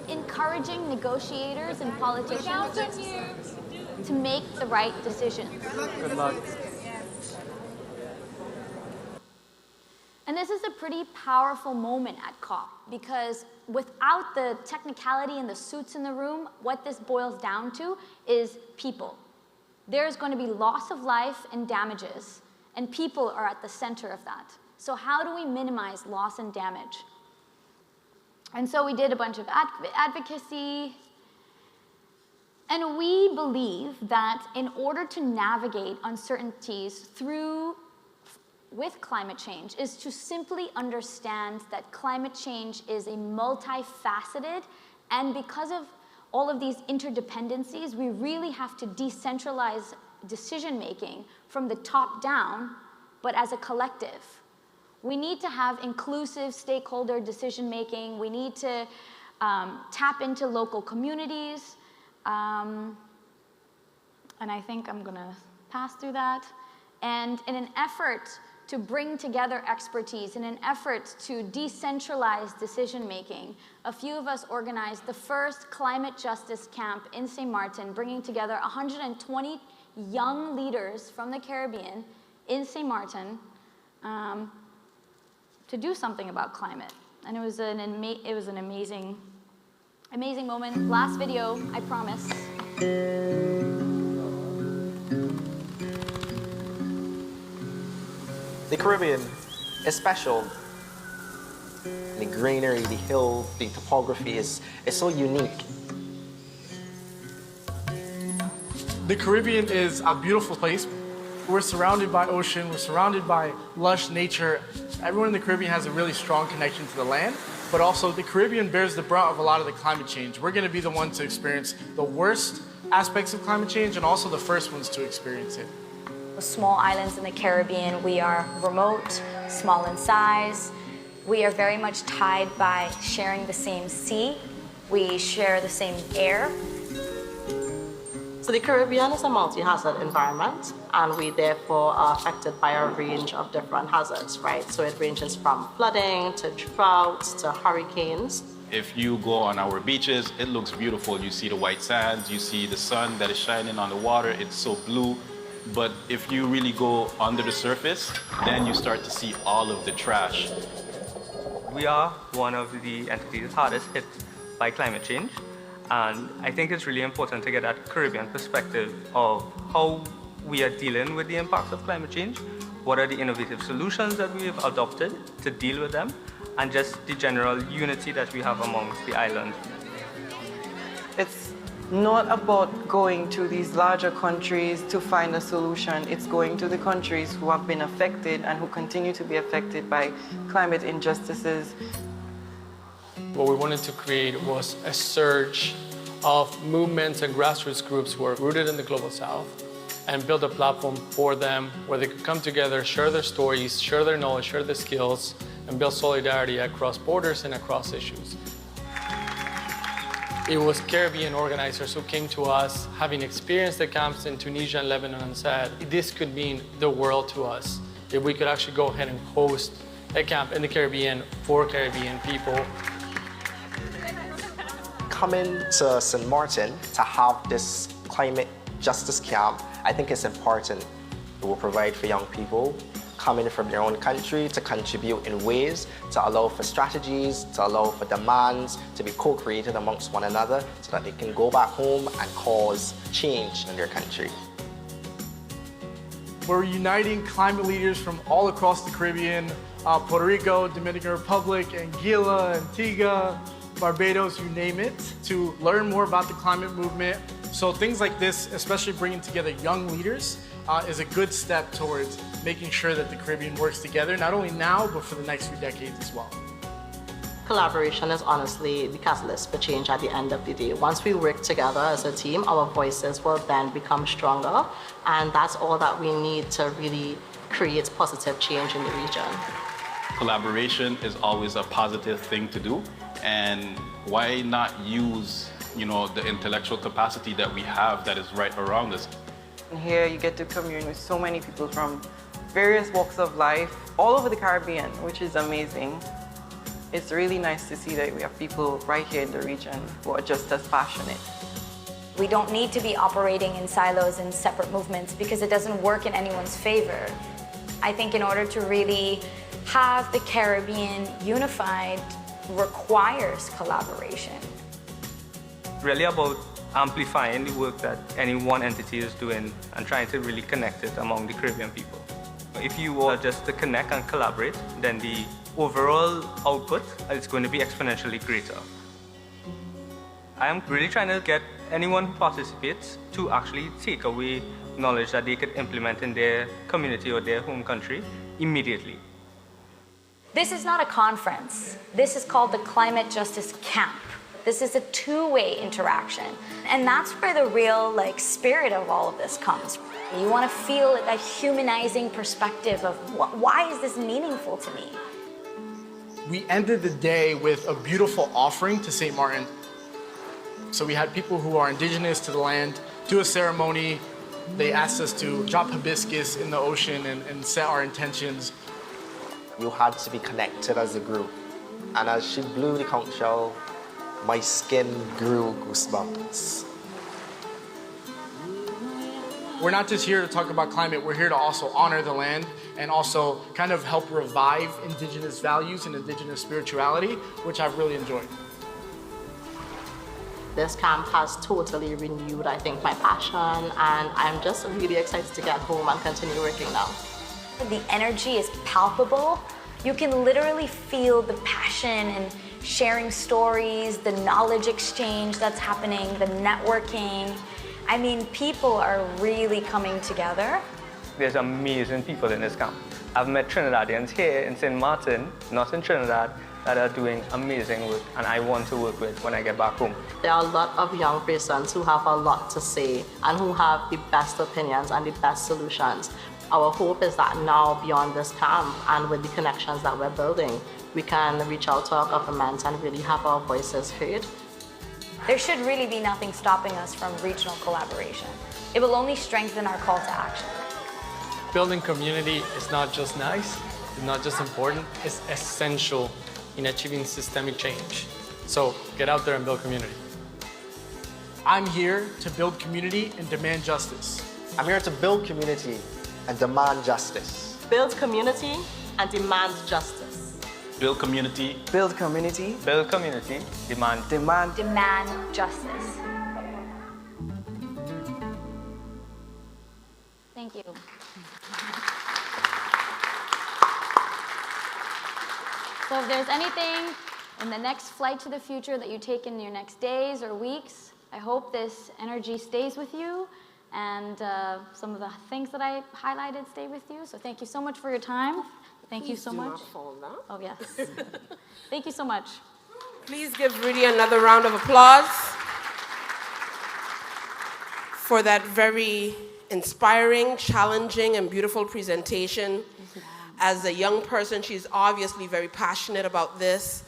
encouraging negotiators and politicians to make the right decisions. Good luck. And this is a pretty powerful moment at COP, because without the technicality and the suits in the room, what this boils down to is people. There's going to be loss of life and damages, and people are at the center of that. So how do we minimize loss and damage? And so we did a bunch of advocacy. And we believe that in order to navigate uncertainties with climate change is to simply understand that climate change is a multifaceted, and because of all of these interdependencies, we really have to decentralize decision-making from the top down, but as a collective. We need to have inclusive stakeholder decision-making. We need to tap into local communities. And I think I'm gonna pass through that. And in an effort to bring together expertise, in an effort to decentralize decision-making, a few of us organized the first climate justice camp in St. Martin, bringing together 120 young leaders from the Caribbean in St. Martin to do something about climate. And it was an amazing moment. Last video, I promise. The Caribbean is special. The greenery, the hills, the topography is so unique. The Caribbean is a beautiful place. We're surrounded by ocean, we're surrounded by lush nature. Everyone in the Caribbean has a really strong connection to the land, but also the Caribbean bears the brunt of a lot of the climate change. We're gonna be the ones to experience the worst aspects of climate change and also the first ones to experience it. Small islands in the Caribbean, we are remote, small in size. We are very much tied by sharing the same sea. We share the same air. So the Caribbean is a multi-hazard environment, and we therefore are affected by a range of different hazards, right? So it ranges from flooding to droughts to hurricanes. If you go on our beaches, it looks beautiful. You see the white sands, you see the sun that is shining on the water, it's so blue. But if you really go under the surface, then you start to see all of the trash. We are one of the entities hardest hit by climate change. And I think it's really important to get that Caribbean perspective of how we are dealing with the impacts of climate change, what are the innovative solutions that we have adopted to deal with them, and just the general unity that we have amongst the island. It's not about going to these larger countries to find a solution. It's going to the countries who have been affected and who continue to be affected by climate injustices. What we wanted to create was a surge of movements and grassroots groups who are rooted in the Global South and build a platform for them where they could come together, share their stories, share their knowledge, share their skills, and build solidarity across borders and across issues. It was Caribbean organizers who came to us, having experienced the camps in Tunisia and Lebanon, and said, this could mean the world to us if we could actually go ahead and host a camp in the Caribbean for Caribbean people. Coming to St. Martin to have this climate justice camp, I think it's important. It will provide for young people coming from their own country to contribute in ways to allow for strategies, to allow for demands to be co-created amongst one another so that they can go back home and cause change in their country. We're uniting climate leaders from all across the Caribbean, Puerto Rico, Dominican Republic, Anguilla, Antigua, Barbados, you name it, to learn more about the climate movement. So things like this, especially bringing together young leaders, is a good step towards making sure that the Caribbean works together, not only now, but for the next few decades as well. Collaboration is honestly the catalyst for change at the end of the day. Once we work together as a team, our voices will then become stronger, and that's all that we need to really create positive change in the region. Collaboration is always a positive thing to do, and why not use, the intellectual capacity that we have that is right around us. And here you get to commune with so many people from various walks of life all over the Caribbean, which is amazing. It's really nice to see that we have people right here in the region who are just as passionate. We don't need to be operating in silos and separate movements because it doesn't work in anyone's favor. I think in order to really have the Caribbean unified requires collaboration. Really about amplifying the work that any one entity is doing and trying to really connect it among the Caribbean people. If you are just to connect and collaborate, then the overall output is going to be exponentially greater. I am really trying to get anyone who participates to actually take away knowledge that they could implement in their community or their home country immediately. This is not a conference. This is called the Climate Justice Camp. This is a two-way interaction. And that's where the real spirit of all of this comes. You want to feel that humanizing perspective of why is this meaningful to me? We ended the day with a beautiful offering to St. Martin. So we had people who are indigenous to the land do a ceremony. They asked us to drop hibiscus in the ocean and set our intentions. You had to be connected as a group. And as she blew the conch shell, my skin grew goosebumps. We're not just here to talk about climate, we're here to also honor the land and also kind of help revive indigenous values and indigenous spirituality, which I've really enjoyed. This camp has totally renewed, I think, my passion, and I'm just really excited to get home and continue working now. The energy is palpable. You can literally feel the passion and sharing stories, the knowledge exchange that's happening, the networking. I mean, people are really coming together. There's amazing people in this camp. I've met Trinidadians here in St. Martin, not in Trinidad, that are doing amazing work and I want to work with when I get back home. There are a lot of young persons who have a lot to say and who have the best opinions and the best solutions. Our hope is that now, beyond this camp and with the connections that we're building, we can reach out to our governments and really have our voices heard. There should really be nothing stopping us from regional collaboration. It will only strengthen our call to action. Building community is not just nice, it's not just important, it's essential in achieving systemic change. So get out there and build community. I'm here to build community and demand justice. I'm here to build community and demand justice. Build community and demand justice. Build community. Build community. Build community. Demand justice. Thank you. So if there's anything in the next flight to the future that you take in your next days or weeks, I hope this energy stays with you and some of the things that I highlighted stay with you. So thank you so much for your time. Thank you so much. Not fall down. Oh, yes. Thank you so much. Please give Rudy another round of applause for that very inspiring, challenging, and beautiful presentation. As a young person, she's obviously very passionate about this.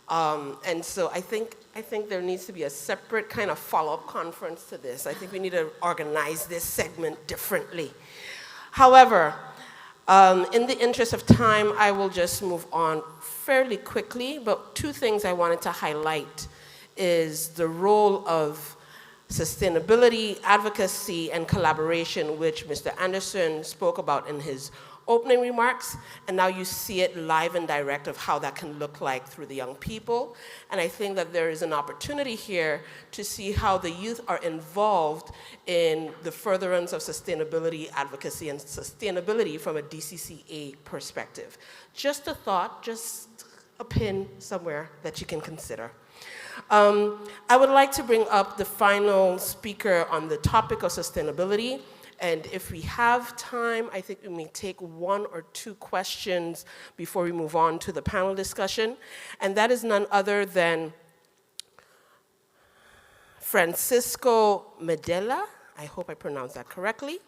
And so I think there needs to be a separate kind of follow-up conference to this. I think we need to organize this segment differently. However, in the interest of time, I will just move on fairly quickly, but two things I wanted to highlight is the role of sustainability, advocacy, and collaboration, which Mr. Anderson spoke about in his opening remarks, and now you see it live and direct of how that can look like through the young people. And I think that there is an opportunity here to see how the youth are involved in the furtherance of sustainability, advocacy, and sustainability from a DCCA perspective. Just a thought, just a pin somewhere that you can consider. I would like to bring up the final speaker on the topic of sustainability. And if we have time, I think we may take one or two questions before we move on to the panel discussion. And that is none other than Francisco Medela. I hope I pronounced that correctly.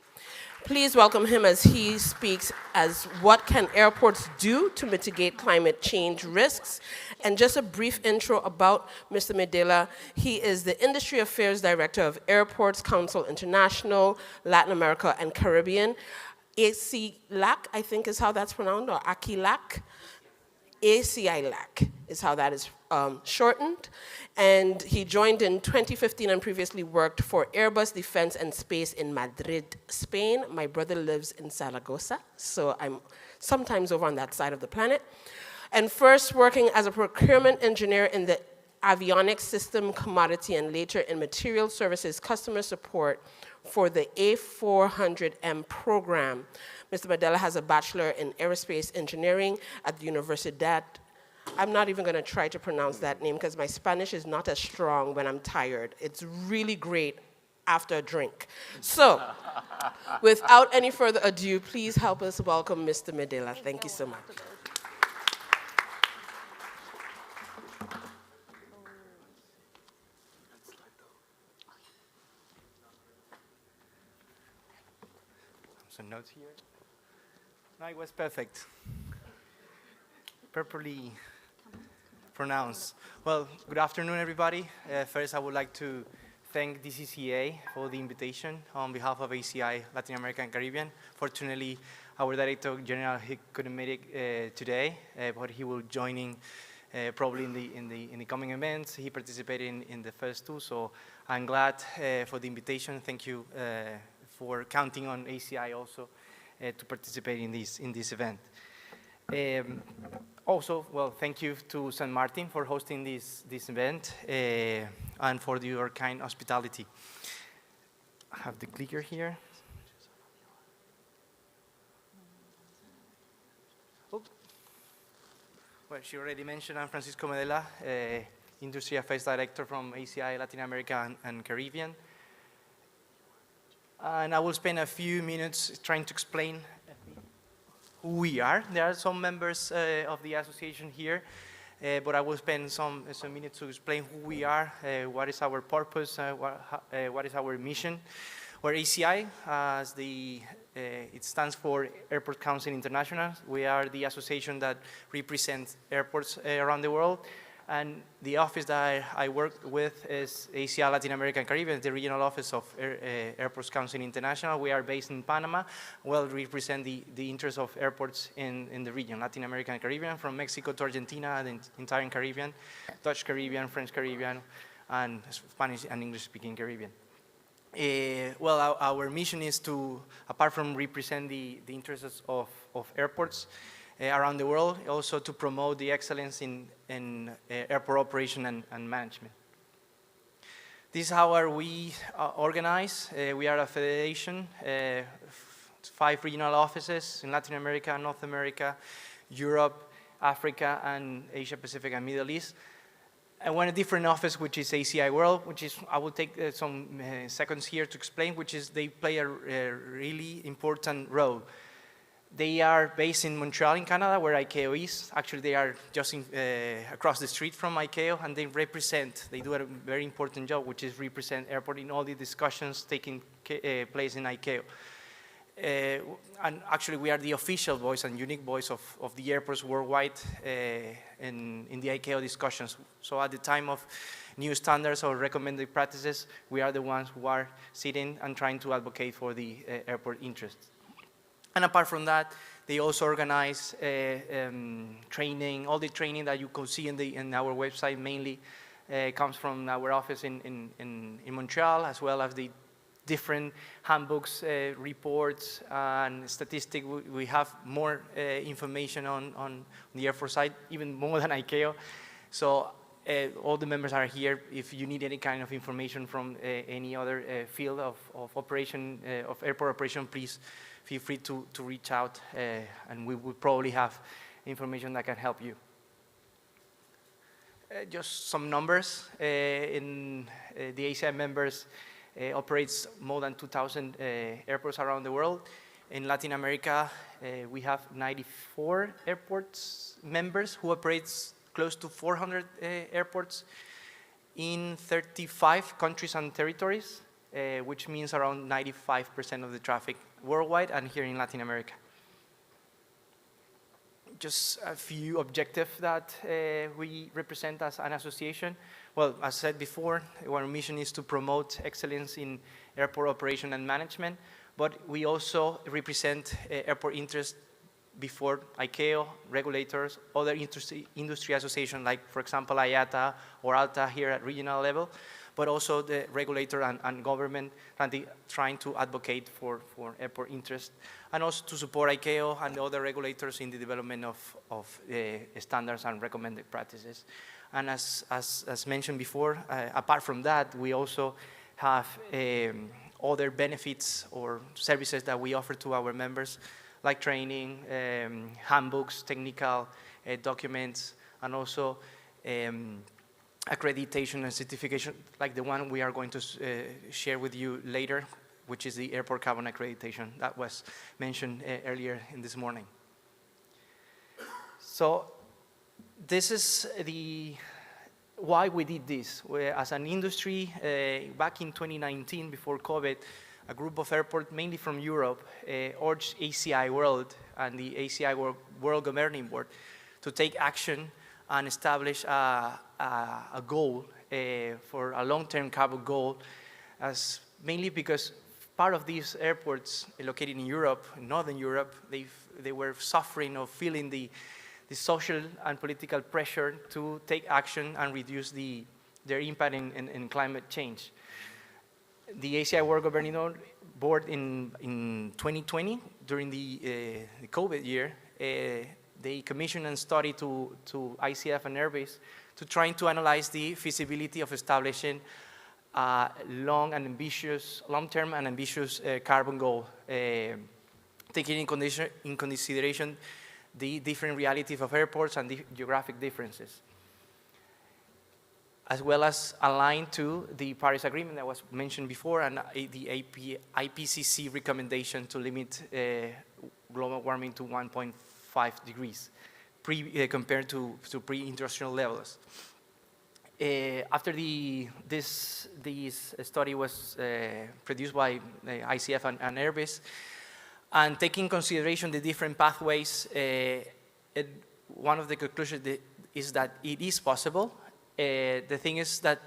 Please welcome him as he speaks as what can airports do to mitigate climate change risks. And just a brief intro about Mr. Medela. He is the Industry Affairs Director of Airports Council International, Latin America and Caribbean. ACILAC, I think is how that's pronounced, or ACILAC. ACILAC is how that is shortened. And he joined in 2015 and previously worked for Airbus Defense and Space in Madrid, Spain. My brother lives in Zaragoza, so I'm sometimes over on that side of the planet. And first working as a procurement engineer in the avionics system, commodity, and later in material services customer support for the A400M program. Mr. Medela has a bachelor in aerospace engineering at the Universidad. I'm not even going to try to pronounce that name because my Spanish is not as strong when I'm tired. It's really great after a drink. So, without any further ado, please help us welcome Mr. Medela. Thank you so much. Some notes here. No, it was perfect. Properly pronounced. Well, good afternoon, everybody. First, I would like to thank DCCA for the invitation on behalf of ACI Latin America and Caribbean. Fortunately, our Director General he couldn't make it today, but he will join in probably in the coming events. He participated in the first two, so I'm glad for the invitation. Thank you for counting on ACI also to participate in this event. Also, well, thank you to St. Martin for hosting this event and for your kind hospitality. I have the clicker here. Oh. Well, she already mentioned I'm Francisco Medela, Industry Affairs Director from ACI Latin America and Caribbean. And I will spend a few minutes trying to explain who we are. There are some members of the association here, but I will spend some minutes to explain who we are, what is our purpose, what is our mission. We're ACI, as it stands for Airport Council International. We are the association that represents airports around the world. And the office that I work with is ACI Latin America and Caribbean, the regional office of Airports Council International. We are based in Panama. Well, we represent the interests of airports in the region, Latin America and Caribbean, from Mexico to Argentina, the entire Caribbean, Dutch Caribbean, French Caribbean, and Spanish and English-speaking Caribbean. Well, our mission is to, apart from represent the interests of airports, around the world, also to promote the excellence in airport operation and management. This is how are we organized. We are a federation, 5 regional offices in Latin America, North America, Europe, Africa, and Asia Pacific and Middle East. And one different office, which is ACI World, which is, I will take some seconds here to explain, which is they play a really important role. They are based in Montreal, in Canada, where ICAO is. Actually, they are just across the street from ICAO, and they do a very important job, which is represent airport in all the discussions taking place in ICAO. And actually, we are the official voice and unique voice of the airports worldwide in the ICAO discussions. So at the time of new standards or recommended practices, we are the ones who are sitting and trying to advocate for the airport interests. And apart from that, they also organize training. All the training that you can see in our website mainly comes from our office in Montreal, as well as the different handbooks, reports, and statistics. We have more information on the Air Force side, even more than ICAO. So all the members are here. If you need any kind of information from any other field of operation, of airport operation, please feel free to reach out, and we will probably have information that can help you. Just some numbers. The ACI members operates more than 2,000 airports around the world. In Latin America, we have 94 airports members who operates close to 400 airports in 35 countries and territories, which means around 95% of the traffic worldwide and here in Latin America. Just a few objectives that we represent as an association. Well, as I said before, our mission is to promote excellence in airport operation and management, but we also represent airport interests before ICAO, regulators, other industry associations like, for example, IATA or ALTA here at regional level, but also the regulator and government trying to advocate for airport interest, and also to support ICAO and other regulators in the development of standards and recommended practices. And as mentioned before, apart from that, we also have other benefits or services that we offer to our members, like training, handbooks, technical documents, and also accreditation and certification, like the one we are going to share with you later, which is the airport carbon accreditation that was mentioned earlier in this morning. So this is why we did this. As an industry, back in 2019, before COVID, a group of airports, mainly from Europe, urged ACI World and the ACI World Governing Board to take action and establish a goal for a long-term carbon goal, as mainly because part of these airports located in Europe, in Northern Europe, they were suffering or feeling the social and political pressure to take action and reduce their impact in climate change. The ACI World Governing Board in 2020, during the COVID year, they commissioned a study to ICF and Airbus to trying to analyze the feasibility of establishing a long-term and ambitious carbon goal, taking in consideration the different realities of airports and the geographic differences, as well as aligned to the Paris Agreement that was mentioned before and the IPCC recommendation to limit global warming to 1.5 degrees compared to pre-industrial levels. After this study was produced by ICF and Airbus, and taking consideration the different pathways, one of the conclusions is that it is possible. The thing is that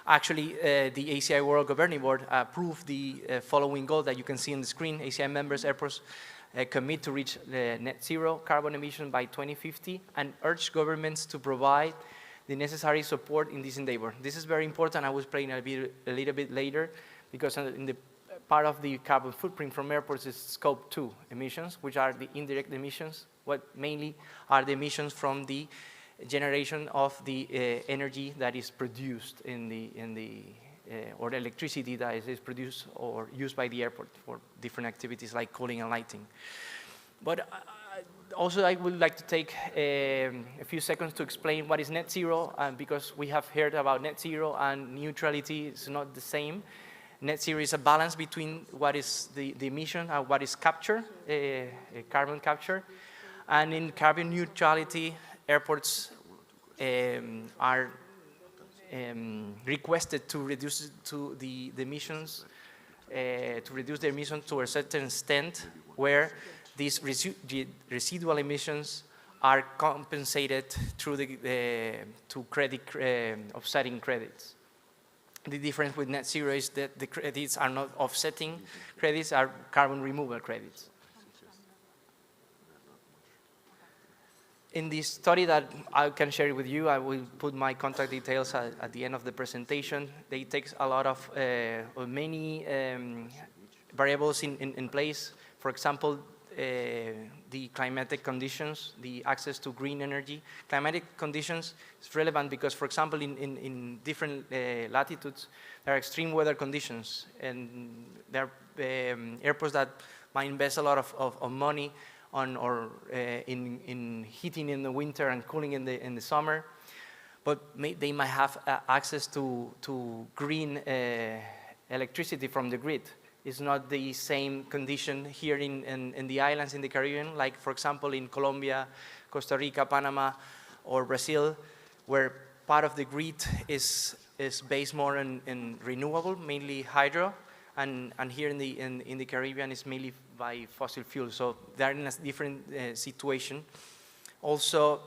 actually the ACI World Governing Board approved the following goal that you can see on the screen. ACI members, airports commit to reach net zero carbon emission by 2050 and urge governments to provide the necessary support in this endeavor. This is very important. I will explain a little bit later, because in the part of the carbon footprint from airports is scope 2 emissions, which are the indirect emissions, what mainly are the emissions from the generation of the energy that is produced or the electricity that is produced or used by the airport for different activities like cooling and lighting. But also I would like to take a few seconds to explain what is net zero, because we have heard about net zero and neutrality is not the same. Net zero is a balance between what is the emission and what is capture, carbon capture. And in carbon neutrality, airports are requested to reduce the emissions, to reduce the emissions to a certain extent where these residual emissions are compensated through to credit offsetting credits. The difference with net zero is that the credits are not offsetting credits, are carbon removal credits. In this study that I can share with you, I will put my contact details at the end of the presentation. They take a lot of many variables in place. For example, the climatic conditions, the access to green energy. Climatic conditions is relevant because, for example, in different latitudes, there are extreme weather conditions, and there are airports that might invest a lot of money on in heating in the winter and cooling in the summer, but they might have access to green electricity from the grid. It's not the same condition here in the islands in the Caribbean, like for example in Colombia, Costa Rica, Panama, or Brazil, where part of the grid is based more in renewable, mainly hydro, and here in the Caribbean it's mainly by fossil fuel. So they're in a different situation. Also,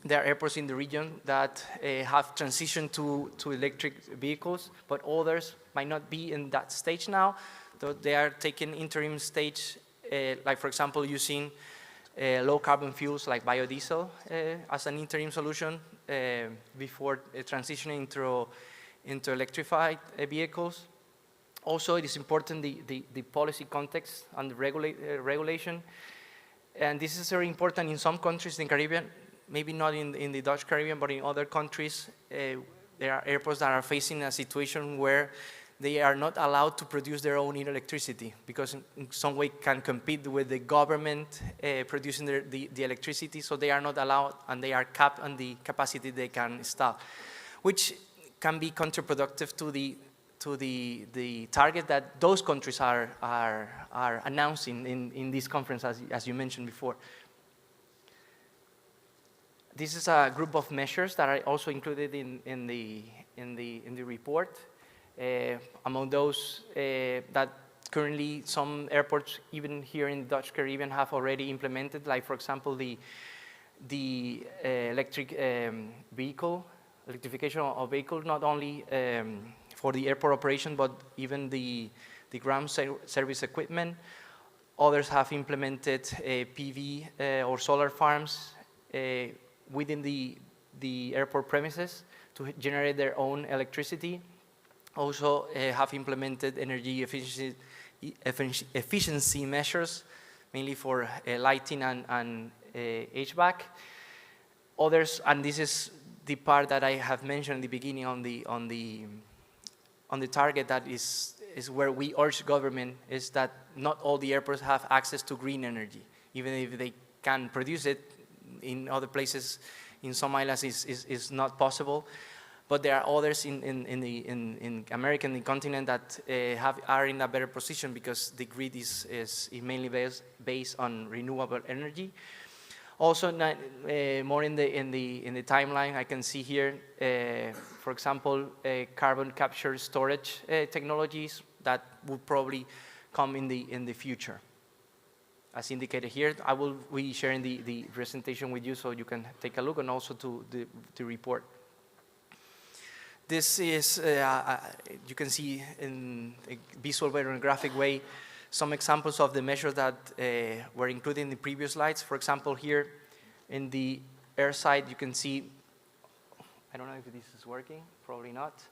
there are airports in the region that have transitioned to electric vehicles, but others might not be in that stage now. They are taking interim stage, like for example using low carbon fuels like biodiesel as an interim solution before transitioning into electrified vehicles. Also, it is important the policy context and the regulation, and this is very important in some countries in the Caribbean. maybe not in the Dutch Caribbean, but in other countries, there are airports that are facing a situation where they are not allowed to produce their own electricity because in some way can compete with the government producing the electricity, so they are not allowed and they are capped on the capacity they can install, which can be counterproductive to the target that those countries are announcing in this conference, as you mentioned before. This is a group of measures that are also included in the report. Among those that currently some airports, even here in the Dutch Caribbean, have already implemented, like for example the electric electrification of vehicles, not only for the airport operation, but even the ground service equipment. Others have implemented PV or solar farms within the airport premises to generate their own electricity. Also have implemented energy efficiency measures, mainly for lighting and HVAC. Others, and this is the part that I have mentioned in the beginning on the target that is where we urge government, is that not all the airports have access to green energy, even if they can produce it. In other places, in some islands, is not possible. But there are others in America, in the continent, that are in a better position because the grid is mainly based on renewable energy. Also, more in the timeline, I can see here, for example, carbon capture storage technologies that would probably come in the future. As indicated here, I will be sharing the presentation with you so you can take a look, and also to the report. This is, you can see in a visual way or in a graphic way, some examples of the measures that were included in the previous slides. For example, here in the air side, you can see, I don't know if this is working, probably not,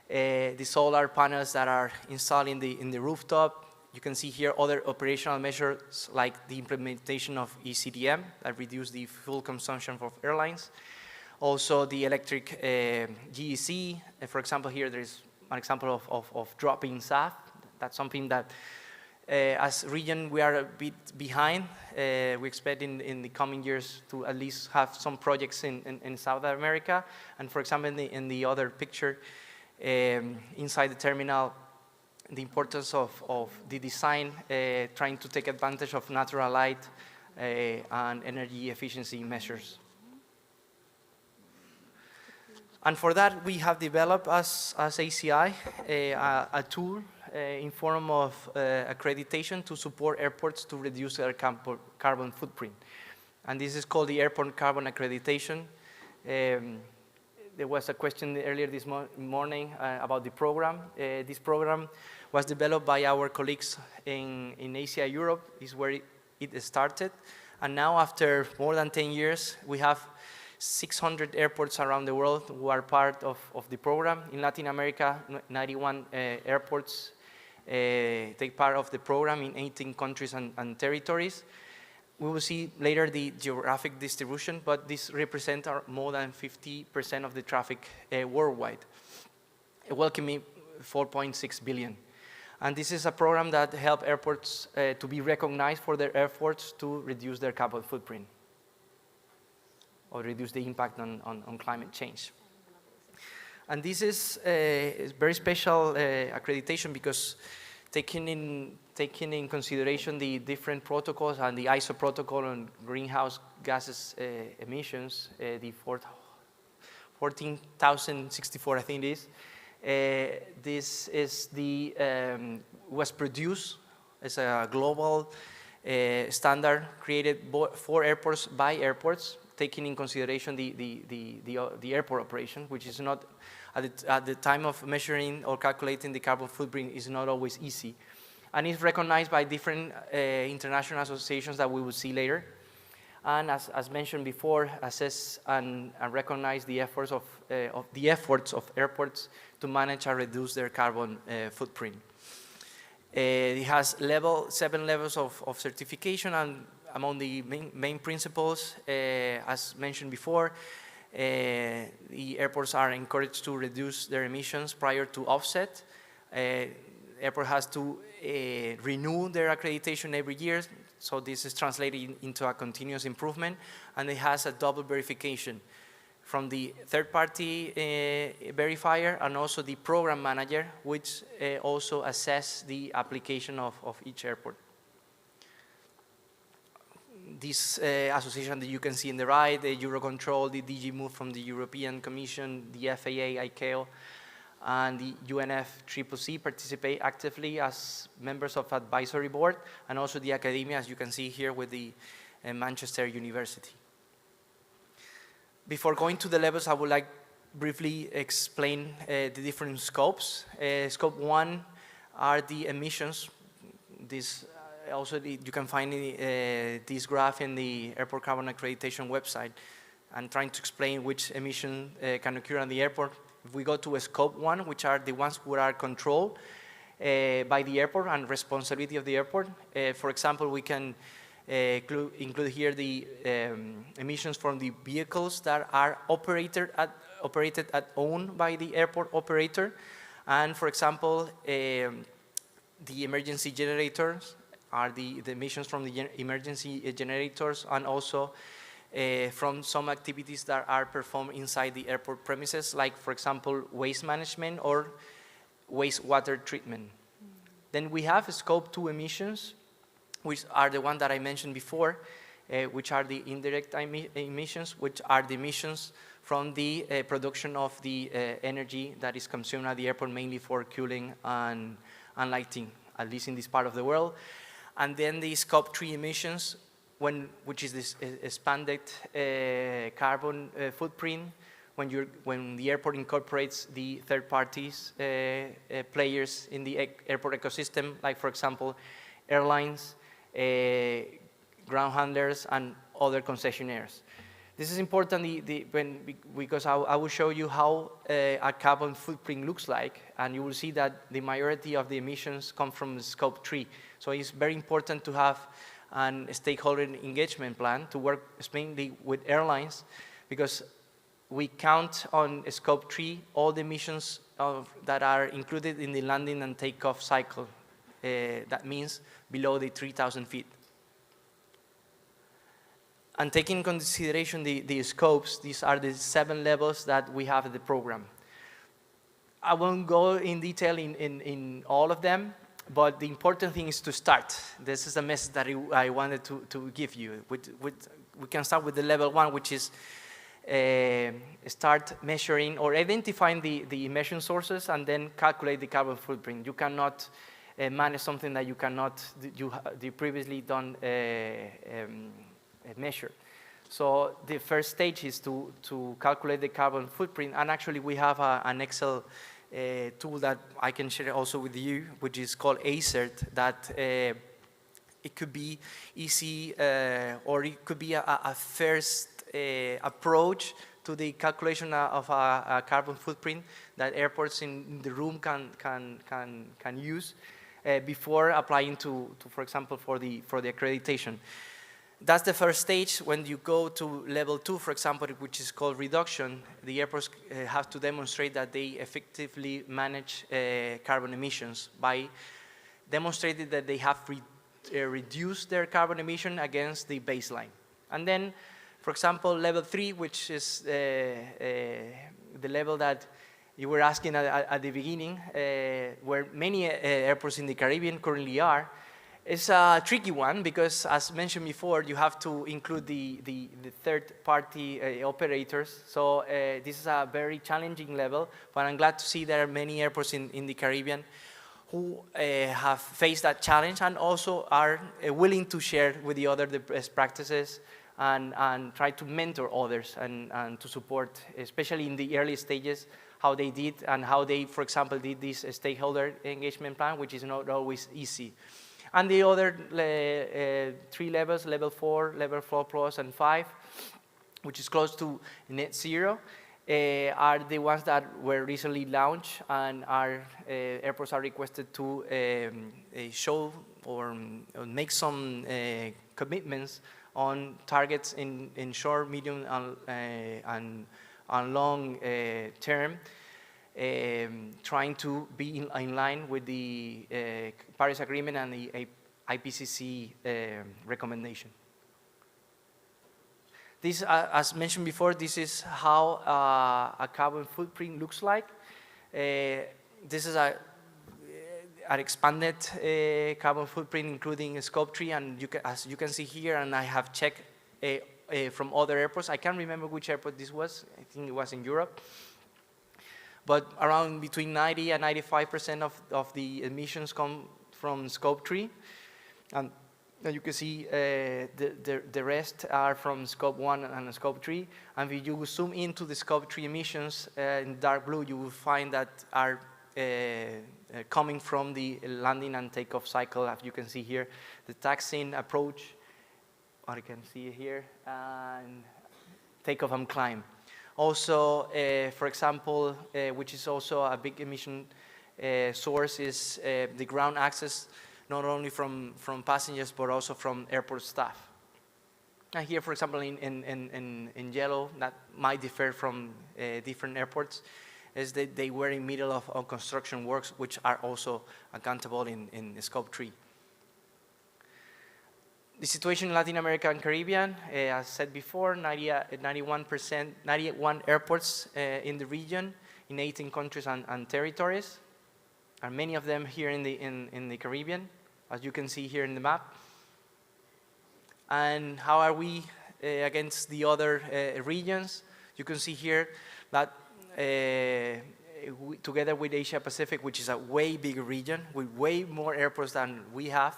the solar panels that are installed in the rooftop. You can see here other operational measures like the implementation of ECDM that reduce the fuel consumption of airlines. Also the electric GEC. For example, here there is an example of dropping SAF. That's something that as region we are a bit behind. We expect in the coming years to at least have some projects in South America. And for example, in the other picture, inside the terminal, the importance of the design, trying to take advantage of natural light and energy efficiency measures. And for that, we have developed as ACI a tool in form of accreditation to support airports to reduce their carbon footprint. And this is called the Airport Carbon Accreditation. There was a question earlier this morning about the program. This program was developed by our colleagues in ACI Europe, is where it started. And now, after more than 10 years, we have 600 airports around the world who are part of the program. In Latin America, 91 airports take part of the program in 18 countries and territories. We will see later the geographic distribution, but this represents more than 50% of the traffic worldwide, welcoming 4.6 billion. And this is a program that helps airports to be recognized for their efforts to reduce their carbon footprint or reduce the impact on climate change. And this is a very special accreditation because taking in consideration the different protocols and the ISO protocol on greenhouse gases emissions, the 14,064, I think it is. This is was produced as a global standard created for airports by airports, taking in consideration the airport operation, which is not, at the time of measuring or calculating the carbon footprint, is not always easy. And it's recognized by different international associations that we will see later. And as mentioned before, assess and recognize the efforts of airports to manage and reduce their carbon footprint. It has 7 levels of certification, and among the main principles, as mentioned before, the airports are encouraged to reduce their emissions prior to offset. Airport has to renew their accreditation every year, so this is translated into a continuous improvement, and it has a double verification from the third-party verifier and also the program manager, which also assess the application of each airport. This association that you can see in the right, the Eurocontrol, the DG Move from the European Commission, the FAA, ICAO, and the UNFCCC participate actively as members of advisory board, and also the academia, as you can see here with the Manchester University. Before going to the levels, I would like briefly explain the different scopes. Scope 1 are the emissions. This also you can find this graph in the Airport Carbon Accreditation website, and trying to explain which emission can occur on the airport. If we go to Scope 1, which are the ones who are controlled by the airport and responsibility of the airport. For example, we can include here the emissions from the vehicles that are operated at owned by the airport operator, and for example the emergency generators are the emissions from the emergency generators, and also from some activities that are performed inside the airport premises, like for example waste management or wastewater treatment. Then we have Scope 2 emissions, which are the one that I mentioned before, which are the indirect emissions, which are the emissions from the production of the energy that is consumed at the airport, mainly for cooling and lighting, at least in this part of the world. And then the Scope 3 emissions, which is this expanded carbon footprint, when the airport incorporates the third parties players in the airport ecosystem, like for example airlines, ground handlers, and other concessionaires. This is important because I will show you how a carbon footprint looks like, and you will see that the majority of the emissions come from Scope 3. So it's very important to have a stakeholder engagement plan to work mainly with airlines, because we count on Scope 3 all the emissions that are included in the landing and takeoff cycle. That means below the 3,000 feet. And taking into consideration the scopes, these are the 7 levels that we have in the program. I won't go in detail in all of them, but the important thing is to start. This is a message that I wanted to give you. We can start with the level 1, which is start measuring or identifying the emission sources and then calculate the carbon footprint. You cannot manage something that you previously don't measure. So the first stage is to calculate the carbon footprint, and actually we have an Excel tool that I can share also with you, which is called ACERT, that it could be easy or it could be a first approach to the calculation of a carbon footprint that airports in the room can use before applying to, for example, for the accreditation. That's the first stage. When you go to level 2, for example, which is called reduction, the airports have to demonstrate that they effectively manage carbon emissions by demonstrating that they have reduced their carbon emission against the baseline. And then, for example, level 3, which is the level that you were asking at the beginning, where many airports in the Caribbean currently are. It's a tricky one because, as mentioned before, you have to include the third-party operators. So this is a very challenging level, but I'm glad to see there are many airports in the Caribbean who have faced that challenge and also are willing to share with the other the best practices and try to mentor others and to support, especially in the early stages, how they did and how they, for example, did this stakeholder engagement plan, which is not always easy. And the other 3 levels, level 4, level 4 plus, and 5, which is close to net zero. are the ones that were recently launched, and airports are requested to show or make some commitments on targets in short, medium, and long term, trying to be in line with the Paris Agreement and the IPCC recommendation. This, as mentioned before, this is how a carbon footprint looks like. This is an expanded carbon footprint, including Scope 3, and as you can see here, and I have checked from other airports. I can't remember which airport this was. I think it was in Europe. But around between 90 and 95% of the emissions come from Scope 3. And you can see the rest are from Scope 1 and Scope 3. And if you zoom into the Scope 3 emissions in dark blue, you will find that are coming from the landing and takeoff cycle, as you can see here. The taxiing approach, or you can see here, and takeoff and climb. Also, for example, which is also a big emission source, is the ground access, not only from passengers, but also from airport staff. And here, for example, in yellow, that might differ from different airports, is that they were in the middle of construction works, which are also accountable in Scope 3. The situation in Latin America and Caribbean, as said before, 91 airports in the region, in 18 countries and territories, and many of them here in the Caribbean, as you can see here in the map. And how are we against the other regions? You can see here that together with Asia Pacific, which is a way bigger region with way more airports than we have,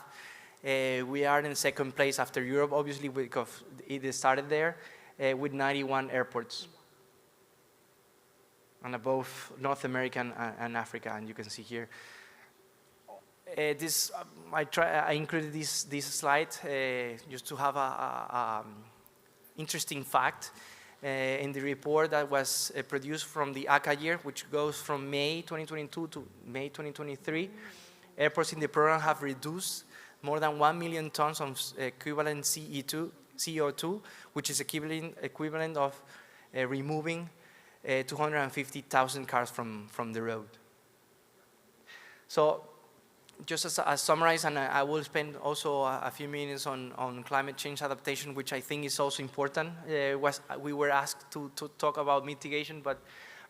we are in second place after Europe, obviously, because it started there, with 91 airports, and above North America and Africa, and you can see here. I included this slide just to have a interesting fact. In the report that was produced from the ACA year, which goes from May 2022 to May 2023, airports in the program have reduced more than 1 million tons of equivalent CO2, which is equivalent of removing 250,000 cars from the road. So just as a summarize, and I will spend also a few minutes on climate change adaptation, which I think is also important. We were asked to talk about mitigation, but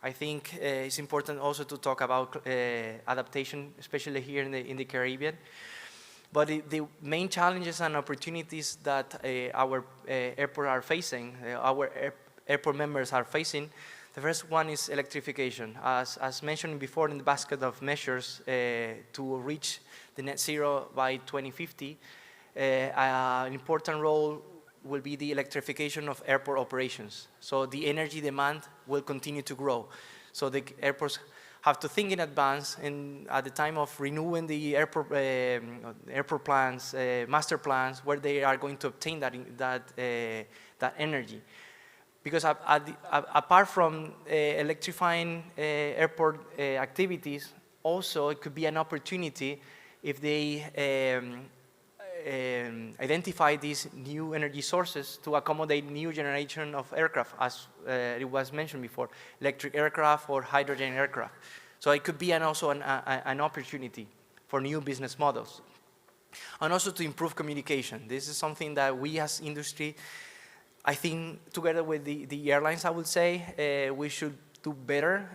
I think it's important also to talk about adaptation, especially here in the Caribbean. But the main challenges and opportunities that our airport are facing, our airport members are facing, the first one is electrification. As mentioned before in the basket of measures to reach the net zero by 2050, an important role will be the electrification of airport operations. So the energy demand will continue to grow. So the airports have to think in advance, and at the time of renewing the airport plans, master plans, where they are going to obtain that energy. Because apart from electrifying airport activities, also it could be an opportunity if they identify these new energy sources to accommodate new generation of aircraft, as it was mentioned before, electric aircraft or hydrogen aircraft. So it could be also an opportunity for new business models. And also to improve communication. This is something that we as industry, I think together with the airlines, I would say, we should do better.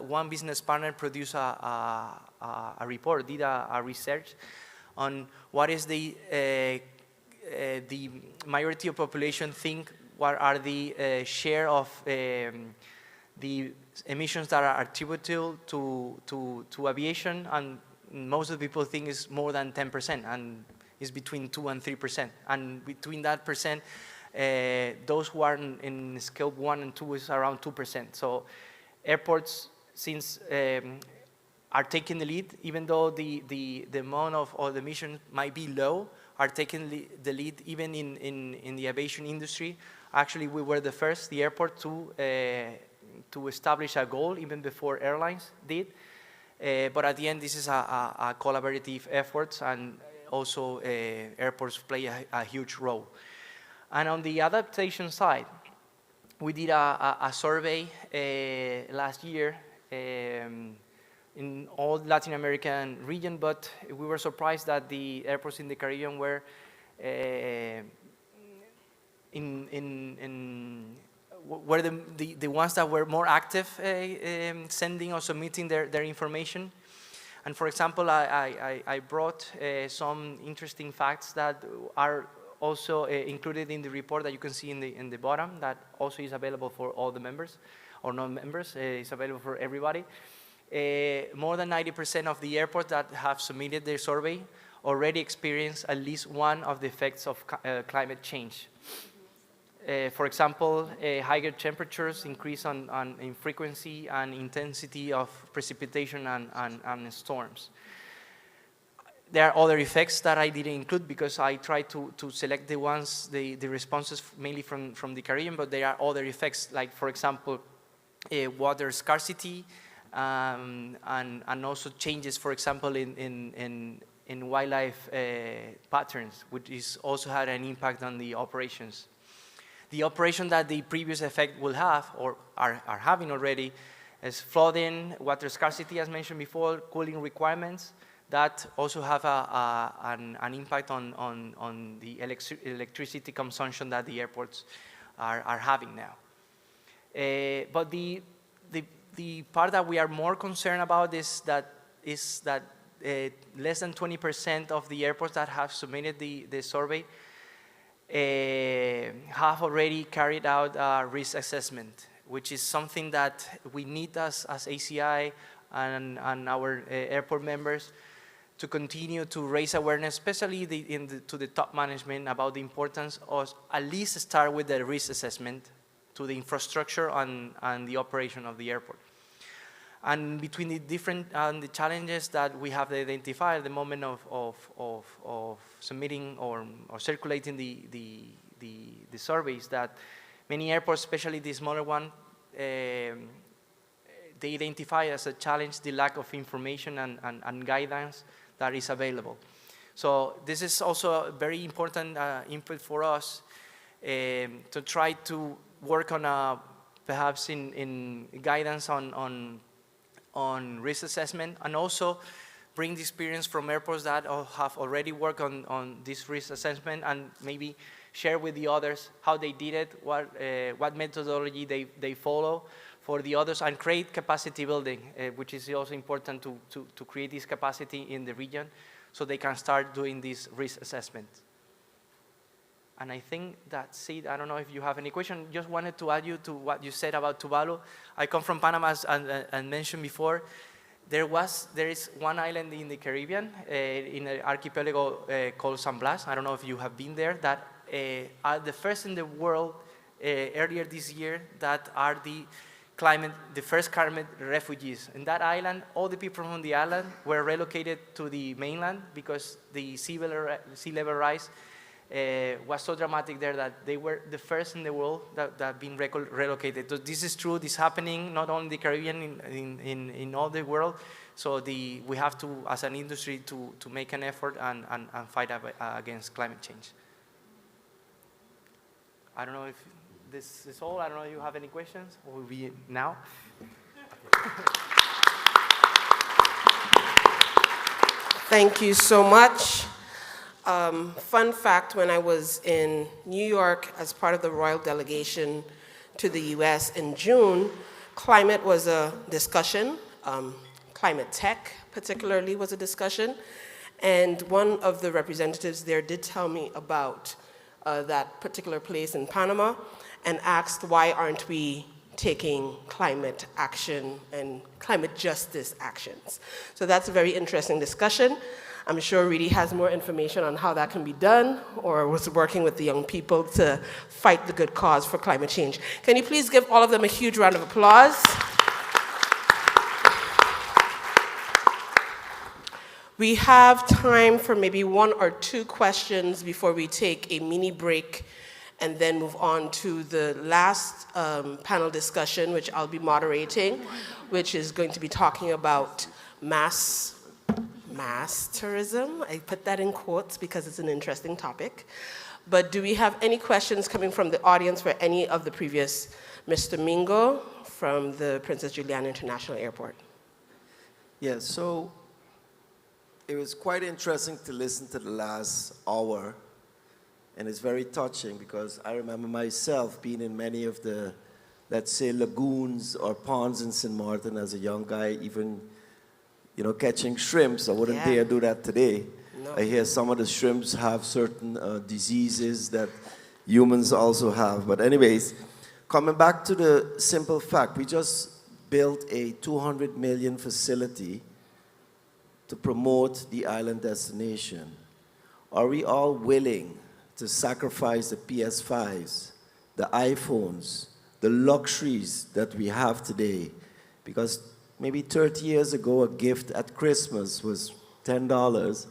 One business partner produced a report, did a research on what is the majority of population think, what are the share of the emissions that are attributable to aviation, and most of the people think it's more than 10%, and it's between 2 and 3%. And between that percent, those who are in scope 1 and 2 is around 2%. So airports, since are taking the lead, even though the amount of the emissions might be low, are taking the lead even in the aviation industry, Actually, we were the first, the airport, to establish a goal even before airlines did. But at the end, this is a collaborative effort, and also airports play a huge role. And on the adaptation side, we did a survey last year in all Latin American region, but we were surprised that the airports in the Caribbean were were the ones that were more active sending or submitting their information. And for example, I brought some interesting facts that are also included in the report that you can see in the bottom, that also is available for all the members or non-members. It's available for everybody. More than 90% of the airports that have submitted their survey already experience at least one of the effects of climate change. For example, higher temperatures increase in frequency and intensity of precipitation and storms. There are other effects that I didn't include because I tried to select the ones, the responses mainly from the Caribbean, but there are other effects, like for example, water scarcity, and also changes, for example, in wildlife patterns, which is also had an impact on the operations. The operation that the previous effect will have, or are having already, is flooding, water scarcity, as mentioned before, cooling requirements, that also have an impact on the electricity consumption that the airports are having now. But the part that we are more concerned about is that less than 20% of the airports that have submitted the survey have already carried out a risk assessment, which is something that we need as ACI and our airport members to continue to raise awareness, especially to the top management, about the importance of at least start with the risk assessment to the infrastructure and the operation of the airport. And between the different the challenges that we have identified at the moment of submitting or circulating the surveys, that many airports, especially the smaller one, they identify as a challenge the lack of information and guidance that is available. So this is also a very important input for us to try to work on perhaps in guidance on risk assessment, and also bring the experience from airports that have already worked on this risk assessment, and maybe share with the others how they did it, what methodology they follow for the others, and create capacity building, which is also important to create this capacity in the region so they can start doing this risk assessment. And I think that's it. I don't know if you have any question. Just wanted to add you to what you said about Tuvalu. I come from Panama, as mentioned before. There is one island in the Caribbean, in an archipelago called San Blas. I don't know if you have been there. That are the first in the world earlier this year that are the first climate refugees. In that island, all the people from the island were relocated to the mainland because the sea level rise was so dramatic there that they were the first in the world that have been relocated. So this is true. This is happening not only in the Caribbean, in all the world. So we have to, as an industry, to make an effort and fight against climate change. I don't know if this is all. I don't know if you have any questions. Or will be now. Thank you so much. Fun fact, when I was in New York as part of the royal delegation to the US in June, climate was a discussion. Climate tech particularly was a discussion. And one of the representatives there did tell me about that particular place in Panama and asked why aren't we taking climate action and climate justice actions. So that's a very interesting discussion. I'm sure Reedy has more information on how that can be done, or was working with the young people to fight the good cause for climate change. Can you please give all of them a huge round of applause? We have time for maybe one or two questions before we take a mini break and then move on to the last panel discussion, which I'll be moderating, which is going to be talking about mass tourism. I put that in quotes because it's an interesting topic. But do we have any questions coming from the audience for any of the previous? Mr. Mingo from the Princess Juliana International Airport. Yeah, so it was quite interesting to listen to the last hour, and it's very touching because I remember myself being in many of the, let's say, lagoons or ponds in St. Martin as a young guy, even, you know, catching shrimps. I wouldn't dare do that today. No. I hear some of the shrimps have certain diseases that humans also have. But anyways, coming back to the simple fact, we just built a 200 million facility to promote the island destination. Are we all willing to sacrifice the PS5s, the iPhones, the luxuries that we have today? Because maybe 30 years ago, a gift at Christmas was $10,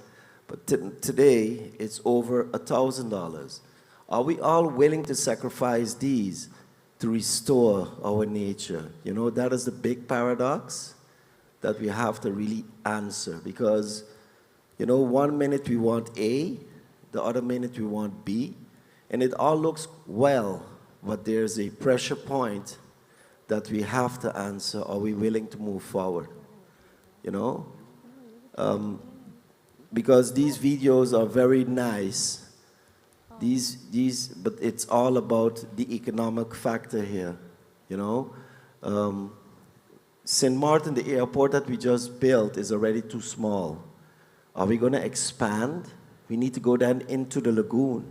but today it's over $1,000. Are we all willing to sacrifice these to restore our nature? You know, that is the big paradox that we have to really answer, because, you know, one minute we want A, the other minute we want B, and it all looks well, but there's a pressure point that we have to answer. Are we willing to move forward? You know? Because these videos are very nice, but it's all about the economic factor here, you know? St. Martin, the airport that we just built, is already too small. Are we going to expand? We need to go down into the lagoon.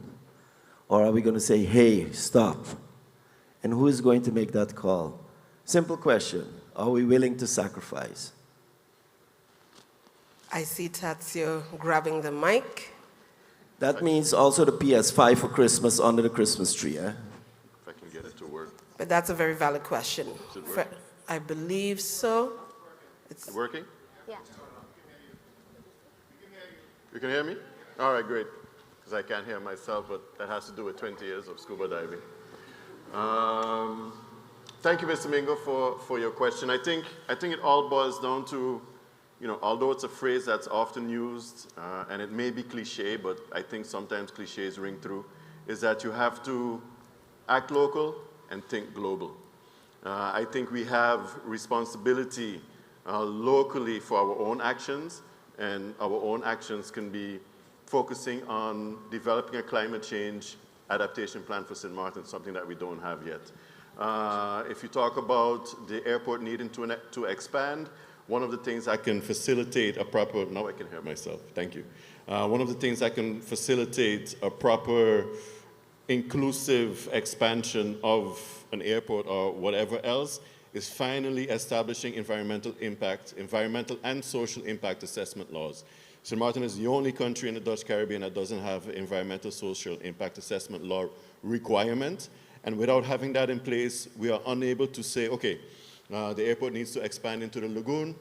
Or are we going to say, hey, stop? And who is going to make that call? Simple question. Are we willing to sacrifice? I see Tazio grabbing the mic. That means also the PS5 for Christmas under the Christmas tree, eh? If I can get it to work. But that's a very valid question. Is it working? I believe so. It's working? Yeah. You can hear me? All right, great. Because I can't hear myself, but that has to do with 20 years of scuba diving. Thank you, Mr. Mingo, for your question. I think it all boils down to, you know, although it's a phrase that's often used, and it may be cliche, but I think sometimes cliches ring true, is that you have to act local and think global. I think we have responsibility locally for our own actions, and our own actions can be focusing on developing a climate change adaptation plan for St. Martin, something that we don't have yet. If you talk about the airport needing to expand, one of the things I can facilitate a proper, now I can hear myself, thank you. One of the things I can facilitate a proper inclusive expansion of an airport or whatever else is finally establishing environmental and social impact assessment laws. St. Martin is the only country in the Dutch Caribbean that doesn't have environmental social impact assessment law requirement. And without having that in place, we are unable to say, okay, the airport needs to expand into the lagoon.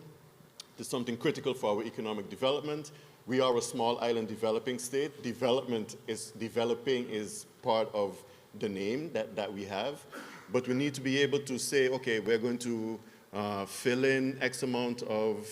There's something critical for our economic development. We are a small island developing state. Developing is part of the name that we have. But we need to be able to say, okay, we're going to fill in X amount of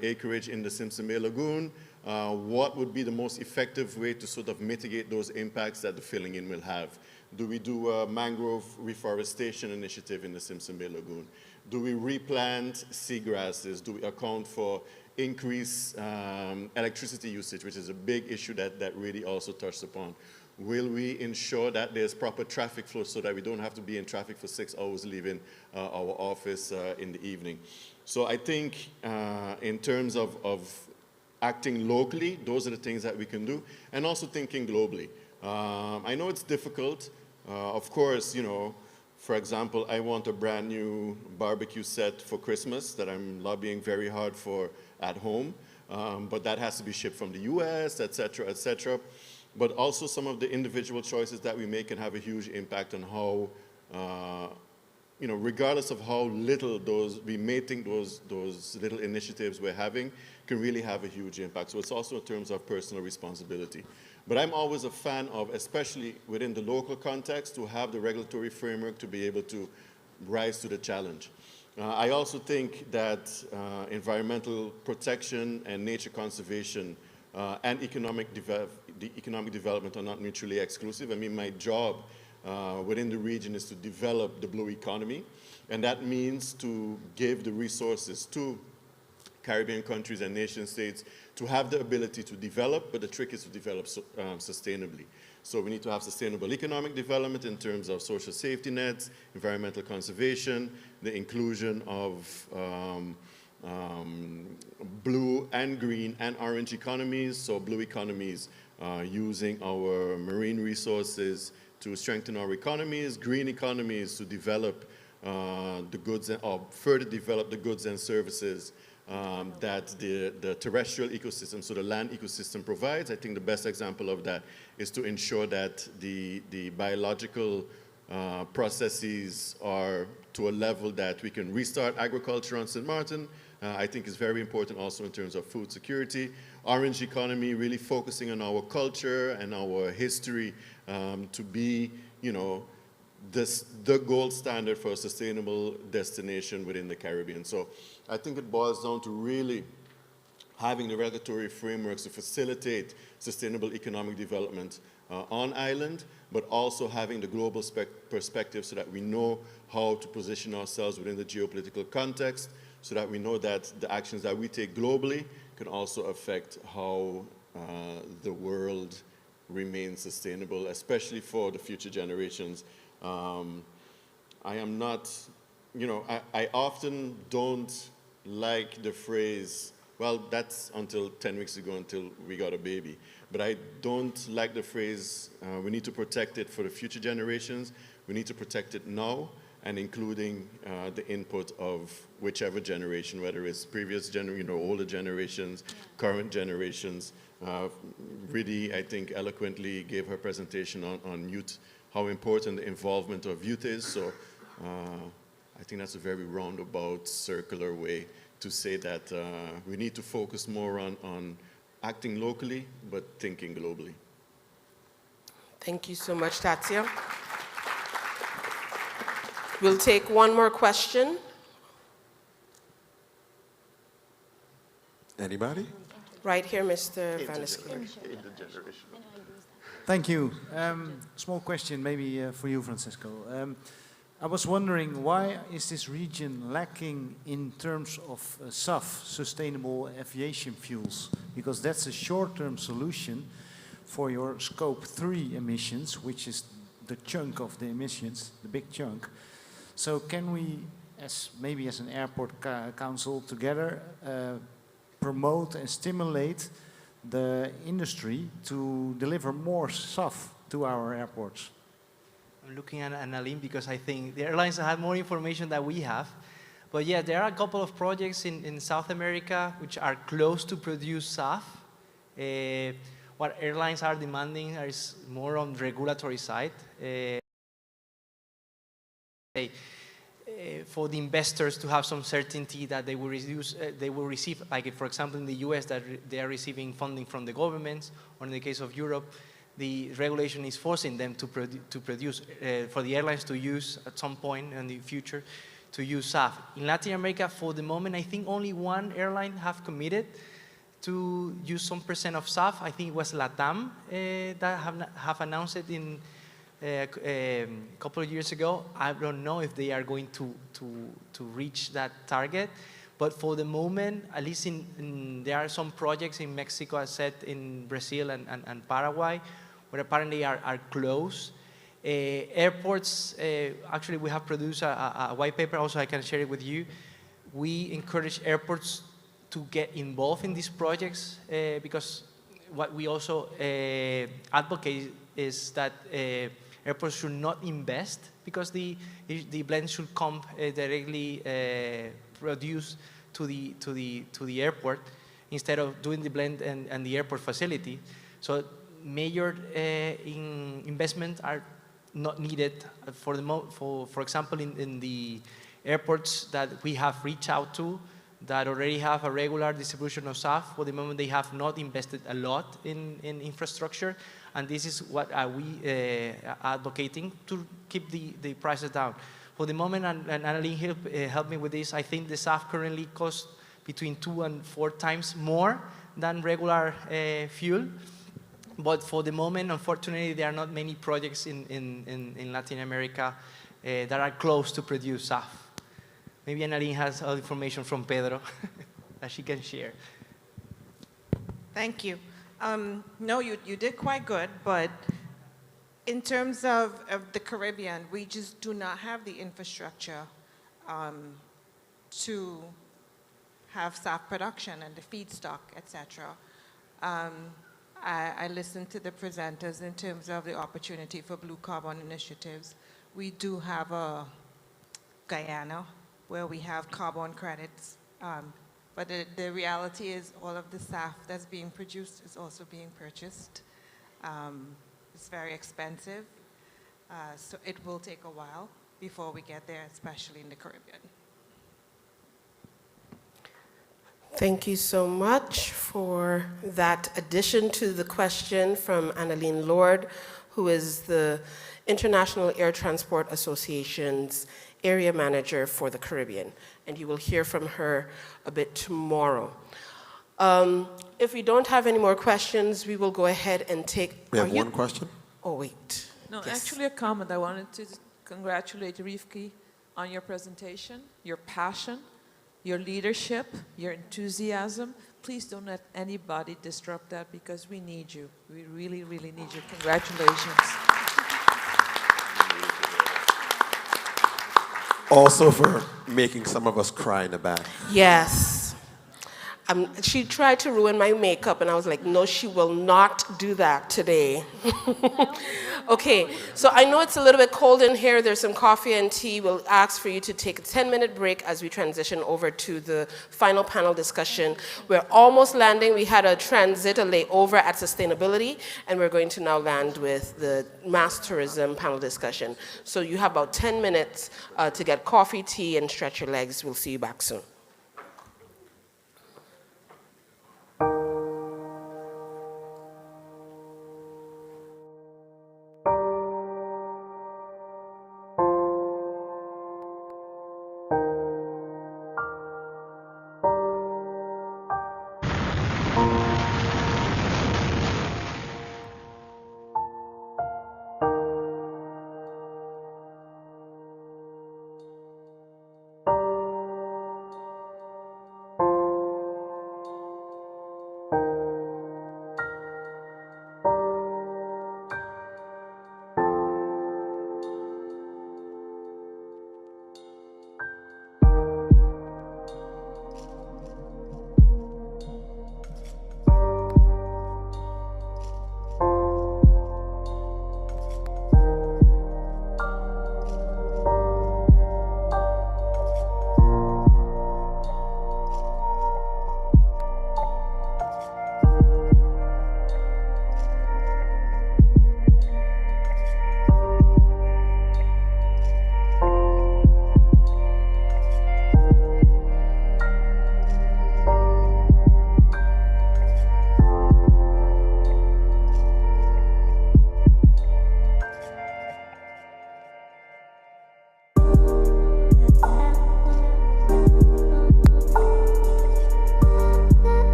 acreage in the Simpson Bay Lagoon. What would be the most effective way to sort of mitigate those impacts that the filling in will have? Do we do a mangrove reforestation initiative in the Simpson Bay Lagoon? Do we replant seagrasses? Do we account for increased electricity usage, which is a big issue that really also touched upon? Will we ensure that there's proper traffic flow so that we don't have to be in traffic for 6 hours leaving our office in the evening? So I think in terms of acting locally, those are the things that we can do, and also thinking globally. I know it's difficult. Of course, you know, for example, I want a brand new barbecue set for Christmas that I'm lobbying very hard for at home, but that has to be shipped from the US, et cetera, et cetera. But also some of the individual choices that we make can have a huge impact on how you know, regardless of how little we may think those little initiatives we're having can really have a huge impact. So it's also in terms of personal responsibility. But I'm always a fan of, especially within the local context, to have the regulatory framework to be able to rise to the challenge. I also think that environmental protection and nature conservation and economic development are not mutually exclusive. I mean, my job within the region is to develop the blue economy, and that means to give the resources to Caribbean countries and nation states to have the ability to develop, but the trick is to develop sustainably. So we need to have sustainable economic development in terms of social safety nets, environmental conservation, the inclusion of blue and green and orange economies. So blue economies using our marine resources to strengthen our economies, green economies to develop the goods or further develop the goods and services that the terrestrial ecosystem, so the land ecosystem provides. I think the best example of that is to ensure that the biological processes are to a level that we can restart agriculture on St. Martin. I think is very important also in terms of food security. Orange economy, really focusing on our culture and our history to be, you know, the gold standard for a sustainable destination within the Caribbean. So I think it boils down to really having the regulatory frameworks to facilitate sustainable economic development on island, but also having the global perspective so that we know how to position ourselves within the geopolitical context, so that we know that the actions that we take globally can also affect how the world remains sustainable, especially for the future generations. I am not, you know, I often don't like the phrase, well, that's until 10 weeks ago, until we got a baby. But I don't like the phrase, we need to protect it for the future generations. We need to protect it now, and including the input of whichever generation, whether it's previous generation, you know, older generations, current generations. Really, I think, eloquently gave her presentation on youth, how important the involvement of youth is. So I think that's a very roundabout, circular way to say that we need to focus more on acting locally, but thinking globally. Thank you so much, Tatsia. We'll take one more question. Anybody? Right here, Mr. Van der Skeer. Thank you. Small question maybe for you, Francisco. I was wondering, why is this region lacking in terms of SAF, Sustainable Aviation Fuels? Because that's a short-term solution for your Scope 3 emissions, which is the chunk of the emissions, the big chunk. So can we, maybe as an airport council together, promote and stimulate the industry to deliver more SAF to our airports? I'm looking at Annalene because I think the airlines have more information than we have. But yeah, there are a couple of projects in South America which are close to produce SAF. What airlines are demanding is more on the regulatory side. For the investors to have some certainty that they will receive, like for example in the US, that they are receiving funding from the governments, or in the case of Europe, the regulation is forcing them to produce, for the airlines to use at some point in the future, to use SAF. In Latin America, for the moment, I think only one airline have committed to use some percent of SAF. I think it was LATAM that have announced it in a couple of years ago. I don't know if they are going to reach that target, but for the moment, at least there are some projects in Mexico, as said, in Brazil and Paraguay, where apparently are close. Airports, actually we have produced a white paper, also I can share it with you. We encourage airports to get involved in these projects because what we also advocate is that airports should not invest, because the blend should come directly produced to the airport instead of doing the blend and the airport facility. So major investments are not needed. For example, in the airports that we have reached out to that already have a regular distribution of SAF, for the moment they have not invested a lot in infrastructure, and this is what we are advocating to keep the prices down. For the moment, and Annalene helped me with this, I think the SAF currently costs between 2 and 4 times more than regular fuel. But for the moment, unfortunately, there are not many projects in Latin America that are close to produce SAF. Maybe Annalene has all information from Pedro that she can share. Thank you. No, you did quite good, but in terms of the Caribbean, we just do not have the infrastructure to have SAF production and the feedstock, etc. I listened to the presenters in terms of the opportunity for blue carbon initiatives. We do have a Guyana where we have carbon credits, but the reality is all of the SAF that's being produced is also being purchased. It's very expensive, so it will take a while before we get there, especially in the Caribbean. Thank you so much for that addition to the question from Annalene Lord, who is the International Air Transport Association's area manager for the Caribbean. And you will hear from her a bit tomorrow. If we don't have any more questions, we will go ahead and take... We have one question. Oh, wait. No, Yes. actually a comment. I wanted to congratulate Rifki on your presentation, your passion, your leadership, your enthusiasm. Please don't let anybody disrupt that because we need you. We really, really need you. Congratulations. Also for making some of us cry in the back. Yes. She tried to ruin my makeup, and I was like, no, she will not do that today. Okay, so I know it's a little bit cold in here. There's some coffee and tea. We'll ask for you to take a 10-minute break as we transition over to the final panel discussion. We're almost landing. We had a layover at sustainability, and we're going to now land with the mass tourism panel discussion. So you have about 10 minutes to get coffee, tea, and stretch your legs. We'll see you back soon.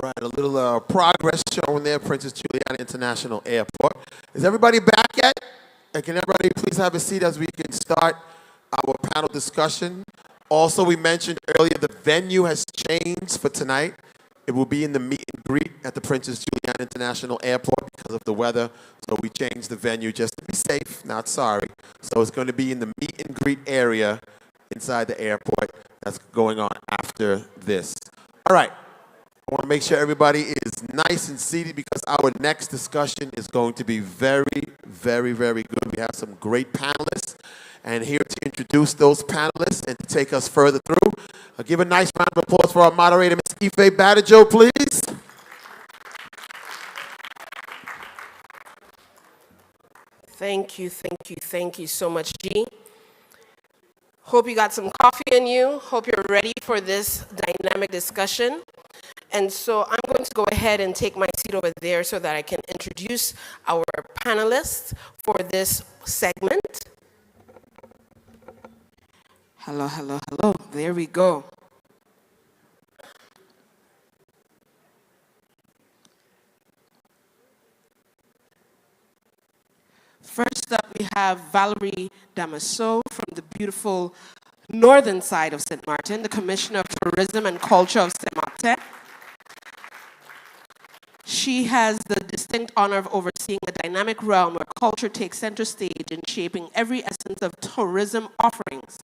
right, a little progress shown there, Princess Juliana International Airport. Is everybody back yet? Can everybody please have a seat as we can start our panel discussion? Also, we mentioned earlier the venue has changed for tonight. It will be in the meet and greet at the Princess Juliana International Airport because of the weather. So we changed the venue just to be safe, not sorry. So it's going to be in the meet and greet area inside the airport that's going on after this. All right. I want to make sure everybody is nice and seated because our next discussion is going to be very, very, very good. We have some great panelists. And here to introduce those panelists and to take us further through, I'll give a nice round of applause for our moderator, Ms. Ife Badajo, please. Thank you, thank you, thank you so much, G. Hope you got some coffee in you. Hope you're ready for this dynamic discussion. And so I'm going to go ahead and take my seat over there so that I can introduce our panelists for this segment. Hello, hello, hello. There we go. First up, we have Valerie Damaso from the beautiful northern side of St. Martin, the Commissioner of Tourism and Culture of St. Martin. She has the distinct honor of overseeing a dynamic realm where culture takes center stage in shaping every essence of tourism offerings.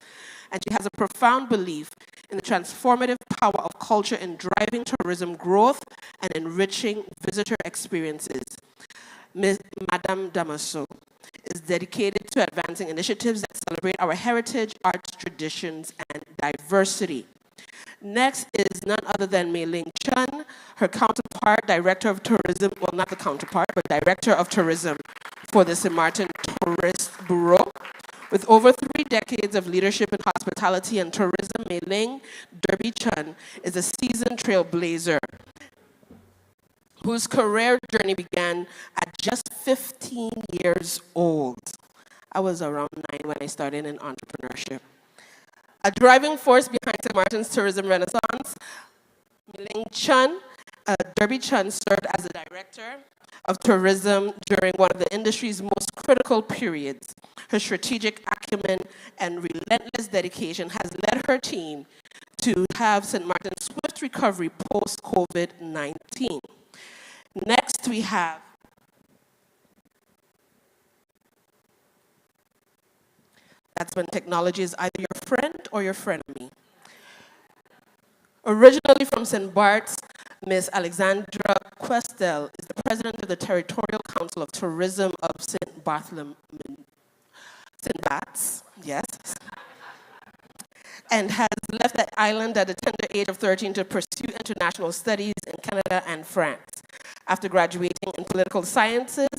And she has a profound belief in the transformative power of culture in driving tourism growth and enriching visitor experiences. Madame Damaso is dedicated to advancing initiatives that celebrate our heritage, arts, traditions, and diversity. Next is none other than Mei Ling Chun, her counterpart, Director of Tourism, well, not the counterpart, but Director of Tourism for the St. Martin Tourist Bureau. With over 3 decades of leadership in hospitality and tourism, Mei Ling Derby Chun is a seasoned trailblazer whose career journey began at just 15 years old. I was around 9 when I started in entrepreneurship. A driving force behind St. Martin's tourism renaissance, Mei Ling Chun, Derby Chun served as the Director of Tourism during one of the industry's most critical periods. Her strategic acumen and relentless dedication has led her team to have St. Martin's swift recovery post-COVID-19. Next, we have that's when technology is either your friend or your frenemy. Originally from St. Bart's, Ms. Alexandra Questel is the president of the Territorial Council of Tourism of St. Bartholomew, St. Bart's, yes, and has left that island at the tender age of 13 to pursue international studies in Canada and France. After graduating in political sciences,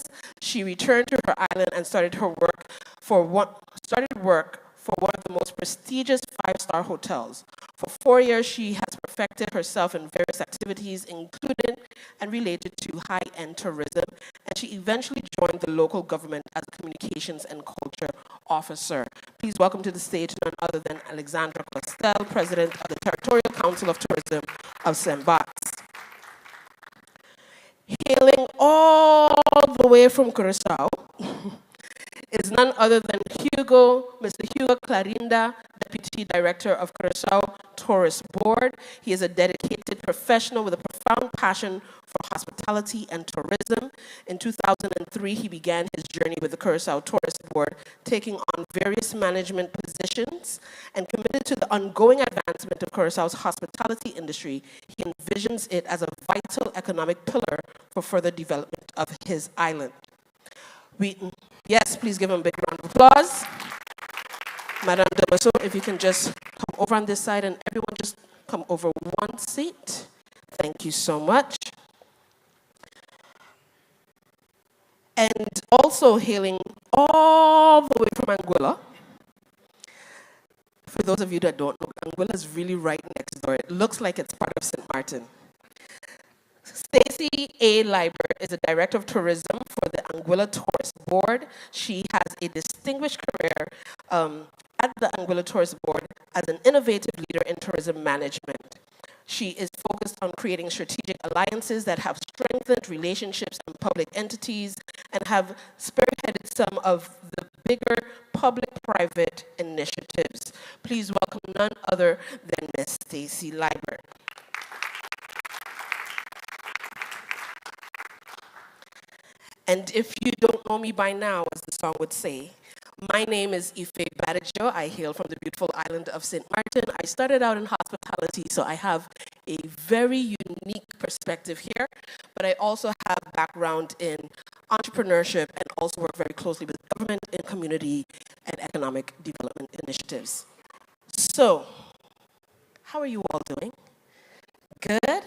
she returned to her island and started work for one of the most prestigious 5-star hotels. For 4 years, she has perfected herself in various activities, including and related to high-end tourism, and she eventually joined the local government as a communications and culture officer. Please welcome to the stage none other than Alexandra Questel, President of the Territorial Council of Tourism of St. Bart's. Hailing all the way from Curaçao is none other than Mr. Hugo Clarinda, Deputy Director of Curaçao Tourist Board. He is a dedicated professional with a profound passion for hospitality and tourism. In 2003, he began his journey with the Curaçao Tourist Board, taking on various management positions, and committed to the ongoing advancement of Curaçao's hospitality industry. He envisions it as a vital economic pillar for further development of his island. Yes, please give him a big round of applause. Madame Damaso, if you can just come over on this side and everyone just come over one seat. Thank you so much. And also hailing all the way from Anguilla. For those of you that don't know, Anguilla is really right next door. It looks like it's part of St. Martin. Stacy A. Liber is a Director of Tourism for the Anguilla Tourist Board. She has a distinguished career at the Anguilla Tourist Board as an innovative leader in tourism management. She is focused on creating strategic alliances that have strengthened relationships and public entities and have spearheaded some of the bigger public-private initiatives. Please welcome none other than Ms. Stacy Leiber. And if you don't know me by now, as the song would say, my name is Ife Badijo. I hail from the beautiful island of St. Martin. I started out in hospitality, so I have a very unique perspective here, but I also have background in entrepreneurship and also work very closely with government and community and economic development initiatives. So, how are you all doing? Good?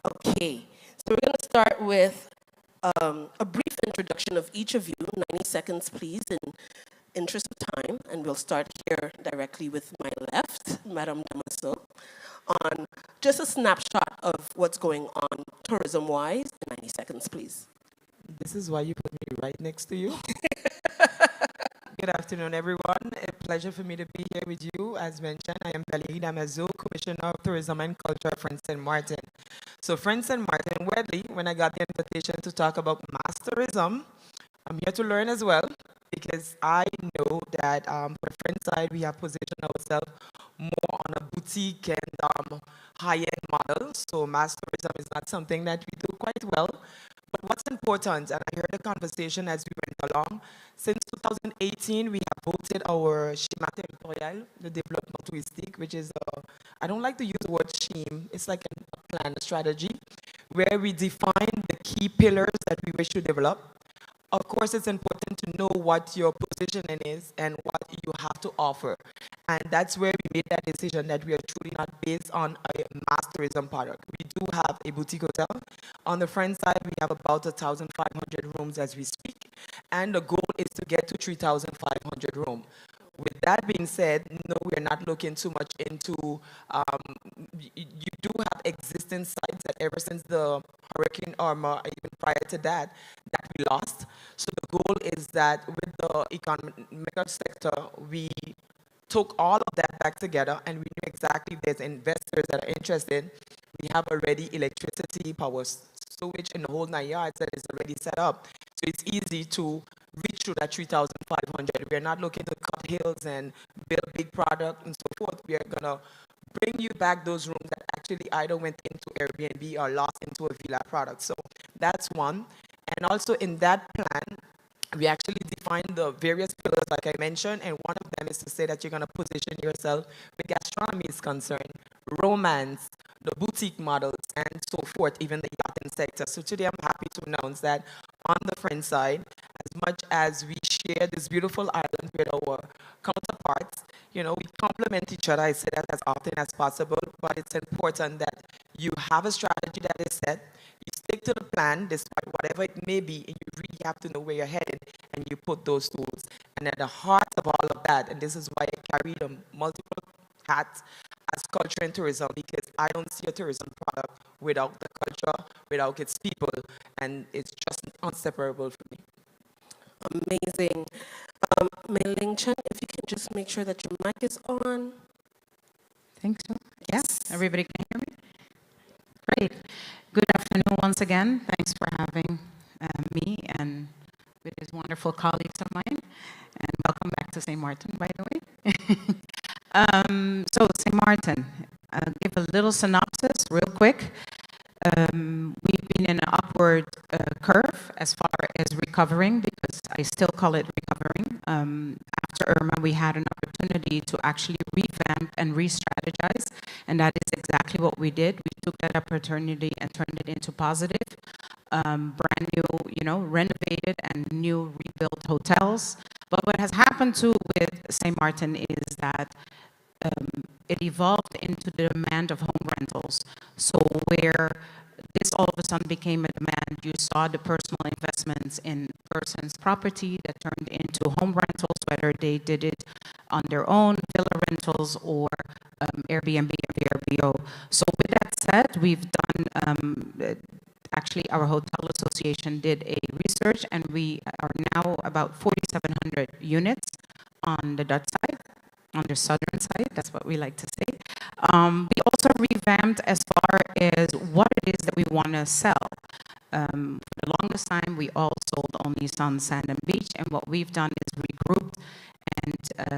Okay, so we're gonna start with a brief introduction of each of you, 90 seconds please, in interest of time, and we'll start here directly with my left, Madame Damaso, on just a snapshot of what's going on tourism-wise in 90 seconds, please. This is why you put me right next to you. Good afternoon, everyone. A pleasure for me to be here with you. As mentioned, I am Valérie Damaso, Commissioner of Tourism and Culture, Friends St. Martin. So Friends St. Martin, weirdly, when I got the invitation to talk about mass tourism, I'm here to learn as well, because I know that for the Friends side, we have positioned ourselves more on a boutique and high-end model. So mass tourism is not something that we do quite well. But what's important, and I heard the conversation as we went along, since 2018, we have voted our schéma territorial, the développement touristique, which is, I don't like to use the word scheme, it's like a plan, a strategy, where we define the key pillars that we wish to develop. Of course, it's important to know what your positioning is and what you have to offer. And that's where we made that decision that we are truly not based on a mass tourism product. We do have a boutique hotel. On the front side, we have about 1,500 rooms as we speak. And the goal is to get to 3,500 rooms. With that being said, no, we are not looking too much into, you do have existing sites that ever since the Hurricane Irma, even prior to that we lost. So the goal is that with the economic sector, we took all of that back together and we knew exactly there's investors that are interested. We have already electricity, power, sewage in the whole 9 yards that is already set up. So it's easy to reach to that 3,500. We're not looking to cut hills and build big product and so forth. We are gonna bring you back those rooms that actually either went into Airbnb or lost into a villa product. So that's one. And also in that plan, we actually defined the various pillars like I mentioned, and one of them is to say that you're gonna position yourself where gastronomy is concerned, romance, the boutique models, and so forth, even the yachting sector. So today I'm happy to announce that on the French side, as much as we share this beautiful island with our counterparts, you know, we complement each other. I say that as often as possible, but it's important that you have a strategy that is set, you stick to the plan despite whatever it may be, and you really have to know where you're headed, and you put those tools. And at the heart of all of that, and this is why I carry the multiple hats as culture and tourism, because I don't see a tourism product without the culture, without its people, and it's just inseparable for me. Amazing. Mei Ling Chen, if you can just make sure that your mic is on. Think so? Yes. Everybody can hear me? Great. Good afternoon once again. Thanks for having me and with these wonderful colleagues of mine. And welcome back to St. Martin, by the way. So St. Martin, I'll give a little synopsis real quick. We've been in an upward curve as far as recovering, because I still call it recovering. After Irma, we had an opportunity to actually revamp and re-strategize, and that is exactly what we did. We took that opportunity and turned it into positive, brand new, you know, renovated and new rebuilt hotels. But what has happened too with St. Martin is that it evolved into the demand of home rentals. So where this all of a sudden became a demand, you saw the personal investments in person's property that turned into home rentals, whether they did it on their own, villa rentals, or Airbnb or VRBO. So with that said, we've done, actually our hotel association did a research, and we are now about 4,700 units on the Dutch side, on the southern side, that's what we like to say. We also revamped revamped as far as what it is that we want to sell. For the longest time, we all sold only sun, sand, and beach, and what we've done is regrouped, and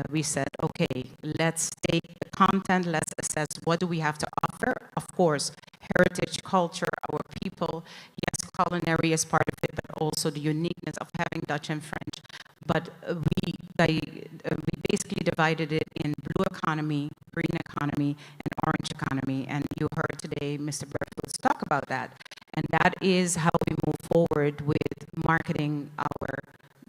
we said, okay, let's take the content, let's assess what do we have to offer. Of course, heritage, culture, our people, yes, culinary is part of it, but also the uniqueness of having Dutch and French. But we basically divided it in blue economy, green economy, and orange economy. And you heard today Mr. Berfields talk about that. And that is how we move forward with marketing our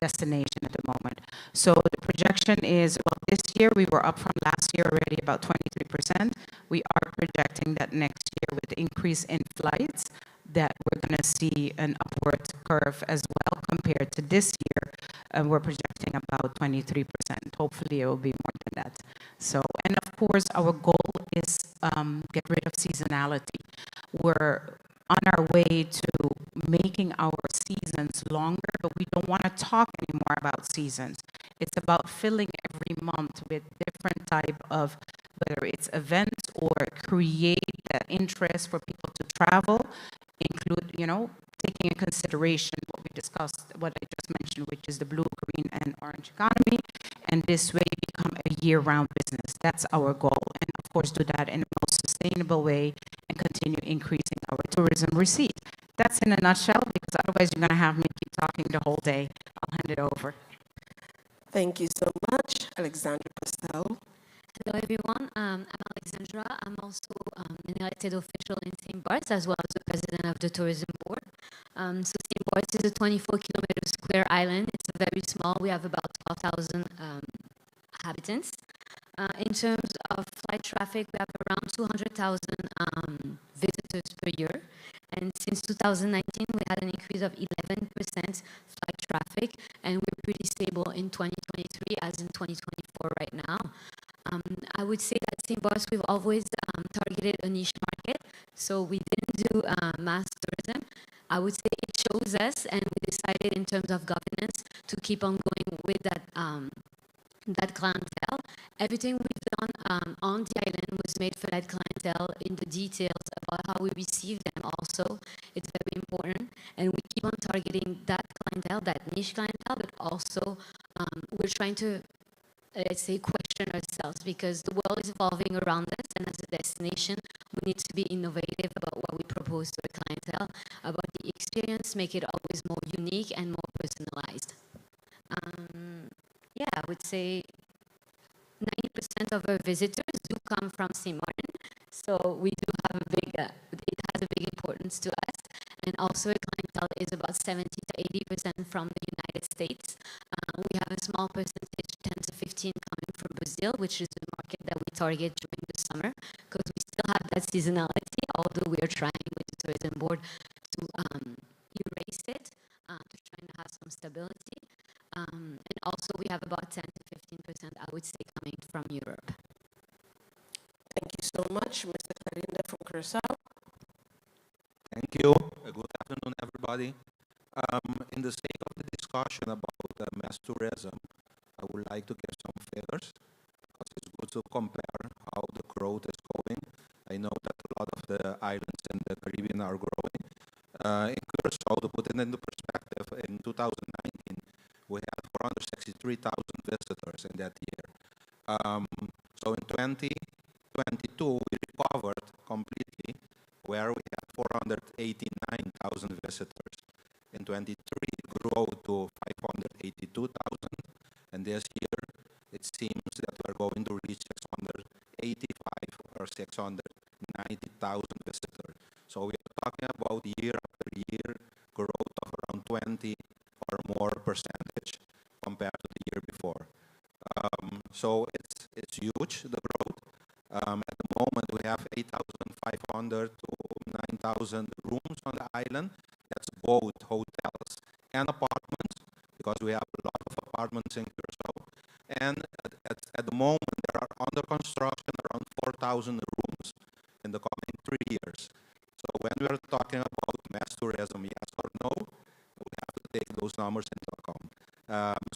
destination at the moment. So the projection is, well, this year we were up from last year already about 23%. We are projecting that next year with the increase in flights, that we're going to see an upward curve as well compared to this year. We're projecting about 23%. Hopefully it will be more than that. So, and of course, our goal is get rid of seasonality. We're on our way to making our seasons longer, but we don't want to talk anymore about seasons. It's about filling every month with different type of, whether it's events or create that interest for people to travel, include, you know, taking in consideration what we discussed, what I just mentioned, which is the blue, green, and orange economy, and this way become a year-round business. That's our goal, and of course do that in the most sustainable way and continue increasing our tourism receipt. That's in a nutshell, because otherwise you're going to have me keep talking the whole day. I'll hand it over. Thank you so much, Alexandra Pastel. Hello everyone, I'm Alexandra. I'm also an elected official in St. Bart's as well as the president of the tourism board. So St. Bart's is a 24-kilometer square island. It's a very small. We have about 12,000 inhabitants. In terms of flight traffic, we have around 200,000 visitors per year. And since 2019, we had an increase of 11% flight traffic, and we're pretty stable in 2023 as in 2024 right now. I would say that St. Bart's, we've always targeted a niche market, so we didn't do mass tourism. I would say it chose us, and we decided in terms of governance to keep on going with that that clientele. Everything we've done on the island was made for that clientele in the details about how we receive them also. It's very important, and we keep on targeting that clientele, that niche clientele, but also we're trying to let's say, question ourselves, because the world is evolving around us, and as a destination, we need to be innovative about what we propose to the clientele, about the experience, make it always more unique and more personalized. Yeah, I would say 90% of our visitors do come from St. Martin, so we do have a big, it has a big importance to us. And also, our clientele is about 70 to 80% from the United States. We have a small percentage, 10 to 15, coming from Brazil, which is the market that we target during the summer, because we still have that seasonality, although we are trying with the tourism board to erase it, to try and have some stability. And also, we have about 10 to 15%, I would say, coming from Europe. Thank you so much, Mr. Clarinda from Curaçao. Thank you. Good afternoon, everybody. In the sake of the discussion about mass tourism, I would like to give some figures, because it's good to compare how the growth is going. I know that a lot of the islands in the Caribbean are growing. In Curaçao, to put it into perspective, in 2019, we had 463,000 visitors in that year. So in 2022, we recovered completely, where we had 489,000 visitors. In 23, it grew to 582,000, and this year it seems that we're going to reach 685 or 690,000 visitors. So we are talking about year after year growth of around 20 or more percentage compared to the year before. So it's huge, the growth. At the moment, we have 8,500 to 9,000 rooms on the island. That's both hotels and apartments, because we have a lot of apartments in Curaçao. And at the moment, there are under construction around 4,000 rooms in the coming 3 years. So when we're talking about mass tourism, yes or no, we have to take those numbers into account.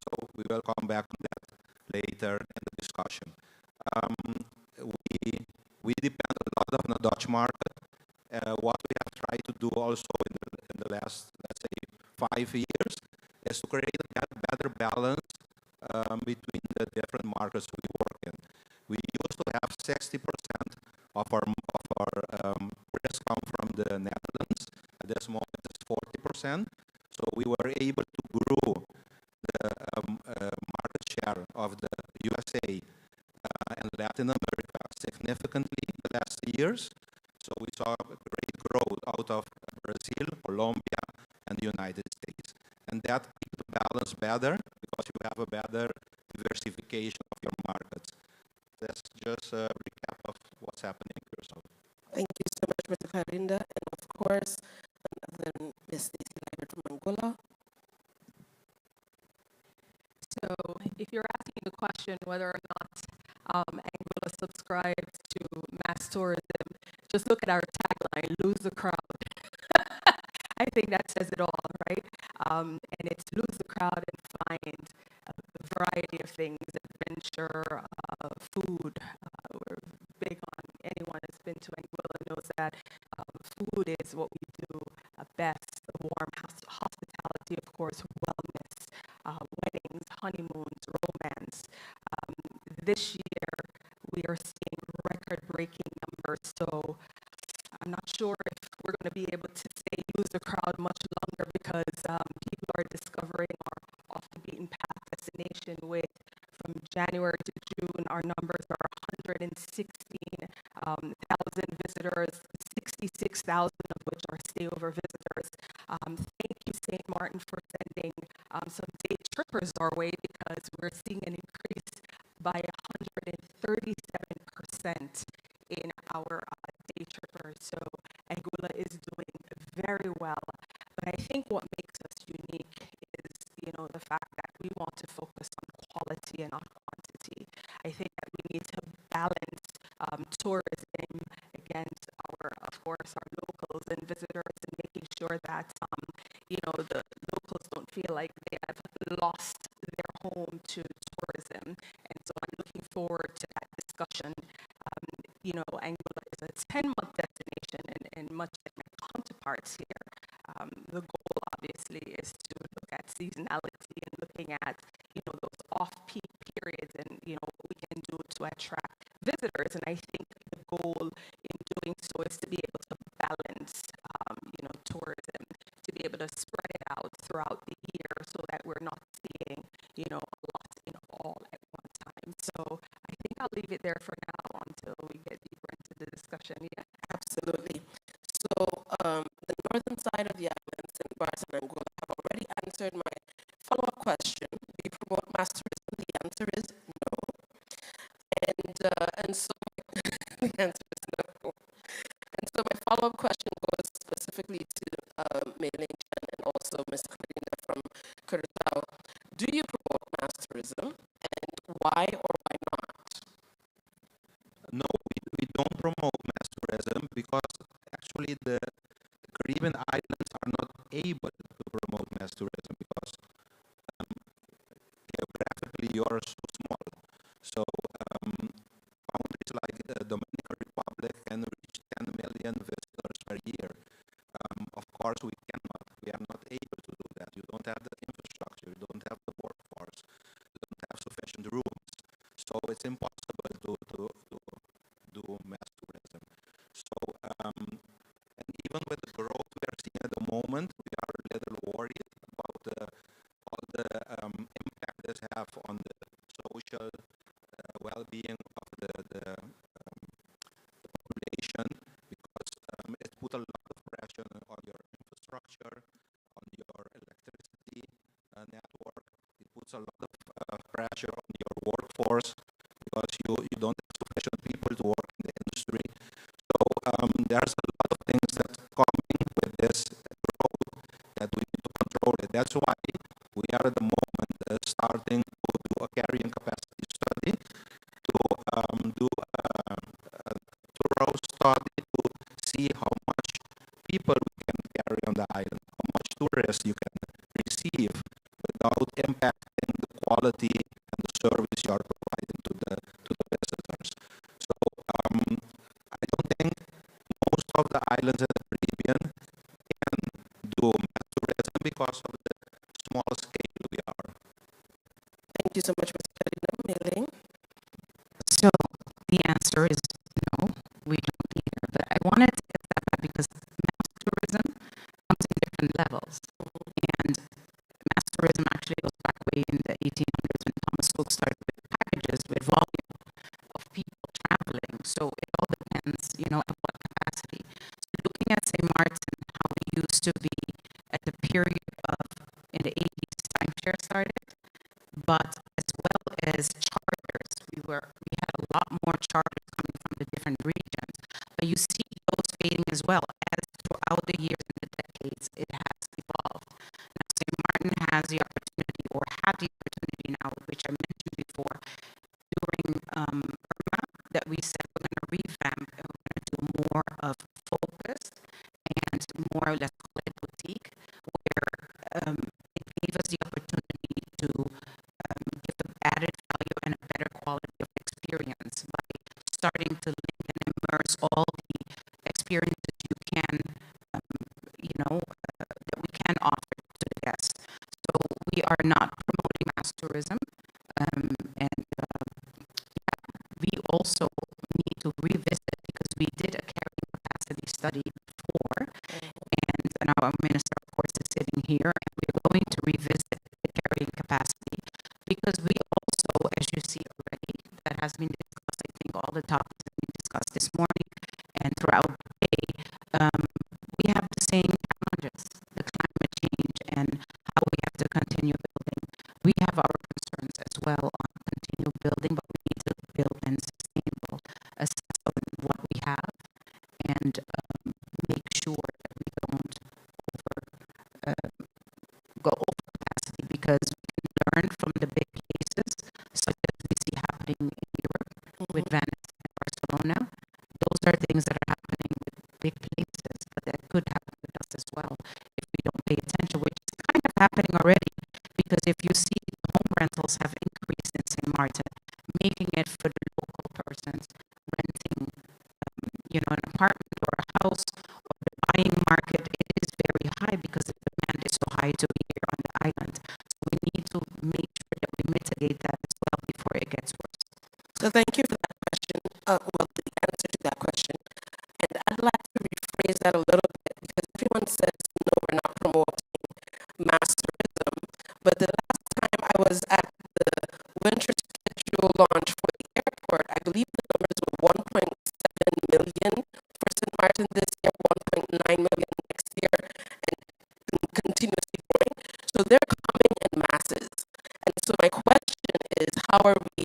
So we will come back to that later in the discussion. We depend a lot on the Dutch market. have 60% of our tourists come from the Netherlands. At this moment, it's 40%. So we were able to grow the market share of the USA and Latin America significantly in the last years. So we saw great growth out of Brazil, Colombia, and the United States. And that keeps the balance better because you have a better diversification of your markets. That's just a recap of what's happening here. So. Thank you so much, Mr. Clarinda. And of course, then Ms. Stacy Lambert from Angola. So if you're asking the question whether or not Angola subscribes to mass tourism, just look at our tagline, lose the crowd. I think that says it all, right? And it's lose the crowd and find a variety of things, adventure, food. We're big on, anyone who's been to Angola knows that food is what we do best, warm hospitality, of course, wellness, weddings, honeymoons, romance. This year, we are seeing record-breaking numbers, so I'm not sure if we're going to be able to say lose the crowd much longer because people are discovering our off-the-beaten-path destination with, from January to June, our numbers are 116,000 visitors, 66,000 of which are stayover visitors. Thank you, St. Martin, for sending some day trippers our way because we're seeing an increase by 137% in our day trippers. So Angola is doing very well. But I think what makes us unique is, the fact that we want to focus on quality and not quantity. I think that we need to balance tourism against of course, our locals and visitors, and making sure that, the locals don't feel like they have lost their home to tourism. And so I'm looking forward to that discussion. Angola is a 10-month destination, and much like my counterparts here, the goal obviously is to look at seasonality and looking at, those off-peak periods and, what we can do to attract visitors. And I think the goal in doing so is to be able to balance, tourism, to be able to spread it out throughout the year so that we're not seeing, a lot in all at one time. So I think I'll leave it there for now until we get deeper into the discussion. Yeah. Absolutely. So the northern side of the island, St. Barts and Angola, have already answered my follow-up question. Do you promote mass tourism? The answer is no. And so the answer is no. And so my follow-up question goes specifically to Mei-Ling Chen and also Ms. Clarinda from Curaçao. Do you promote mass tourism, and why or why not? No, we don't promote mass tourism because actually the Caribbean islands are not able to promote mass tourism because geographically you are so small. So countries like the Dominican Republic can reach 10 million visitors per year. Of course, we are not able to do that. You don't have the infrastructure, you don't have the workforce, you don't have sufficient rooms. So it's impossible to do mass tourism. So, and even with the growth we are seeing at the moment, we are a little worried about all the impact this have on the social well-being of the population because it put a lot of pressure on your infrastructure, on your electricity network. It puts a lot of pressure on your workforce because you don't have sufficient people to work in the industry. So there's a lot of things that's coming with this growth that we need to control it. That's why we are at the moment starting to do a carrying capacity study, to do a thorough study to see how much people we can carry on the island, how much tourists you can receive without impacting the quality and the service you are providing to the visitors. So I don't think most of the islands in the Caribbean can do mass tourism because of the answer is no, we don't either. But I wanted to get that back because mass tourism comes in different levels. And mass tourism actually goes back way in the 1800s when Thomas Cook started with packages with volume of people traveling. So it all depends, at what capacity. So looking at St. Martin, how we used to be at the period of, in the 80s, timeshare started, but as well as charters, we had a lot more charters coming from the different regions. But you see those fading as well as throughout the years and the decades, it has evolved. Now, St. Martin has the opportunity, or had the opportunity now, which I mentioned before, during Irma, that we said we're going to revamp and we're going to do more of focused and more, let's call it boutique, where it gave us the opportunity to give an added value and a better quality of experience by starting to link and immerse all the experiences you can, that we can offer to the guests. So we are not promoting mass tourism, and we also need to revisit because we did a carrying capacity study before, and our minister, of course, is sitting here, and we're going to revisit the carrying capacity because we also, as you see already, that has been discussed. I think all the topics have been discussed this morning and throughout the day. We have the same challenges, the climate change and how we have to continue building. We have our concerns as well on continue building, but we need to build and sustainable assess on what we have and make sure that we don't go over capacity because we can learn from the big cases such as we see happening in Europe with Venice and Barcelona. Those are things that are happening with big places, but that could happen with us as well if we don't pay attention, which is kind of happening already because if you see home rentals have increased in St. Martin, making it for the local persons renting, an apartment or a house or the buying market, it is very high because the demand is so high to be here on the island. So we need to make sure that we mitigate that as well before it gets worse. So thank you for that question, the answer to that question. And I'd like to rephrase that a little bit because everyone says, no, we're not promoting mass tourism. But the last time I was at the winter schedule launch for the airport, I believe the numbers were 1.7 million for St. Martin this year, 1.9 million next year, and continuously growing. So they're coming in masses. And so my question is, how are we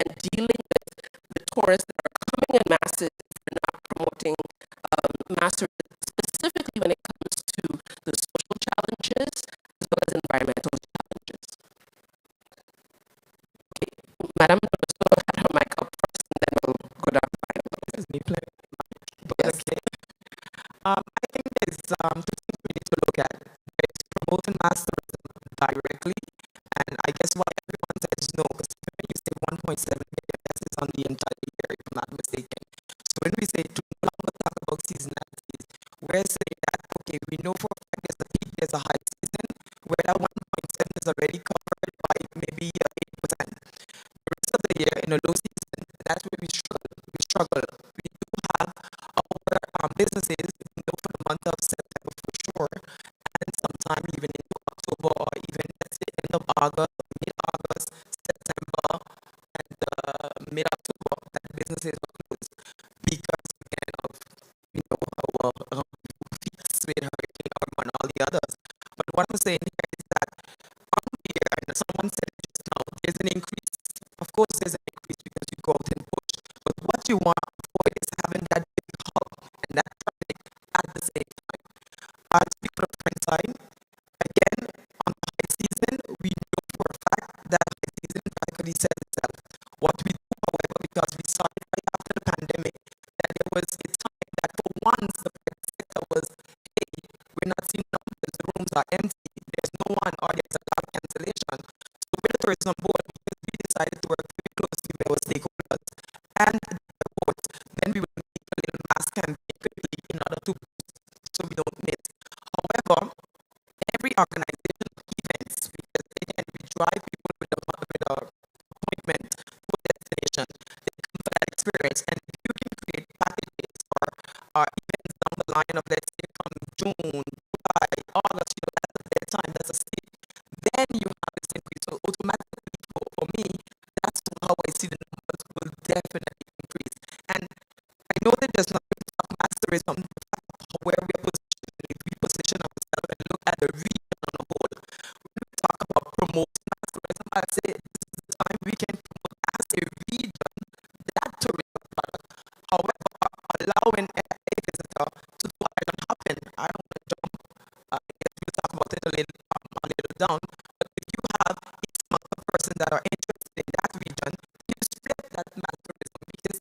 then dealing with the tourists that are coming in masses if we're not promoting mass tourism, specifically when it comes to the social challenges as well as environmental challenges? Okay, Madam Dosso had her mic up first, and then we'll go down the line a little bit. This is me playing. Yes. Okay. I think there's two things we need to look at. It's promoting mass tourism directly, and I guess why everyone says no, because when you say 1.7 million, that's on the entire year, if I'm not mistaken. So when we say to no longer talk about seasonalities, we're saying that, okay, we know for a fact there's a peak, there's a high season, where that 1.7 is already covered by maybe 8%. The rest of the year, in a low season, that's where we struggle. We do have our businesses, for the month of September for sure, and sometime even into October or even let's say end of August, mid-August, September, and mid-October, that businesses are closed because again of our feats with Hurricane Irma and all the others. But what I'm saying here is that on here, and someone said it just now, there's an increase. Of course, there's an increase because you go out and push. But what you want to avoid is having that big hub and that traffic at the same time. Speak for the friend side, again, on the high season, we know for a fact that high season practically says itself. What we do, however, because we started right after the pandemic, that there was a time that for once the private sector was, hey, we're not seeing numbers, the rooms are empty, there's no one, or there's a lot of cancellation. So with the tourism board, because we decided to work very closely with our stakeholders and the board, then we will make a little mass campaign quickly in order to boost so we don't miss. However, every organization of events, because again, we drive people with a appointment to a destination, they come for that experience, and kind of, let's say, from June, July, August, at that time, that's a steep. Then you have this increase. So automatically, for me, that's how I see the numbers will definitely increase. And I know that there's nothing to talk masterism, where we position ourselves and look at the region on the whole. When we talk about promoting masterism, I'd say this is the time we can promote as a region that tourism product. However, allowing a visitor to do island hopping, I don't want to jump. We'll talk about it a little down. But if you have X amount of persons that are interested in that region, you split that masterism because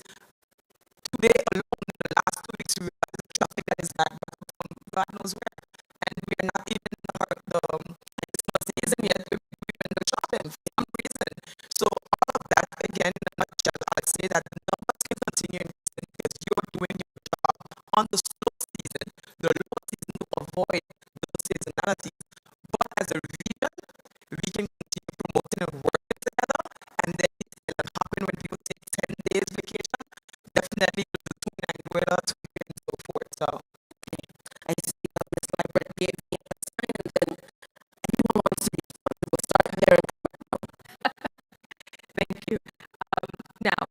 today alone, in the last 2 weeks, we have the traffic that is back from God knows where. And we are not even the season yet. We've been shopping for some reason. So all of that, again, in a nutshell, I'd say that the numbers can continue increasing because you're doing your job on the slow season, the low season to avoid those seasonalities. But as a region, we can continue promoting and working together, and then it's happen when people take 10 days vacation. Definitely to tune and weather to and so forth. So I see how Ms. Library gave me a sign, and then anyone wants to be fun, we'll start there. Thank you. Now,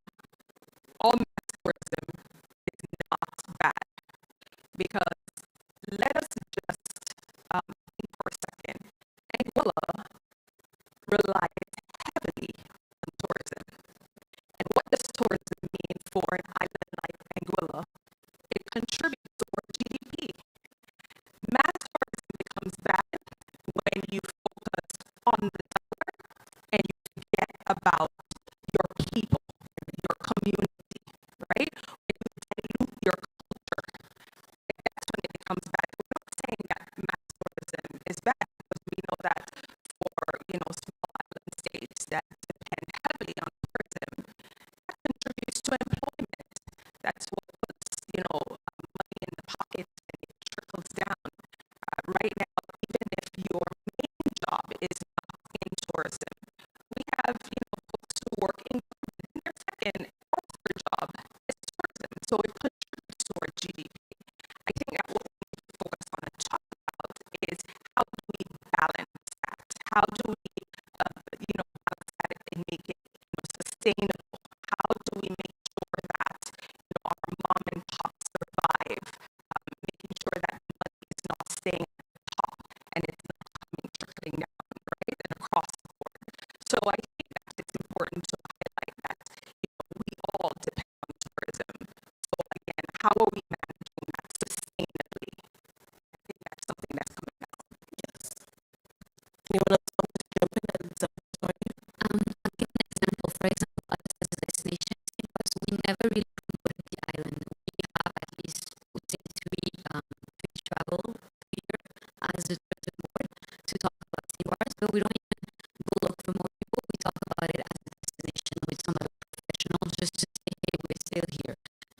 all mass tourism is not bad because let us just think for a second. Anguilla relies heavily on tourism. And what does tourism mean for an island like Anguilla? It contributes to our GDP. Mass tourism becomes bad when you focus on the dollar and you forget about your people, your community, right? When you dilute your culture, that's when it becomes bad. We're not saying that mass tourism is bad because we know that for small island states that depend heavily on tourism, that contributes to employment. That's what puts money in the pocket and it trickles down. Right now, even if your main job is not in tourism, we have folks who work in their second or third job is tourism, so it contributes to our GDP. I think that what we need to focus on and talk about is how do we balance that? How do we balance that and make it sustainable? How do we make sure that our mom and pop survive? Making sure that money is not staying at the top and it's not trickling down, right, and across the board. So I think that it's important to highlight that we all depend on tourism. So again, how are we managing that sustainably? I think that's something that's coming out. Yes. Anyone else want to jump in? I'll give an example. For example, us as a destination, because we never really promoted the island. We have at least, would say, three travel here as a tourism board to talk about seabars, but we don't even go look for more people. We talk about it as a destination with some other professionals just to say, hey, we're still here.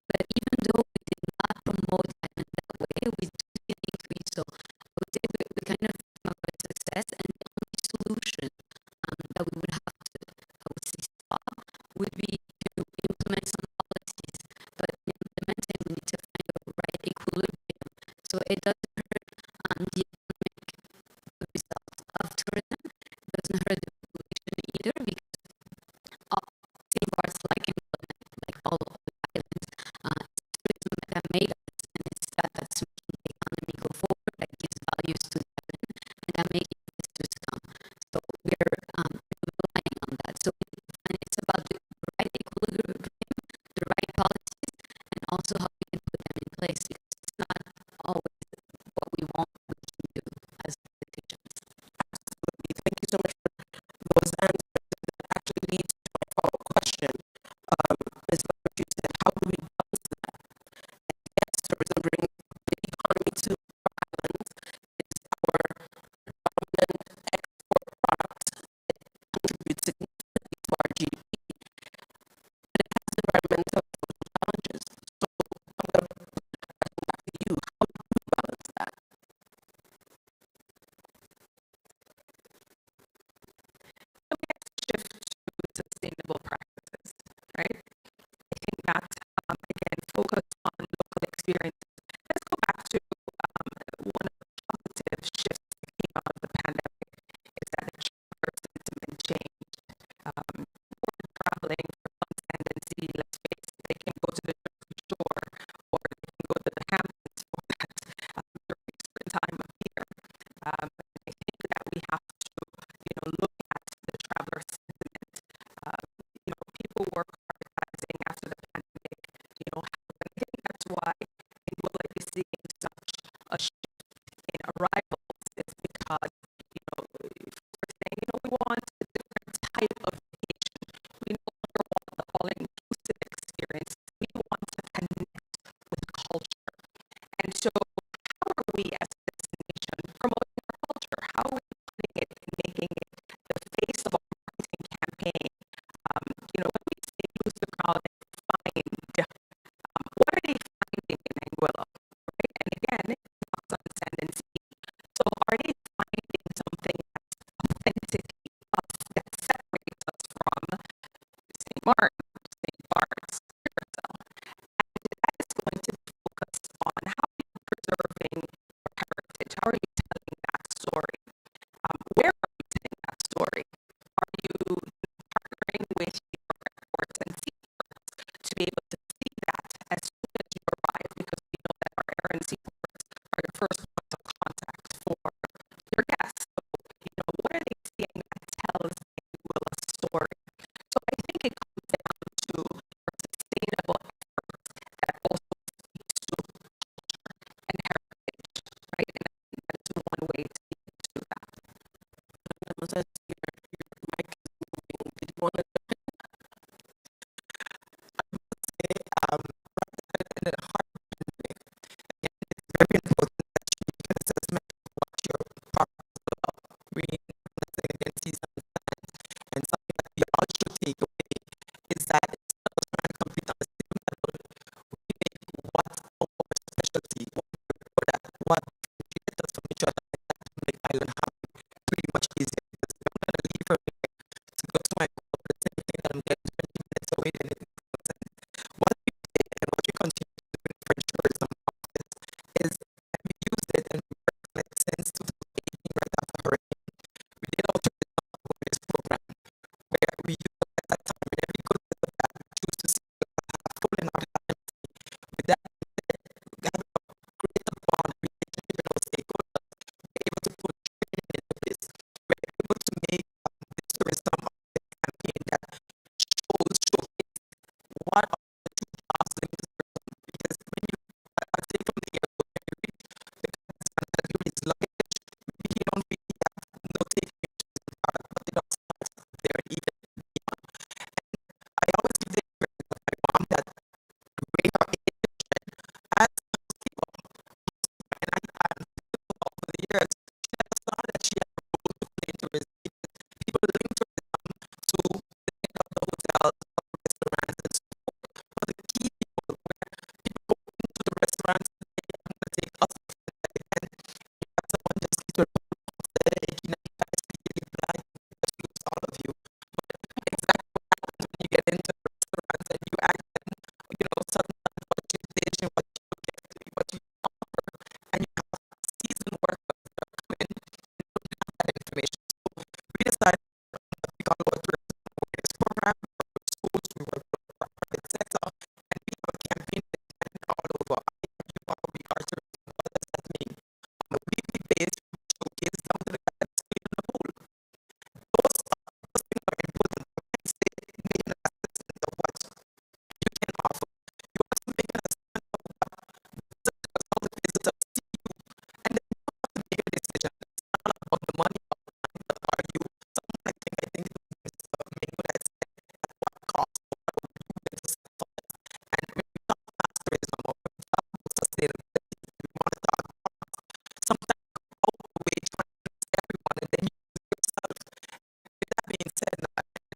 But even though we did not promote the island that way, we do see an increase. So I would say we kind of have a success, and the only solution that we would have to, I would say, stop would be to implement some policies. But in implementing, we need to find the right equilibrium. So it doesn't hurt the economic result of tourism. It doesn't hurt the population either because same parts like all of the islands, it's tourism that made us, and it's that's making the economy go forward, that gives values to the island, and that makes visitors come. So we're relying on that. So it's about the right equilibrium, the right policies, and also how we can put them in place because it's not always what we want we can do as politicians. Absolutely. Thank you so much for those answers. That actually leads to my follow-up question. Is what you said. How do we balance that? And again, are the first points of contact for your guests. So, what are they seeing that tells Anguilla a story? So I think it comes down to sustainable efforts that also speaks to culture and heritage, right? And I think that's one way to get to that. Did you want to in a heart way? And it's very important that you make an assessment of what your partner is about. Really, nothing against these and something that we all should take away is that it's not us trying to compete on the same level. We make what's our specialty, what we're good at, what differentiates us from each other, and that will make island hopping pretty much easier. Because if I'm going to leave from here to go to my goal, the same thing that I'm getting 20 minutes away, then it makes no sense. What we did and what we continue to do in French tourism office is that we used it and we worked on it since 2018, right after hurricane. We did our tourism awareness program where we used at that time in every good bit of that we choose to see a full and out dynasty. With that, we have a greater bond relationship with our stakeholders. We're able to put training into this. We're able to make this tourism campaign that showcase what are the true jobs linked to tourism. Because when you, I say from the airport, when you reach the categories luggage, maybe you don't really have no taking pictures of the product, but it all starts there and even beyond. I always give the experience of my mom that during her age as people, and I over the years, she never saw that she had a role to play in tourism. People link tourism to the end of the hotels, of the restaurants, and so forth. But the key people, where people go into the restaurants and say, I'm going to take us and you have someone just keep your all of you. But exactly what happens when you get into restaurants and you ask them, sometimes what you dish and what you get, what you offer, and you have season workers that come in, you don't have that information. So we decided what we call our tourism awareness program. We work with schools, we work with the private sector, and we have a campaign that's happening all over. You probably are tourism. What does that mean? On a weekly basis, we showcase down to the guy that's cleaning the pool. Those things are important. When I say make an assessment of what you can offer, you also make an assessment of what visitors, how the visitors see you, and then you have to make a decision. It's not all about the money all the time, but are you someone I think it was Mr. Ming when I said at what cost or what would you get to set for us? And when we talk about tourism or when we talk about sustainability, we want to talk about sometimes go out of the way trying to please everyone and then you lose yourself. With that being said, now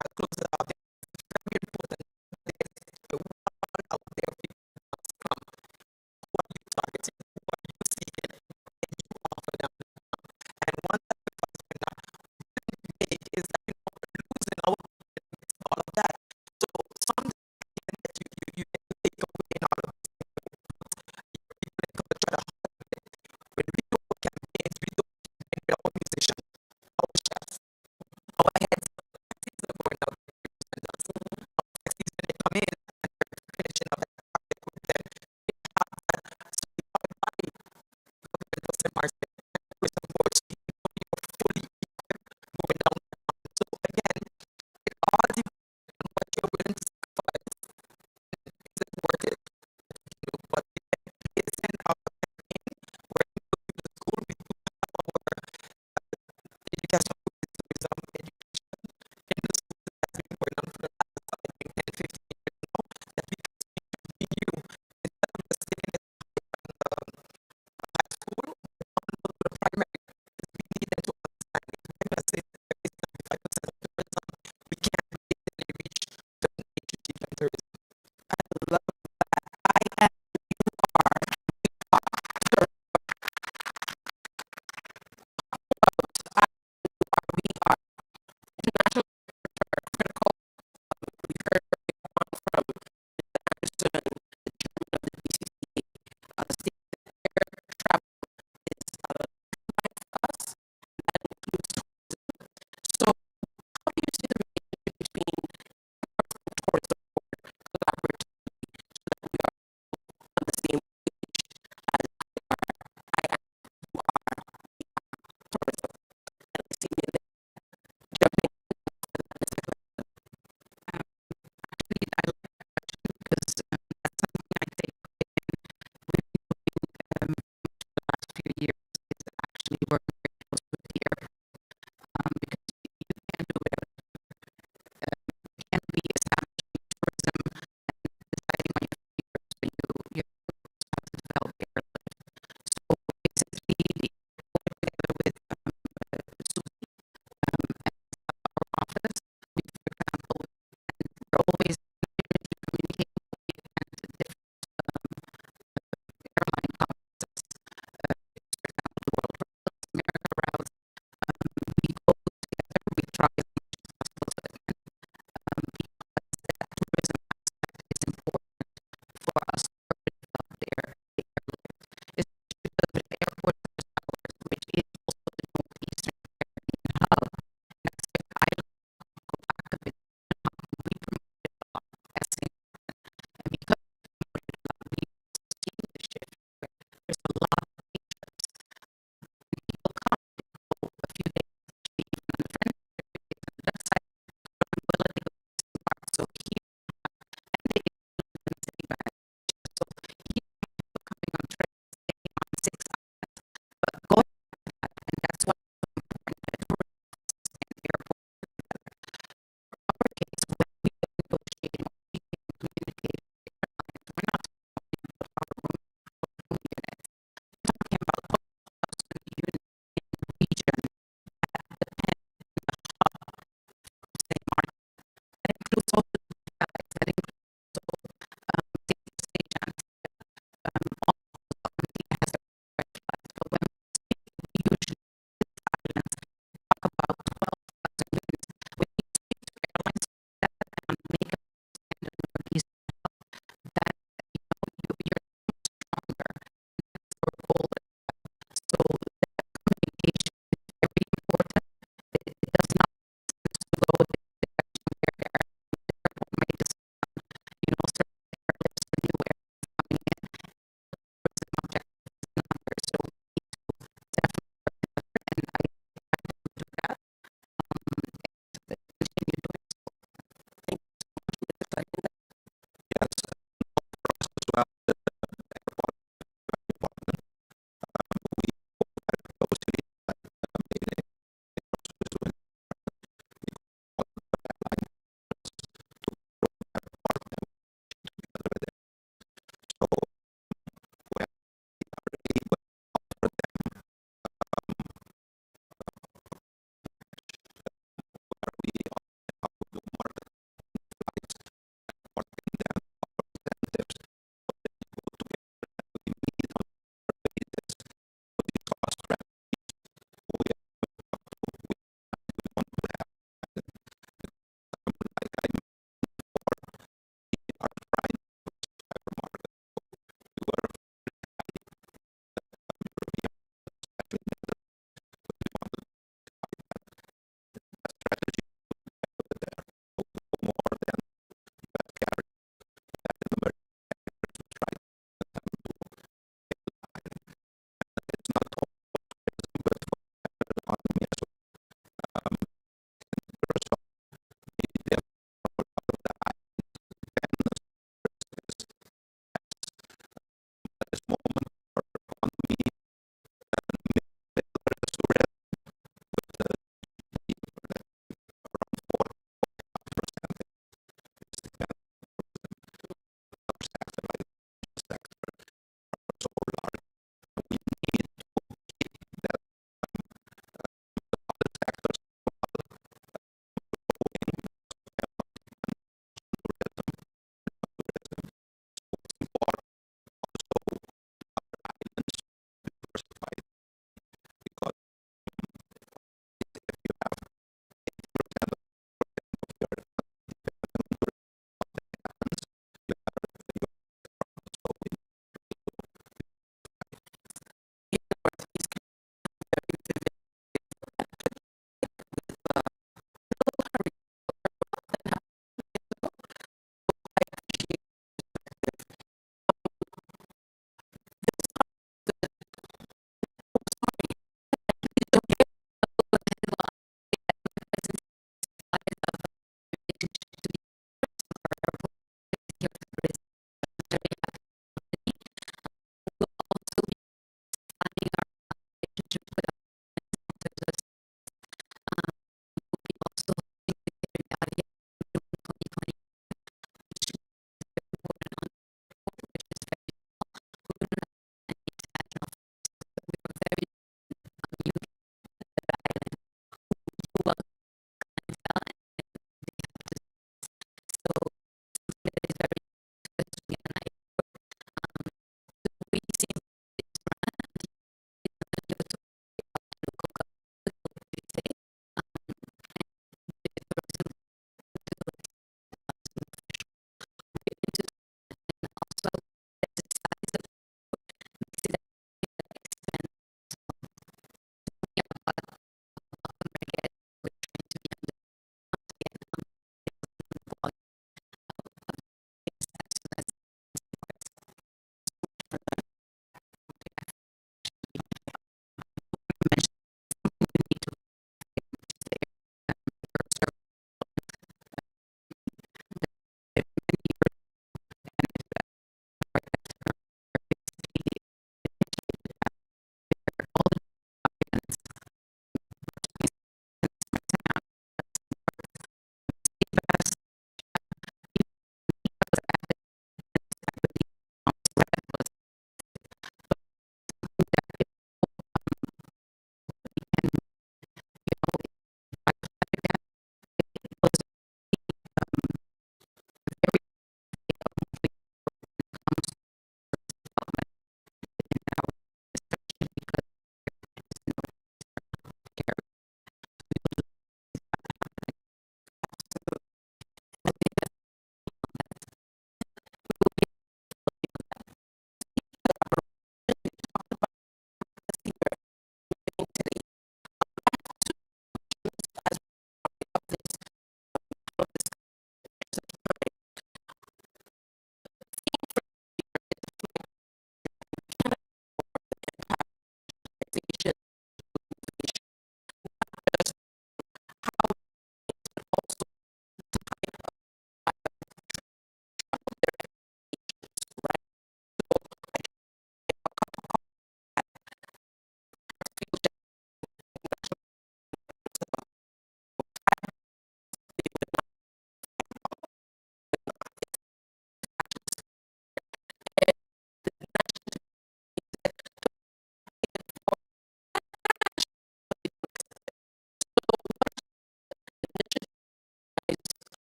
I'll close it out. It's very important that the world out there people must come. Who are you targeting? Who are you seeking? And you offer them. And once that becomes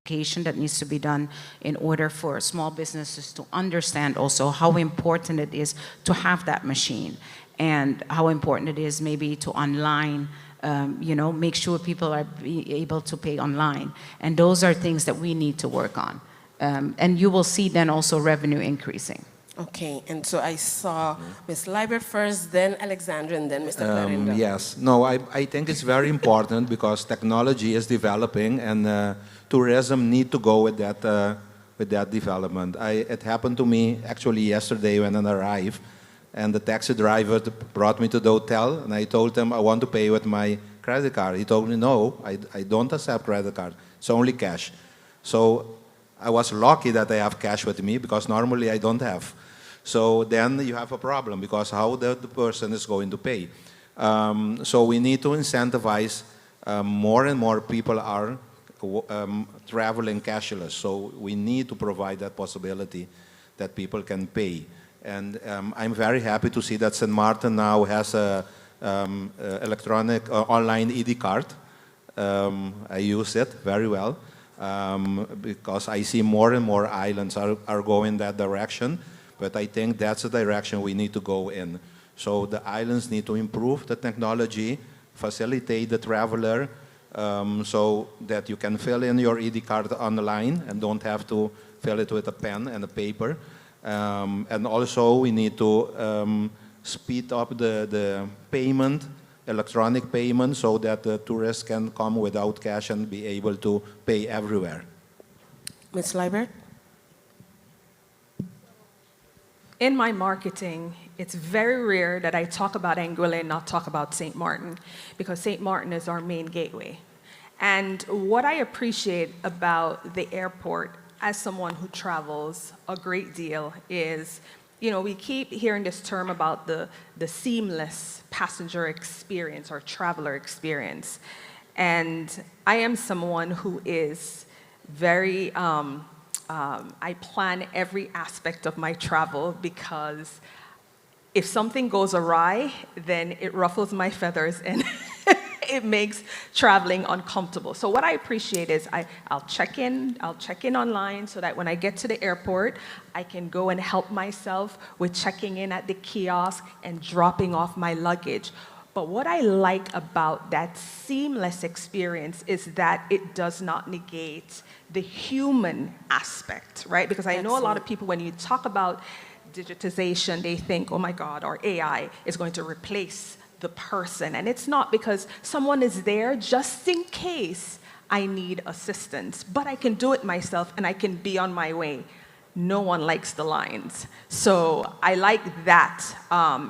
education that needs to be done in order for small businesses to understand also how important it is to have that machine and how important it is maybe to online, make sure people are able to pay online. And those are things that we need to work on. And you will see then also revenue increasing. Okay, and so I saw Ms. Liebert first, then Alexandra, and then Mr. Clarindo. Yes, no, I think it's very important because technology is developing and tourism need to go with that development. It happened to me actually yesterday when I arrived, and the taxi driver brought me to the hotel, and I told him I want to pay with my credit card. He told me, no, I don't accept credit card. It's only cash. So I was lucky that I have cash with me because normally I don't have. So then you have a problem because how the person is going to pay. So we need to incentivize more and more people are traveling cashless. So we need to provide that possibility that people can pay. And I'm very happy to see that St. Martin now has a electronic online ED card. I use it very well because I see more and more islands are going that direction. But I think that's the direction we need to go in. So the islands need to improve the technology, facilitate the traveler, so that you can fill in your ED card online and don't have to fill it with a pen and a paper. And also we need to speed up the payment, electronic payment, so that the tourists can come without cash and be able to pay everywhere. Ms. Liebert? In my marketing, it's very rare that I talk about Anguilla and not talk about St. Martin, because St. Martin is our main gateway. And what I appreciate about the airport as someone who travels a great deal is, we keep hearing this term about the seamless passenger experience or traveler experience. And I am someone who is very, I plan every aspect of my travel because if something goes awry, then it ruffles my feathers and it makes traveling uncomfortable. So what I appreciate is I'll check in online so that when I get to the airport, I can go and help myself with checking in at the kiosk and dropping off my luggage. But what I like about that seamless experience is that it does not negate the human aspect, right? Because I know a lot of people, when you talk about digitization, they think, oh my God, or AI is going to replace the person. And it's not, because someone is there just in case I need assistance. But I can do it myself and I can be on my way. No one likes the lines. So I like that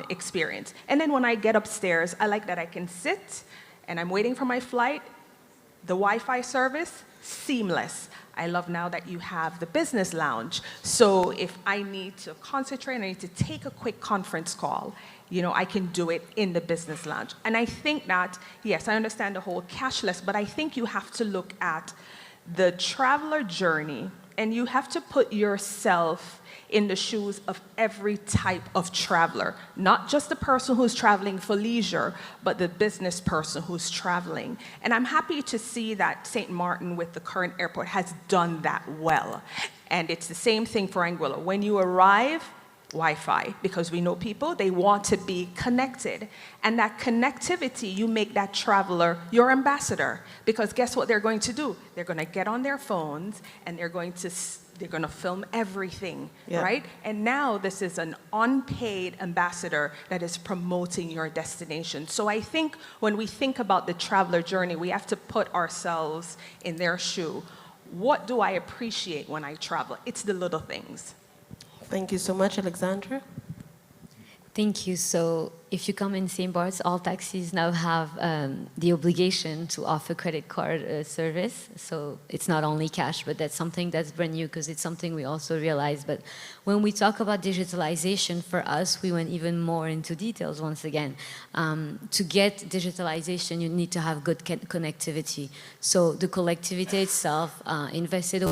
experience. And then when I get upstairs, I like that I can sit and I'm waiting for my flight. The Wi-Fi service, seamless. I love now that you have the business lounge. So if I need to concentrate, I need to take a quick conference call, I can do it in the business lounge. And I think that, yes, I understand the whole cashless, but I think you have to look at the traveler journey and you have to put yourself in the shoes of every type of traveler, not just the person who's traveling for leisure, but the business person who's traveling. And I'm happy to see that St. Martin with the current airport has done that well. And it's the same thing for Anguilla. When you arrive, Wi-Fi, because we know people, they want to be connected. And that connectivity, you make that traveler your ambassador. Because guess what they're going to do? They're going to get on their phones and they're going to film everything, right? And now this is an unpaid ambassador that is promoting your destination. So I think when we think about the traveler journey, we have to put ourselves in their shoe. What do I appreciate when I travel? It's the little things. Thank you so much, Alexandra. Thank you. So if you come in St. Bart's, all taxis now have the obligation to offer credit card service. So it's not only cash, but that's something that's brand new because it's something we also realize. But when we talk about digitalization, for us, we went even more into details once again. To get digitalization, you need to have good connectivity. So the collectivity itself invested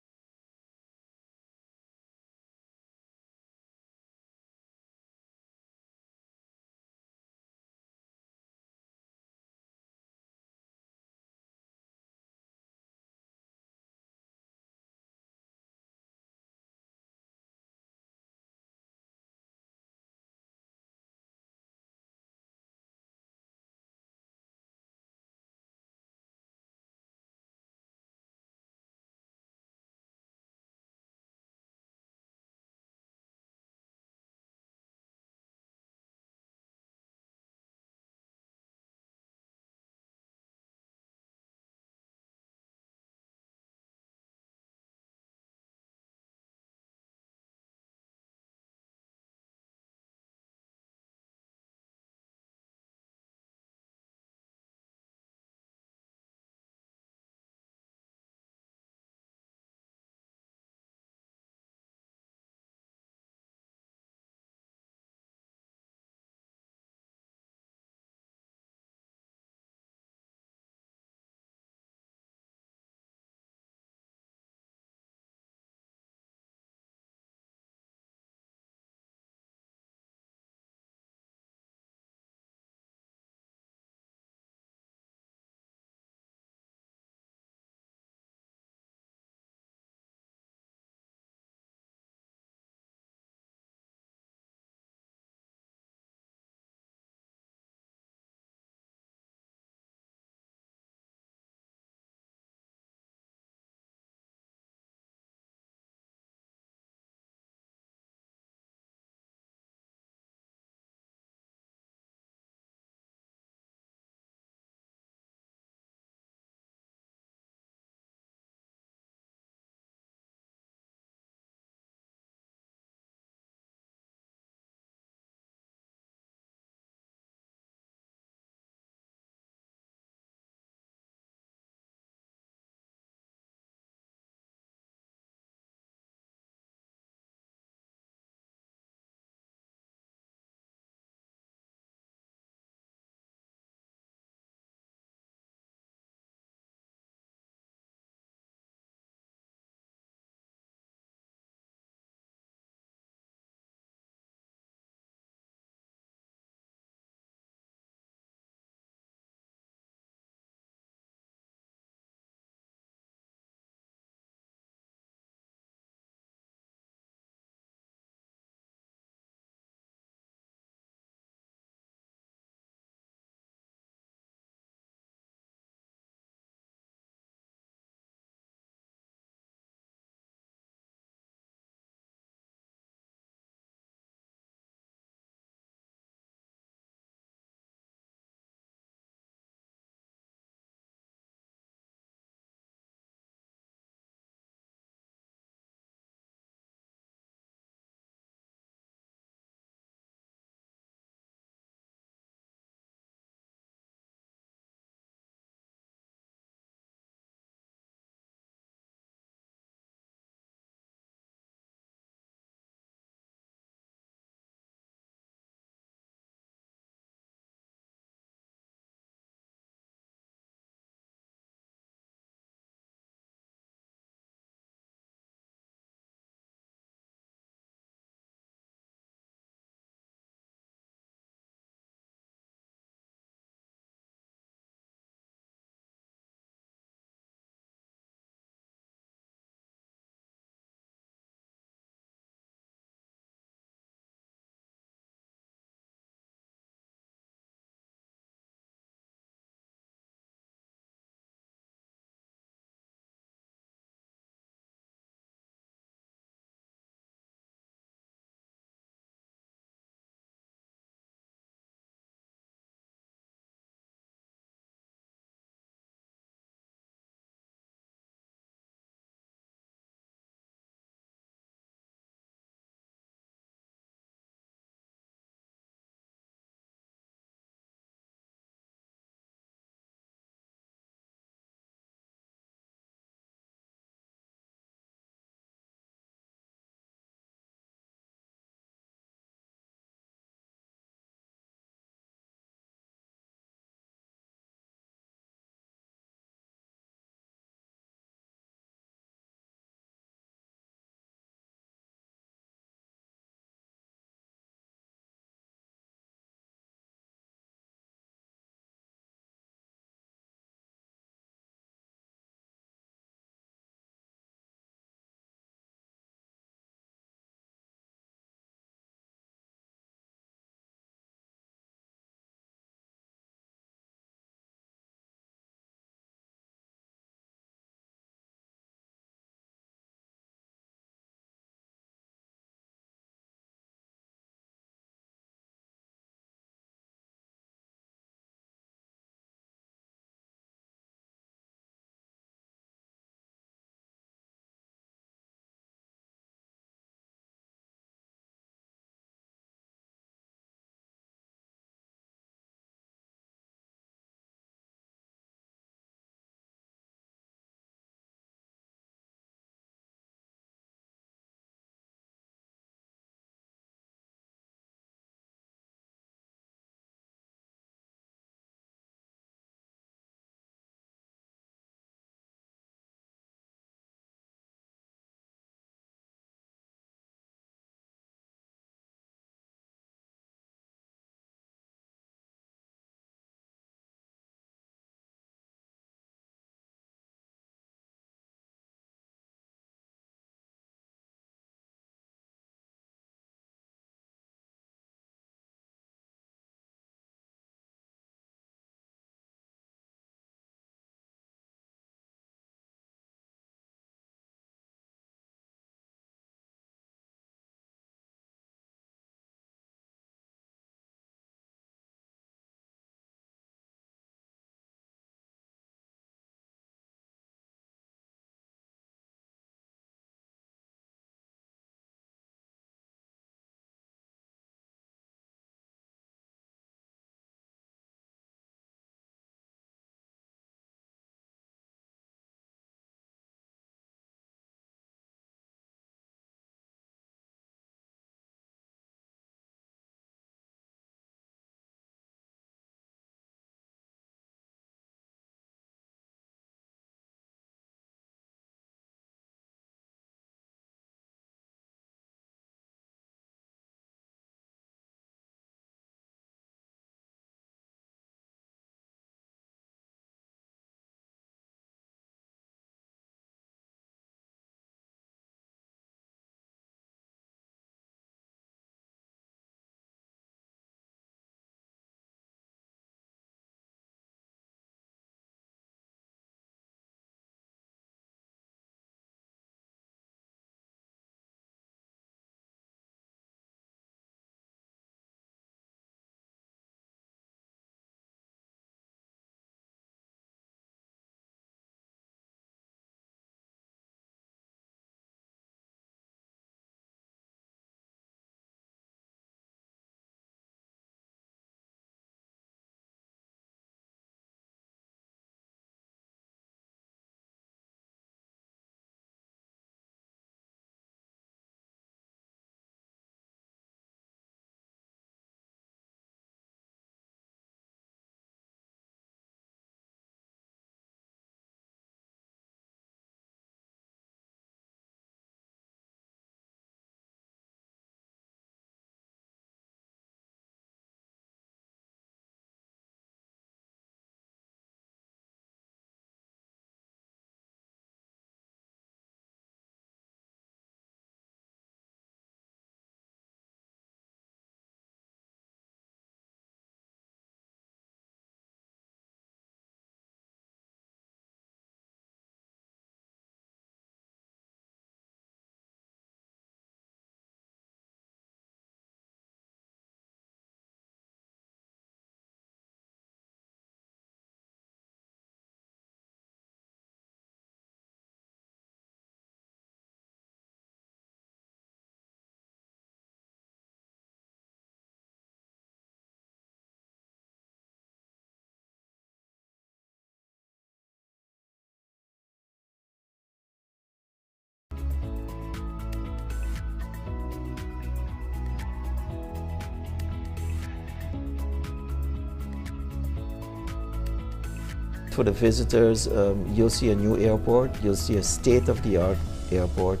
For the visitors, you'll see a new airport, you'll see a state-of-the-art airport.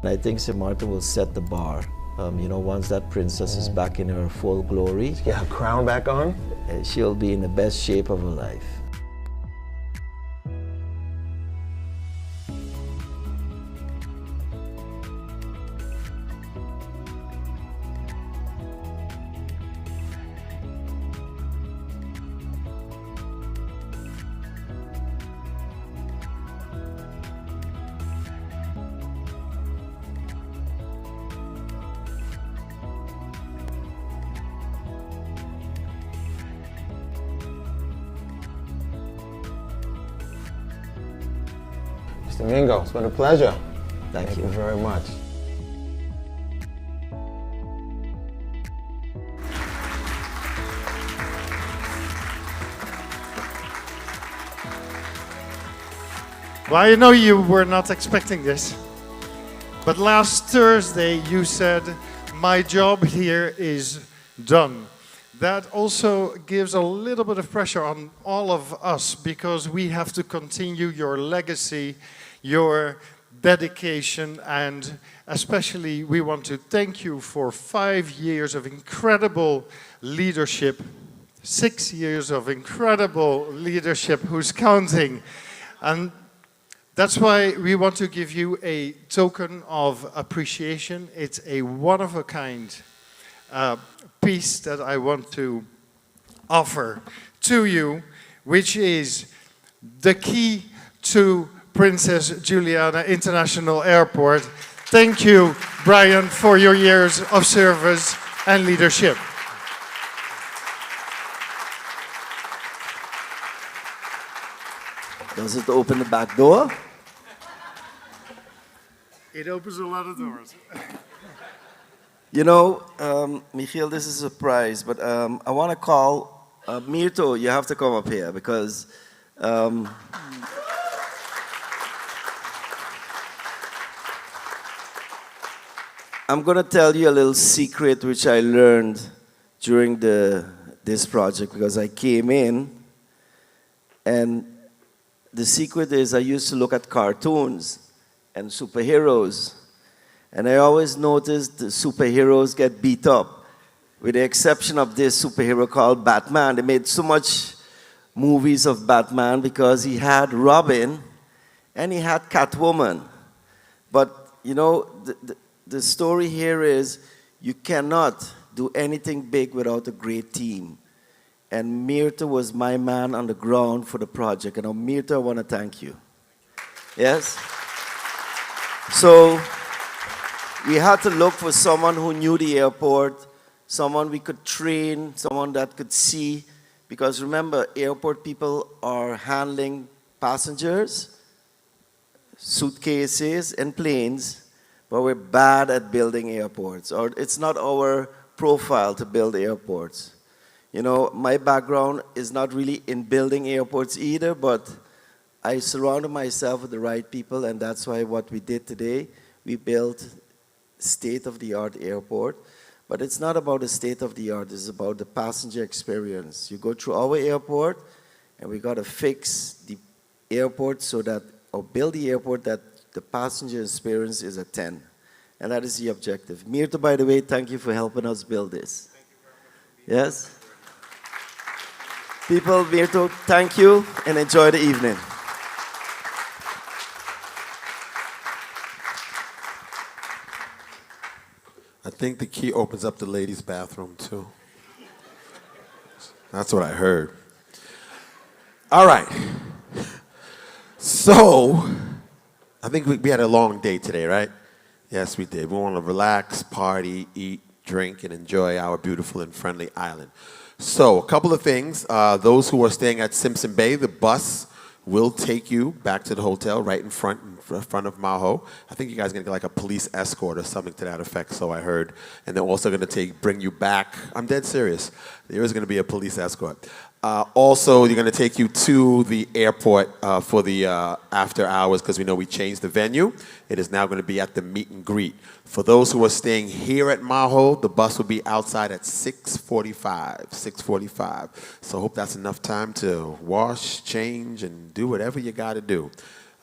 I think St. Martin will set the bar. Once that princess is back in her full glory. Get her crown back on? She'll be in the best shape of her life. Mr. Mingo, it's been a pleasure. Thank you very much. Well, I know you were not expecting this, but last Thursday you said, my job here is done. That also gives a little bit of pressure on all of us because we have to continue your legacy, your dedication, and especially we want to thank you for 5 years of incredible leadership, 6 years of incredible leadership, who's counting? And that's why we want to give you a token of appreciation. It's a one-of-a-kind piece that I want to offer to you, which is the key to Princess Juliana International Airport. Thank you, Brian, for your years of service and leadership. Does it open the back door? It opens a lot of doors. You know, Michiel, this is a surprise, but I want to call Mirto. You have to come up here because I'm going to tell you a little secret which I learned during this project because I came in and the secret is I used to look at cartoons and superheroes. And I always noticed the superheroes get beat up, with the exception of this superhero called Batman. They made so much movies of Batman because he had Robin and he had Catwoman. But, you know, the story here is you cannot do anything big without a great team. And Mirta was my man on the ground for the project. And Mirta, I want to thank you. Yes? So we had to look for someone who knew the airport, someone we could train, someone that could see. Because remember, airport people are handling passengers, suitcases, and planes, but we're bad at building airports. Or it's not our profile to build airports. You know, my background is not really in building airports either, but I surrounded myself with the right people, and that's why what we did today, we built state-of-the-art airport. But it's not about the state-of-the-art, it's about the passenger experience. You go through our airport, and we got to fix the airport so that, or build the airport that the passenger experience is a 10. And that is the objective. Mirta, by the way, thank you for helping us build this. Yes? People, Mirta, thank you, and enjoy the evening. I think the key opens up the ladies' bathroom, too. That's what I heard. All right. So, I think we had a long day today, right? Yes, we did. We want to relax, party, eat, drink, and enjoy our beautiful and friendly island. So, a couple of things. Those who are staying at Simpson Bay, the bus will take you back to the hotel right in front of Maho. I think you guys are going to get like a police escort or something to that effect, so I heard. And they're also going to bring you back. I'm dead serious. There is going to be a police escort. Also, you're going to take you to the airport for the after hours because we know we changed the venue. It is now going to be at the meet and greet. For those who are staying here at Maho, the bus will be outside at 6:45. So I hope that's enough time to wash, change, and do whatever you got to do.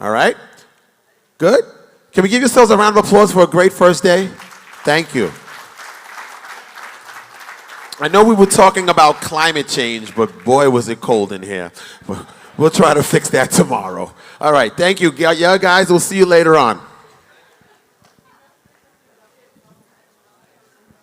All right? Good? Can we give yourselves a round of applause for a great first day? Thank you. I know we were talking about climate change, but boy, was it cold in here. We'll try to fix that tomorrow. All right, thank you. Yeah, guys, we'll see you later on.